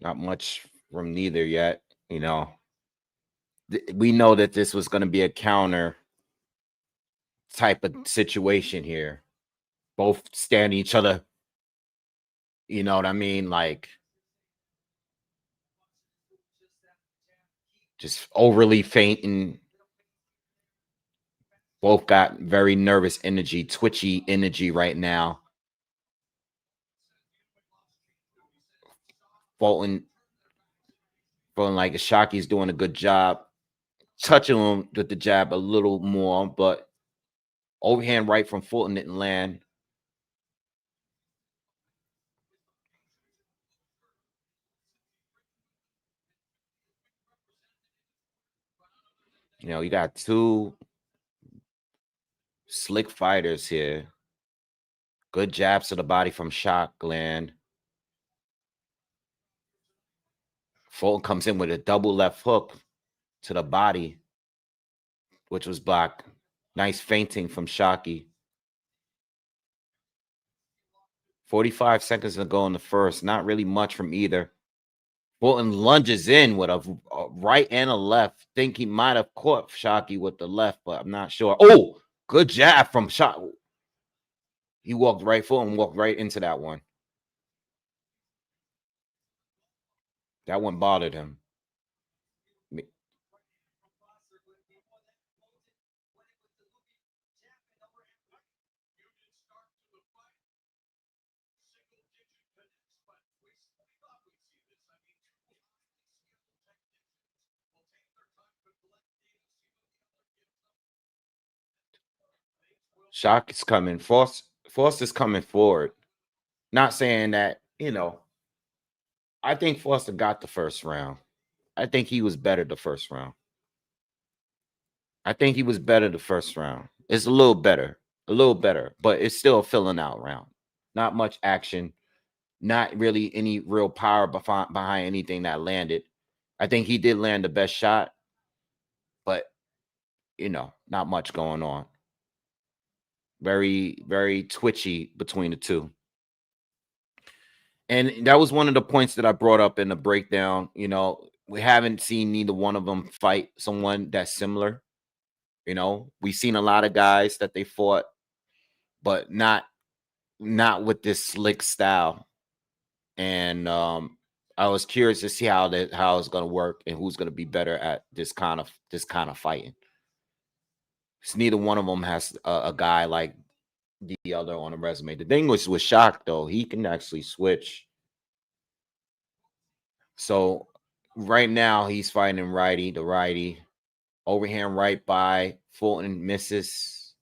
Not much from neither yet, you know. We know that this was going to be a counter type of situation here. Both standing each other. You know what I mean? Like, just overly fainting. Both got very nervous energy, twitchy energy right now. Fulton feeling like Shockey's doing a good job touching him with the jab a little more, but overhand right from Fulton didn't land. You know, you got two slick fighters here. Good jabs to the body from Shockland. Fulton comes in with a double left hook to the body, which was blocked. Nice feinting from Shockey. 45 seconds to go in the first. Not really much from either. Fulton lunges in with a right and a left. Think he might have caught Shockey with the left, but I'm not sure. Oh, good jab from Shock. He walked right, Fulton walked right into that one. That one bothered him. Shock is coming. Force is coming forward. Not saying that, you know, I think Foster got the first round. I think he was better the first round. It's a little better, but it's still a filling out round. Not much action, not really any real power behind anything that landed. I think he did land the best shot, but, you know, not much going on. Very, very twitchy between the two. And that was one of the points that I brought up in the breakdown. You know, we haven't seen neither one of them fight someone that's similar. You know, we've seen a lot of guys that they fought, but not with this slick style. And I was curious to see how it's going to work and who's going to be better at this kind of fighting. Because neither one of them has a guy like the other on the resume. The thing was with Shock, though, he can actually switch. So right now he's fighting the righty. Overhand right by Fulton misses.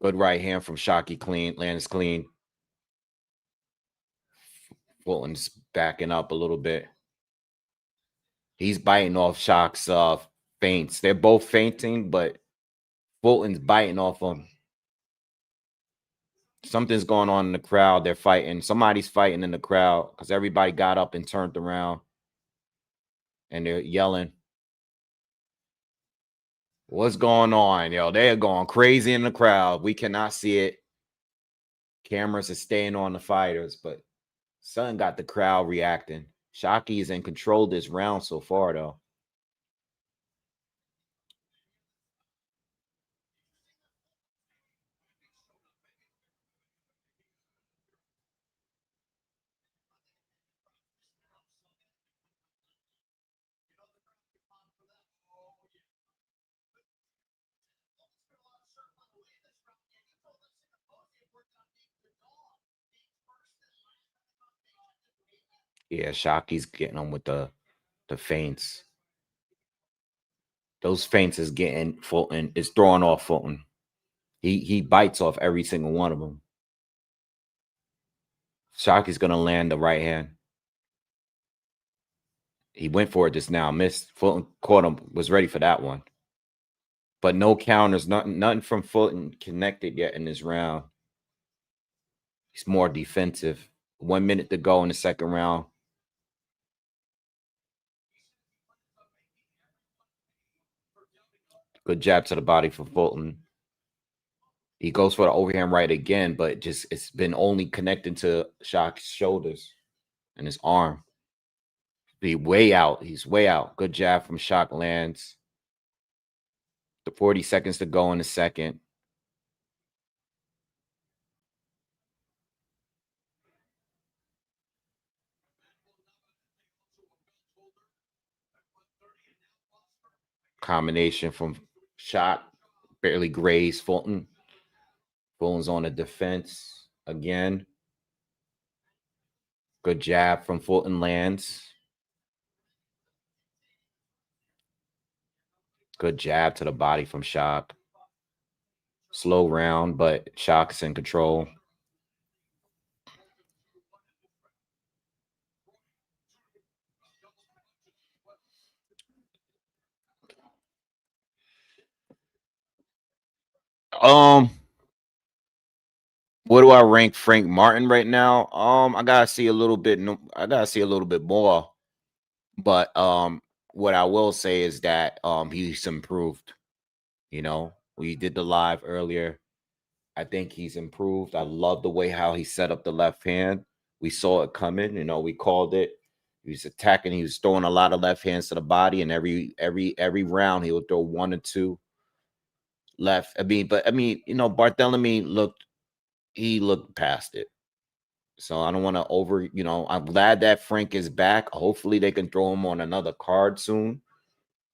Good right hand from Shockey, clean, lands clean. Fulton's backing up a little bit. He's biting off Shock's feints. They're both feinting, but Fulton's biting off them. Something's going on in the crowd. They're fighting. Somebody's fighting in the crowd because everybody got up and turned around. And they're yelling. What's going on? Yo, they're going crazy in the crowd. We cannot see it. Cameras are staying on the fighters, but Sun got the crowd reacting. Shockey is in control this round so far, though. Yeah, Shockey's getting him with the feints. Those feints is getting Fulton, is throwing off Fulton. He bites off every single one of them. Shockey's gonna land the right hand. He went for it just now, missed. Fulton caught him, was ready for that one. But no counters, nothing from Fulton connected yet in this round. He's more defensive. 1 minute to go in the second round. Good jab to the body for Fulton. He goes for the overhand right again, but just it's been only connecting to Shock's shoulders and his arm. He's way out. He's way out. Good jab from Shock lands. The 40 seconds to go in the second. Combination from Shock. Barely grazed Fulton. Fulton's on the defense again. Good jab from Fulton lands. Good jab to the body from Shock. Slow round, but Shock's in control. What do I rank Frank Martin right now? I gotta see a little bit. I gotta see a little bit more. But what I will say is that he's improved. You know, we did the live earlier. I think he's improved. I love the way how he set up the left hand. We saw it coming. You know, we called it. He was attacking. He was throwing a lot of left hands to the body, and every round he would throw 1 or 2 left. I mean, you know, Barthelemy looked past it. So I don't want to you know, I'm glad that Frank is back. Hopefully they can throw him on another card soon.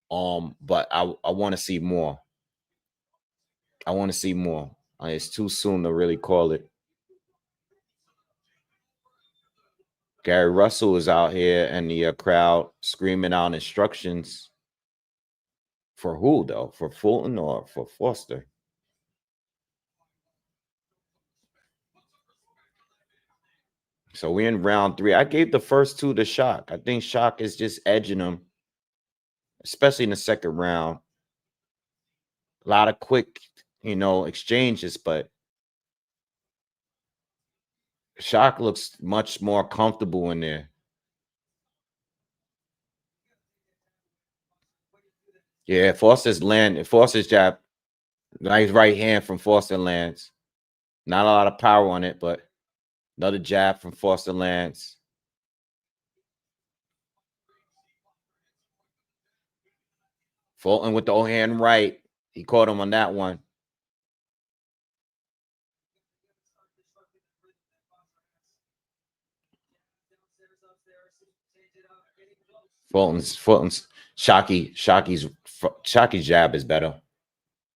But I want to see more. I want to see more. It's too soon to really call it. Gary Russell is out here in the crowd screaming out instructions. For who, though? For Fulton or for Foster? So we're in round 3. I gave the first 2 to Shock. I think Shock is just edging him, especially in the second round. A lot of quick, you know, exchanges, but Shock looks much more comfortable in there. Yeah, Foster's jab. Nice right hand from Foster lands. Not a lot of power on it, but another jab from Foster lands. Fulton with the overhand right. He caught him on that one. Fulton's Shockey's jab is better.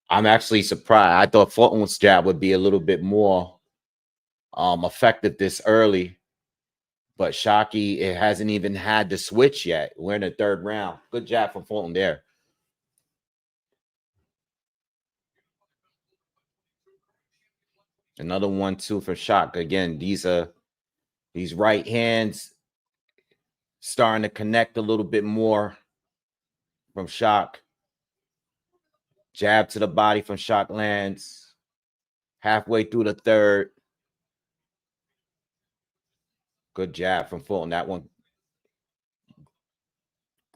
I'm actually surprised. I thought Fulton's jab would be a little bit more effective this early, but Shockey, it hasn't even had the switch yet. We're in the 3rd round. Good jab from Fulton there. Another 1-2 for Shock. Again, these right hands starting to connect a little bit more from Shock. Jab to the body from Shock lands. Halfway through the 3rd. Good jab from Fulton. That one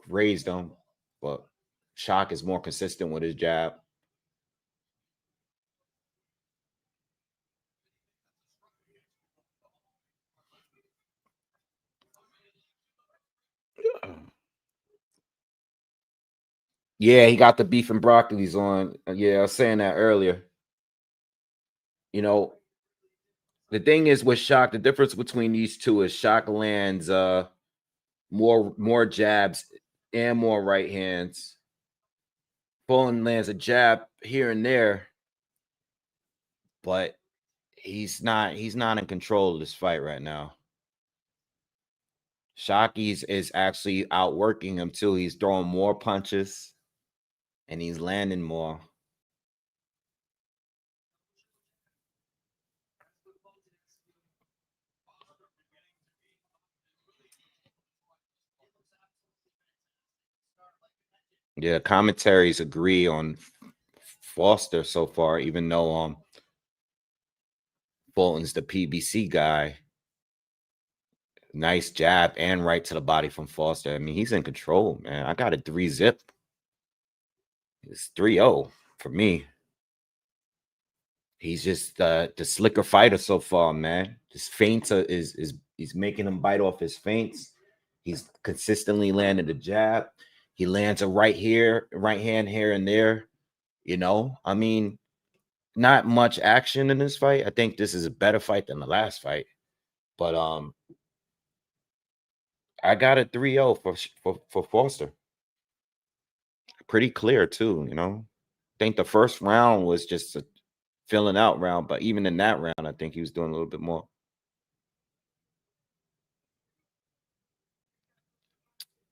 raised him, but Shock is more consistent with his jab. Yeah, he got the beef and broccolis on. Yeah, I was saying that earlier. You know, the thing is with Shock, the difference between these two is Shock lands more jabs and more right hands. Fulton lands a jab here and there, but he's not in control of this fight right now. Shockey's is actually outworking him too. He's throwing more punches and he's landing more. Yeah, commentaries agree on Foster so far, even though Fulton's the PBC guy. Nice jab and right to the body from Foster. I mean, he's in control, man. I got a 3-zip. It's 3-0 for me. He's just the slicker fighter so far, man. His feints he's making him bite off his feints. He's consistently landing the jab. He lands a right hand here and there. You know, I mean, not much action in this fight. I think this is a better fight than the last fight. But I got a 3-0 for Foster. Pretty clear too, you know. I think the first round was just a filling out round, but even in that round, I think he was doing a little bit more.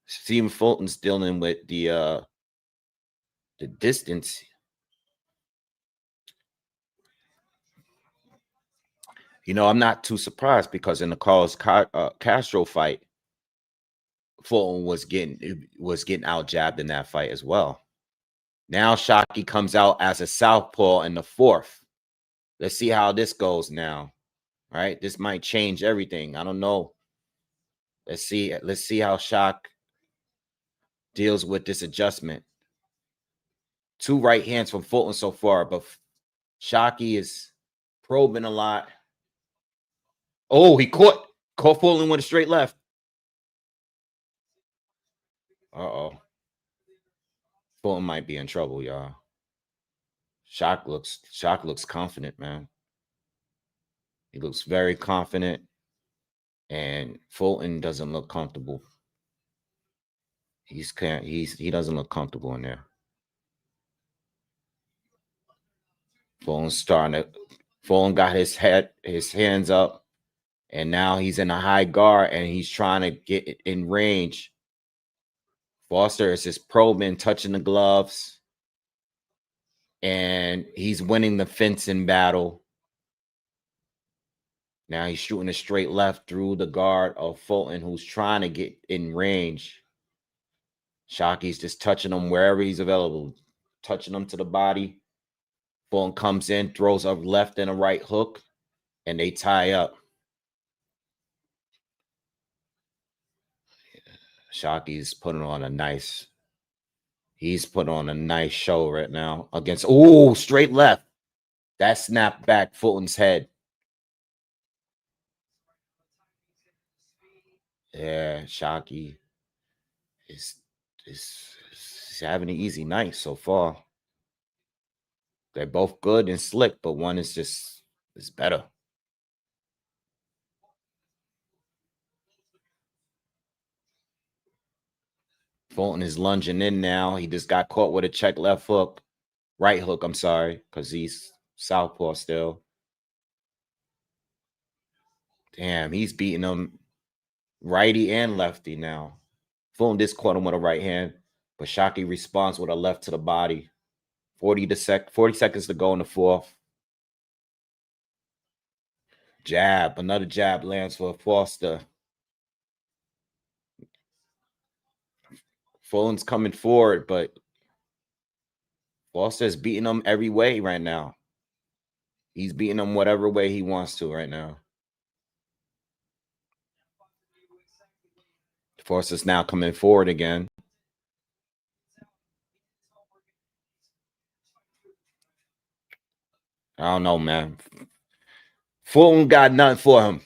Stephen Fulton's dealing with the distance. You know, I'm not too surprised because in the Carlos Castro fight, Fulton was getting out jabbed in that fight as well. Now Shockey comes out as a southpaw in the 4th. Let's see how this goes now. Right? This might change everything. I don't know. Let's see. Let's see how Shock deals with this adjustment. 2 right hands from Fulton so far, but Shockey is probing a lot. Oh, he caught Fulton with a straight left. Uh-oh. Fulton might be in trouble, y'all. Shock looks confident, man. He looks very confident, and Fulton doesn't look comfortable. He doesn't look comfortable in there. Fulton got his hands up, and now he's in a high guard, and he's trying to get in range. Foster is just probing, touching the gloves, and he's winning the fencing battle. Now he's shooting a straight left through the guard of Fulton, who's trying to get in range. Shockey's just touching him wherever he's available, touching him to the body. Fulton comes in, throws a left and a right hook, and they tie up. Shockey's putting on a nice show right now against straight left. That snapped back Fulton's head. Yeah, Shockey is having an easy night so far. They're both good and slick, but one is better. Fulton is lunging in now. He just got caught with a check left hook. Right hook, I'm sorry, because he's southpaw still. Damn, he's beating him righty and lefty now. Fulton just caught him with a right hand, but Shockey responds with a left to the body. 40 seconds to go in the 4th. Jab. Another jab lands for Foster. Fulton's coming forward, but Foster's beating him every way right now. He's beating him whatever way he wants to right now. Foster's now coming forward again. I don't know, man. Fulton got nothing for him.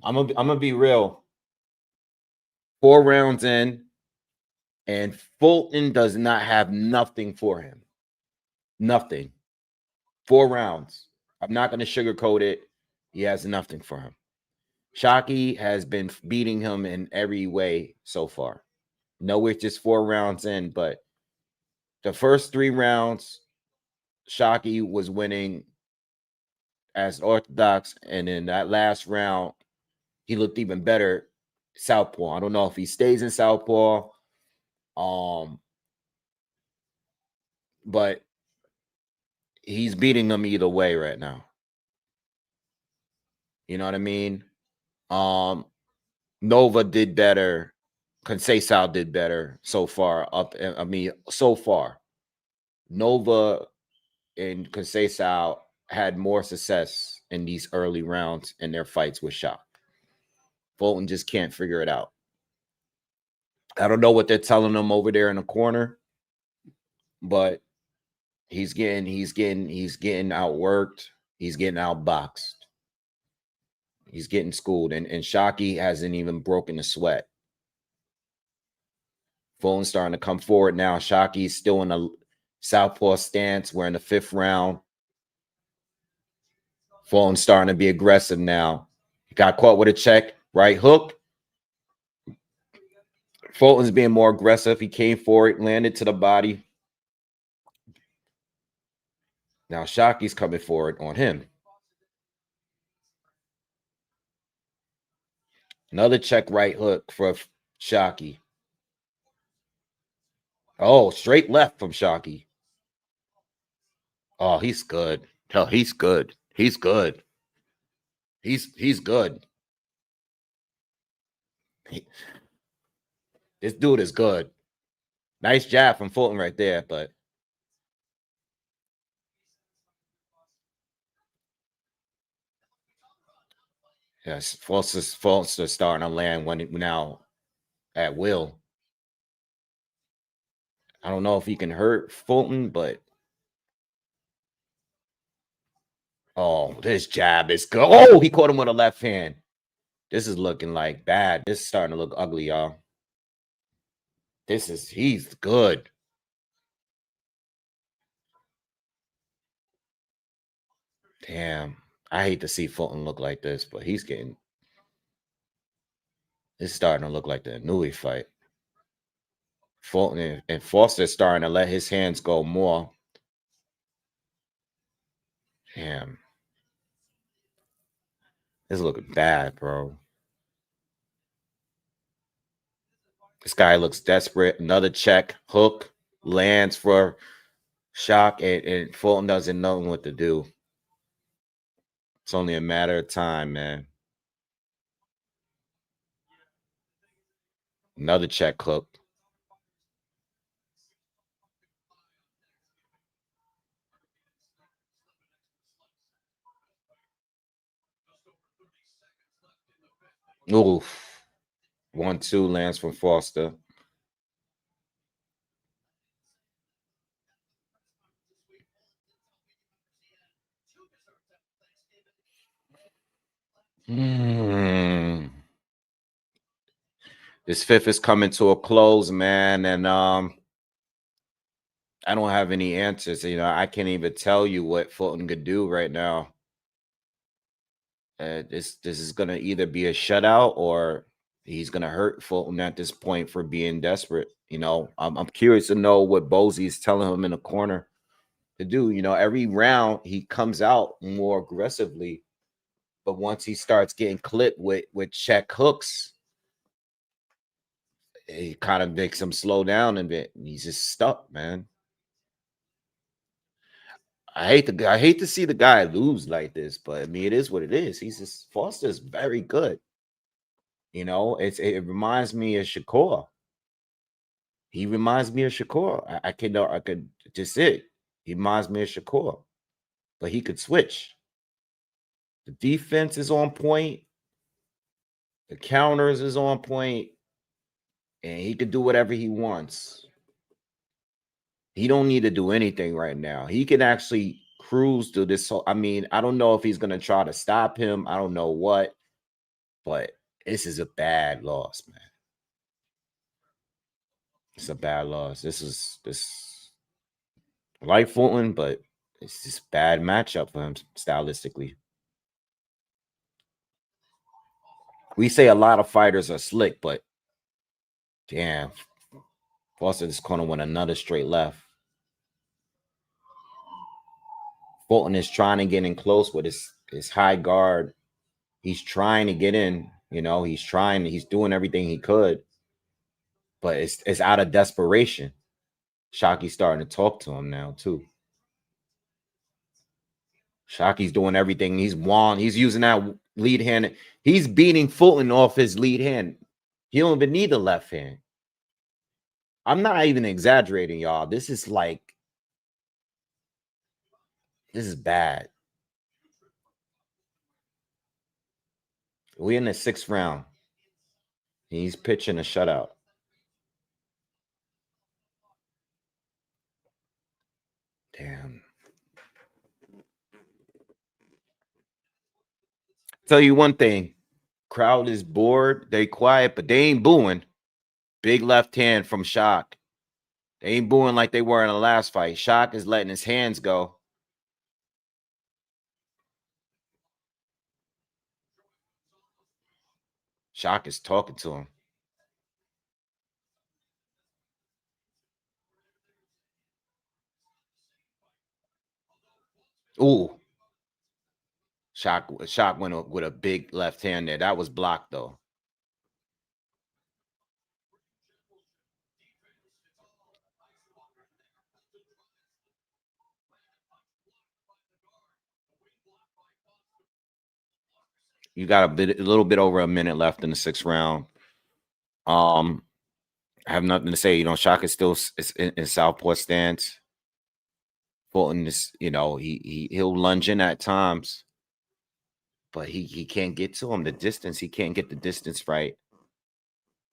I'm gonna be real. 4 rounds in, and Fulton does not have nothing for him. Nothing. 4 rounds. I'm not gonna sugarcoat it. He has nothing for him. Shockey has been beating him in every way so far. No, it's just 4 rounds in, but the first 3 rounds, Shockey was winning as orthodox, and in that last round, he looked even better. southpaw. I don't know if he stays in southpaw. But he's beating them either way right now. You know what I mean? Nova did better. Conceição did better so far. So far, Nova and Conceição had more success in these early rounds in their fights with Shock. Fulton just can't figure it out. I don't know what they're telling him over there in the corner, but he's getting outworked. He's getting outboxed. He's getting schooled, and Shockey hasn't even broken a sweat. Fulton's starting to come forward now. Shockey's still in a southpaw stance. We're in the 5th round. Fulton's starting to be aggressive now. He got caught with a check, right hook. Fulton's being more aggressive. He came forward, landed to the body. Now Shockey's coming forward on him. Another check right hook for Shockey. Oh, straight left from Shockey. Oh, he's good. Oh, he's good. He's good. He's good. This dude is good. Nice jab from Fulton right there, but yes, Foster's starting to land now at will. I don't know if he can hurt Fulton, but oh, this jab is good. Oh, he caught him with a left hand. This is looking like bad. This is starting to look ugly, y'all. He's good. Damn. I hate to see Fulton look like this, but it's starting to look like the Nui fight. Fulton and Foster's starting to let his hands go more. Damn. This is looking bad, bro. This guy looks desperate. Another check, hook, lands for Shock, and Fulton doesn't know what to do. It's only a matter of time, man. Another check hook. Oof. 1-2 lands from Foster. This 5th is coming to a close, man, and I don't have any answers. You know, I can't even tell you what Fulton could do right now. This is gonna either be a shutout or he's gonna hurt Fulton at this point for being desperate. You know, I'm curious to know what Bozy is telling him in the corner to do. You know, every round he comes out more aggressively, but once he starts getting clipped with check hooks, it kind of makes him slow down a bit. He's just stuck, man. I hate to see the guy lose like this, but I mean, it is what it is. Foster's very good. You know, it reminds me of Shakur. He reminds me of Shakur. I could just it. He reminds me of Shakur, but he could switch. The defense is on point. The counters is on point, and he could do whatever he wants. He don't need to do anything right now. He can actually cruise through this. I mean, I don't know if he's going to try to stop him. I don't know what, but this is a bad loss, man. It's a bad loss. This I like Fulton, but it's just bad matchup for him stylistically. We say a lot of fighters are slick, but damn, Foster this corner went another straight left. Fulton is trying to get in close with his high guard. He's trying to get in. You know, he's trying, he's doing everything he could, but it's out of desperation. Shocky's starting to talk to him now too. Shocky's doing everything. He's using that lead hand. He's beating Fulton off his lead hand. He don't even need the left hand. I'm not even exaggerating, y'all. This is bad. We're in the 6th round. He's pitching a shutout. Damn. Tell you one thing. Crowd is bored. They quiet, but they ain't booing. Big left hand from Shock. They ain't booing like they were in the last fight. Shock is letting his hands go. Shock is talking to him. Ooh. Shock went with a big left hand there. That was blocked, though. You got a little bit over a minute left in the 6th round. I have nothing to say. You know, Shock is still in southpaw stance. Fulton is, you know, he'll lunge in at times, but he can't get to him. The distance, he can't get the distance right.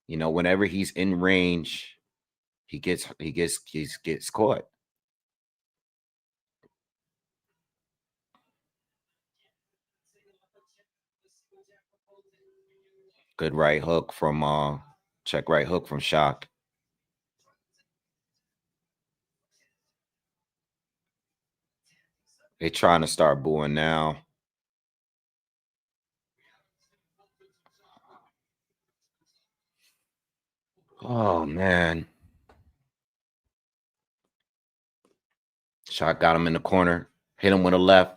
You know, whenever he's in range, he gets caught. Good right hook from check right hook from Shock. They trying to start booing now. Oh man. Shock got him in the corner, hit him with a left,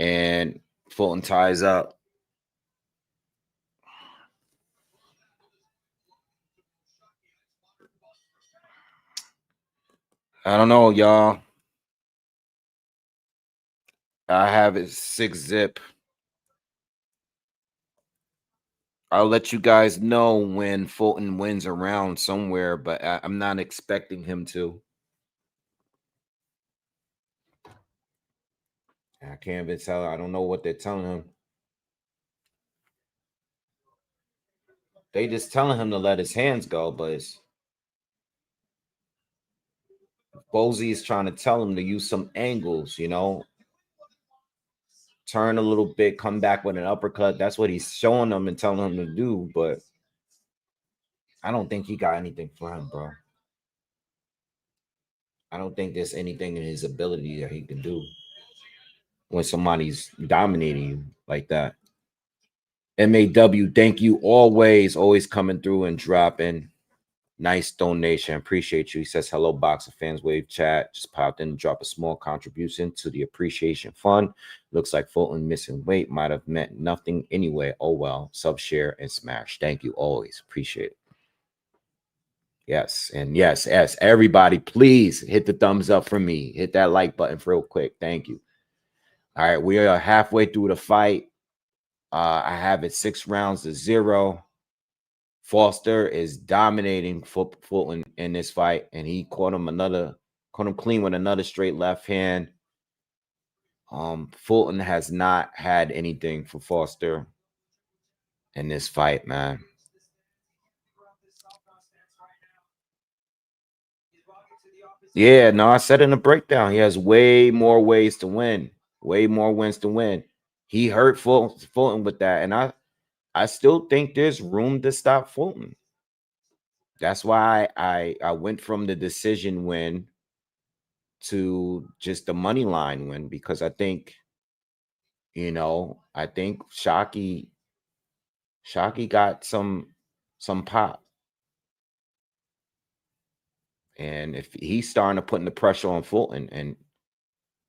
and Fulton ties up. I don't know, y'all. I have it 6-zip. I'll let you guys know when Fulton wins a round somewhere, but I'm not expecting him to. I can't even tell. I don't know what they're telling him. They just telling him to let his hands go, but Bozy is trying to tell him to use some angles, you know, turn a little bit, come back with an uppercut. That's what he's showing them and telling him to do, but I don't think he got anything for him, bro. I don't think there's anything in his ability that he can do when somebody's dominating you like that. MAW, thank you always coming through and dropping. Nice donation. Appreciate you. He says, hello, Boxer Fans Wave chat. Just popped in and drop a small contribution to the appreciation fund. Looks like Fulton missing weight might have meant nothing anyway. Oh, well. Sub, share, and smash. Thank you always. Appreciate it. Yes. And yes. Everybody, please hit the thumbs up for me. Hit that like button real quick. Thank you. All right. We are halfway through the fight. I have it 6-0. Foster is dominating Fulton in this fight, and he caught him clean with another straight left hand. Fulton has not had anything for Foster in this fight, man. Yeah, no, I said in the breakdown, he has way more ways to win, way more wins to win. He hurt Fulton with that, and I still think there's room to stop Fulton. That's why I went from the decision win to just the money line win, because I think, you know, I think Shocky got some pop. And if he's starting to put the pressure on Fulton, and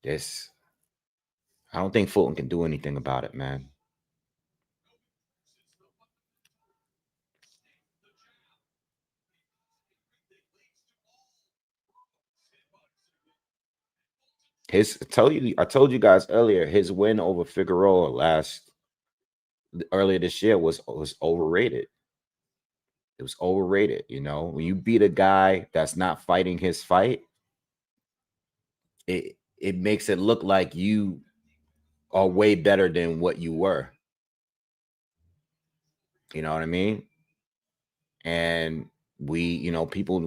this, I don't think Fulton can do anything about it, man. I told you guys earlier, his win over Figueroa earlier this year was overrated. It was overrated. You know, when you beat a guy that's not fighting his fight, it makes it look like you are way better than what you were. You know what I mean? And people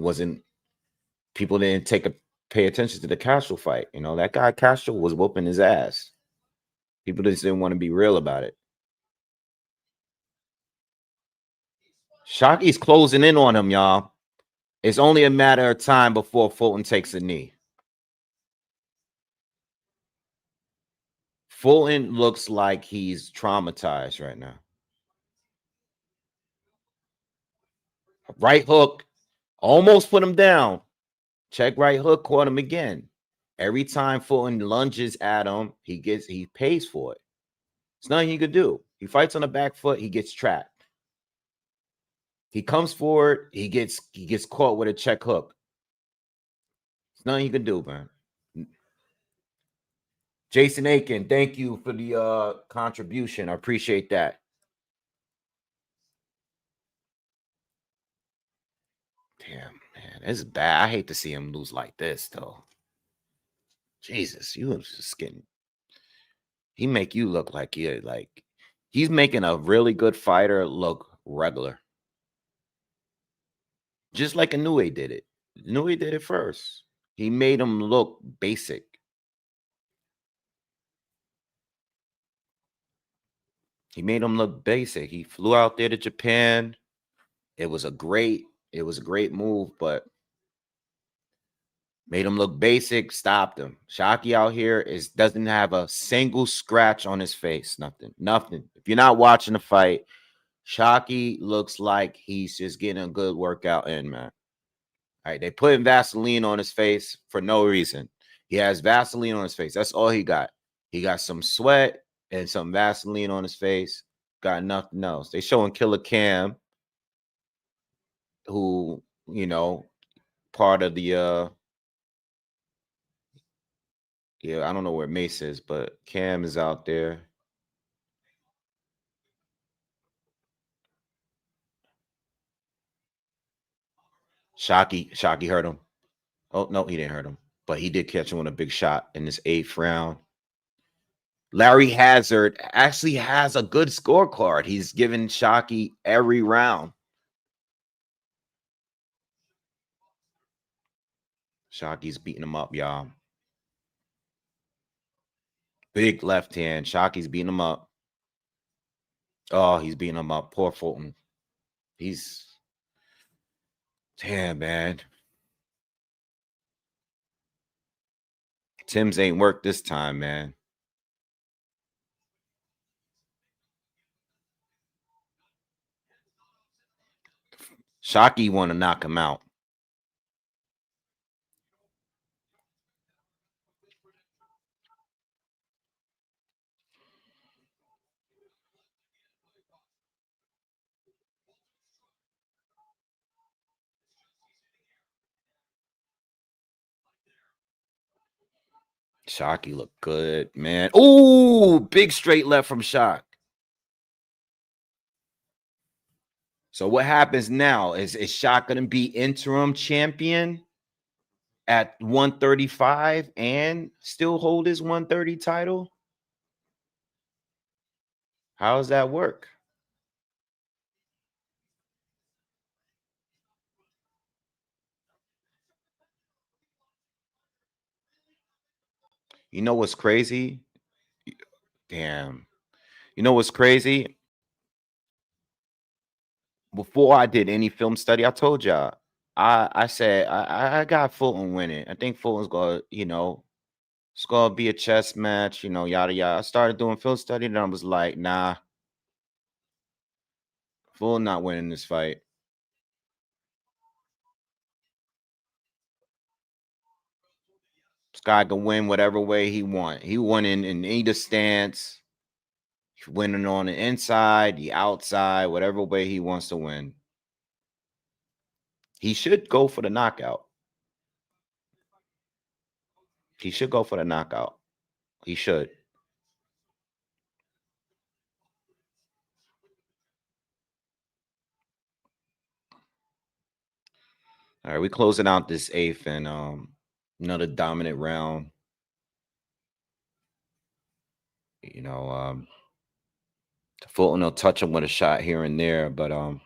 didn't pay attention to the Castro fight. You know, that guy Castro was whooping his ass. People just didn't want to be real about it. Shocky's closing in on him, y'all. It's only a matter of time before Fulton takes a knee. Fulton looks like he's traumatized right now. Right hook, almost put him down. Check right hook, caught him again. Every time Fulton lunges at him, he pays for it. There's nothing he could do. He fights on the back foot, he gets trapped. He comes forward, he gets caught with a check hook. There's nothing you can do, man. Jason Aiken, thank you for the contribution. I appreciate that. Damn, man, this is bad. I hate to see him lose like this, though. Jesus, you just getting. He make you look like he's making a really good fighter look regular. Just like Inoue did it. Inoue did it first. He made him look basic. He made him look basic. He flew out there to Japan. It was a great move, but made him look basic, stopped him. Shockey out here doesn't have a single scratch on his face. Nothing. If you're not watching the fight, Shockey looks like he's just getting a good workout in, man. All right, they putting Vaseline on his face for no reason. He has Vaseline on his face. That's all he got. He got some sweat and some Vaseline on his face. Got nothing else. They showing Killer Cam, who, part of the I don't know where Mace is, but Cam is out there. Shockey hurt him. Oh, no, he didn't hurt him. But he did catch him with a big shot in this 8th round. Larry Hazard actually has a good scorecard. He's given Shockey every round. Shockey's beating him up, y'all. Big left hand. Shockey's beating him up. Oh, he's beating him up. Poor Fulton. Damn, man. Tim's ain't worked this time, man. Shockey want to knock him out. Shockey look good, man. Ooh, big straight left from Shock. So what happens now? Is Shock going to be interim champion at 135 and still hold his 130 title? How does that work? You know what's crazy? Damn. You know what's crazy? Before I did any film study, I told y'all, I said I got Fulton winning. I think Fulton's gonna, it's gonna be a chess match, yada yada. I started doing film study, and I was like, nah, Fulton not winning this fight. This guy can win whatever way he want. He won in either stance. He's winning on the inside, the outside, whatever way he wants to win. He should go for the knockout. He should go for the knockout. He should. All right, we closing out this 8th and another dominant round. You know, Fulton will touch him with a shot here and there, but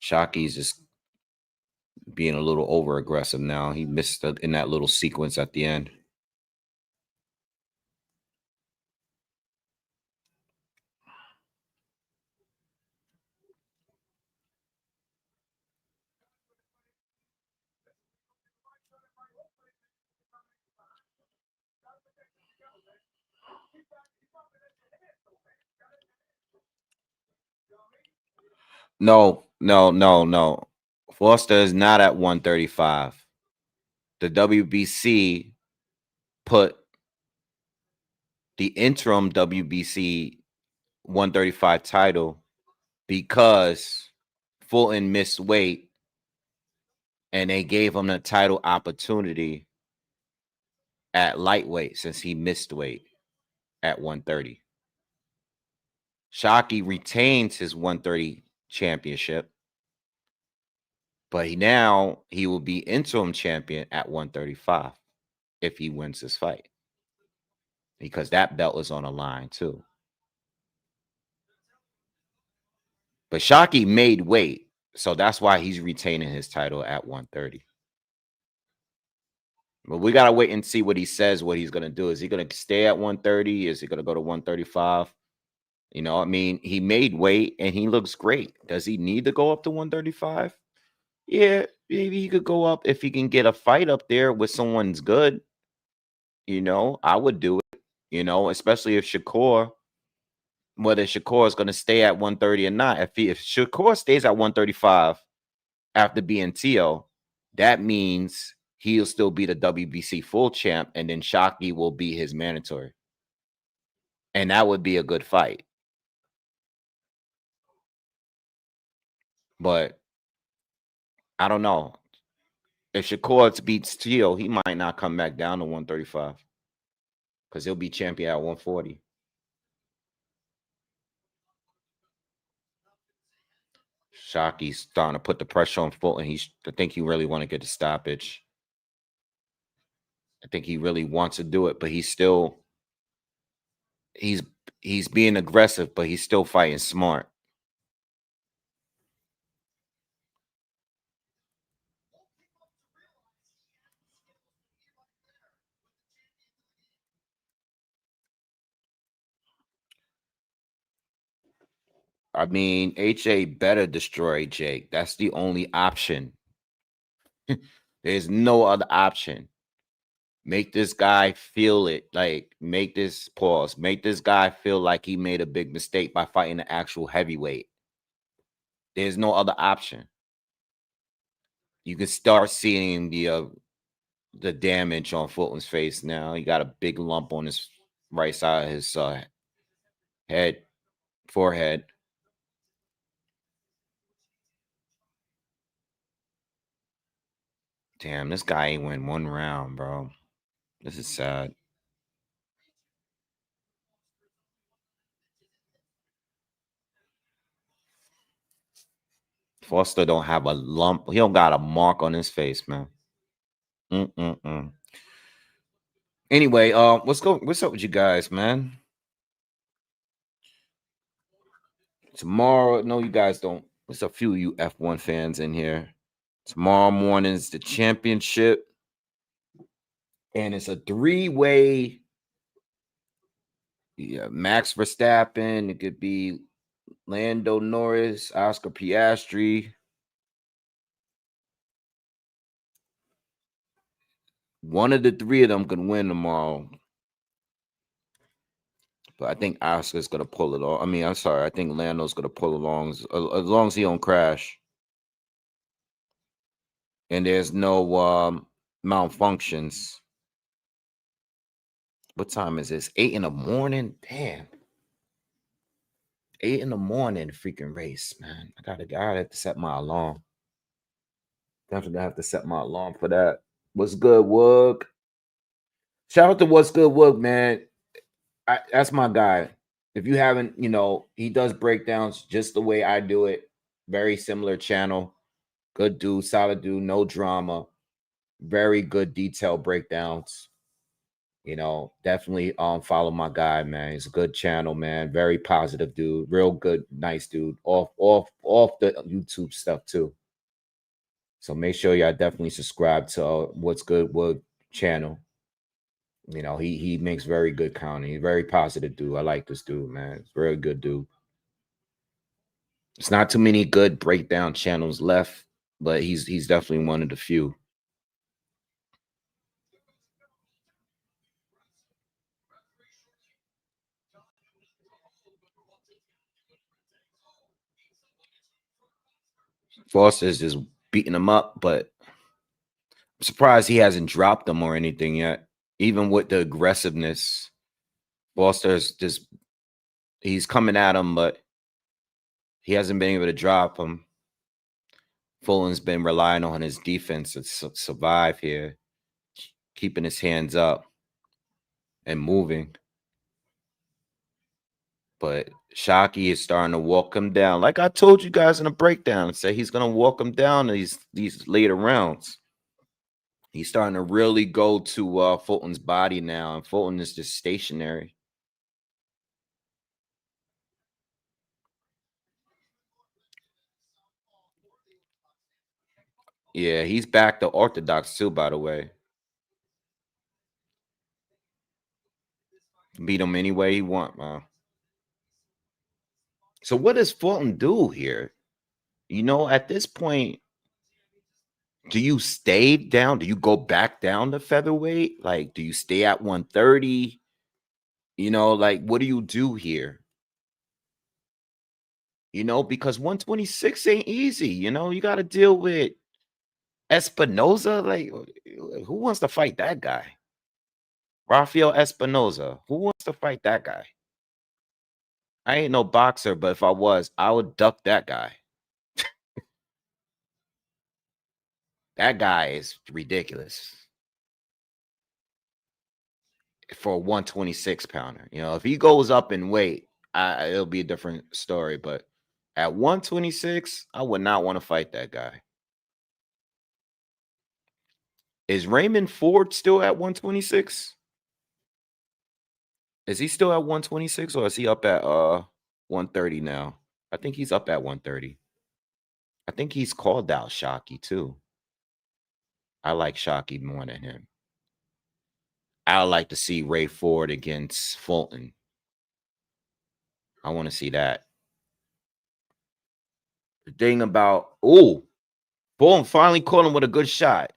Shockey's just being a little over aggressive now. He missed in that little sequence at the end. No. Foster is not at 135. The WBC put the interim WBC 135 title because Fulton missed weight and they gave him the title opportunity at lightweight since he missed weight at 130. Shockey retains his 130 championship, but now he will be interim champion at 135 if he wins this fight, because that belt is on the line too. But Shockey made weight, so that's why he's retaining his title at 130. But we gotta wait and see what he says, what he's gonna do. Is he gonna stay at 130? Is he gonna go to 135? You know, I mean, he made weight and he looks great. Does he need to go up to 135? Yeah, maybe he could go up if he can get a fight up there with someone's good. You know, I would do it, you know, especially if Shakur, whether Shakur is going to stay at 130 or not. If Shakur stays at 135 after being TO, that means he'll still be the WBC full champ, and then Shockey will be his mandatory. And that would be a good fight. But I don't know. If Shakur beats Tio, he might not come back down to 135 because he'll be champion at 140. Shockey's starting to put the pressure on Fulton. I think he really want to get the stoppage. I think he really wants to do it, but he's being aggressive, but he's still fighting smart. I mean, HA better destroy Jake. That's the only option. There's no other option. Make this guy feel it. Like, make this guy feel like he made a big mistake by fighting the actual heavyweight. There's no other option. You can start seeing the damage on Fulton's face now. He got a big lump on his right side of his forehead. Damn, this guy ain't win one round, bro. This is sad. Foster don't have a lump. He don't got a mark on his face, man. Anyway, what's up with you guys, man? Tomorrow, no, you guys don't. There's a few of you F1 fans in here. Tomorrow morning is the championship. And it's a 3-way. Yeah, Max Verstappen. It could be Lando Norris, Oscar Piastri. One of the three of them could win tomorrow. But I think Oscar's going to pull it off. I mean, I'm sorry. I think Lando's going to pull along as long as he don't crash. And there's no malfunctions. What time is this? 8 in the morning? Damn. 8 in the morning, freaking race, man. I gotta have to set my alarm. Definitely have to set my alarm for that. What's good, Wook? Shout out to What's Good Wood, man. That's my guy. If you haven't, he does breakdowns just the way I do it. Very similar channel. Good dude, solid dude, no drama. Very good detailed breakdowns. Definitely follow my guy, man. He's a good channel, man. Very positive dude. Real good, nice dude. Off the YouTube stuff too. So make sure y'all definitely subscribe to What's Good Wood channel. He makes very good content. He's a very positive dude. I like this dude, man. It's a very good dude. It's not too many good breakdown channels left, but he's definitely one of the few. Foster's just beating him up, but I'm surprised he hasn't dropped him or anything yet. Even with the aggressiveness, Foster's just he's coming at him, but he hasn't been able to drop him. Fulton's been relying on his defense to survive here, keeping his hands up and moving. But Shockey is starting to walk him down. Like I told you guys in the breakdown, say he's going to walk him down in these later rounds. He's starting to really go to Fulton's body now, and Fulton is just stationary. Yeah, he's back to orthodox too, by the way. Beat him any way he want, man. So what does Fulton do here? At this point, do you stay down? Do you go back down to featherweight? Like, do you stay at 130? Like, what do you do here? Because 126 ain't easy. You got to deal with Espinoza. Like, who wants to fight that guy? Rafael Espinoza. Who wants to fight that guy? I ain't no boxer, but if I was, I would duck that guy. That guy is ridiculous for a 126 pounder. If he goes up in weight, it'll be a different story. But at 126, I would not want to fight that guy. Is Raymond Ford still at 126? Is he still at 126 or is he up at 130 now? I think he's up at 130. I think he's called out Shockey too. I like Shockey more than him. I would like to see Ray Ford against Fulton. I want to see that. The thing about Fulton finally caught him with a good shot.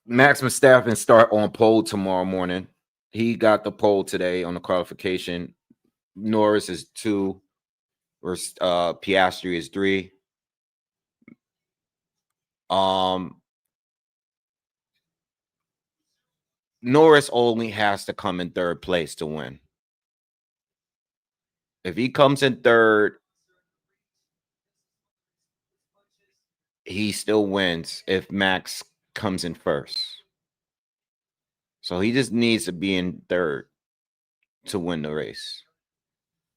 Max Mustafa start on pole tomorrow morning. He got the pole today on the qualification. Norris is 2. Piastri is 3. Norris only has to come in 3rd place to win. If he comes in 3rd, he still wins if Max comes in 1st. So he just needs to be in 3rd to win the race.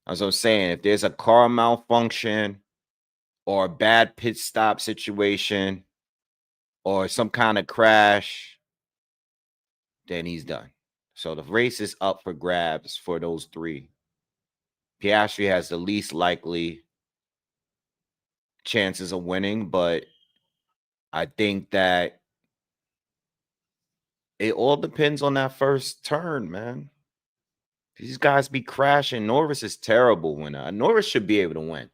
As I'm saying, if there's a car malfunction or a bad pit stop situation or some kind of crash, then he's done. So the race is up for grabs for those 3. Piastri has the least likely chances of winning, but I think that it all depends on that first turn, man. These guys be crashing. Norris is terrible when Norris should be able to win,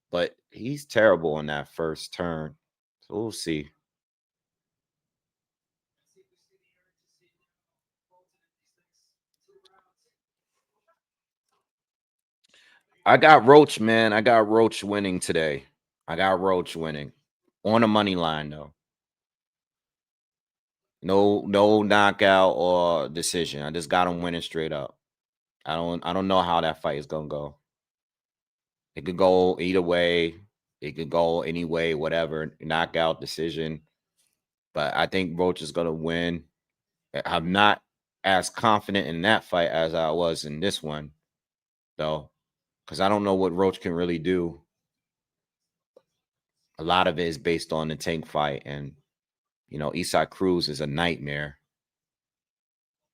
but he's terrible on that first turn. So we'll see. I got Roach, man. I got Roach winning today. I got Roach winning on a money line, though. No knockout or decision. I just got him winning straight up. I don't know how that fight is gonna go. It could go either way. It could go any way, whatever, knockout decision. But I think Roach is gonna win. I'm not as confident in that fight as I was in this one, though, because I don't know what Roach can really do. A lot of it is based on the Tank fight, and Isai Cruz is a nightmare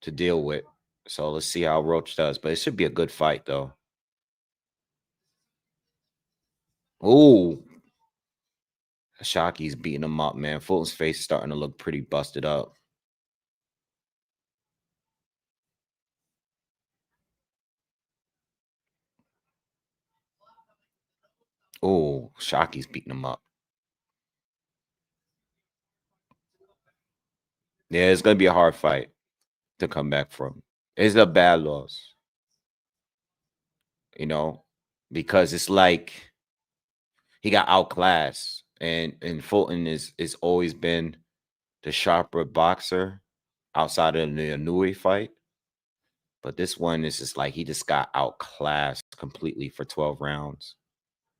to deal with. So let's see how Roach does. But it should be a good fight, though. Ooh, Shockey's beating him up, man. Fulton's face is starting to look pretty busted up. Oh, Shockey's beating him up. Yeah, it's gonna be a hard fight to come back from. It's a bad loss, because it's like he got outclassed, and Fulton is always been the sharper boxer outside of the Inouye fight. But this one is just like he just got outclassed completely for 12 rounds.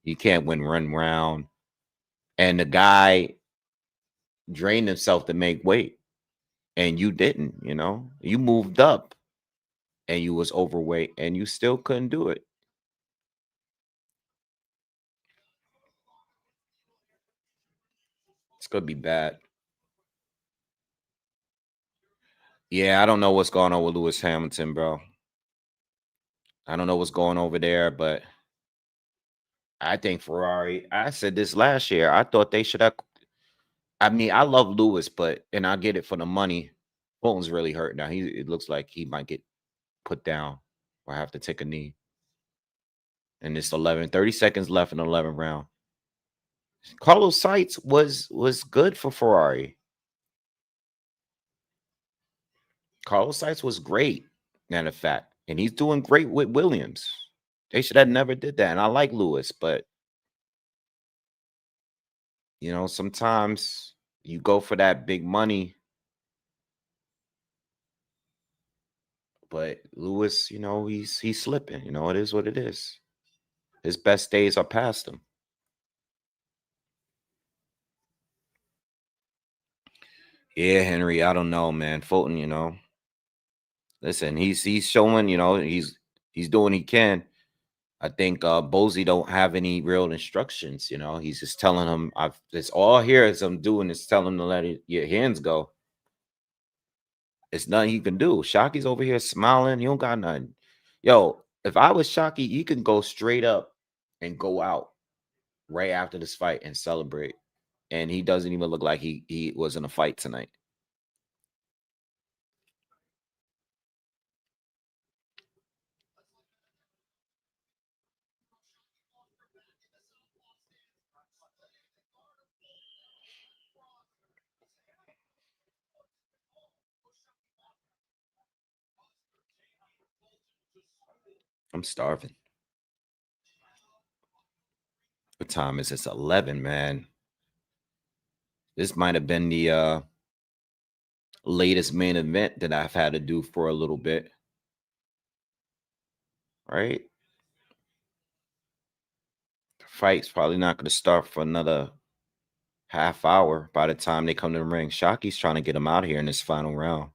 You can't win one round. And the guy drained himself to make weight. And you didn't, You moved up and you was overweight and you still couldn't do it. It's gonna be bad. Yeah, I don't know what's going on with Lewis Hamilton, bro. I don't know what's going over there, but I think Ferrari, I said this last year. I thought they should have. I mean, I love Lewis, and I get it for the money. Fulton's really hurt now. It looks like he might get put down or have to take a knee. And it's 30 seconds left in the 11th round. Carlos Sainz was good for Ferrari. Carlos Sainz was great, matter of fact. And he's doing great with Williams. They should have never did that. And I like Lewis, but sometimes you go for that big money. But Lewis, he's slipping. It is what it is. His best days are past him. Yeah, Henry, I don't know, man. Fulton, listen, he's showing, he's doing what he can. I think Bozy don't have any real instructions, He's just telling him, it's all here as I'm doing is telling him to let your hands go. It's nothing he can do. Shockey's over here smiling. He don't got nothing. Yo, if I was Shockey, he can go straight up and go out right after this fight and celebrate. And he doesn't even look like he was in a fight tonight. I'm starving. What time is this? 11, man. This might have been the latest main event that I've had to do for a little bit. Right? The fight's probably not going to start for another half hour by the time they come to the ring. Shockey's trying to get him out of here in this final round.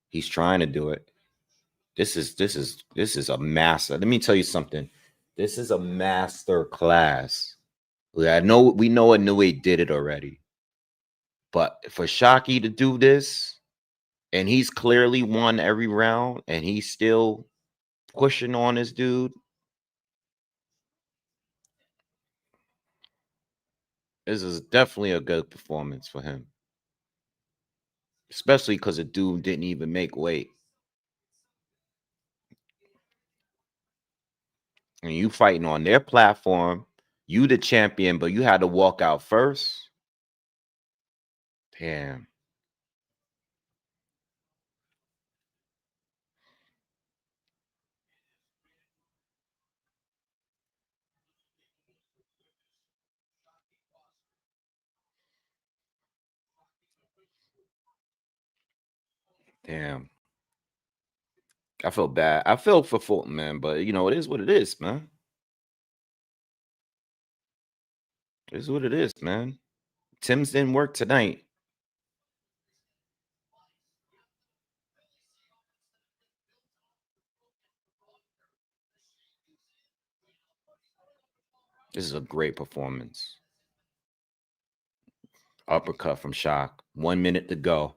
He's trying to do it. This is a master. Let me tell you something. This is a master class. We know Inouye did it already. But for Shockey to do this, and he's clearly won every round, and he's still pushing on this dude. This is definitely a good performance for him. Especially because the dude didn't even make weight. And you fighting on their platform. You the champion, but you had to walk out first. Damn. Damn. I feel bad. I feel for Fulton, man, but it is what it is, man. This is what it is, man. Tim's didn't work tonight. This is a great performance. Uppercut from Shock. 1 minute to go.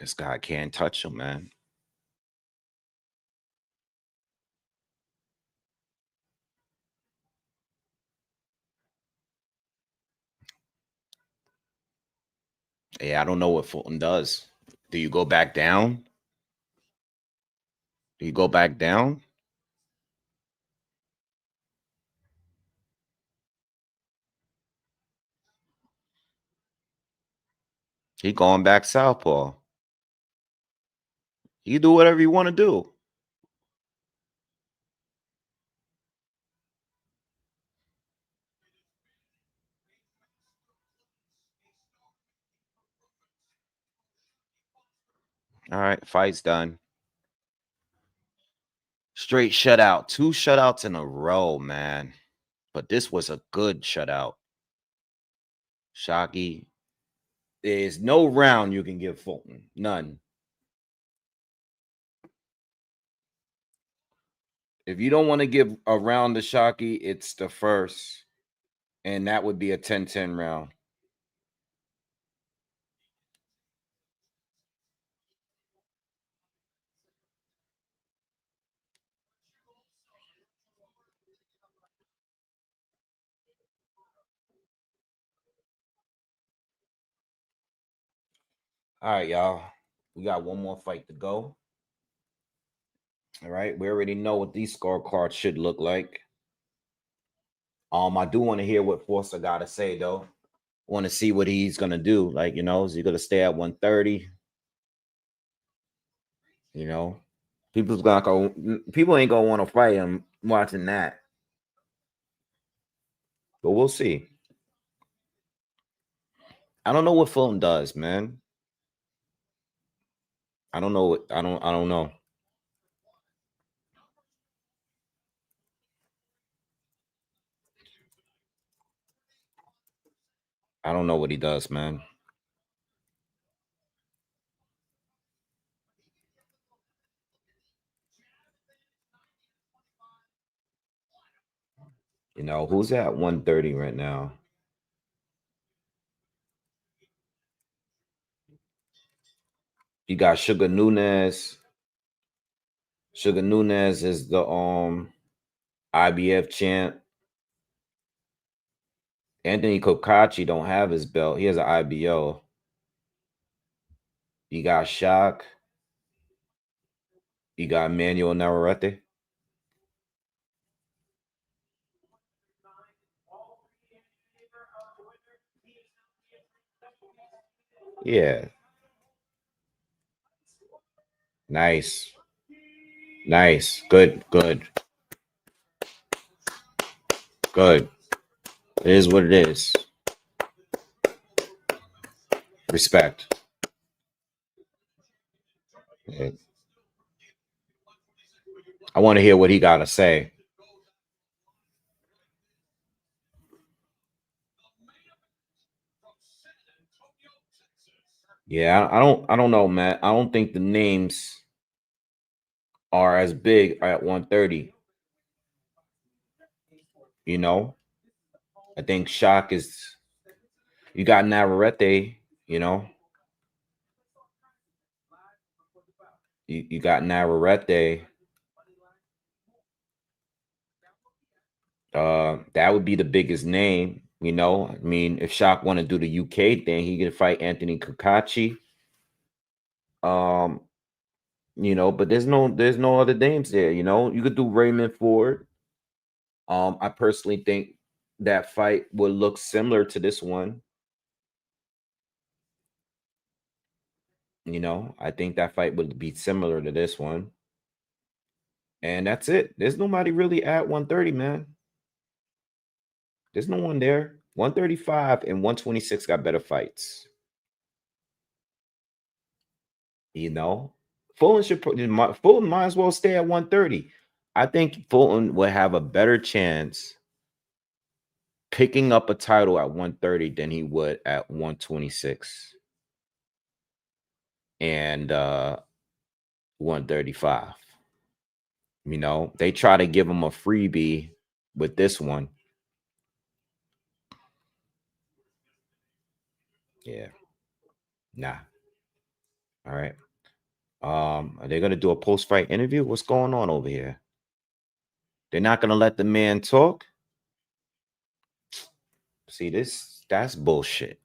This guy can't touch him, man. Yeah, I don't know what Fulton does. Do you go back down? Do you go back down? He going back southpaw. You do whatever you want to do. All right, fight's done. Straight shutout. 2 shutouts in a row, man. But this was a good shutout. Shocky. There's no round you can give Fulton. None. If you don't want to give a round to Shocky, it's the first. And that would be a 10-10 round. All right, y'all. We got one more fight to go. All right. We already know what these scorecards should look like. I do want to hear what Forster got to say, though. Want to see what he's gonna do. Like, is he gonna stay at 130? People ain't gonna want to fight him watching that. But we'll see. I don't know what Fulton does, man. I don't know what I don't know. I don't know what he does, man. Who's at 130 right now? You got Sugar Nunez. Sugar Nunez is the IBF champ. Anthony Kokachi don't have his belt. He has an IBO. You got Shock. You got Manuel Navarrete. Yeah. Nice. Nice. Good. Good. Good. It is what it is. Respect. Yeah. I want to hear what he got to say. Yeah, I don't know, man. I don't think the names are as big at 130. I think Shock is. You got Navarrete. You got Navarrete. That would be the biggest name. I mean, if Shock want to do the UK thing, he could fight Anthony Kokachi. But there's no other names there. You could do Raymond Ford. I personally think that fight would look similar to this one. I think that fight would be similar to this one. And that's it. There's nobody really at 130, man. There's no one there. 135 and 126 got better fights. You know, Fulton might as well stay at 130. I think Fulton would have a better chance picking up a title at 130 than he would at 126 and 135. You know, they try to give him a freebie with this one. Yeah. Nah. All right. Are they gonna do a post-fight interview? What's going on over here? They're not gonna let the man talk. See, that's bullshit.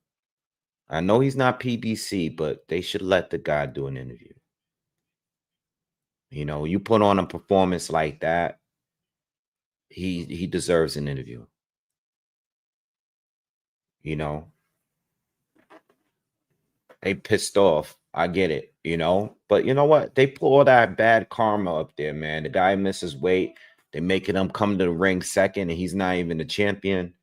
I know he's not PBC, but they should let the guy do an interview. You know, you put on a performance like that, he deserves an interview. You know, they pissed off. I get it, you know, but you know what? They pull all that bad karma up there, man. The guy misses weight. They're making him come to the ring second, and he's not even the champion.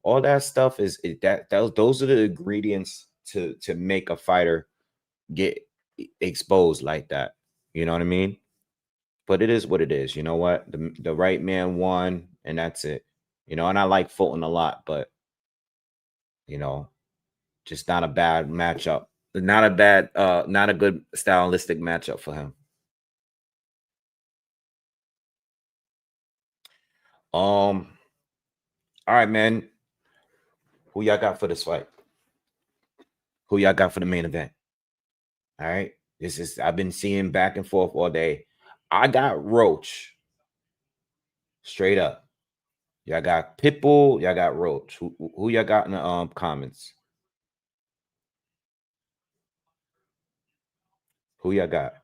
All that stuff those are the ingredients to make a fighter get exposed like that. You know what I mean? But it is what it is. You know what? The right man won, and that's it. You know, and I like Fulton a lot, but you know, just not a bad matchup. Not a good stylistic matchup for him. All right, man. Who y'all got for this fight? Who y'all got for the main event? All right. I've been seeing back and forth all day. I got Roach. Straight up. Y'all got Pitbull, y'all got Roach. Who y'all got in the comments? Who y'all got?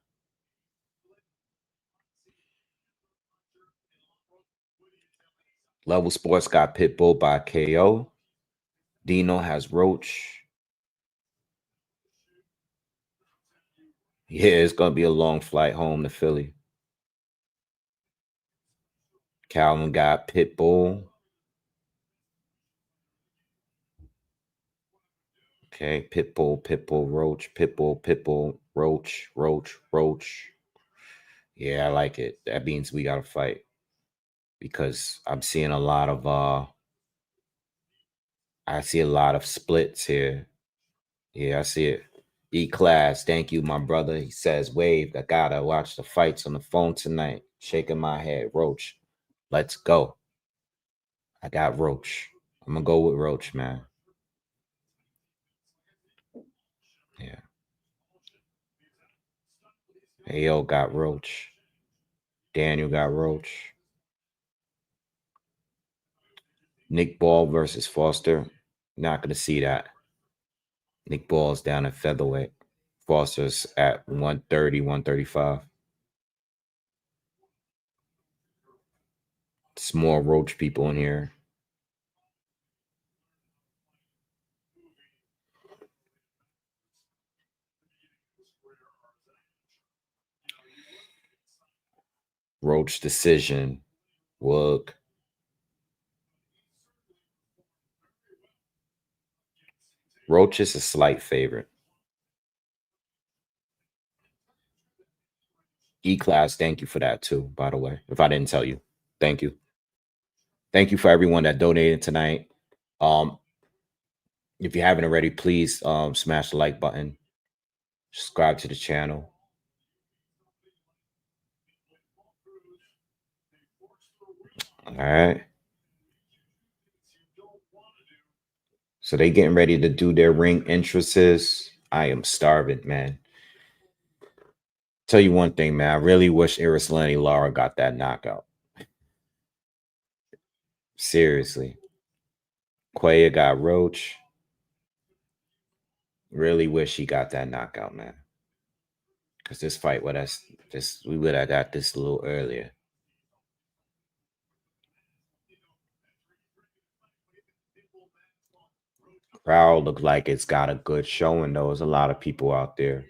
Level Sports got Pitbull by KO. Dino has Roach. Yeah, it's gonna be a long flight home to Philly. Calvin got Pitbull. Okay, Pitbull, Roach, Pitbull, Roach. Yeah, I like it. That means we gotta fight. Because I'm seeing a lot of I see a lot of splits here. Yeah, I see it. E-Class, thank you, my brother. He says, Wave, I gotta watch the fights on the phone tonight. Shaking my head. Roach, let's go. I got Roach. I'm gonna go with Roach, man. Yeah. Ayo got Roach. Daniel got Roach. Nick Ball versus Foster. Not gonna see that. Nick Ball's down at featherweight. Foster's at 130, 135. Small Roach people in here. Roach decision. Wook. Roach is a slight favorite. E-Class, thank you for that too, by the way. If I didn't tell you, thank you. Thank you for everyone that donated tonight. If you haven't already, please smash the like button. Subscribe to the channel. All right. So they getting ready to do their ring entrances. I am starving, man. Tell you one thing, man. I really wish Lara got that knockout. Seriously. Quaya got Roach. Really wish he got that knockout, man. Because this fight with us, we would have got this a little earlier. Crowd look like it's got a good showing, though. There's a lot of people out there.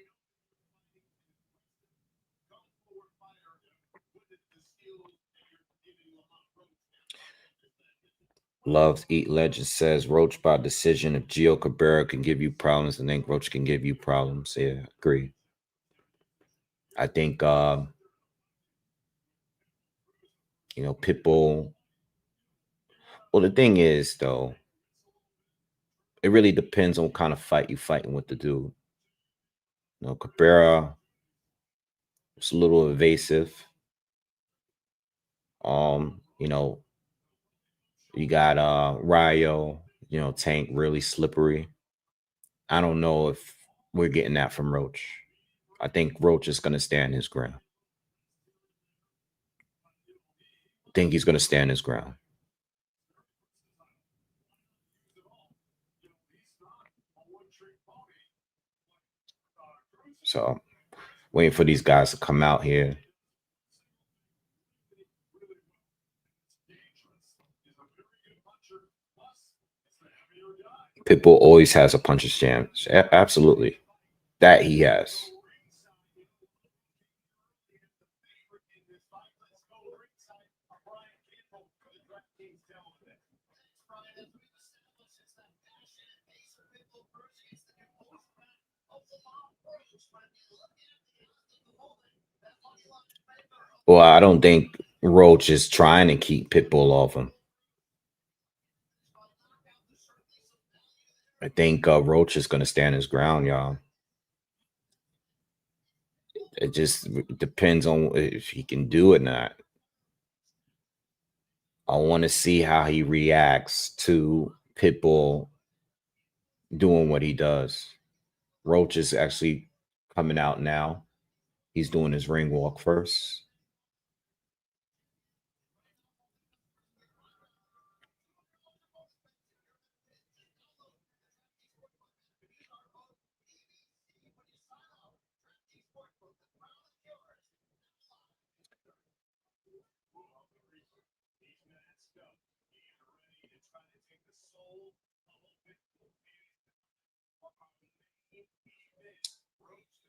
Loves Eat Legend says Roach by decision. If Gio Cabrera can give you problems, I think Roach can give you problems. Yeah, agree. I think Pitbull. Well, the thing is, though, it really depends on what kind of fight you're fighting with the dude. Cabrera is a little evasive. You got Rayo, Tank really slippery. I don't know if we're getting that from Roach. I think Roach is going to stand his ground. I think he's going to stand his ground. So, waiting for these guys to come out here. Pitbull always has a puncher's chance. Absolutely. That he has. Well, I don't think Roach is trying to keep Pitbull off him. I think Roach is going to stand his ground, y'all. It just depends on if he can do it or not. I want to see how he reacts to Pitbull doing what he does. Roach is actually coming out now. He's doing his ring walk first.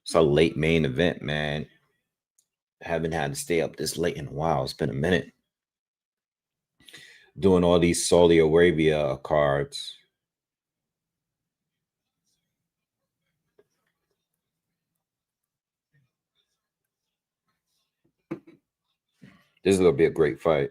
It's a late main event, man. Haven't had to stay up this late in a while. It's been a minute. Doing all these Saudi Arabia cards. This is going to be a great fight.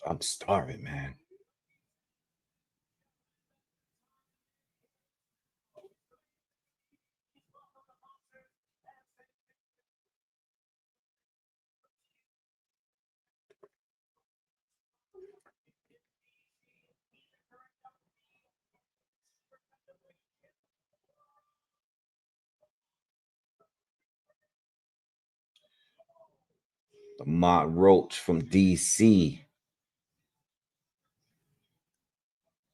I'm starving, man. Roach from DC.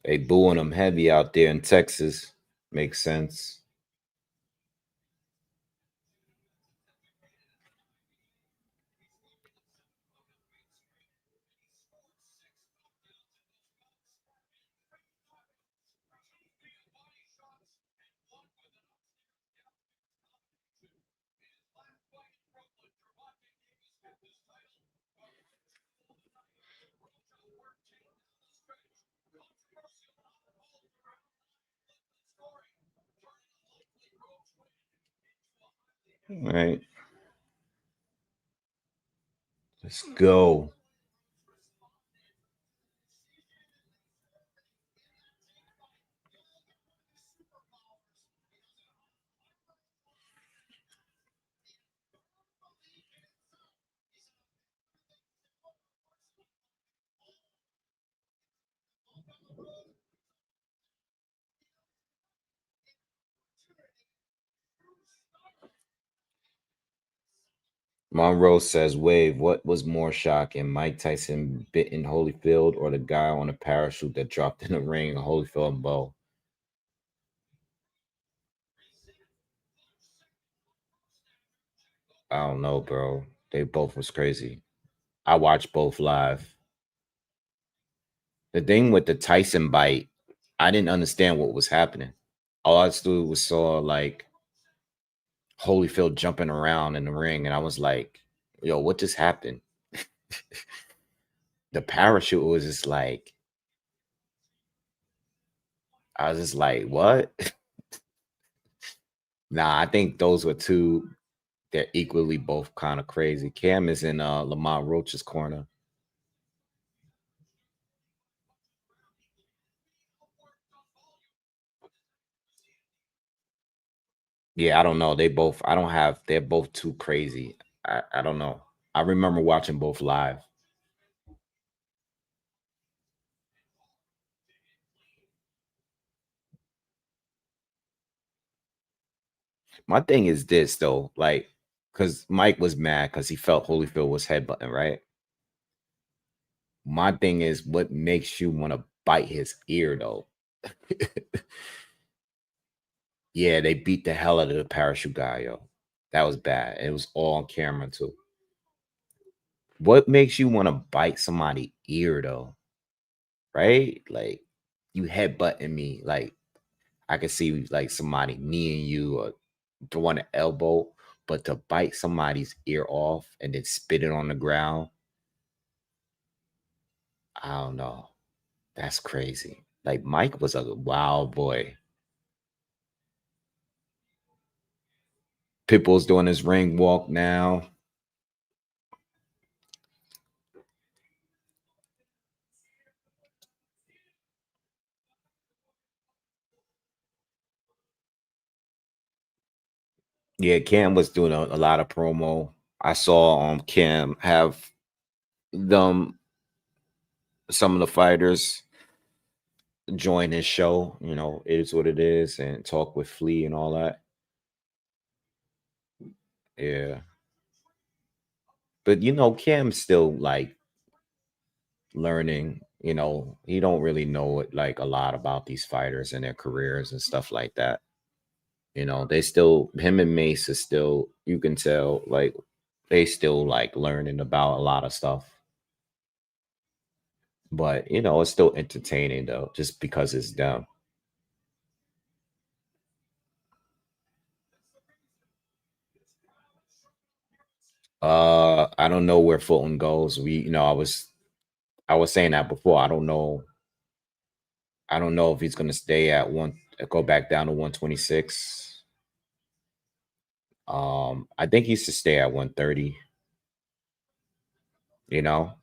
They booing him heavy out there in Texas. Makes sense. All right. Let's go. Monroe says, Wave, what was more shocking? Mike Tyson bit in Holyfield or the guy on a parachute that dropped in the ring in Holyfield and Bow? I don't know, bro. They both was crazy. I watched both live. The thing with the Tyson bite, I didn't understand what was happening. all I saw like Holyfield jumping around in the ring, and I was like, "Yo, what just happened?" The parachute was just like, I was just like, "What?" Nah, I think those were two. They're equally both kind of crazy. Cam is in Lamont Roach's corner. Yeah, I don't know. They're both too crazy. I don't know. I remember watching both live. My thing is this though, like, because Mike was mad because he felt Holyfield was headbutting, right? My thing is, what makes you want to bite his ear though? Yeah, they beat the hell out of the parachute guy, yo. That was bad. It was all on camera too. What makes you want to bite somebody's ear though? Right? Like you headbutting me. Like I could see like somebody kneeing you or throwing an elbow, but to bite somebody's ear off and then spit it on the ground, I don't know. That's crazy. Like Mike was a wild boy. Pitbull's doing his ring walk now. Yeah, Cam was doing a lot of promo. I saw Cam have them some of the fighters join his show. You know, it is what it is, and talk with Flea and all that. Yeah, but you know, Cam's still like learning. You know, he don't really know like a lot about these fighters and their careers and stuff like that. You know, they still him and Mace is still, you can tell like they still like learning about a lot of stuff. But you know, it's still entertaining though, just because it's them. I don't know where Fulton goes. I was saying that before. I don't know if he's gonna stay at go back down to 126. I think he should stay at 130, you know,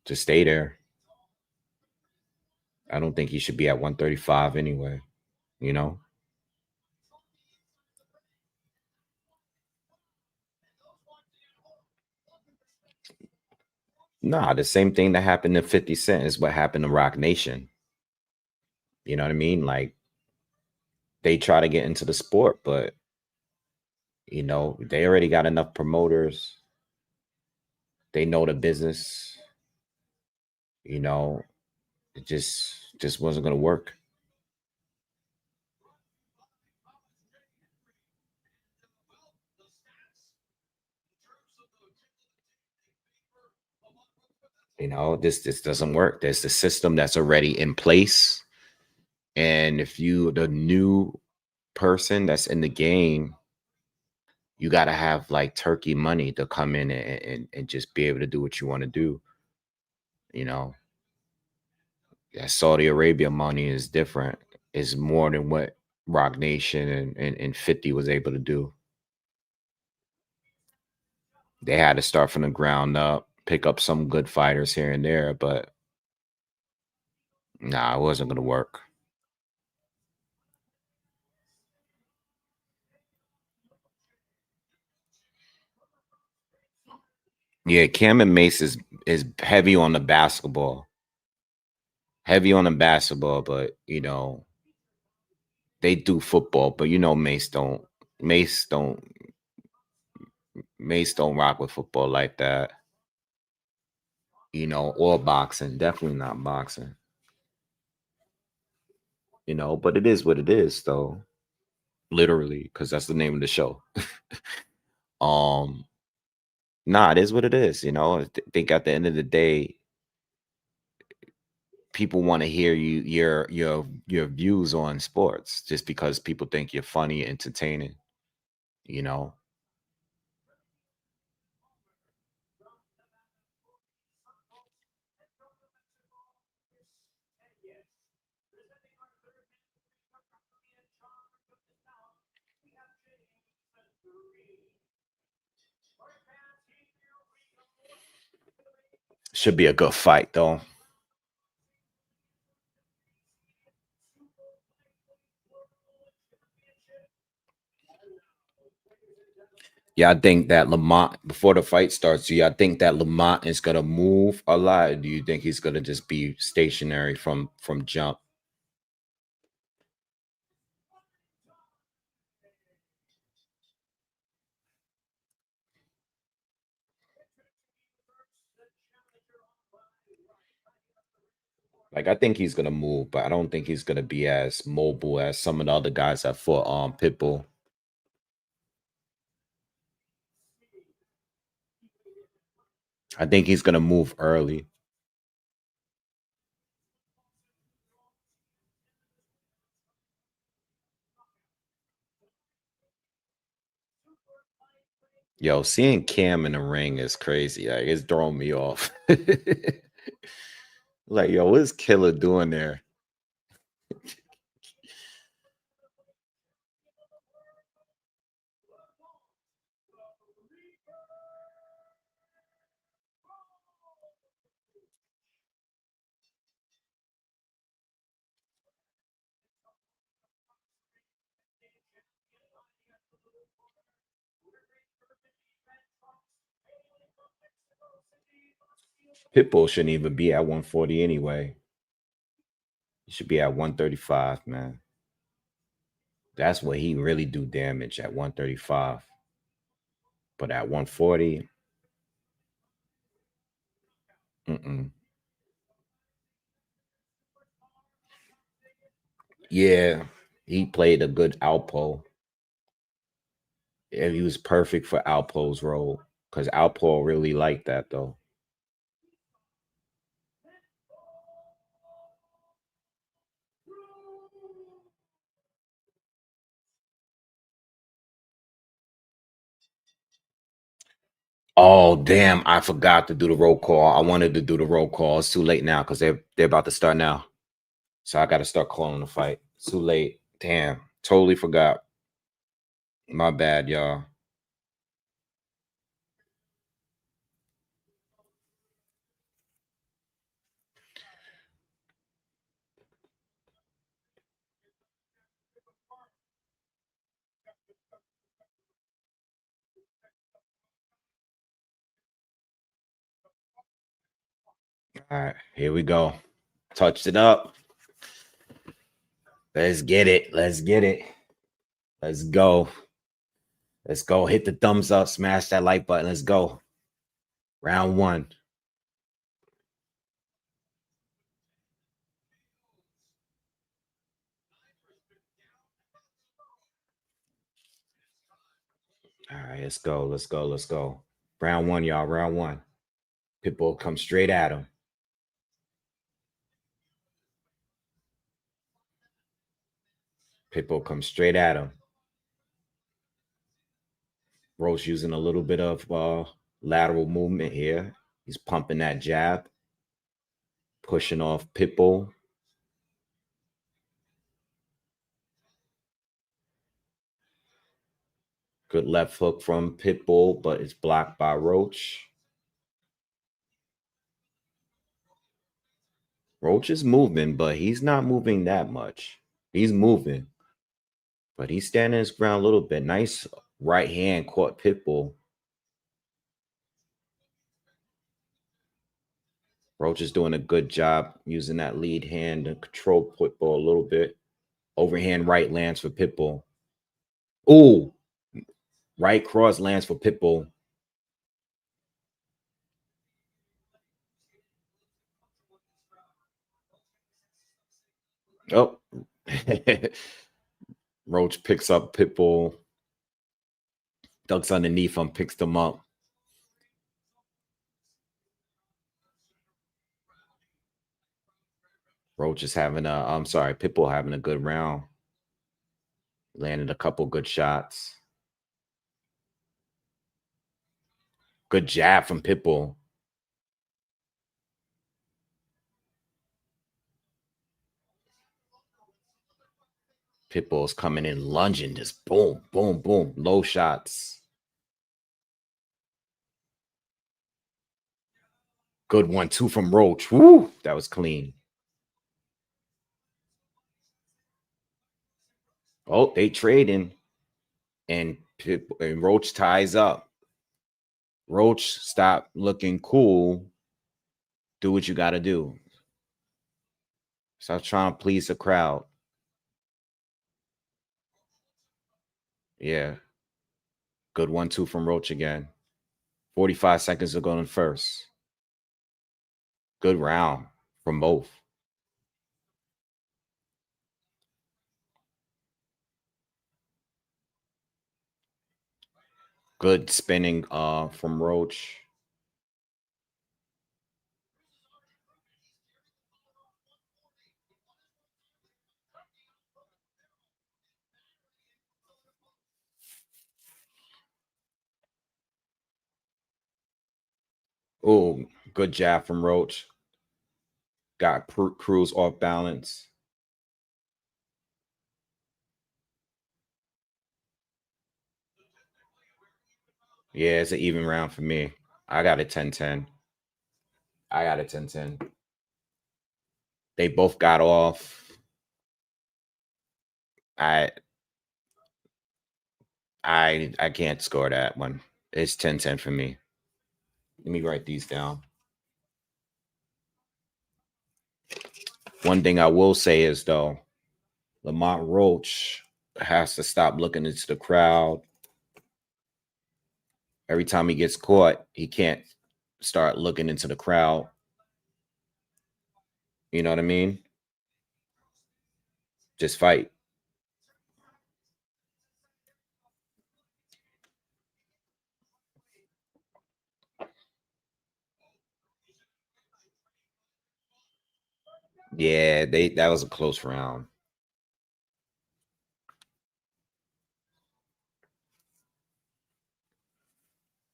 to stay there. I don't think he should be at 135 anyway, you know. Nah, the same thing that happened to 50 Cent is what happened to Rock Nation. You know what I mean? Like they try to get into the sport, but you know, they already got enough promoters. They know the business, you know, it just wasn't gonna work. You know, this doesn't work. There's the system that's already in place. And if you the new person that's in the game, you gotta have like turkey money to come in and just be able to do what you want to do, you know. That Saudi Arabia money is different. It's more than what Rock Nation and 50 was able to do. They had to start from the ground up, pick up some good fighters here and there, but nah, it wasn't gonna work. Yeah, Cam and Mace is heavy on the basketball. Heavy on the basketball, but you know, they do football, but you know, Mace don't Mace don't rock with football like that, you know, or boxing. Definitely not boxing, you know, but it is what it is, though. Literally, because that's the name of the show. um, nah, it is what it is, you know. I think at the end of the day, people want to hear your views on sports just because people think you're funny, entertaining, you know. Should be a good fight though. Yeah, I think that Lamont, before the fight starts, do y'all think that Lamont is gonna move a lot? Or do you think he's gonna just be stationary from jump? Like I think he's gonna move, but I don't think he's gonna be as mobile as some of the other guys that fought Pitbull. I think he's gonna move early. Yo, seeing Cam in the ring is crazy. Like it's throwing me off. Like, yo, what is Killer doing there? Pitbull shouldn't even be at 140 anyway. He should be at 135, man. That's what he really do damage at 135. But at 140, yeah, he played a good Alpo. Yeah, he was perfect for Alpo's role because Alpo really liked that though. Oh damn! I forgot to do the roll call. I wanted to do the roll call. It's too late now because they're about to start now. So I got to start calling the fight. It's too late. Damn, totally forgot. My bad, y'all. All right, here we go. Touched it up. Let's get it. Let's get it. Let's go. Let's go. Hit the thumbs up. Smash that like button. Let's go. Round one. All right, let's go. Let's go. Let's go. Round one, y'all. Round one. Pitbull comes straight at him. Pitbull comes straight at him. Roach using a little bit of lateral movement here. He's pumping that jab, pushing off Pitbull. Good left hook from Pitbull, but it's blocked by Roach. Roach is moving, but he's not moving that much. He's moving, but he's standing his ground a little bit. Nice right hand caught Pitbull. Roach is doing a good job using that lead hand to control Pitbull a little bit. Overhand right lands for Pitbull. Ooh, right cross lands for Pitbull. Oh, Roach picks up Pitbull, ducks underneath him, picks them up. Roach is having I'm sorry, Pitbull having a good round. Landed a couple good shots. Good jab from Pitbull. Pitbull's coming in lunging, just boom, boom, boom. Low shots. Good 1-2 from Roach. Woo, that was clean. Oh, they trading. And Roach ties up. Roach, stop looking cool. Do what you got to do. Stop trying to please the crowd. Yeah. Good 1-2 from Roach again. 45 seconds to go in first. Good round from both. Good spinning from Roach. Oh, good jab from Roach. Got Cruz off balance. Yeah, it's an even round for me. I got a 10-10. I got a 10-10. They both got off. I can't score that one. It's 10-10 for me. Let me write these down. One thing I will say is, though, Lamont Roach has to stop looking into the crowd. Every time he gets caught, he can't start looking into the crowd. You know what I mean? Just fight. Yeah, that was a close round.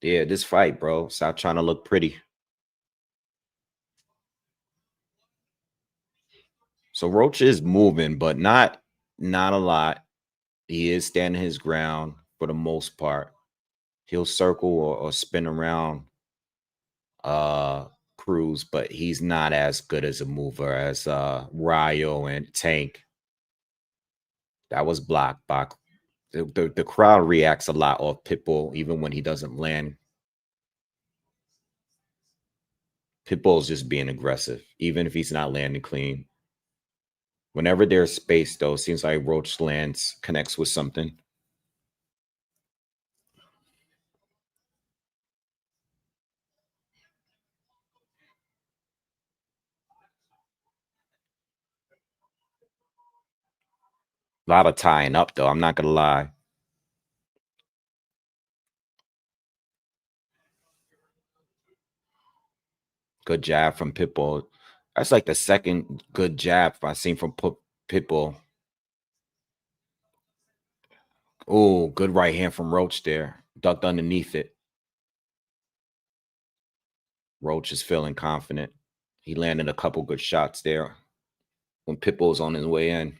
Yeah, this fight, bro. Stop trying to look pretty. So Roach is moving, but not a lot. He is standing his ground for the most part. He'll circle or spin around Cruz, but he's not as good as a mover as Rayo and Tank. That was blocked. The crowd reacts a lot off Pitbull, even when he doesn't land. Pitbull's just being aggressive, even if he's not landing clean. Whenever there's space, though, it seems like Roach lands, connects with something. A lot of tying up, though. I'm not going to lie. Good jab from Pitbull. That's like the second good jab I've seen from Pitbull. Oh, good right hand from Roach there. Ducked underneath it. Roach is feeling confident. He landed a couple good shots there when Pitbull's on his way in.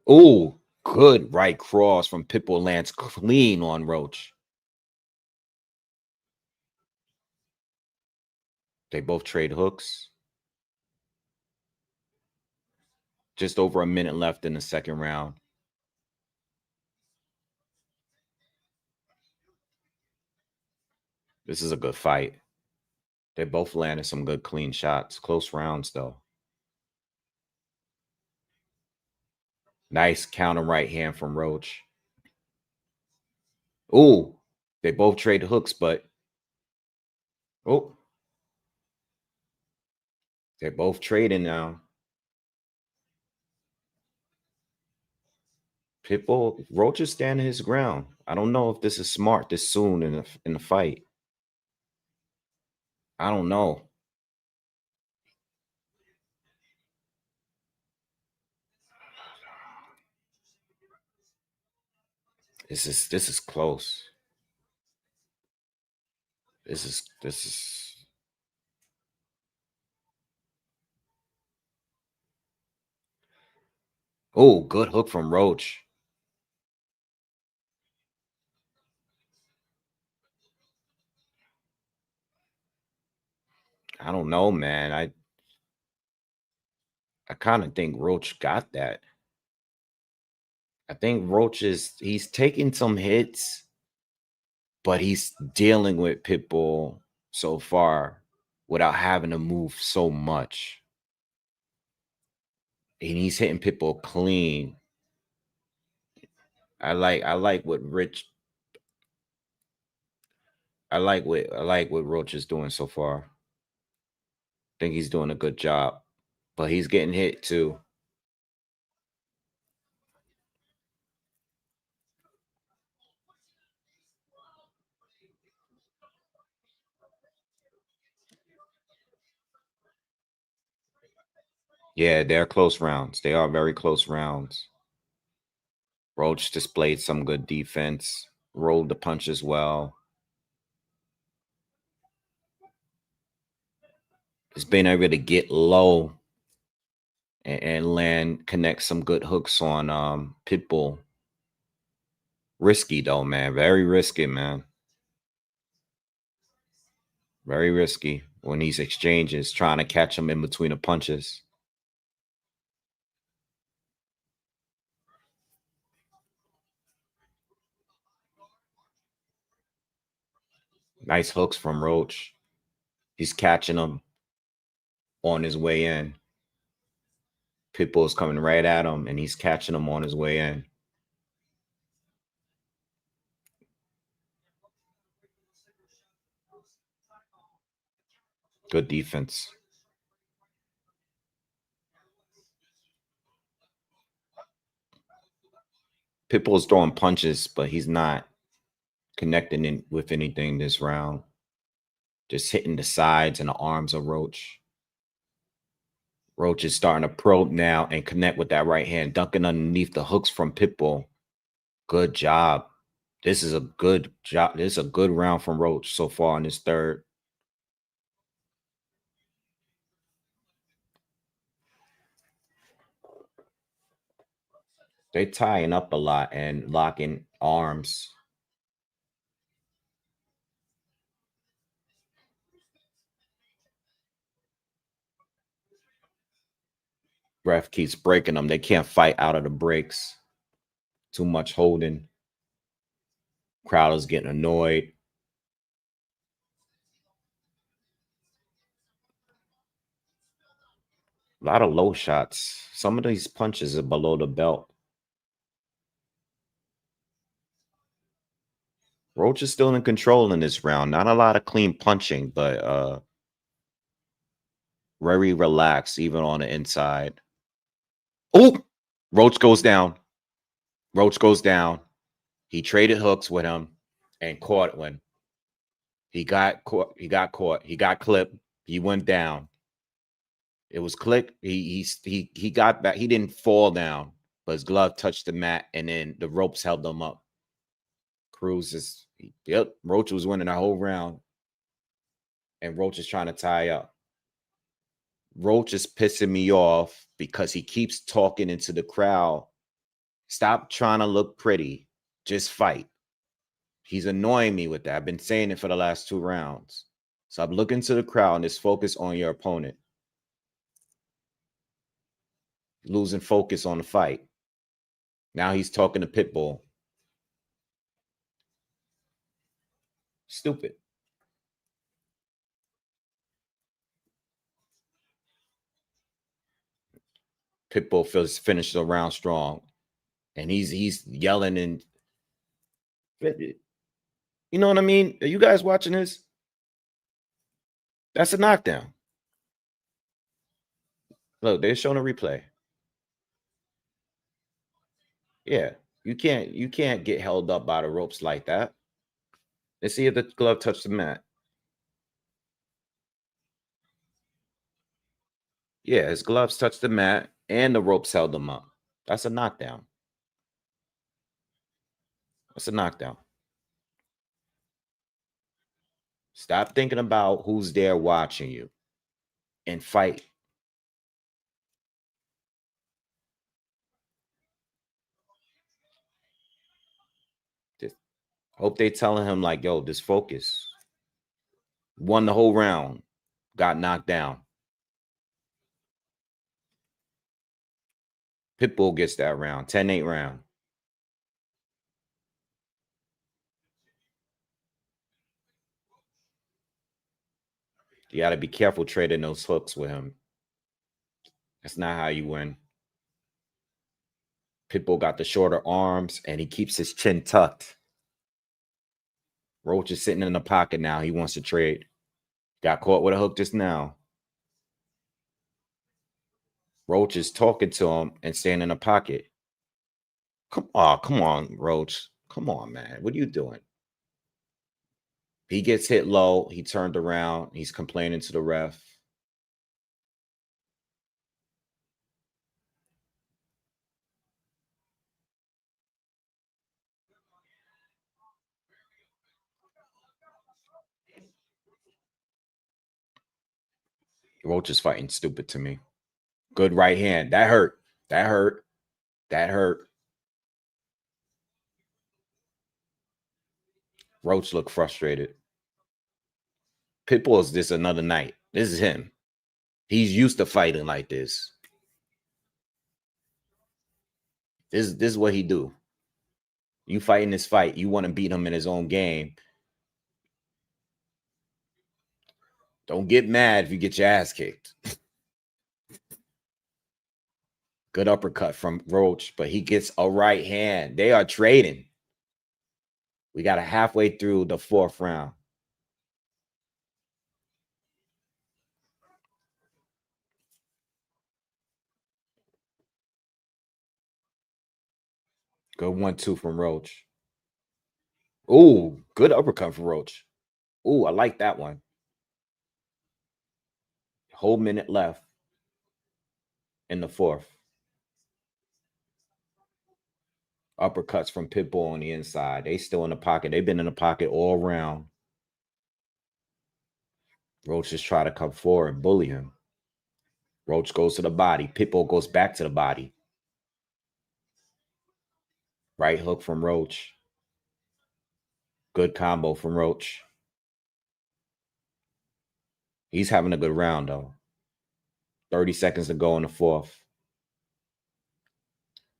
Oh, good right cross from Pitbull, lands clean on Roach. They both trade hooks. Just over a minute left in the second round. This is a good fight. They both landed some good clean shots. Close rounds, though. Nice counter right hand from Roach. Oh, they both trade hooks, but oh, they're both trading now. Pitbull, Roach is standing his ground. I don't know if this is smart this soon in the fight. I don't know. This is close. This is oh, good hook from Roach. I don't know, man. I kind of think Roach got that. I think Roach he's taking some hits, but he's dealing with Pitbull so far without having to move so much. And he's hitting Pitbull clean. I like what Roach is doing so far. I think he's doing a good job, but he's getting hit too. Yeah, they're close rounds. They are very close rounds. Roach displayed some good defense, rolled the punches well. He's been able to get low and connect some good hooks on Pitbull. Risky though, man. Very risky, man. Very risky when these exchanges, trying to catch him in between the punches. Nice hooks from Roach. He's catching him on his way in. Pitbull's coming right at him, and he's catching him on his way in. Good defense. Pitbull's throwing punches, but he's not connecting with anything this round. Just hitting the sides and the arms of Roach. Roach is starting to probe now and connect with that right hand, dunking underneath the hooks from Pitbull. Good job. This is a good job. This is a good round from Roach so far in this third. They tying up a lot and locking arms. Ref keeps breaking them. They can't fight out of the breaks. Too much holding. Crowd is getting annoyed. A lot of low shots. Some of these punches are below the belt. Roach is still in control in this round. Not a lot of clean punching, but very relaxed, even on the inside. Oh, Roach goes down. Roach goes down. He traded hooks with him and caught one. He got caught. He got caught. He got clipped. He went down. It was click. He got back. He didn't fall down, but his glove touched the mat, and then the ropes held him up. Cruz is Roach was winning the whole round, and Roach is trying to tie up. Roach is pissing me off because he keeps talking into the crowd. Stop trying to look pretty. Just fight. He's annoying me with that. I've been saying it for the last 2 rounds. Stop looking to the crowd and just focus on your opponent. Losing focus on the fight. Now he's talking to Pitbull. Stupid. Pitbull finished the round strong. And he's yelling and you know what I mean? Are you guys watching this? That's a knockdown. Look, they're showing a replay. Yeah. You can't get held up by the ropes like that. Let's see if the glove touched the mat. Yeah, his gloves touched the mat and the ropes held him up. That's a knockdown. That's a knockdown. Stop thinking about who's there watching you and fight. Just hope they telling him like, yo, just focus. Won the whole round. Got knocked down. Pitbull gets that round. 10-8 round. You got to be careful trading those hooks with him. That's not how you win. Pitbull got the shorter arms, and he keeps his chin tucked. Roach is sitting in the pocket now. He wants to trade. Got caught with a hook just now. Roach is talking to him and staying in the pocket. Come on, Roach. Come on, man. What are you doing? He gets hit low. He turned around. He's complaining to the ref. Roach is fighting stupid to me. Good right hand. That hurt. That hurt. That hurt. Roach looked frustrated. Pitbull is this another night. This is him. He's used to fighting like this. This is what he do. You fighting this fight. You want to beat him in his own game. Don't get mad if you get your ass kicked. Good uppercut from Roach, but he gets a right hand. They are trading. We got a halfway through the 4th round. Good 1-2 from Roach. Ooh, good uppercut from Roach. Ooh, I like that one. Whole minute left in the 4th. Uppercuts from Pitbull on the inside. They still in the pocket. They've been in the pocket all round. Roach just try to come forward and bully him. Roach goes to the body. Pitbull goes back to the body. Right hook from Roach. Good combo from Roach. He's having a good round, though. 30 seconds to go in the 4th.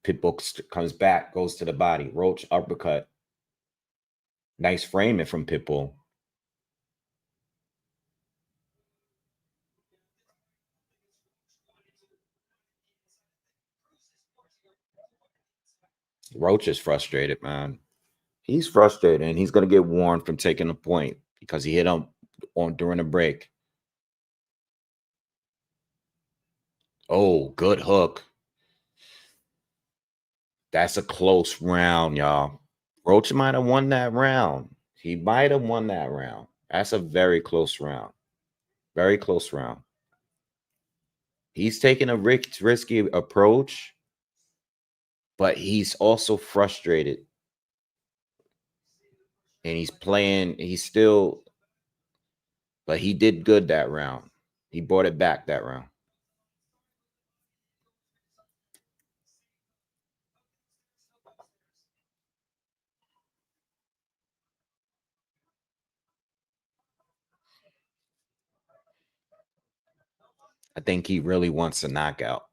Pitbull comes back, goes to the body. Roach uppercut. Nice framing from Pitbull. Roach is frustrated, man. He's frustrated, and he's going to get warned from taking a point because he hit him during the break. Oh, good hook. That's a close round, y'all. Roach might have won that round. He might have won that round. That's a very close round. Very close round. He's taking a risky approach, but he's also frustrated. And he's playing, but he did good that round. He brought it back that round. I think he really wants a knockout.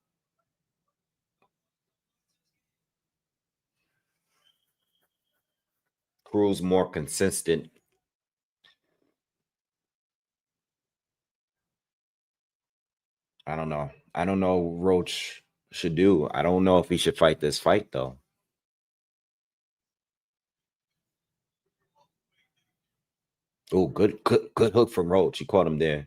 Cruz more consistent. I don't know. I don't know what Roach should do. I don't know if he should fight this fight, though. Oh, good hook from Roach. He caught him there.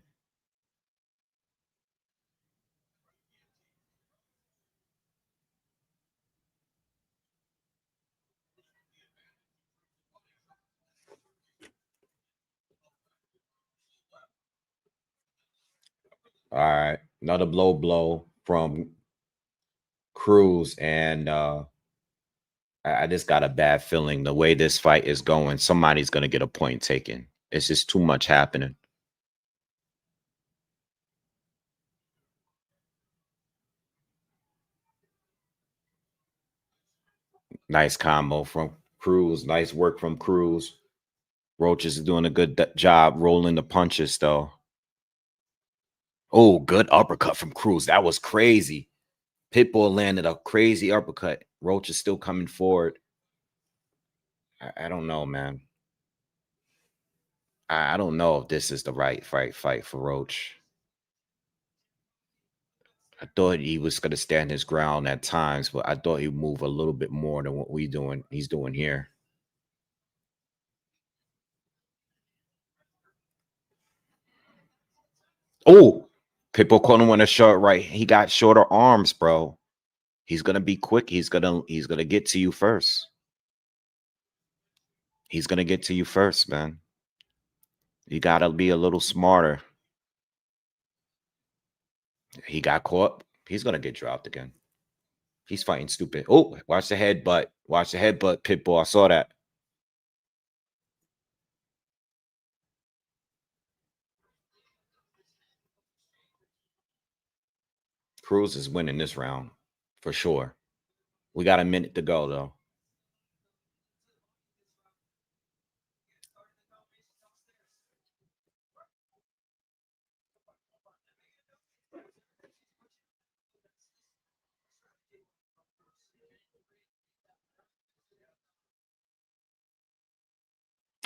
All right. Another blow from Cruz. And I just got a bad feeling the way this fight is going. Somebody's going to get a point taken. It's just too much happening. Nice combo from Cruz. Nice work from Cruz. Roach is doing a good job rolling the punches, though. Oh, good uppercut from Cruz. That was crazy. Pitbull landed a crazy uppercut. Roach is still coming forward. I don't know, man. I don't know if this is the right fight for Roach. I thought he was going to stand his ground at times, but I thought he'd move a little bit more than what he's doing here. Oh, Pitbull caught him on a short right. He got shorter arms, bro. He's gonna be quick. He's gonna get to you first. He's gonna get to you first, man. You gotta be a little smarter. He got caught. He's gonna get dropped again. He's fighting stupid. Oh, watch the headbutt. Watch the headbutt, Pitbull. I saw that. Cruz is winning this round for sure. We got a minute to go, though.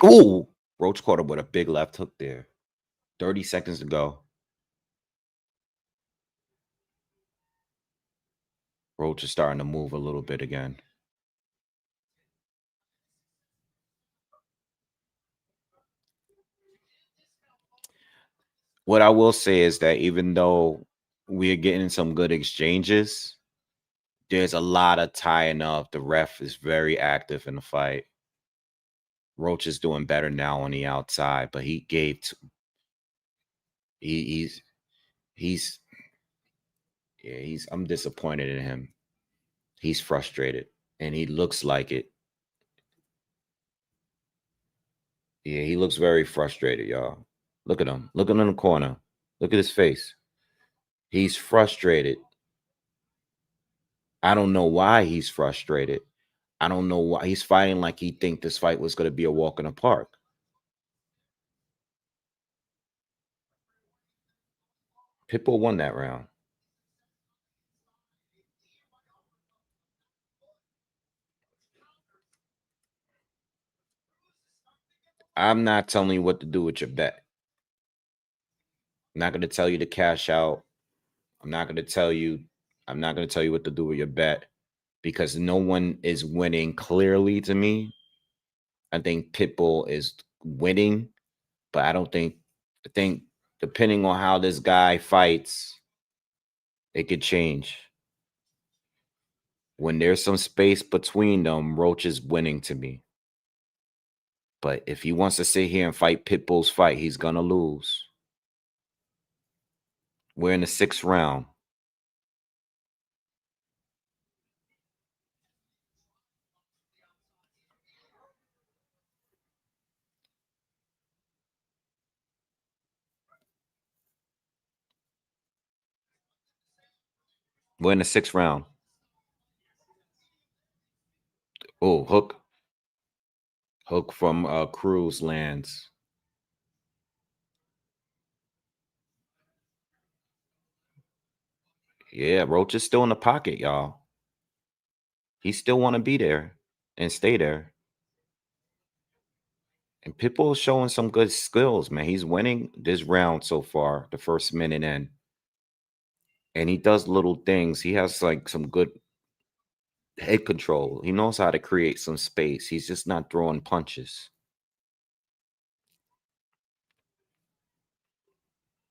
Ooh, Roach caught him with a big left hook there. 30 seconds to go. Roach is starting to move a little bit again. What I will say is that even though we're getting some good exchanges, there's a lot of tying up. The ref is very active in the fight. Roach is doing better now on the outside, but he gave he's I'm disappointed in him. He's frustrated and he looks like it. Yeah, he looks very frustrated, y'all. Look at him. Look at him in the corner. Look at his face. He's frustrated. I don't know why he's frustrated. I don't know why he's fighting like he think this fight was going to be a walk in the park. Pitbull won that round. I'm not telling you what to do with your bet. I'm not going to tell you to cash out. I'm not going to tell you what to do with your bet because no one is winning clearly to me. I think Pitbull is winning, but I think depending on how this guy fights, it could change. When there's some space between them, Roach is winning to me. But if he wants to sit here and fight Pitbull's fight, he's going to lose. We're in the 6th round. We're in the 6th round. Oh, hook. Hook from Cruz lands. Yeah, Roach is still in the pocket, y'all. He still want to be there and stay there. And Pitbull is showing some good skills, man. He's winning this round so far, the first minute in. And he does little things. He has like some good head control. He knows how to create some space. He's just not throwing punches.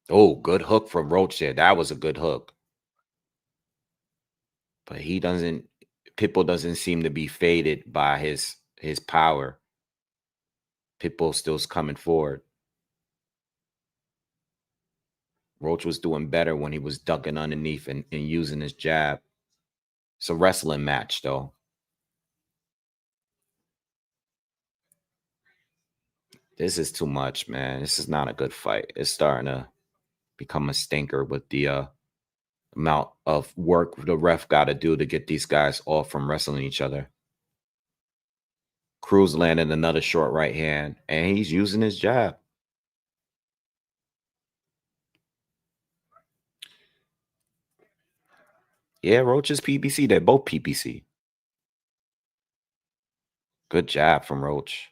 Oh, good hook from Roach there. That was a good hook. But Pitbull doesn't seem to be faded by his power. Pitbull still's coming forward. Roach was doing better when he was ducking underneath and using his jab. It's a wrestling match, though. This is too much, man. This is not a good fight. It's starting to become a stinker with the amount of work the ref got to do to get these guys off from wrestling each other. Cruz landed another short right hand, and he's using his jab. Yeah, Roach is PBC. They're both PBC. Good jab from Roach.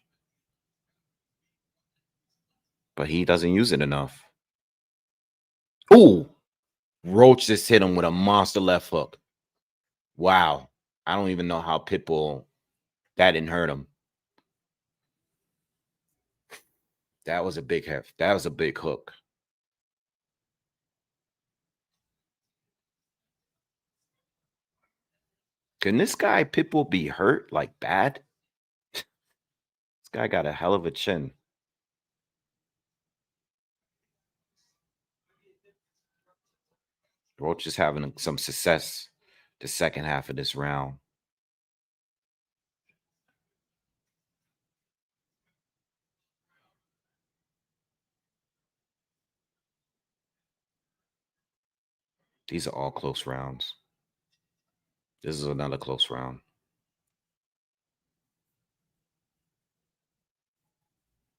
But he doesn't use it enough. Ooh! Roach just hit him with a monster left hook. Wow. I don't even know how Pitbull, that didn't hurt him. That was a big heft. That was a big hook. Can this guy Pitbull be hurt like bad? This guy got a hell of a chin. Roach is having some success the second half of this round. These are all close rounds. This is another close round.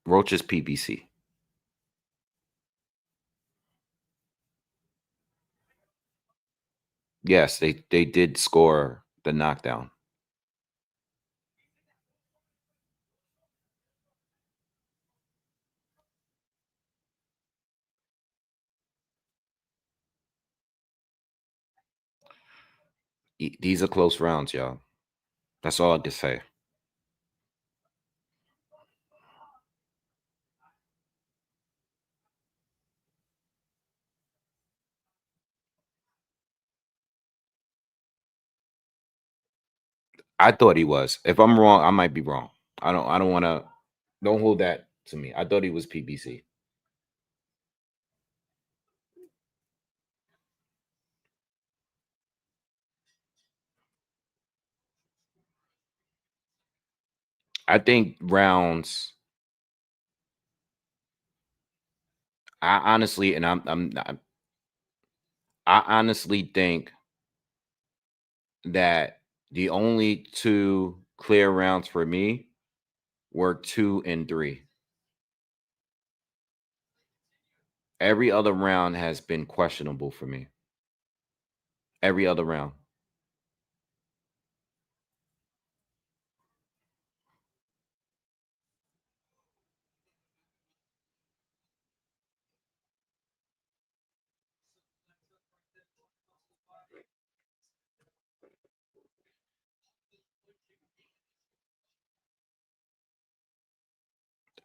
Roach is PBC. Yes, they did score the knockdown. These are close rounds, y'all. That's all I can say. I thought he was. If I'm wrong, I might be wrong. I don't want to. Don't hold that to me. I thought he was PBC. I think rounds. I honestly, and I'm not, I honestly think that the only two clear rounds for me were 2 and 3. Every other round has been questionable for me. Every other round.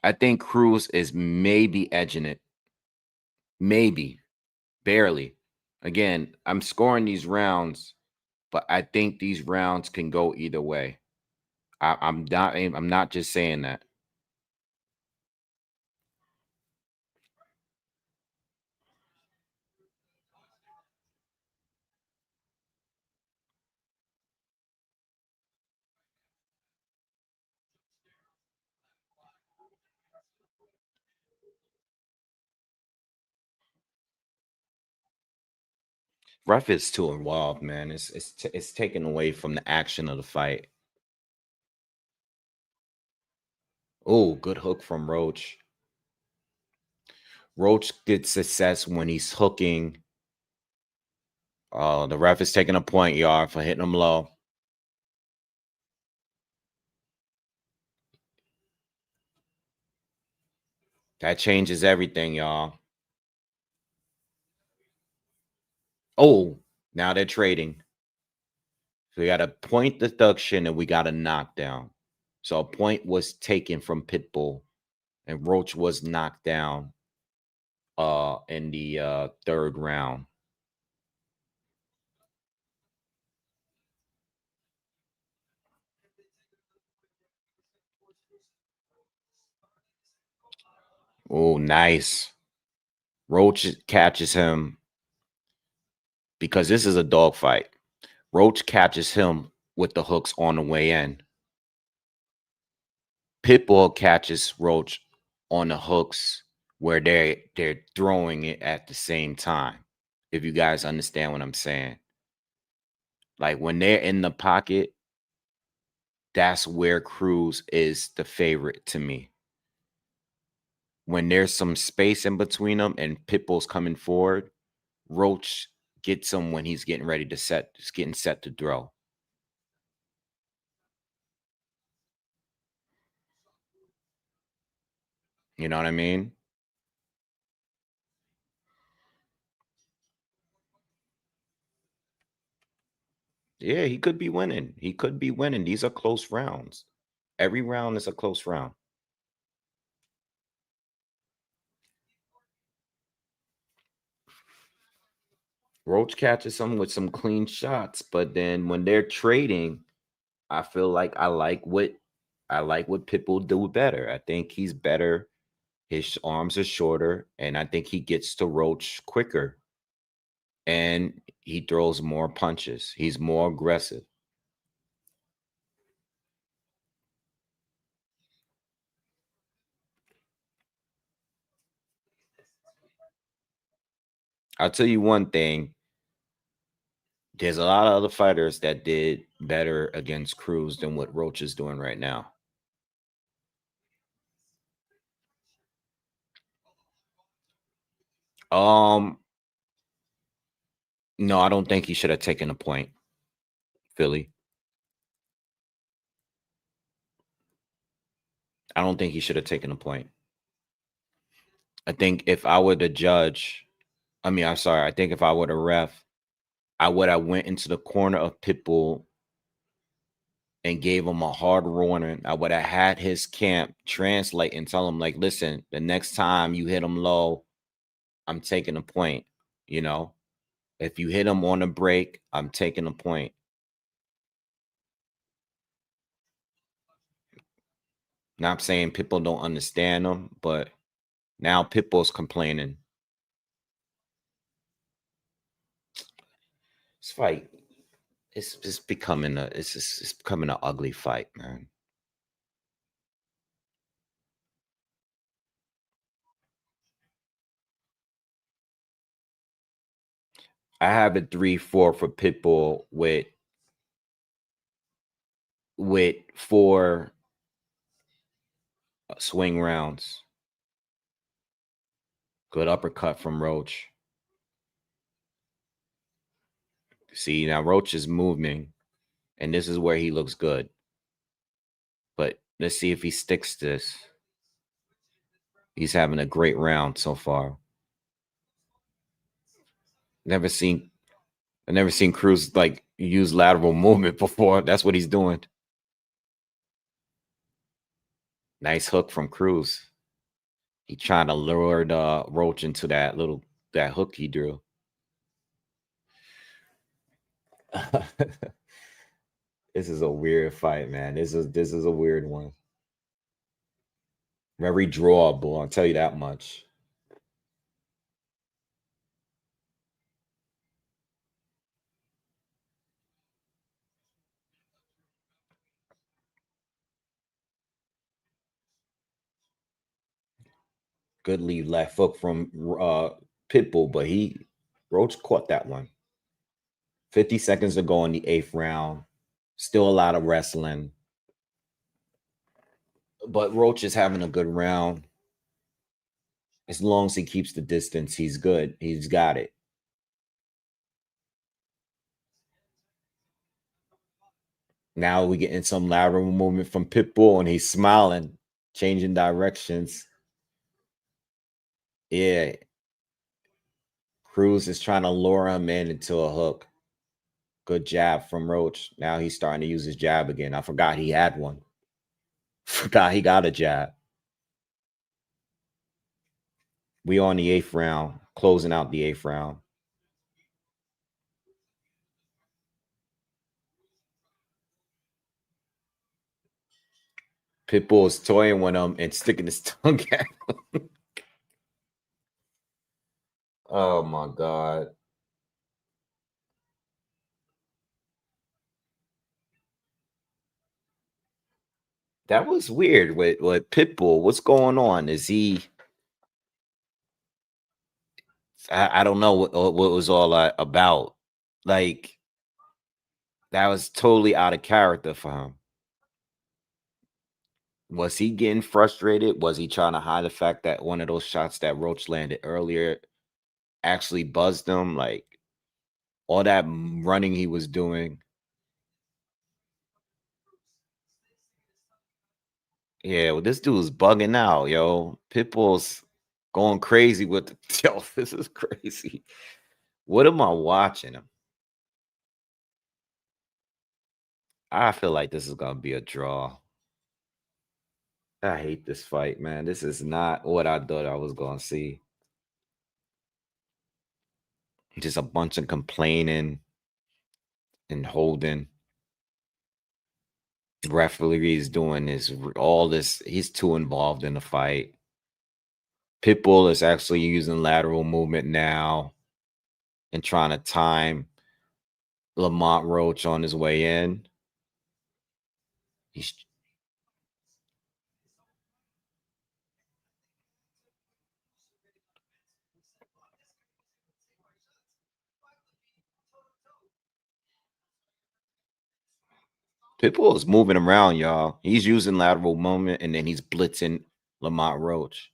I think Cruz is maybe edging it. Maybe. Barely. Again, I'm scoring these rounds, but I think these rounds can go either way. I'm not just saying that. Ref is too involved, man. It's taken away from the action of the fight. Oh, good hook from Roach. Roach gets success when he's hooking. The ref is taking a point yard for hitting him low. That changes everything, y'all. Oh, now they're trading. So we got a point deduction and we got a knockdown. So a point was taken from Pitbull, and Roach was knocked down in the third round. Oh, nice. Roach catches him because this is a dogfight. Roach catches him with the hooks on the way in. Pitbull catches Roach on the hooks where they're throwing it at the same time. If you guys understand what I'm saying. Like when they're in the pocket, that's where Cruz is the favorite to me. When there's some space in between them and Pitbull's coming forward, Roach gets him when he's getting ready to getting set to throw. You know what I mean? Yeah, he could be winning. He could be winning. These are close rounds. Every round is a close round. Roach catches him with some clean shots, but then when they're trading, I feel like I like what Pitbull do better. I think he's better. His arms are shorter, and I think he gets to Roach quicker. And he throws more punches. He's more aggressive. I'll tell you one thing. There's a lot of other fighters that did better against Cruz than what Roach is doing right now. No, I don't think he should have taken a point. Philly. I don't think he should have taken a point. I think if I were the judge, I think if I were the ref, I would have went into the corner of Pitbull and gave him a hard warning. I would have had his camp translate and tell him, like, listen, the next time you hit him low, I'm taking a point. You know, if you hit him on a break, I'm taking a point. Not saying Pitbull don't understand him, but now Pitbull's complaining. This fight, it's becoming it's becoming an ugly fight, man. I have a 3-4 for Pitbull with 4 swing rounds. Good uppercut from Roach. See, now Roach is moving, and this is where he looks good. But let's see if he sticks this. He's having a great round so far. I've never seen Cruz like use lateral movement before. That's what he's doing. Nice hook from Cruz. He trying to lure the Roach into that hook he drew. This is a weird fight, man. This is a weird one. Very drawable, I'll tell you that much. Good lead left hook from Pitbull, but Roach caught that one. 50 seconds to go in the 8th round. Still a lot of wrestling. But Roach is having a good round. As long as he keeps the distance, he's good. He's got it. Now we getting some lateral movement from Pitbull, and he's smiling, changing directions. Yeah. Cruz is trying to lure him into a hook. Good jab from Roach. Now he's starting to use his jab again. I forgot he had one. Forgot he got a jab. We on the 8th round, closing out the 8th round. Pitbull is toying with him and sticking his tongue at him. Oh my God. That was weird with Pitbull. What's going on? Is he? I don't know what was all that about. Like that was totally out of character for him. Was he getting frustrated? Was he trying to hide the fact that one of those shots that Roach landed earlier actually buzzed him? Like all that running he was doing. Yeah, well, this dude's bugging out, yo. Pitbull's going crazy with the yo. This is crazy. What am I watching him? I feel like this is gonna be a draw. I hate this fight, man. This is not what I thought I was gonna see. Just a bunch of complaining and holding. Referee's doing this, all this. He's too involved in the fight. Pitbull is actually using lateral movement now and trying to time Lamont Roach on his way in. He's Pitbull is moving around, y'all. He's using lateral movement and then he's blitzing Lamont Roach.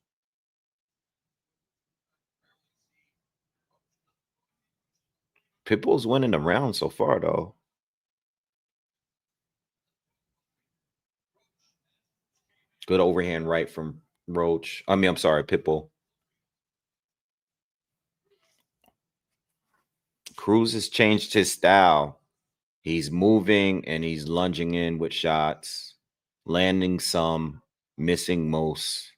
Pitbull's winning the round so far, though. Good overhand right from Roach. I'm sorry, Pitbull. Cruz has changed his style. He's moving and he's lunging in with shots, landing some, missing most,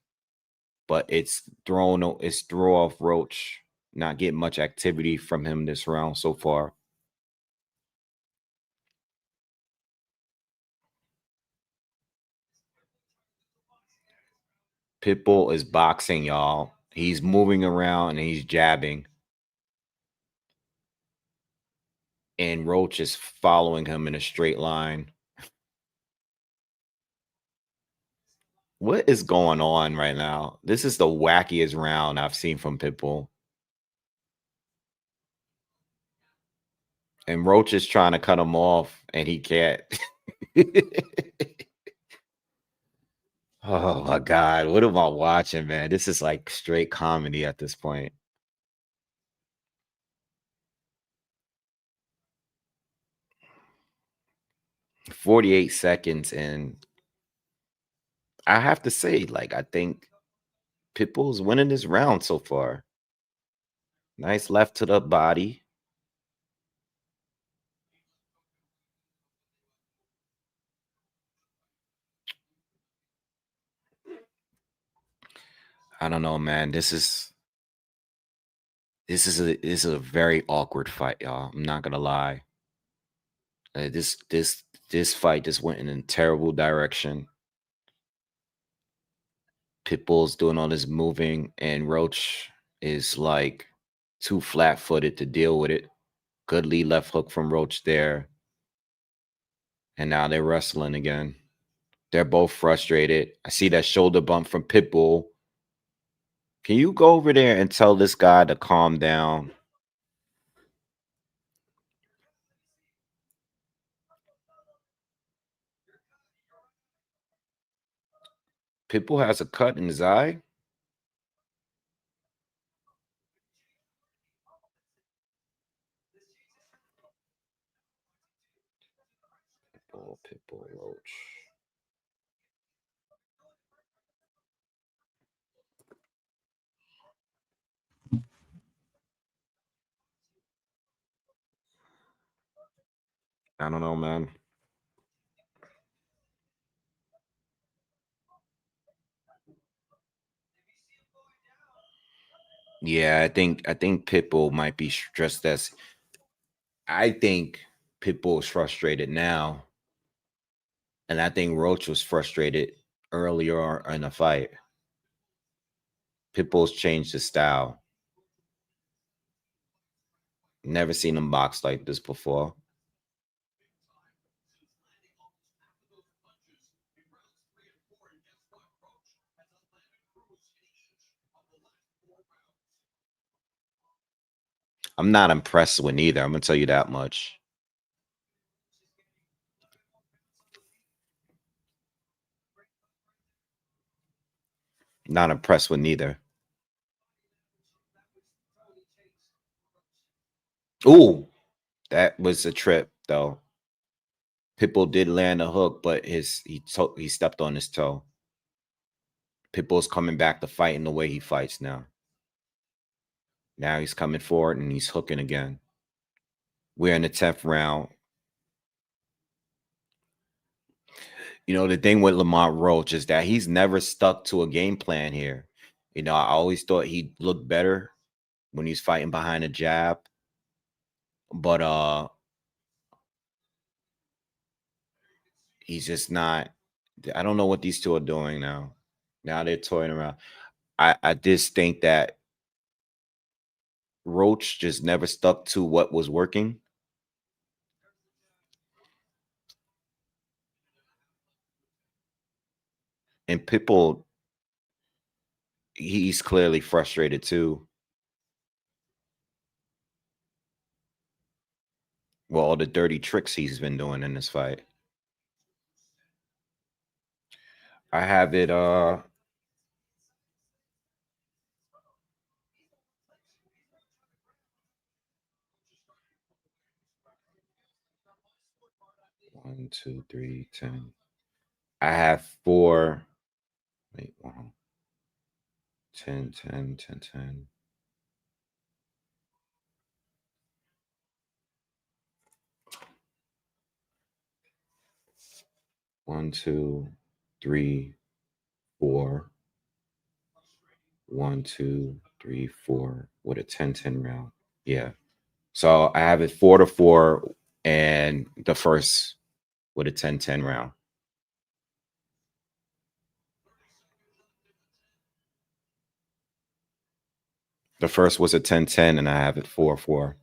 but it's throw off Roach. Not getting much activity from him this round so far. Pitbull is boxing, y'all. He's moving around and he's jabbing. And Roach is following him in a straight line. What is going on right now? This is the wackiest round I've seen from Pitbull. And Roach is trying to cut him off, and he can't. Oh my God. What am I watching, man? This is like straight comedy at this point. "48 seconds, and I have to say, like, I think Pitbull's winning this round so far. Nice left to the body. I don't know, man. This is a very awkward fight, y'all. I'm not gonna lie. This fight just went in a terrible direction. Pitbull's doing all this moving, and Roach is like too flat-footed to deal with it. Good lead left hook from Roach there. And now they're wrestling again. They're both frustrated. I see that shoulder bump from Pitbull. Can you go over there and tell this guy to calm down? Pitbull has a cut in his eye. Pitbull, Roach. I don't know, man. Yeah, I think Pitbull might be stressed as I think Pitbull is frustrated now. And I think Roach was frustrated earlier in the fight. Pitbull's changed his style. Never seen him box like this before. I'm not impressed with neither. I'm gonna tell you that much. Not impressed with neither. Ooh, that was a trip though. Pitbull did land a hook, but he stepped on his toe. Pitbull's coming back to fighting the way he fights now. Now he's coming forward and he's hooking again. We're in the 10th round. You know, the thing with Lamont Roach is that he's never stuck to a game plan here. You know, I always thought he'd look better when he's fighting behind a jab. But he's just not. I don't know what these two are doing now. Now they're toying around. I just think that Roach just never stuck to what was working. And Pitbull, he's clearly frustrated too. Well, all the dirty tricks he's been doing in this fight. I have it 1, 2, 3, 10. I have 4. Wait, 1, 10, 10, 10, 10. One, 2, 3, 4. 1, 2, 3, 4 with a 10-10 round. Yeah. So I have it 4-4 and the first with a 10-10 round. The first was a 10-10 and I have it 4-4.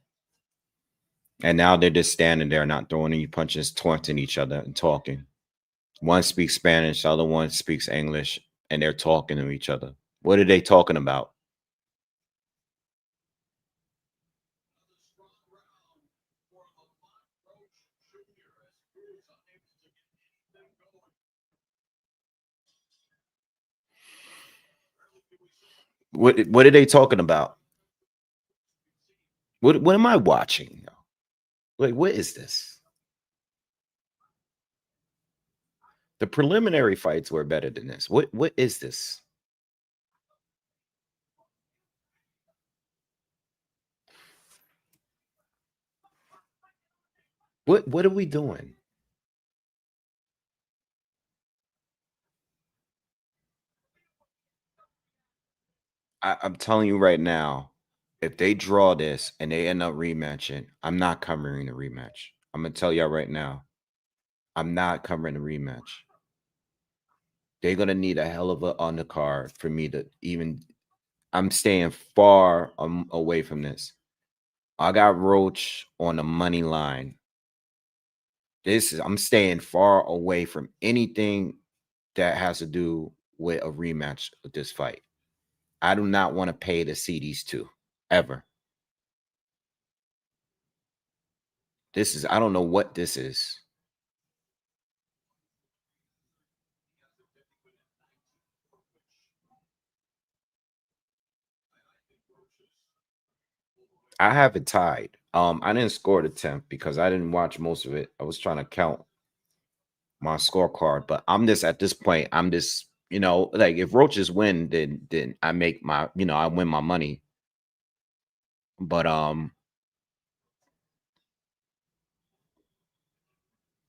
And now they're just standing there, not throwing any punches, taunting each other and talking. One speaks Spanish, the other one speaks English, and they're talking to each other. What are they talking about? What are they talking about? What am I watching? Like, what is this? The preliminary fights were better than this. What is this? What are we doing? I'm telling you right now, if they draw this and they end up rematching, I'm not covering the rematch. I'm gonna tell y'all right now, I'm not covering the rematch. They're gonna need a hell of a undercard for me to even. I'm staying far away from this. I got Roach on the money line. I'm staying far away from anything that has to do with a rematch of this fight. I do not want to pay to see these two ever. I don't know what this is. I have it tied. I didn't score the 10th because I didn't watch most of it. I was trying to count my scorecard, but I'm just at this point, I'm just, like if Roaches win, then I make my, I win my money. But I'm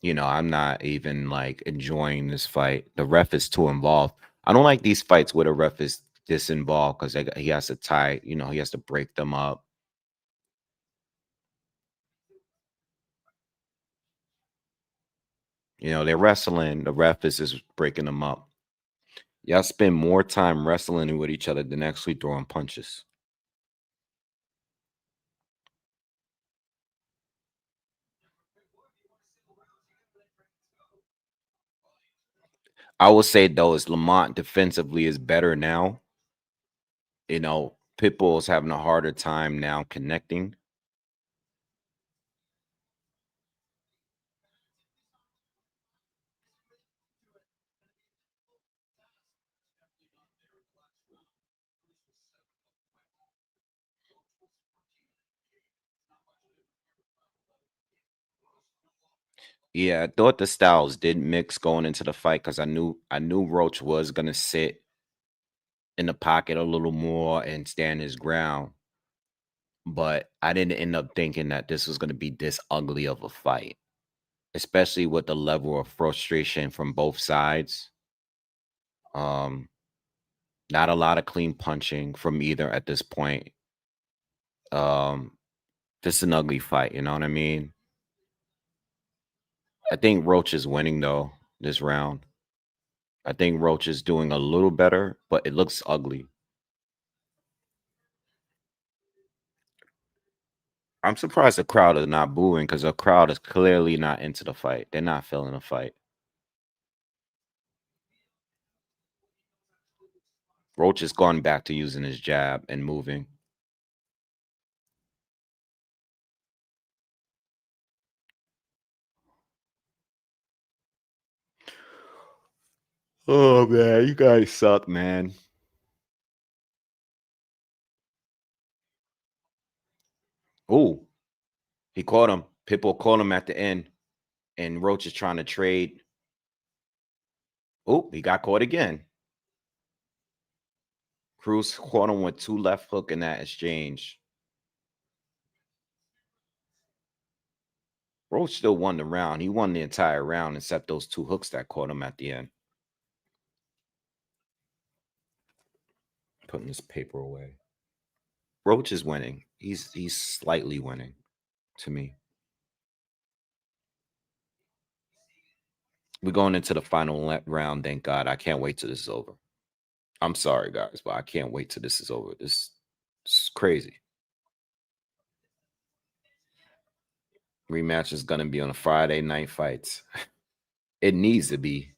not even like enjoying this fight. The ref is too involved. I don't like these fights where the ref is this involved because he has to tie, he has to break them up. They're wrestling. The ref is just breaking them up. Y'all spend more time wrestling with each other than actually throwing punches. I will say though, is Lamont defensively is better now. You know, Pitbull is having a harder time now connecting. Yeah, I thought the styles did mix going into the fight because I knew Roach was gonna sit in the pocket a little more and stand his ground. But I didn't end up thinking that this was gonna be this ugly of a fight, especially with the level of frustration from both sides. Um, Not a lot of clean punching from either at this point. Um, this is an ugly fight, you know what I mean? I think Roach is winning though this round. I think Roach is doing a little better, but it looks ugly. I'm surprised the crowd is not booing because the crowd is clearly not into the fight. They're not feeling the fight. Roach has gone back to using his jab and moving. Oh man, you guys suck, man. Oh, he caught him. Pitbull caught him at the end, and Roach is trying to trade. Oh, he got caught again. Cruz caught him with 2 left hook in that exchange. Roach still won the round. He won the entire round except those 2 hooks that caught him at the end. Putting this paper away. Roach is winning. He's slightly winning to me. We're going into the final round. Thank God. I can't wait till this is over. I'm sorry, guys, but I can't wait till this is over. This is crazy. Rematch is going to be on a Friday night fights. It needs to be.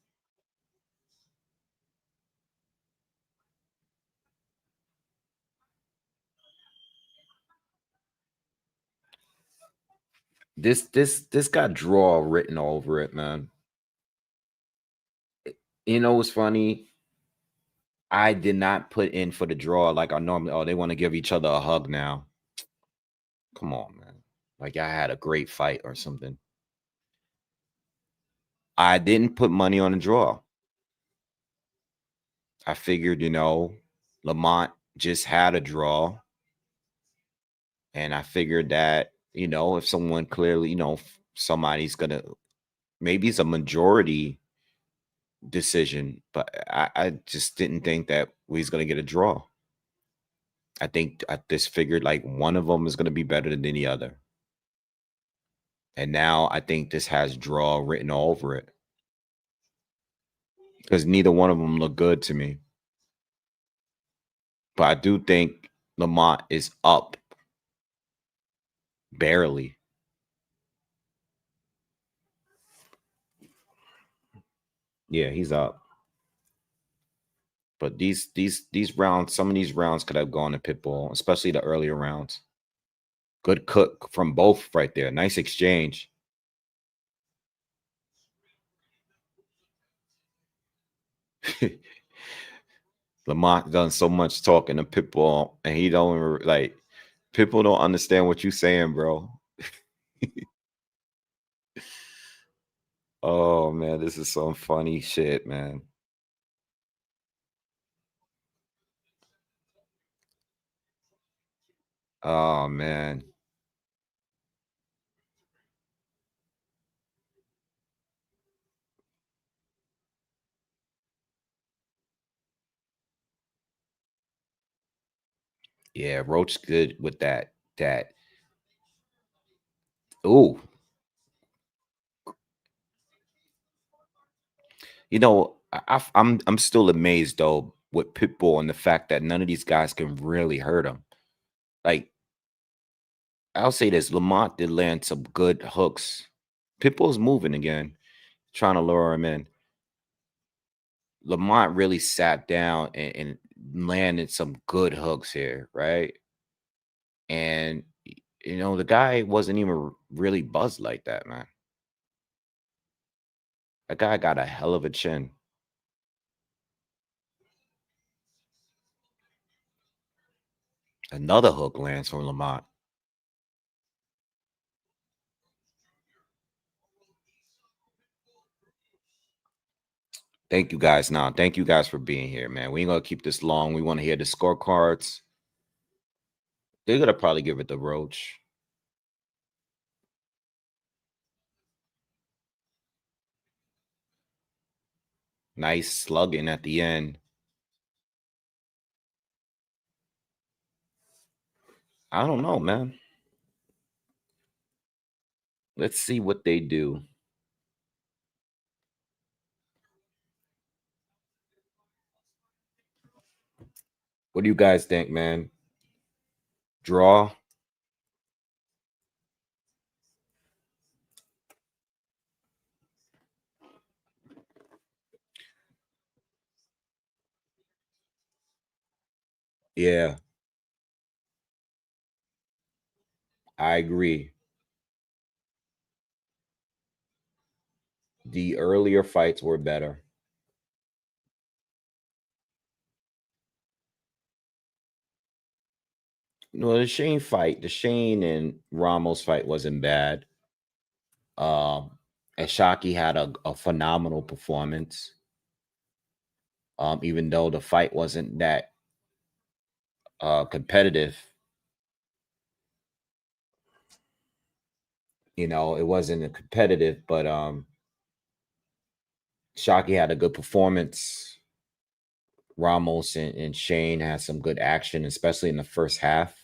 This got draw written all over it, man. You know what's funny? I did not put in for the draw like I normally. Oh, they want to give each other a hug now. Come on, man. Like I had a great fight or something. I didn't put money on the draw. I figured, Lamont just had a draw. And I figured that, if someone clearly, somebody's going to, maybe it's a majority decision, but I just didn't think that we was going to get a draw. I think I just figured like one of them is going to be better than the other. And now I think this has draw written all over it. Because neither one of them look good to me. But I do think Lamont is up. Barely. Yeah, he's up. But these rounds, some of these rounds could have gone to Pitbull, especially the earlier rounds. Good cook from both right there. Nice exchange. Lamont done so much talking to Pitbull, and he don't like Pitbull don't understand what you saying, bro. Oh man, this is some funny shit, man. Oh man. Yeah, Roach good with that. Ooh. I'm still amazed though with Pitbull and the fact that none of these guys can really hurt him. Like, I'll say this: Lamont did land some good hooks. Pitbull's moving again. trying to lure him in. Lamont really sat down and landed some good hooks here, right? And you know, the guy wasn't even really buzzed like that, man. That guy got a hell of a chin. Another hook lands from Lamont. Thank you guys. Now, thank you guys for being here, man. We ain't gonna keep this long. We want to hear the scorecards. They're gonna probably give it to Roach. Nice slugging at the end. I don't know, man. Let's see what they do. What do you guys think, man? Draw? Yeah. I agree. The earlier fights were better. No, the Shane and Ramos fight wasn't bad. Ashaki had a phenomenal performance. Even though the fight wasn't that competitive. You know, it wasn't a competitive, but Shaki had a good performance. Ramos and Shane had some good action, especially in the first half.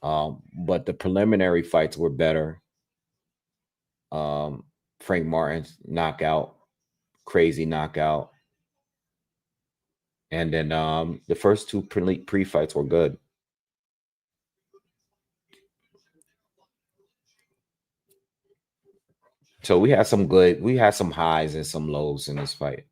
But the preliminary fights were better. Frank Martin's knockout, crazy knockout. And then the first two pre-fights were good. So we had some highs and some lows in this fight.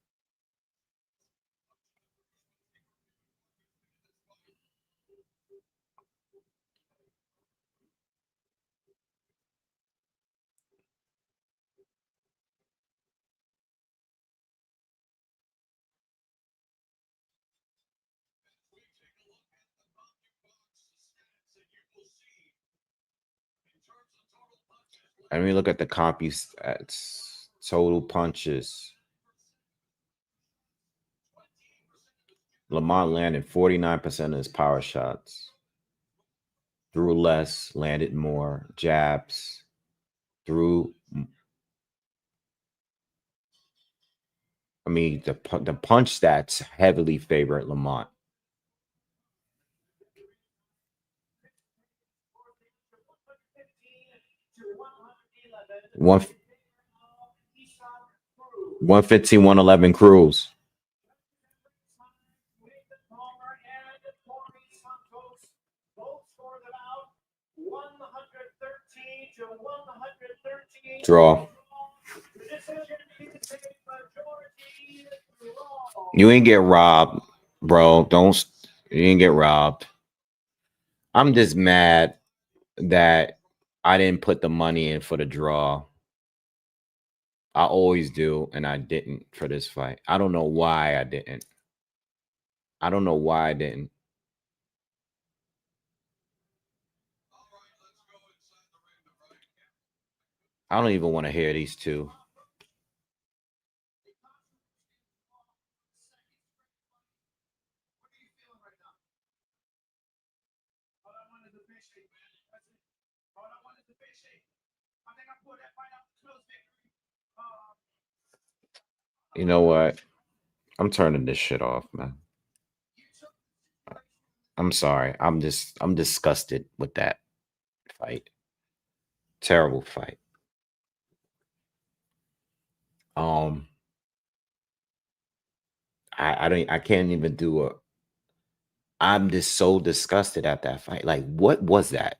I mean, look at the comp stats, total punches. Lamont landed 49% of his power shots. Threw less, landed more. Jabs, threw. I mean, the punch stats heavily favored Lamont. One 115, 111 Cruz. Draw. You ain't get robbed, bro. You ain't get robbed. I'm just mad that I didn't put the money in for the draw. I always do, and I didn't for this fight. I don't know why I didn't. I don't know why I didn't. I don't even want to hear these two. You know what? I'm turning this shit off, man. I'm sorry. I'm disgusted with that fight. Terrible fight. I can't even do a. I'm just so disgusted at that fight. Like, what was that?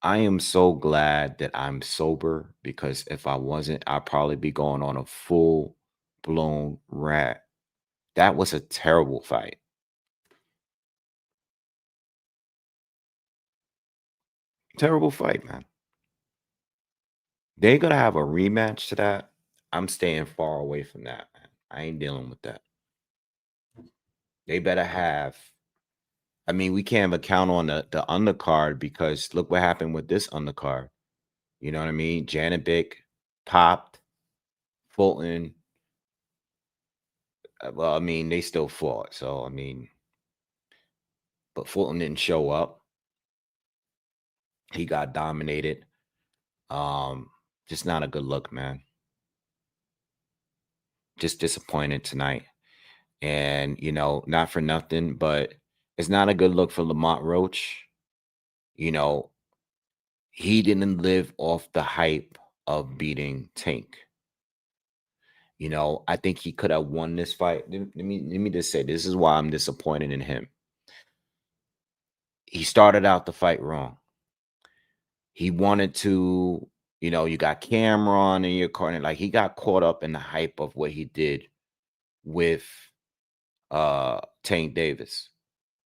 I am so glad that I'm sober because if I wasn't, I'd probably be going on a full blown rant. That was a terrible fight. Terrible fight, man. They're gonna have a rematch to that. I'm staying far away from that, man. I ain't dealing with that. They better have. I mean, we can't even count on the undercard because look what happened with this undercard. You know what I mean? Janibek popped, Fulton. Well, I mean, they still fought. So I mean, but Fulton didn't show up. He got dominated. Just not a good look, man. Just disappointed tonight. And, not for nothing, but it's not a good look for Lamont Roach. He didn't live off the hype of beating Tank. I think he could have won this fight. Let me just say, this is why I'm disappointed in him. He started out the fight wrong. He wanted to, you got Cameron in your corner. Like he got caught up in the hype of what he did with Tank Davis.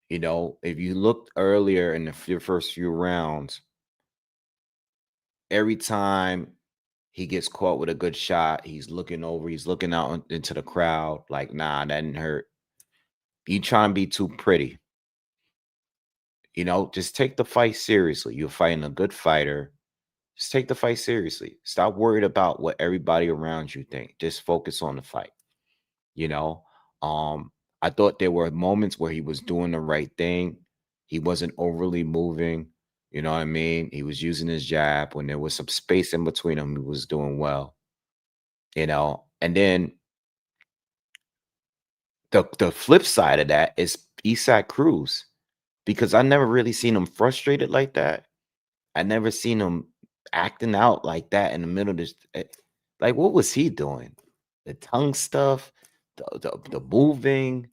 If you looked earlier in the first few rounds, every time he gets caught with a good shot, he's looking over, he's looking out into the crowd like, nah, that didn't hurt. You trying to be too pretty. Just take the fight seriously. You're fighting a good fighter. Just take the fight seriously. Stop worried about what everybody around you think. Just focus on the fight. I thought there were moments where he was doing the right thing. He wasn't overly moving. You know what I mean? He was using his jab. When there was some space in between them, he was doing well. And then the flip side of that is Isaac Cruz, because I never really seen him frustrated like that. I never seen him acting out like that in the middle of this. Like, what was he doing? The tongue stuff, the moving,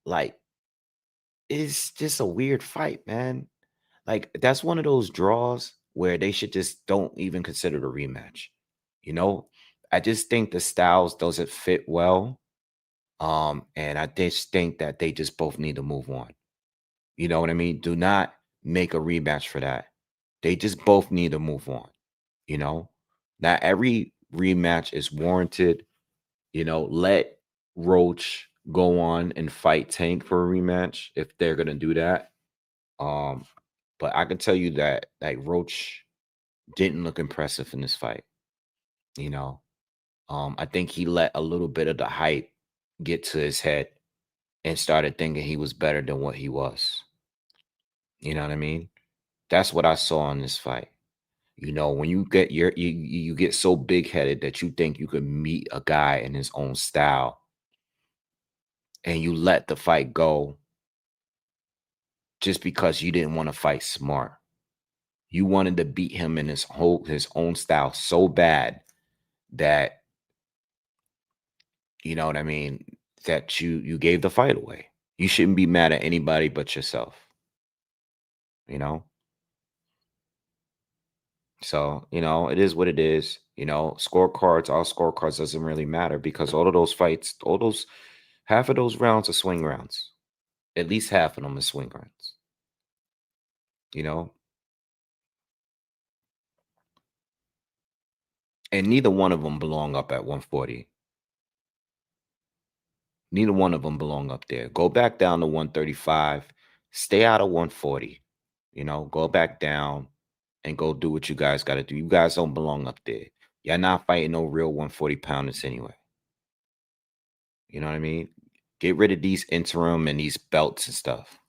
like it's just a weird fight, man. Like, that's one of those draws where they should just don't even consider the rematch. I just think the styles doesn't fit well. And I just think that they just both need to move on. You know what I mean? Do not make a rematch for that. They just both need to move on. Not every rematch is warranted. Let Roach go on and fight Tank for a rematch if they're gonna do that. But I can tell you that like Roach didn't look impressive in this fight. I think he let a little bit of the hype get to his head and started thinking he was better than what he was. You know what I mean? That's what I saw in this fight. When you get you get so big headed that you think you could meet a guy in his own style, and you let the fight go just because you didn't want to fight smart. You wanted to beat him in his own style so bad that you know what I mean, that you gave the fight away. You shouldn't be mad at anybody but yourself. So, it is what it is. Scorecards, all scorecards doesn't really matter because all of those fights, half of those rounds are swing rounds. At least half of them are swing rounds. And neither one of them belong up at 140. Neither one of them belong up there. Go back down to 135. Stay out of 140. Go back down and go do what you guys got to do. You guys don't belong up there. Y'all not fighting no real 140 pounders anyway. You know what I mean? Get rid of these interim and these belts and stuff.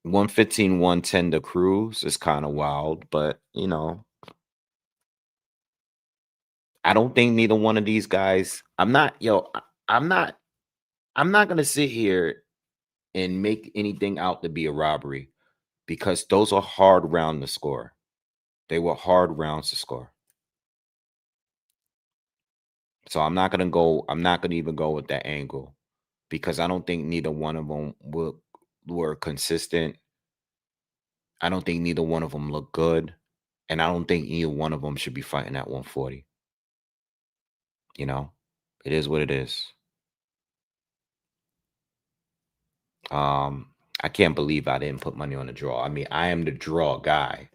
115, 110 to Cruz is kind of wild, but I don't think neither one of these guys. I'm not gonna sit here and make anything out to be a robbery because those are hard rounds to score. They were hard rounds to score. So I'm not gonna even go with that angle because I don't think neither one of them were consistent. I don't think neither one of them look good, and I don't think either one of them should be fighting at 140. You know, it is what it is. I can't believe I didn't put money on the draw. I mean, I am the draw guy,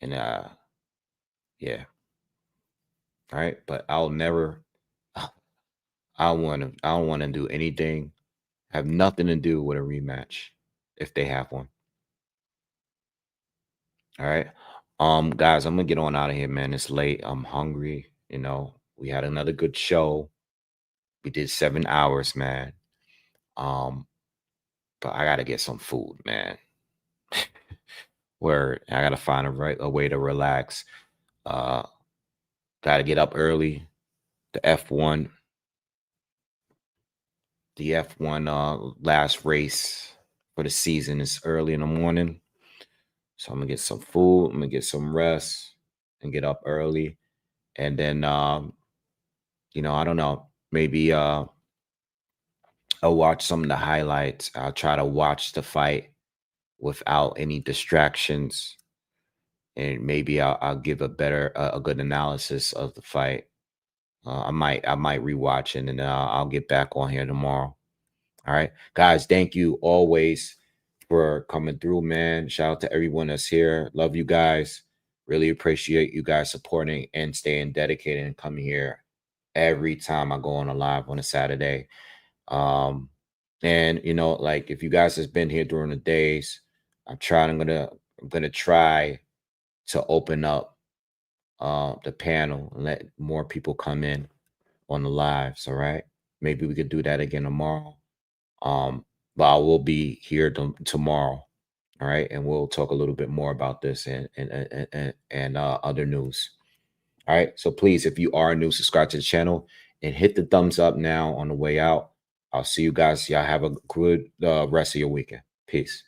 and yeah, all right. But I'll never. I don't want to do anything. Have nothing to do with a rematch if they have one. All right. Guys, I'm gonna get on out of here, man. It's late. I'm hungry. You know, we had another good show. We did 7 hours, man. But I gotta get some food, man. Where I gotta find a way to relax. Gotta get up early. The F1 last race for the season is early in the morning. So I'm gonna get some food, I'm gonna get some rest and get up early. And then you know, I don't know, maybe I'll watch some of the highlights. I'll try to watch the fight without any distractions. And maybe I'll give a good analysis of the fight. I might rewatch it, and then I'll get back on here tomorrow. All right, guys, thank you always for coming through, man. Shout out to everyone that's here. Love you guys. Really appreciate you guys supporting and staying dedicated and coming here every time I go on a live on a Saturday. And you know, like if you guys has been here during the days, I'm gonna try to open up the panel and let more people come in on the lives. All right, maybe we could do that again tomorrow. But I will be here tomorrow. All right, and we'll talk a little bit more about this and other news. All right, so please, if you are new, subscribe to the channel and hit the thumbs up now on the way out. I'll see you guys. Y'all have a good rest of your weekend. Peace.